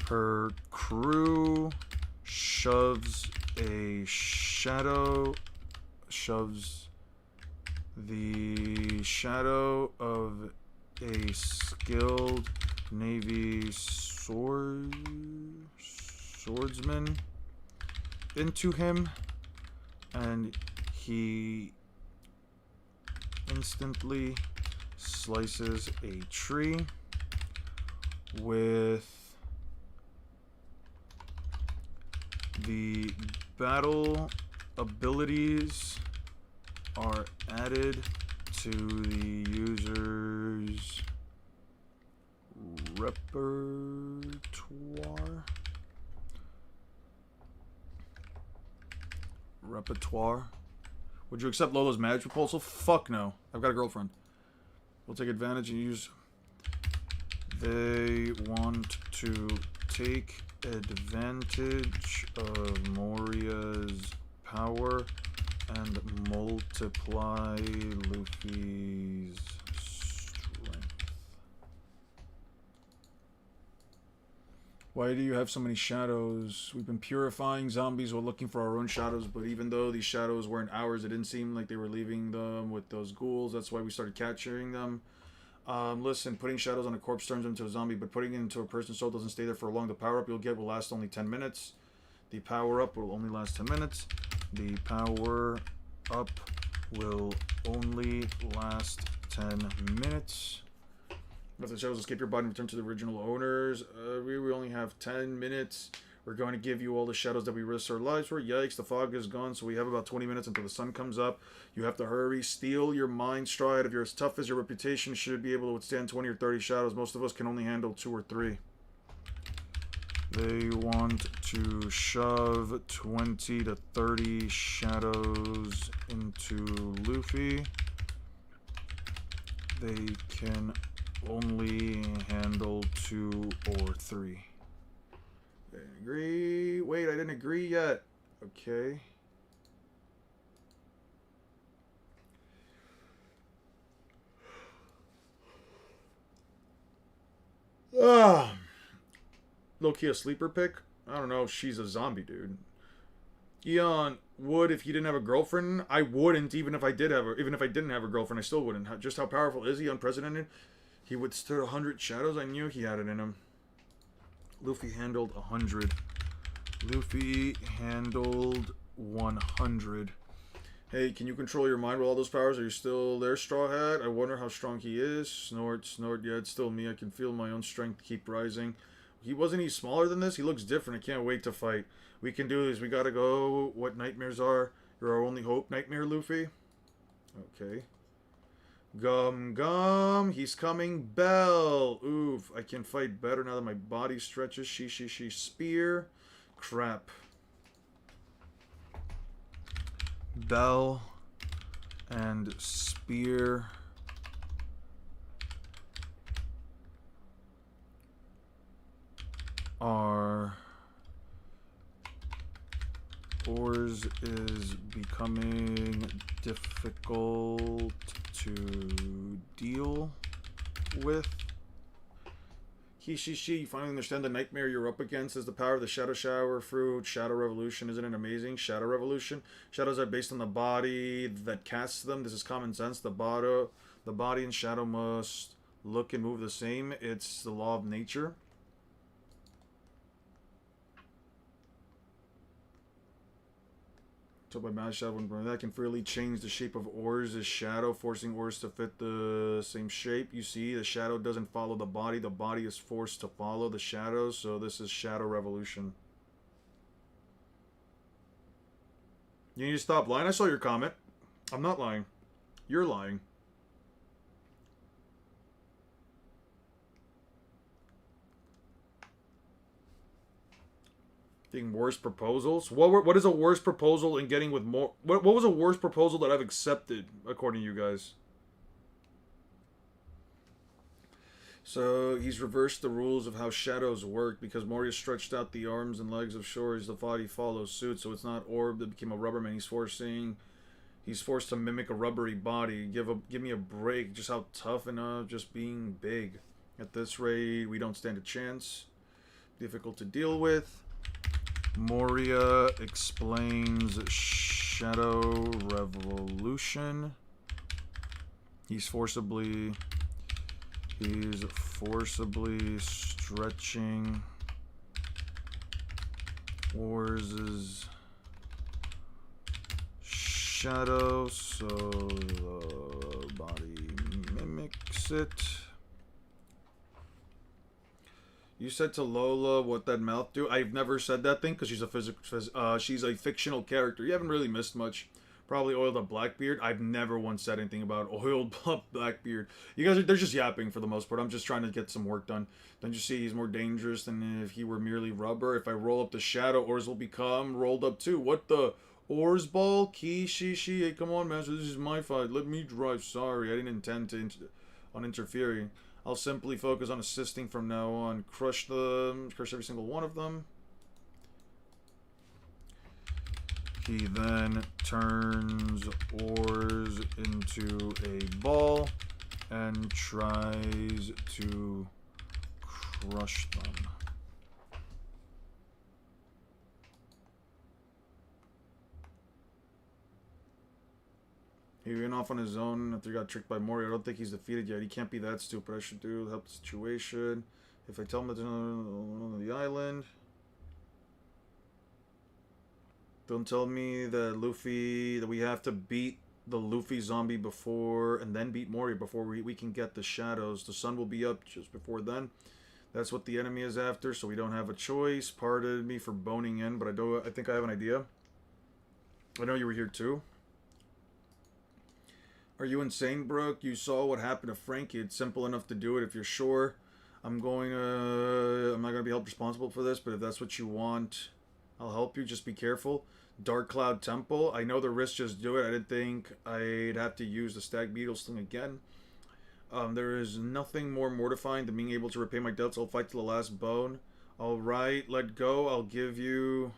Her crew shoves the shadow of a skilled Navy swordsman into him, and he instantly slices a tree with the battle abilities are added to the user's repertoire. Would you accept Lola's marriage proposal? Fuck no. I've got a girlfriend. We'll take advantage and use... They want to take advantage of Moria's power and multiply Luffy's strength. Why do you have so many shadows? We've been purifying zombies while looking for our own shadows, but even though these shadows weren't ours, it didn't seem like they were leaving them with those ghouls. That's why we started capturing them. Listen, putting shadows on a corpse turns them into a zombie, but putting it into a person's soul doesn't stay there for long. The power-up you'll get will last only 10 minutes. The power-up will only last 10 minutes. The power-up will only last 10 minutes. Let the shadows escape your body and return to the original owners. We only have 10 minutes. We're going to give you all the shadows that we risked our lives for. Yikes, the fog is gone, so we have about 20 minutes until the sun comes up. You have to hurry. Steal your mind, stride. If you're as tough as your reputation, should be able to withstand 20 or 30 shadows. Most of us can only handle 2 or 3. They want to shove 20 to 30 shadows into Luffy. They can only handle 2 or 3. Agree. Wait, I didn't agree yet. Okay. Low-key a sleeper pick? I don't know if she's a zombie, dude. Eon would if he didn't have a girlfriend. I wouldn't, even if I didn't have a girlfriend, I still wouldn't. Just how powerful is he? Unprecedented. He withstood 100 shadows. I knew he had it in him. Luffy handled 100. Luffy handled 100. Hey, can you control your mind with all those powers? Are you still there, Straw Hat? I wonder how strong he is. Snort, snort. Yeah, it's still me. I can feel my own strength keep rising. Wasn't he smaller than this? He looks different. I can't wait to fight. We can do this. We gotta go. What nightmares are? You're our only hope, Nightmare Luffy. Okay. Gum. He's coming. Bell. Oof. I can fight better now that my body stretches. She. Spear. Crap. Bell and Spear are... Oars is becoming difficult to deal with. Kishishi, you finally understand the nightmare you're up against is the power of the Shadow Shower through Shadow Revolution. Isn't it amazing? Shadow Revolution. Shadows are based on the body that casts them. This is common sense. The body and shadow must look and move the same. It's the law of nature. So by mass shadow, that can freely change the shape of ores as shadow, forcing ores to fit the same shape. You see, the shadow doesn't follow the body is forced to follow the shadow, so this is Shadow Revolution. You need to stop lying. I saw your comment. I'm not lying. You're lying. Getting worse proposals? What is a worse proposal in getting with more... What was a worse proposal that I've accepted, according to you guys? So, he's reversed the rules of how shadows work because Moria stretched out the arms and legs of Shores. The body follows suit, so it's not orb that became a rubberman. He's forced to mimic a rubbery body. Give me a break. Just how tough and just being big. At this rate, we don't stand a chance. Difficult to deal with. Moria explains Shadow Revolution. He's forcibly stretching Wars' shadow so the body mimics it. You said to Lola what that mouth do? I've never said that thing because she's she's a fictional character. You haven't really missed much. Probably oiled up Blackbeard. I've never once said anything about oiled up Blackbeard. You guys they're just yapping for the most part. I'm just trying to get some work done. Don't you see he's more dangerous than if he were merely rubber? If I roll up the shadow, ores will become rolled up too. What the? Ores ball? Kishishi? Hey, come on, master. This is my fight. Let me drive. Sorry, I didn't intend to interfering. I'll simply focus on assisting from now on. Crush every single one of them. He then turns ores into a ball and tries to crush them. He went off on his own after he got tricked by Mori. I don't think he's defeated yet. He can't be that stupid. I should do help the situation. If I tell him that there's on the island. Don't tell me that we have to beat the Luffy zombie before, and then beat Mori before we can get the shadows. The sun will be up just before then. That's what the enemy is after, so we don't have a choice. Pardon me for boning in, but I think I have an idea. I know you were here too. Are you insane, Brooke? You saw what happened to Frankie. It's simple enough to do it if you're sure. I'm not gonna be held responsible for this, but if that's what you want, I'll help you. Just be careful. Dark Cloud Temple. I know the risk, just do it. I didn't think I'd have to use the Stag Beetle Sling again. There is nothing more mortifying than being able to repay my debts. I'll fight to the last bone. Alright, let go. I'll give you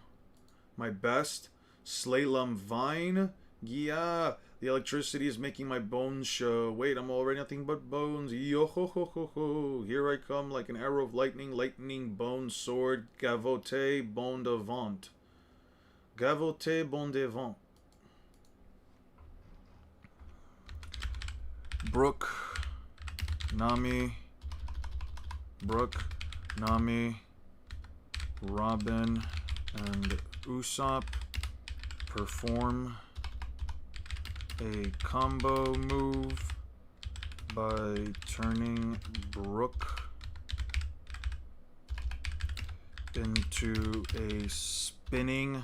my best. Slalom Vine. Yeah. The electricity is making my bones show. Wait, I'm already nothing but bones. Yo ho ho ho ho. Here I come like an arrow of lightning. Lightning bone sword. Gavote bon devant. Gavote bon devant. Brooke. Nami. Robin. And Usopp perform a combo move by turning Brooke into a spinning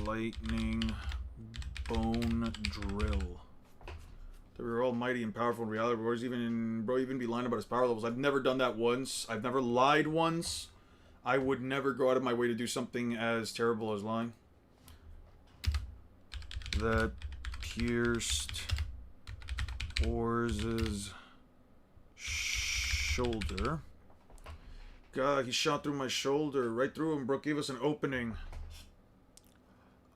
lightning bone drill. They were all mighty and powerful in reality. Bro, even be lying about his power levels. I've never done that once. I've never lied once. I would never go out of my way to do something as terrible as lying. That pierced Oars' shoulder. God, he shot through my shoulder. Right through him. Brooke gave us an opening.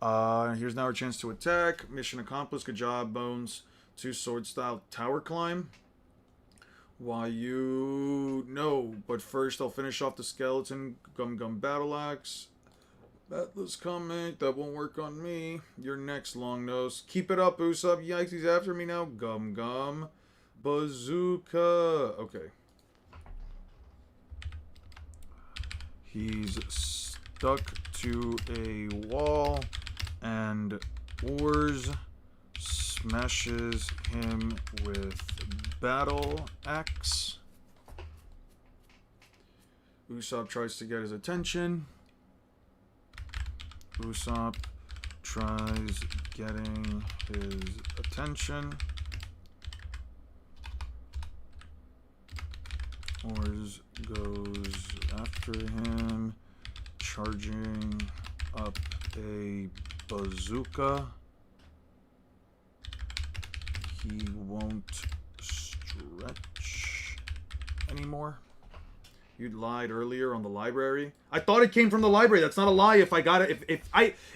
Here's now our chance to attack. Mission accomplished. Good job, Bones. 2 sword style tower climb. Why you... No, but first I'll finish off the skeleton Gum Gum battle axe. Atlas coming. That won't work on me. You're next, long nose. Keep it up, Usopp. Yikes, he's after me now. Gum Gum. Bazooka. Okay. He's stuck to a wall, and Oars smashes him with battle axe. Usopp tries to get his attention. Usopp tries getting his attention. Oars goes after him, charging up a bazooka. He won't stretch anymore. You lied earlier on the library. I thought it came from the library. That's not a lie. If I got it,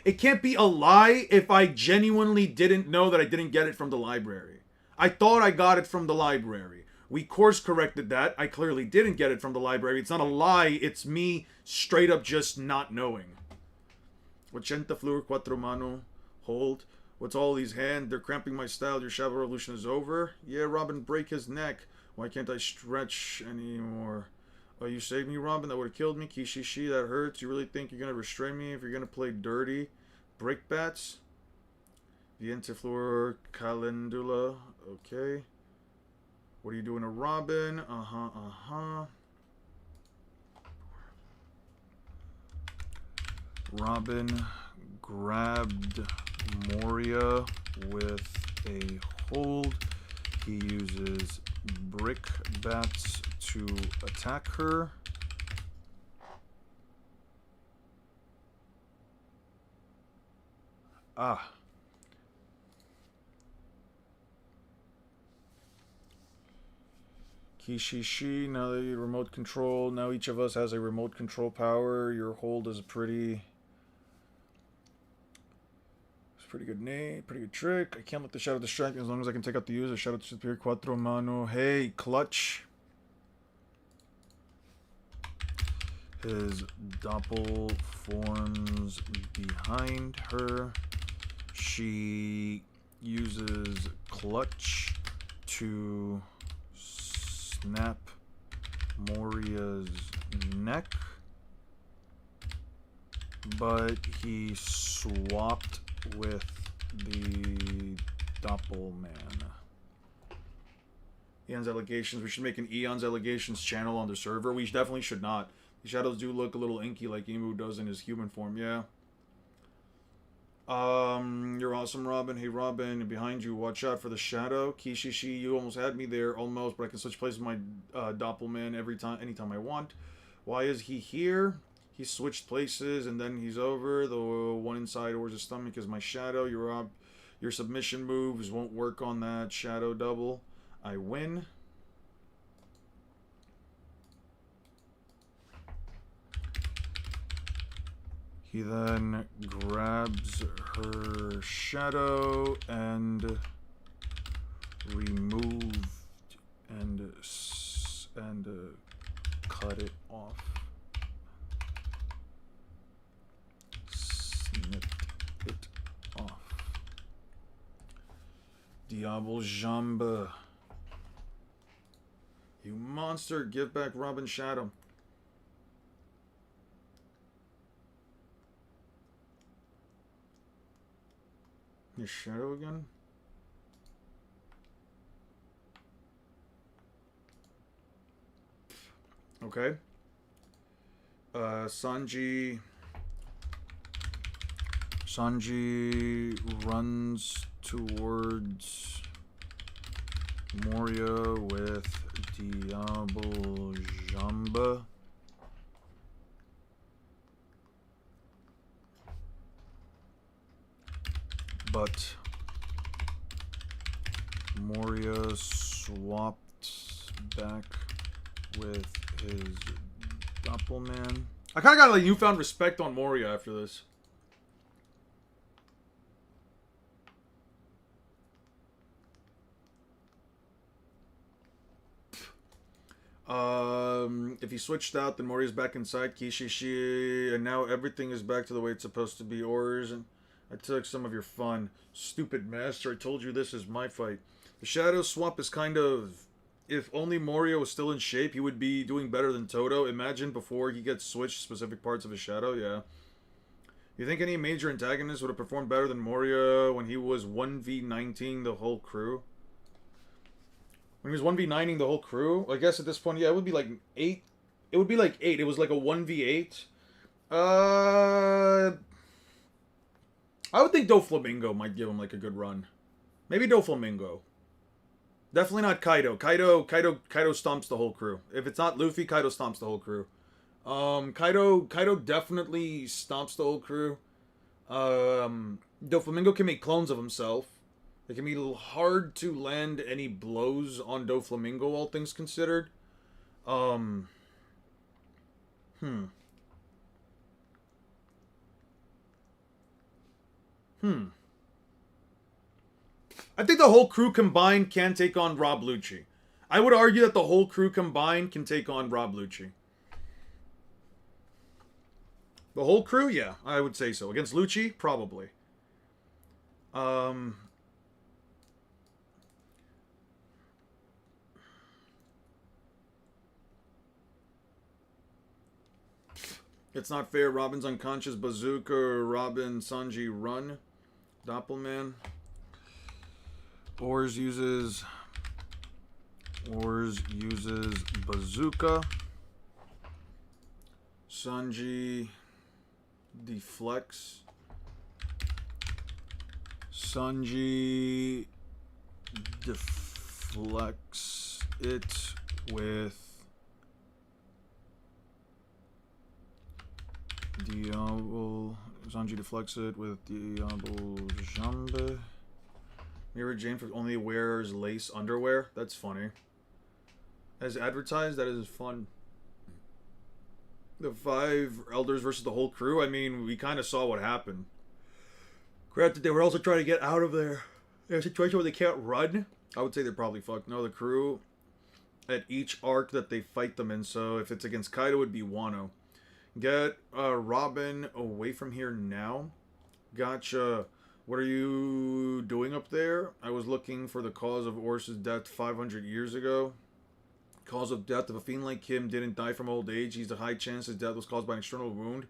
it can't be a lie if I genuinely didn't know that I didn't get it from the library. I thought I got it from the library. We course corrected that. I clearly didn't get it from the library. It's not a lie. It's me straight up just not knowing. 80 fleur, 4 mano. Hold. What's all these hands? They're cramping my style. Your shadow revolution is over. Yeah, Robin, break his neck. Why can't I stretch anymore? Oh, you saved me, Robin? That would have killed me. Kishishi, that hurts. You really think you're going to restrain me if you're going to play dirty? Break bats? 20 fleur, calendula. Okay. What are you doing to Robin? Robin grabbed Moria with a hold. He uses brick bats to attack her. Ah. Kishishi, now that you remote control, now each of us has a remote control power. Your hold is a pretty good name, pretty good trick. I can't let the shadow distract me as long as I can take out the user. Shadow superior 4 mano. Hey, clutch. His doppel forms behind her. She uses clutch to snap Moria's neck, but he swapped with the Doppelman. Eon's allegations. We should make an Eon's allegations channel on the server. We definitely should not. The shadows do look a little inky like Emu does in his human form, yeah. You're awesome, Robin. Hey, Robin, behind you. Watch out for the shadow. Kishishi, you almost had me there, almost, but I can switch places with my Doppelman anytime I want. Why is he here? He switched places, and then he's over. The one inside Oars' stomach is my shadow. Your submission moves won't work on that shadow double. I win. He then grabs her shadow and removed and cut it off. Snip it off. Diable Jamba. You monster, give back Robin's shadow. Your shadow again? Okay. Sanji runs towards Moria with Diable Jamba. But Moria swapped back with his Doppelman. I kind of got like newfound respect on Moria after this. If he switched out, then Mori's back inside Kishishi, and now everything is back to the way it's supposed to be. Ors, and I took some of your fun. Stupid master, I told you this is my fight. The Shadow Swap is kind of... If only Morio was still in shape, he would be doing better than Toto. Imagine before he gets switched specific parts of his Shadow, yeah. You think any major antagonist would have performed better than Morio when he was 1v19 the whole crew? When he was 1v9ing the whole crew? I guess at this point, yeah, it would be like 8. It would be like 8. It was like a 1v8. I would think Doflamingo might give him like a good run. Maybe Doflamingo. Definitely not Kaido. Kaido stomps the whole crew. If it's not Luffy, Kaido stomps the whole crew. Kaido definitely stomps the whole crew. Doflamingo can make clones of himself. It can be a little hard to land any blows on Doflamingo, all things considered. I think the whole crew combined can take on Rob Lucci. I would argue that the whole crew combined can take on Rob Lucci. The whole crew? Yeah, I would say so. Against Lucci? Probably. It's not fair. Robin's unconscious. Bazooka. Robin. Sanji run. Doppelman. Ors uses bazooka. Sanji deflects. Sanji deflects it with Diablo. Sanji deflects it with Diablo Jambe. Mira Jane only wears lace underwear. That's funny. As advertised, that is fun. The 5 elders versus the whole crew. I mean, we kind of saw what happened. Granted, they were also trying to get out of there. In a situation where they can't run. I would say they're probably fucked. No, the crew at each arc that they fight them in. So if it's against Kaido, it would be Wano. Get Robin away from here now. Gotcha. What are you doing up there? I was looking for the cause of Ors's death 500 years ago. Cause of death, if a fiend like him didn't die from old age, he's a high chance his death was caused by an external wound.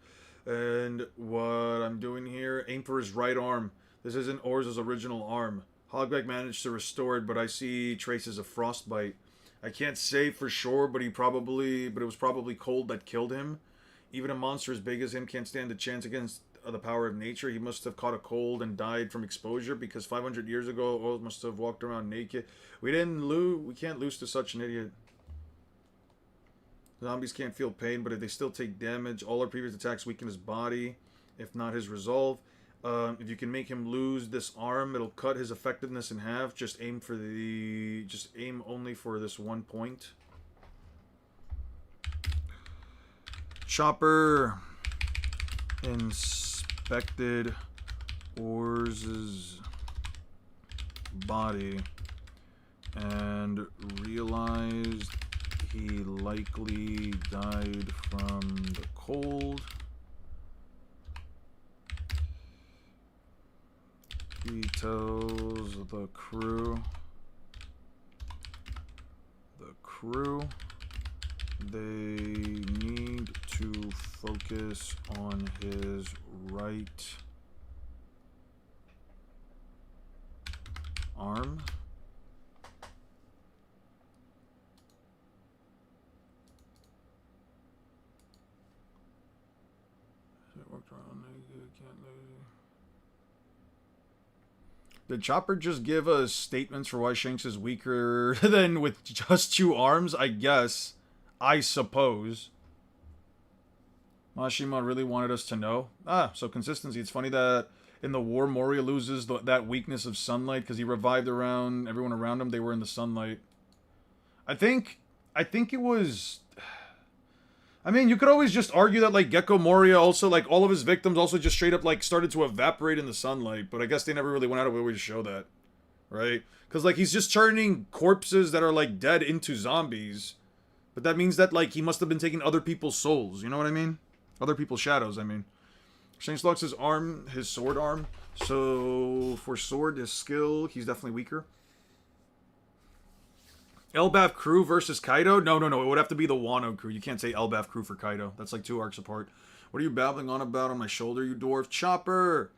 And what I'm doing here, aim for his right arm. This isn't Ors's original arm. Hogback managed to restore it, but I see traces of frostbite. I can't say for sure, but it was probably cold that killed him. Even a monster as big as him can't stand a chance against the power of nature. He must have caught a cold and died from exposure because 500 years ago, Oz must have walked around naked. We can't lose to such an idiot. Zombies can't feel pain, but if they still take damage, all our previous attacks weaken his body, if not his resolve. If you can make him lose this arm, it'll cut his effectiveness in half. Just aim only for this 1 point. Chopper inspected Ors's body and realized he likely died from the cold. He tells the crew they need to focus on his right arm. Did Chopper just give us statements for why Shanks is weaker than with just 2 arms? I guess. I suppose. Mashima really wanted us to know. So consistency. It's funny that in the war, Moria loses that weakness of sunlight because he revived everyone around him. They were in the sunlight. I think it was... I mean, you could always just argue that, like, Gecko Moria also, like, all of his victims also just straight up, like, started to evaporate in the sunlight. But I guess they never really went out of their way to show that. Right? Because, like, he's just turning corpses that are, like, dead into zombies. But that means that, like, he must have been taking other people's souls. You know what I mean? Other people's shadows, I mean. Change locks his arm, his sword arm. So, for sword, his skill, he's definitely weaker. Elbaf crew versus Kaido? No. It would have to be the Wano crew. You can't say Elbaf crew for Kaido. That's like 2 arcs apart. What are you babbling on about on my shoulder, you dwarf? Chopper!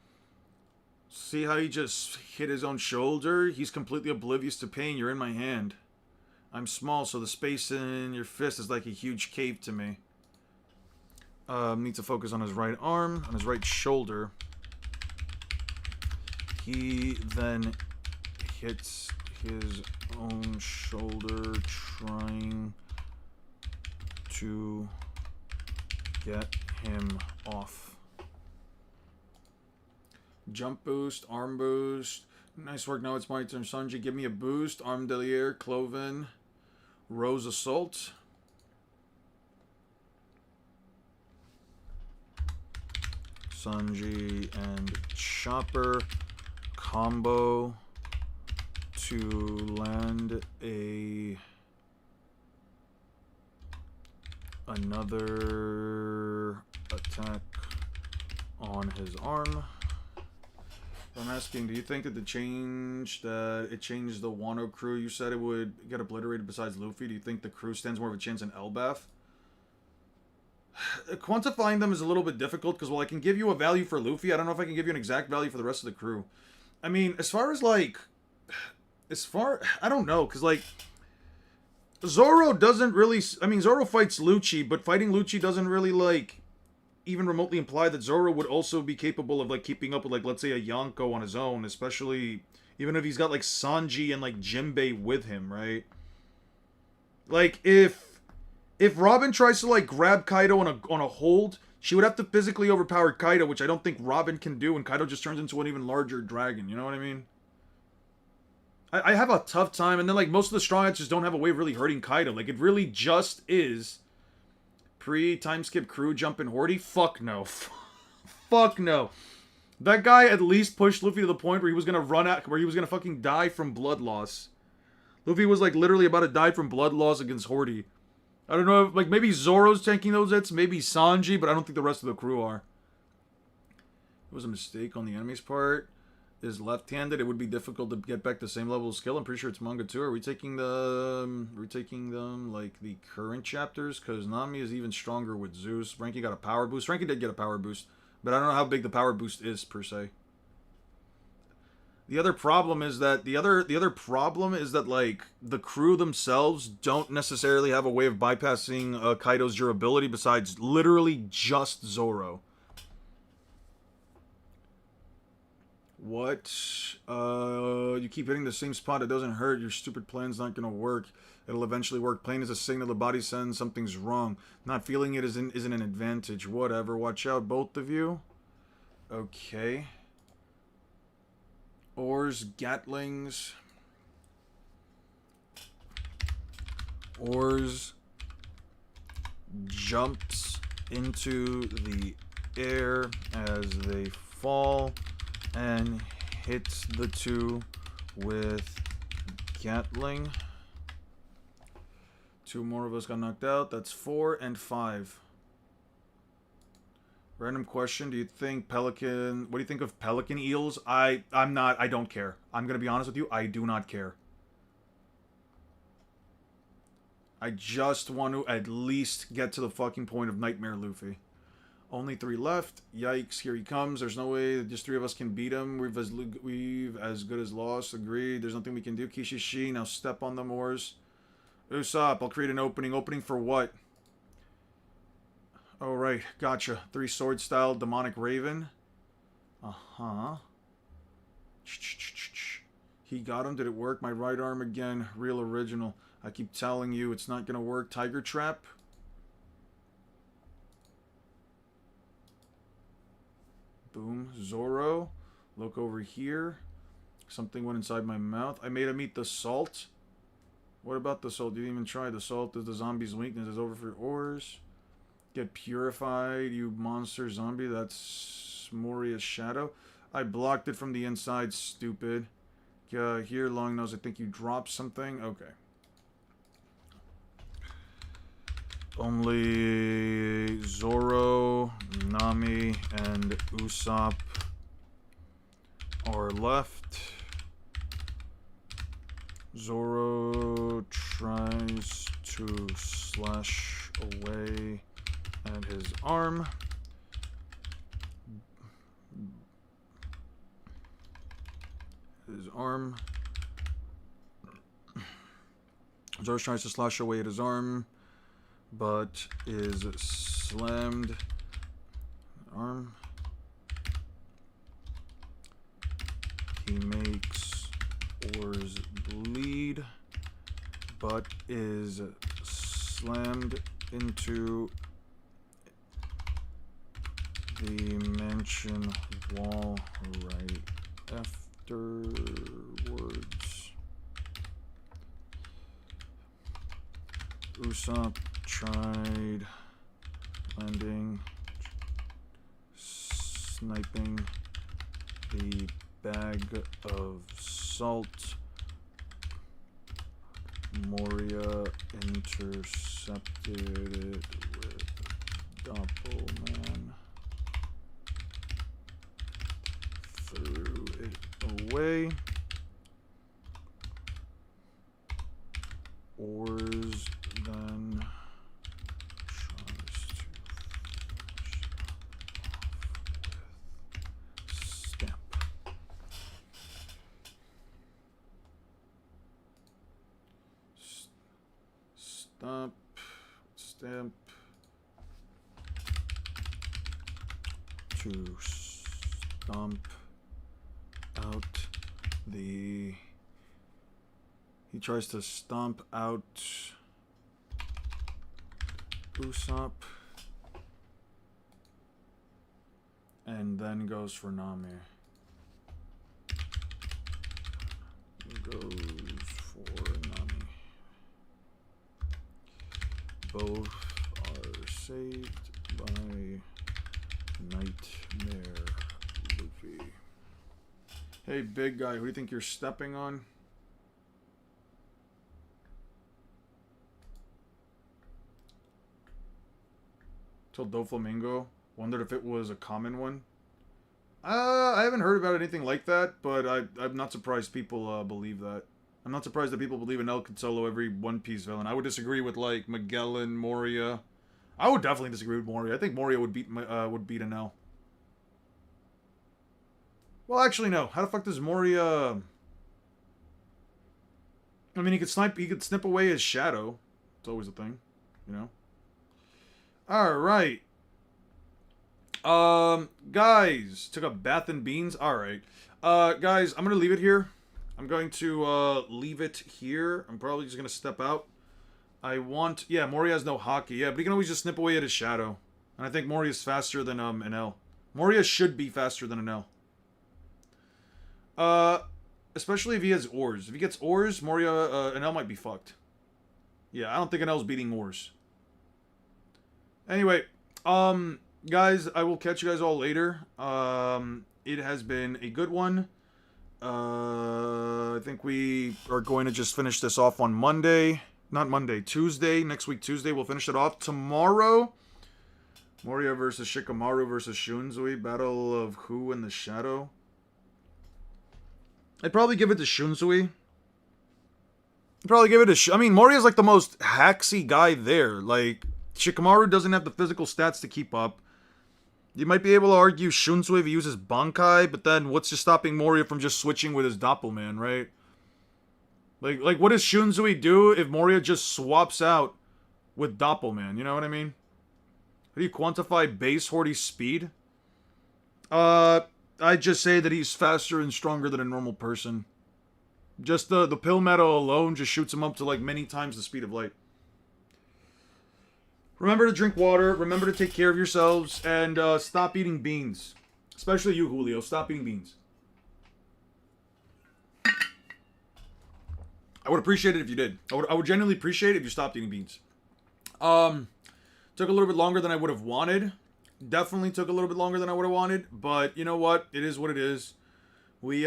See how he just hit his own shoulder? He's completely oblivious to pain. You're in my hand. I'm small, so the space in your fist is like a huge cave to me. Need to focus on his right arm, on his right shoulder. He then hits his own shoulder, trying to get him off. Jump boost, arm boost. Nice work. Now it's my turn. Sanji, give me a boost. Arm Delier, Cloven, Rose Assault. Sanji and Chopper combo to land another attack on his arm. I'm asking, do you think that it changed the Wano crew? You said it would get obliterated besides Luffy. Do you think the crew stands more of a chance than Elbaf? Quantifying them is a little bit difficult because, well, I can give you a value for Luffy. I don't know if I can give you an exact value for the rest of the crew. I mean, I don't know, because, like, Zoro doesn't really, I mean, Zoro fights Lucci, but fighting Lucci doesn't really, like, even remotely imply that Zoro would also be capable of, like, keeping up with, like, let's say a Yonko on his own, especially, even if he's got, like, Sanji and, like, Jinbei with him, right? Like, if Robin tries to, like, grab Kaido on a hold, she would have to physically overpower Kaido, which I don't think Robin can do, and Kaido just turns into an even larger dragon, you know what I mean? I have a tough time, and then, like, most of the Strong Hats just don't have a way of really hurting Kaido. Like, it really just is pre-time skip crew jumping Horty? Fuck no. Fuck no. That guy at least pushed Luffy to the point where he was gonna fucking die from blood loss. Luffy was, like, literally about to die from blood loss against Horty. I don't know, like, maybe Zoro's tanking those hits, maybe Sanji, but I don't think the rest of the crew are. It was a mistake on the enemy's part. Is left-handed, it would be difficult to get back the same level of skill. I'm pretty sure it's manga too. Are we taking them, like, the current chapters? Because Nami is even stronger with Zeus. Frankie got a power boost. Frankie did get a power boost, but I don't know how big the power boost is, per se. The other problem is that, like, the crew themselves don't necessarily have a way of bypassing Kaido's durability besides literally just Zoro. What? You keep hitting the same spot. It doesn't hurt. Your stupid plan's not gonna work. It'll eventually work. Pain is a signal the body sends something's wrong. Not feeling it isn't an advantage. Whatever. Watch out, both of you. Okay. Oars, Gatlings. Oars jumps into the air as they fall and hits the two with Gatling. 2 more of us got knocked out. That's 4 and 5. Random question. Do you think pelican... What do you think of pelican eels? I don't care. I'm going to be honest with you. I do not care. I just want to at least get to the fucking point of Nightmare Luffy. Only 3 left. Yikes, here he comes. There's no way that just 3 of us can beat him. We've as good as lost. Agreed. There's nothing we can do. Kishishi, now step on them oars. Usopp, I'll create an opening. Opening for what? Oh, right. Gotcha. 3 sword style demonic raven. Uh-huh. He got him. Did it work? My right arm again. Real original. I keep telling you it's not gonna work. Tiger trap. Boom. Zoro. Look over here. Something went inside my mouth. I made him eat the salt. What about the salt? You didn't even try. The salt is the zombie's weakness. It's over for oars. Get purified, you monster zombie. That's Moria's shadow. I blocked it from the inside, stupid. Here, long nose. I think you dropped something. Okay. Only Zoro, Nami, and Usopp are left. Zoro tries to slash away at his arm. Zoro tries to slash away at his arm, but is slammed. Arm. He makes Oars bleed, but is slammed into the mansion wall right afterwards. Usopp tried landing, sniping the bag of salt. Moria intercepted it with Doppelman. Threw it away. Oars then tries to stamp. Stamp to stomp out the. He tries to stomp out Usopp and then goes for Nami. Goes for Nami. Both are saved by Nightmare Luffy. Hey, big guy, who do you think you're stepping on? Till Doflamingo. Wondered if it was a common one. I haven't heard about anything like that, but I'm not surprised people believe that. I'm not surprised that people believe an L could solo every One Piece villain. I would disagree with, like, Magellan, Moria. I would definitely disagree with Moria. I think Moria would beat an L. Well, actually, no. How the fuck does Moria... I mean, he could snip away his shadow. It's always a thing, you know? Alright. Guys, took a bath in beans. Alright. Guys, I'm gonna leave it here. I'm going to, leave it here. I'm probably just gonna step out. Yeah, Moria has no hockey. Yeah, but he can always just snip away at his shadow. And I think Moria's faster than, an L. Moria should be faster than an L. Especially if he has oars. If he gets oars, Moria, an L might be fucked. Yeah, I don't think an L's beating oars. Anyway, guys, I will catch you guys all later. It has been a good one. I think we are going to just finish this off on Monday. Not Monday, Tuesday. Next week, Tuesday, we'll finish it off. Tomorrow, Moria versus Shikamaru versus Shunzui. Battle of Who in the Shadow. I'd probably give it to Shunzui. I mean, Moria's like the most hacksy guy there. Like, Shikamaru doesn't have the physical stats to keep up. You might be able to argue Shunzui if he uses Bankai, but then what's just stopping Moria from just switching with his Doppelman, right? Like what does Shunzui do if Moria just swaps out with Doppelman? You know what I mean? How do you quantify base Horty's speed? I'd just say that he's faster and stronger than a normal person. Just the pill metal alone just shoots him up to like many times the speed of light. Remember to drink water, remember to take care of yourselves, and stop eating beans. Especially you, Julio. Stop eating beans. I would appreciate it if you did. I would genuinely appreciate it if you stopped eating beans. Took a little bit longer than I would have wanted. Definitely took a little bit longer than I would have wanted, but you know what? It is what it is. We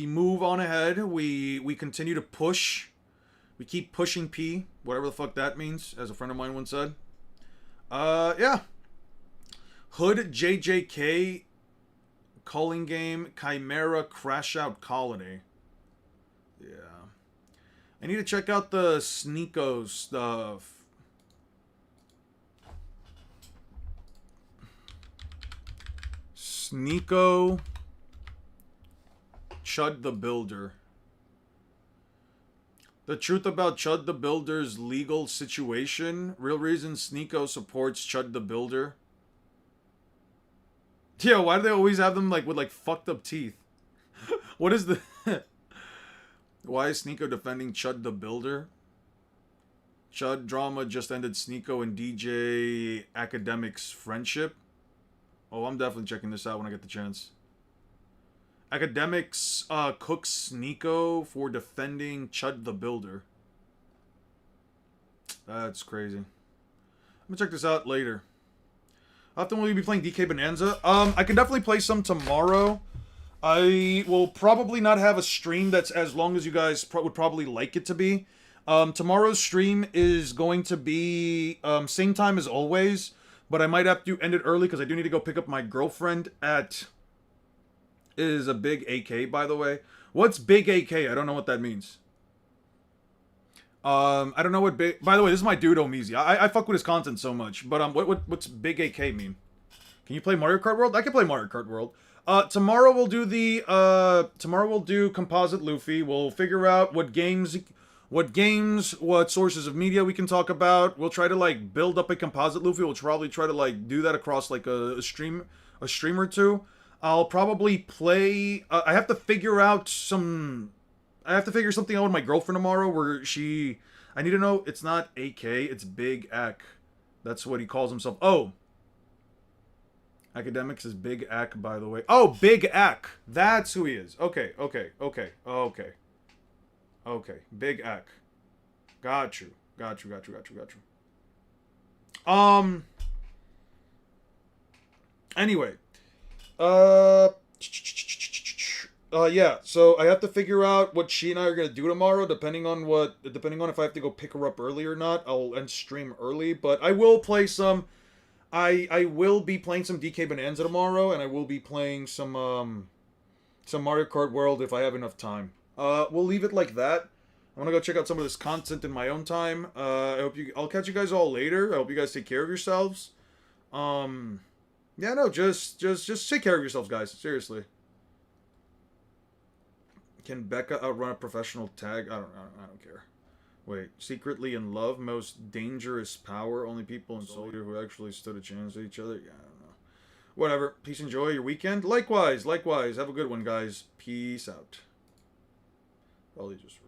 move on ahead. We continue to push. We keep pushing P, whatever the fuck that means, as a friend of mine once said. Yeah. Hood JJK, Calling Game, Chimera, Crash Out Colony. Yeah. I need to check out the Sneeko stuff. Sneeko, Chud the Builder. The truth about Chud the Builder's legal situation. Real reason Sneeko supports Chud the Builder. Yeah, why do they always have them like with like fucked up teeth? What is the... Why is Sneeko defending Chud the Builder? Chud drama just ended Sneeko and DJ Academic's friendship. Oh, I'm definitely checking this out when I get the chance. Academics cooks Sneeko for defending Chud the Builder. That's crazy. I'm gonna check this out later. How often will you be playing DK Bonanza? I can definitely play some tomorrow. I will probably not have a stream that's as long as you guys would probably like it to be. Tomorrow's stream is going to be same time as always, but I might have to end it early because I do need to go pick up my girlfriend at... It is a big AK, by the way. What's big AK? I don't know what that means. I don't know what big... By the way, this is my dude, Omizi. I fuck with his content so much. But what's big AK mean? Can you play Mario Kart World? I can play Mario Kart World. Tomorrow we'll do the... Tomorrow we'll do Composite Luffy. We'll figure out what games, what sources of media we can talk about. We'll try to, like, build up a Composite Luffy. We'll probably try to, like, do that across, like, a stream or two. I'll probably play... I have to figure out some... I have to figure something out with my girlfriend tomorrow where she... I need to know it's not AK, it's Big Ak. That's what he calls himself. Oh! Academics is Big Ak, by the way. Oh, Big Ak! That's who he is. Okay. Okay, Big Ak. Got you. Anyway. Yeah, so I have to figure out what she and I are gonna do tomorrow, depending on if I have to go pick her up early or not. I'll end stream early, but I will play some. I will be playing some DK Bonanza tomorrow, and I will be playing some Mario Kart World if I have enough time. We'll leave it like that. I'm gonna go check out some of this content in my own time. I'll catch you guys all later. I hope you guys take care of yourselves. Yeah, no, just take care of yourselves, guys. Seriously. Can Becca outrun a professional tag? I don't care. Wait, secretly in love, most dangerous power. Only people in Soldier who actually stood a chance at each other. Yeah, I don't know. Whatever. Peace. Enjoy your weekend. Likewise. Have a good one, guys. Peace out. Probably just.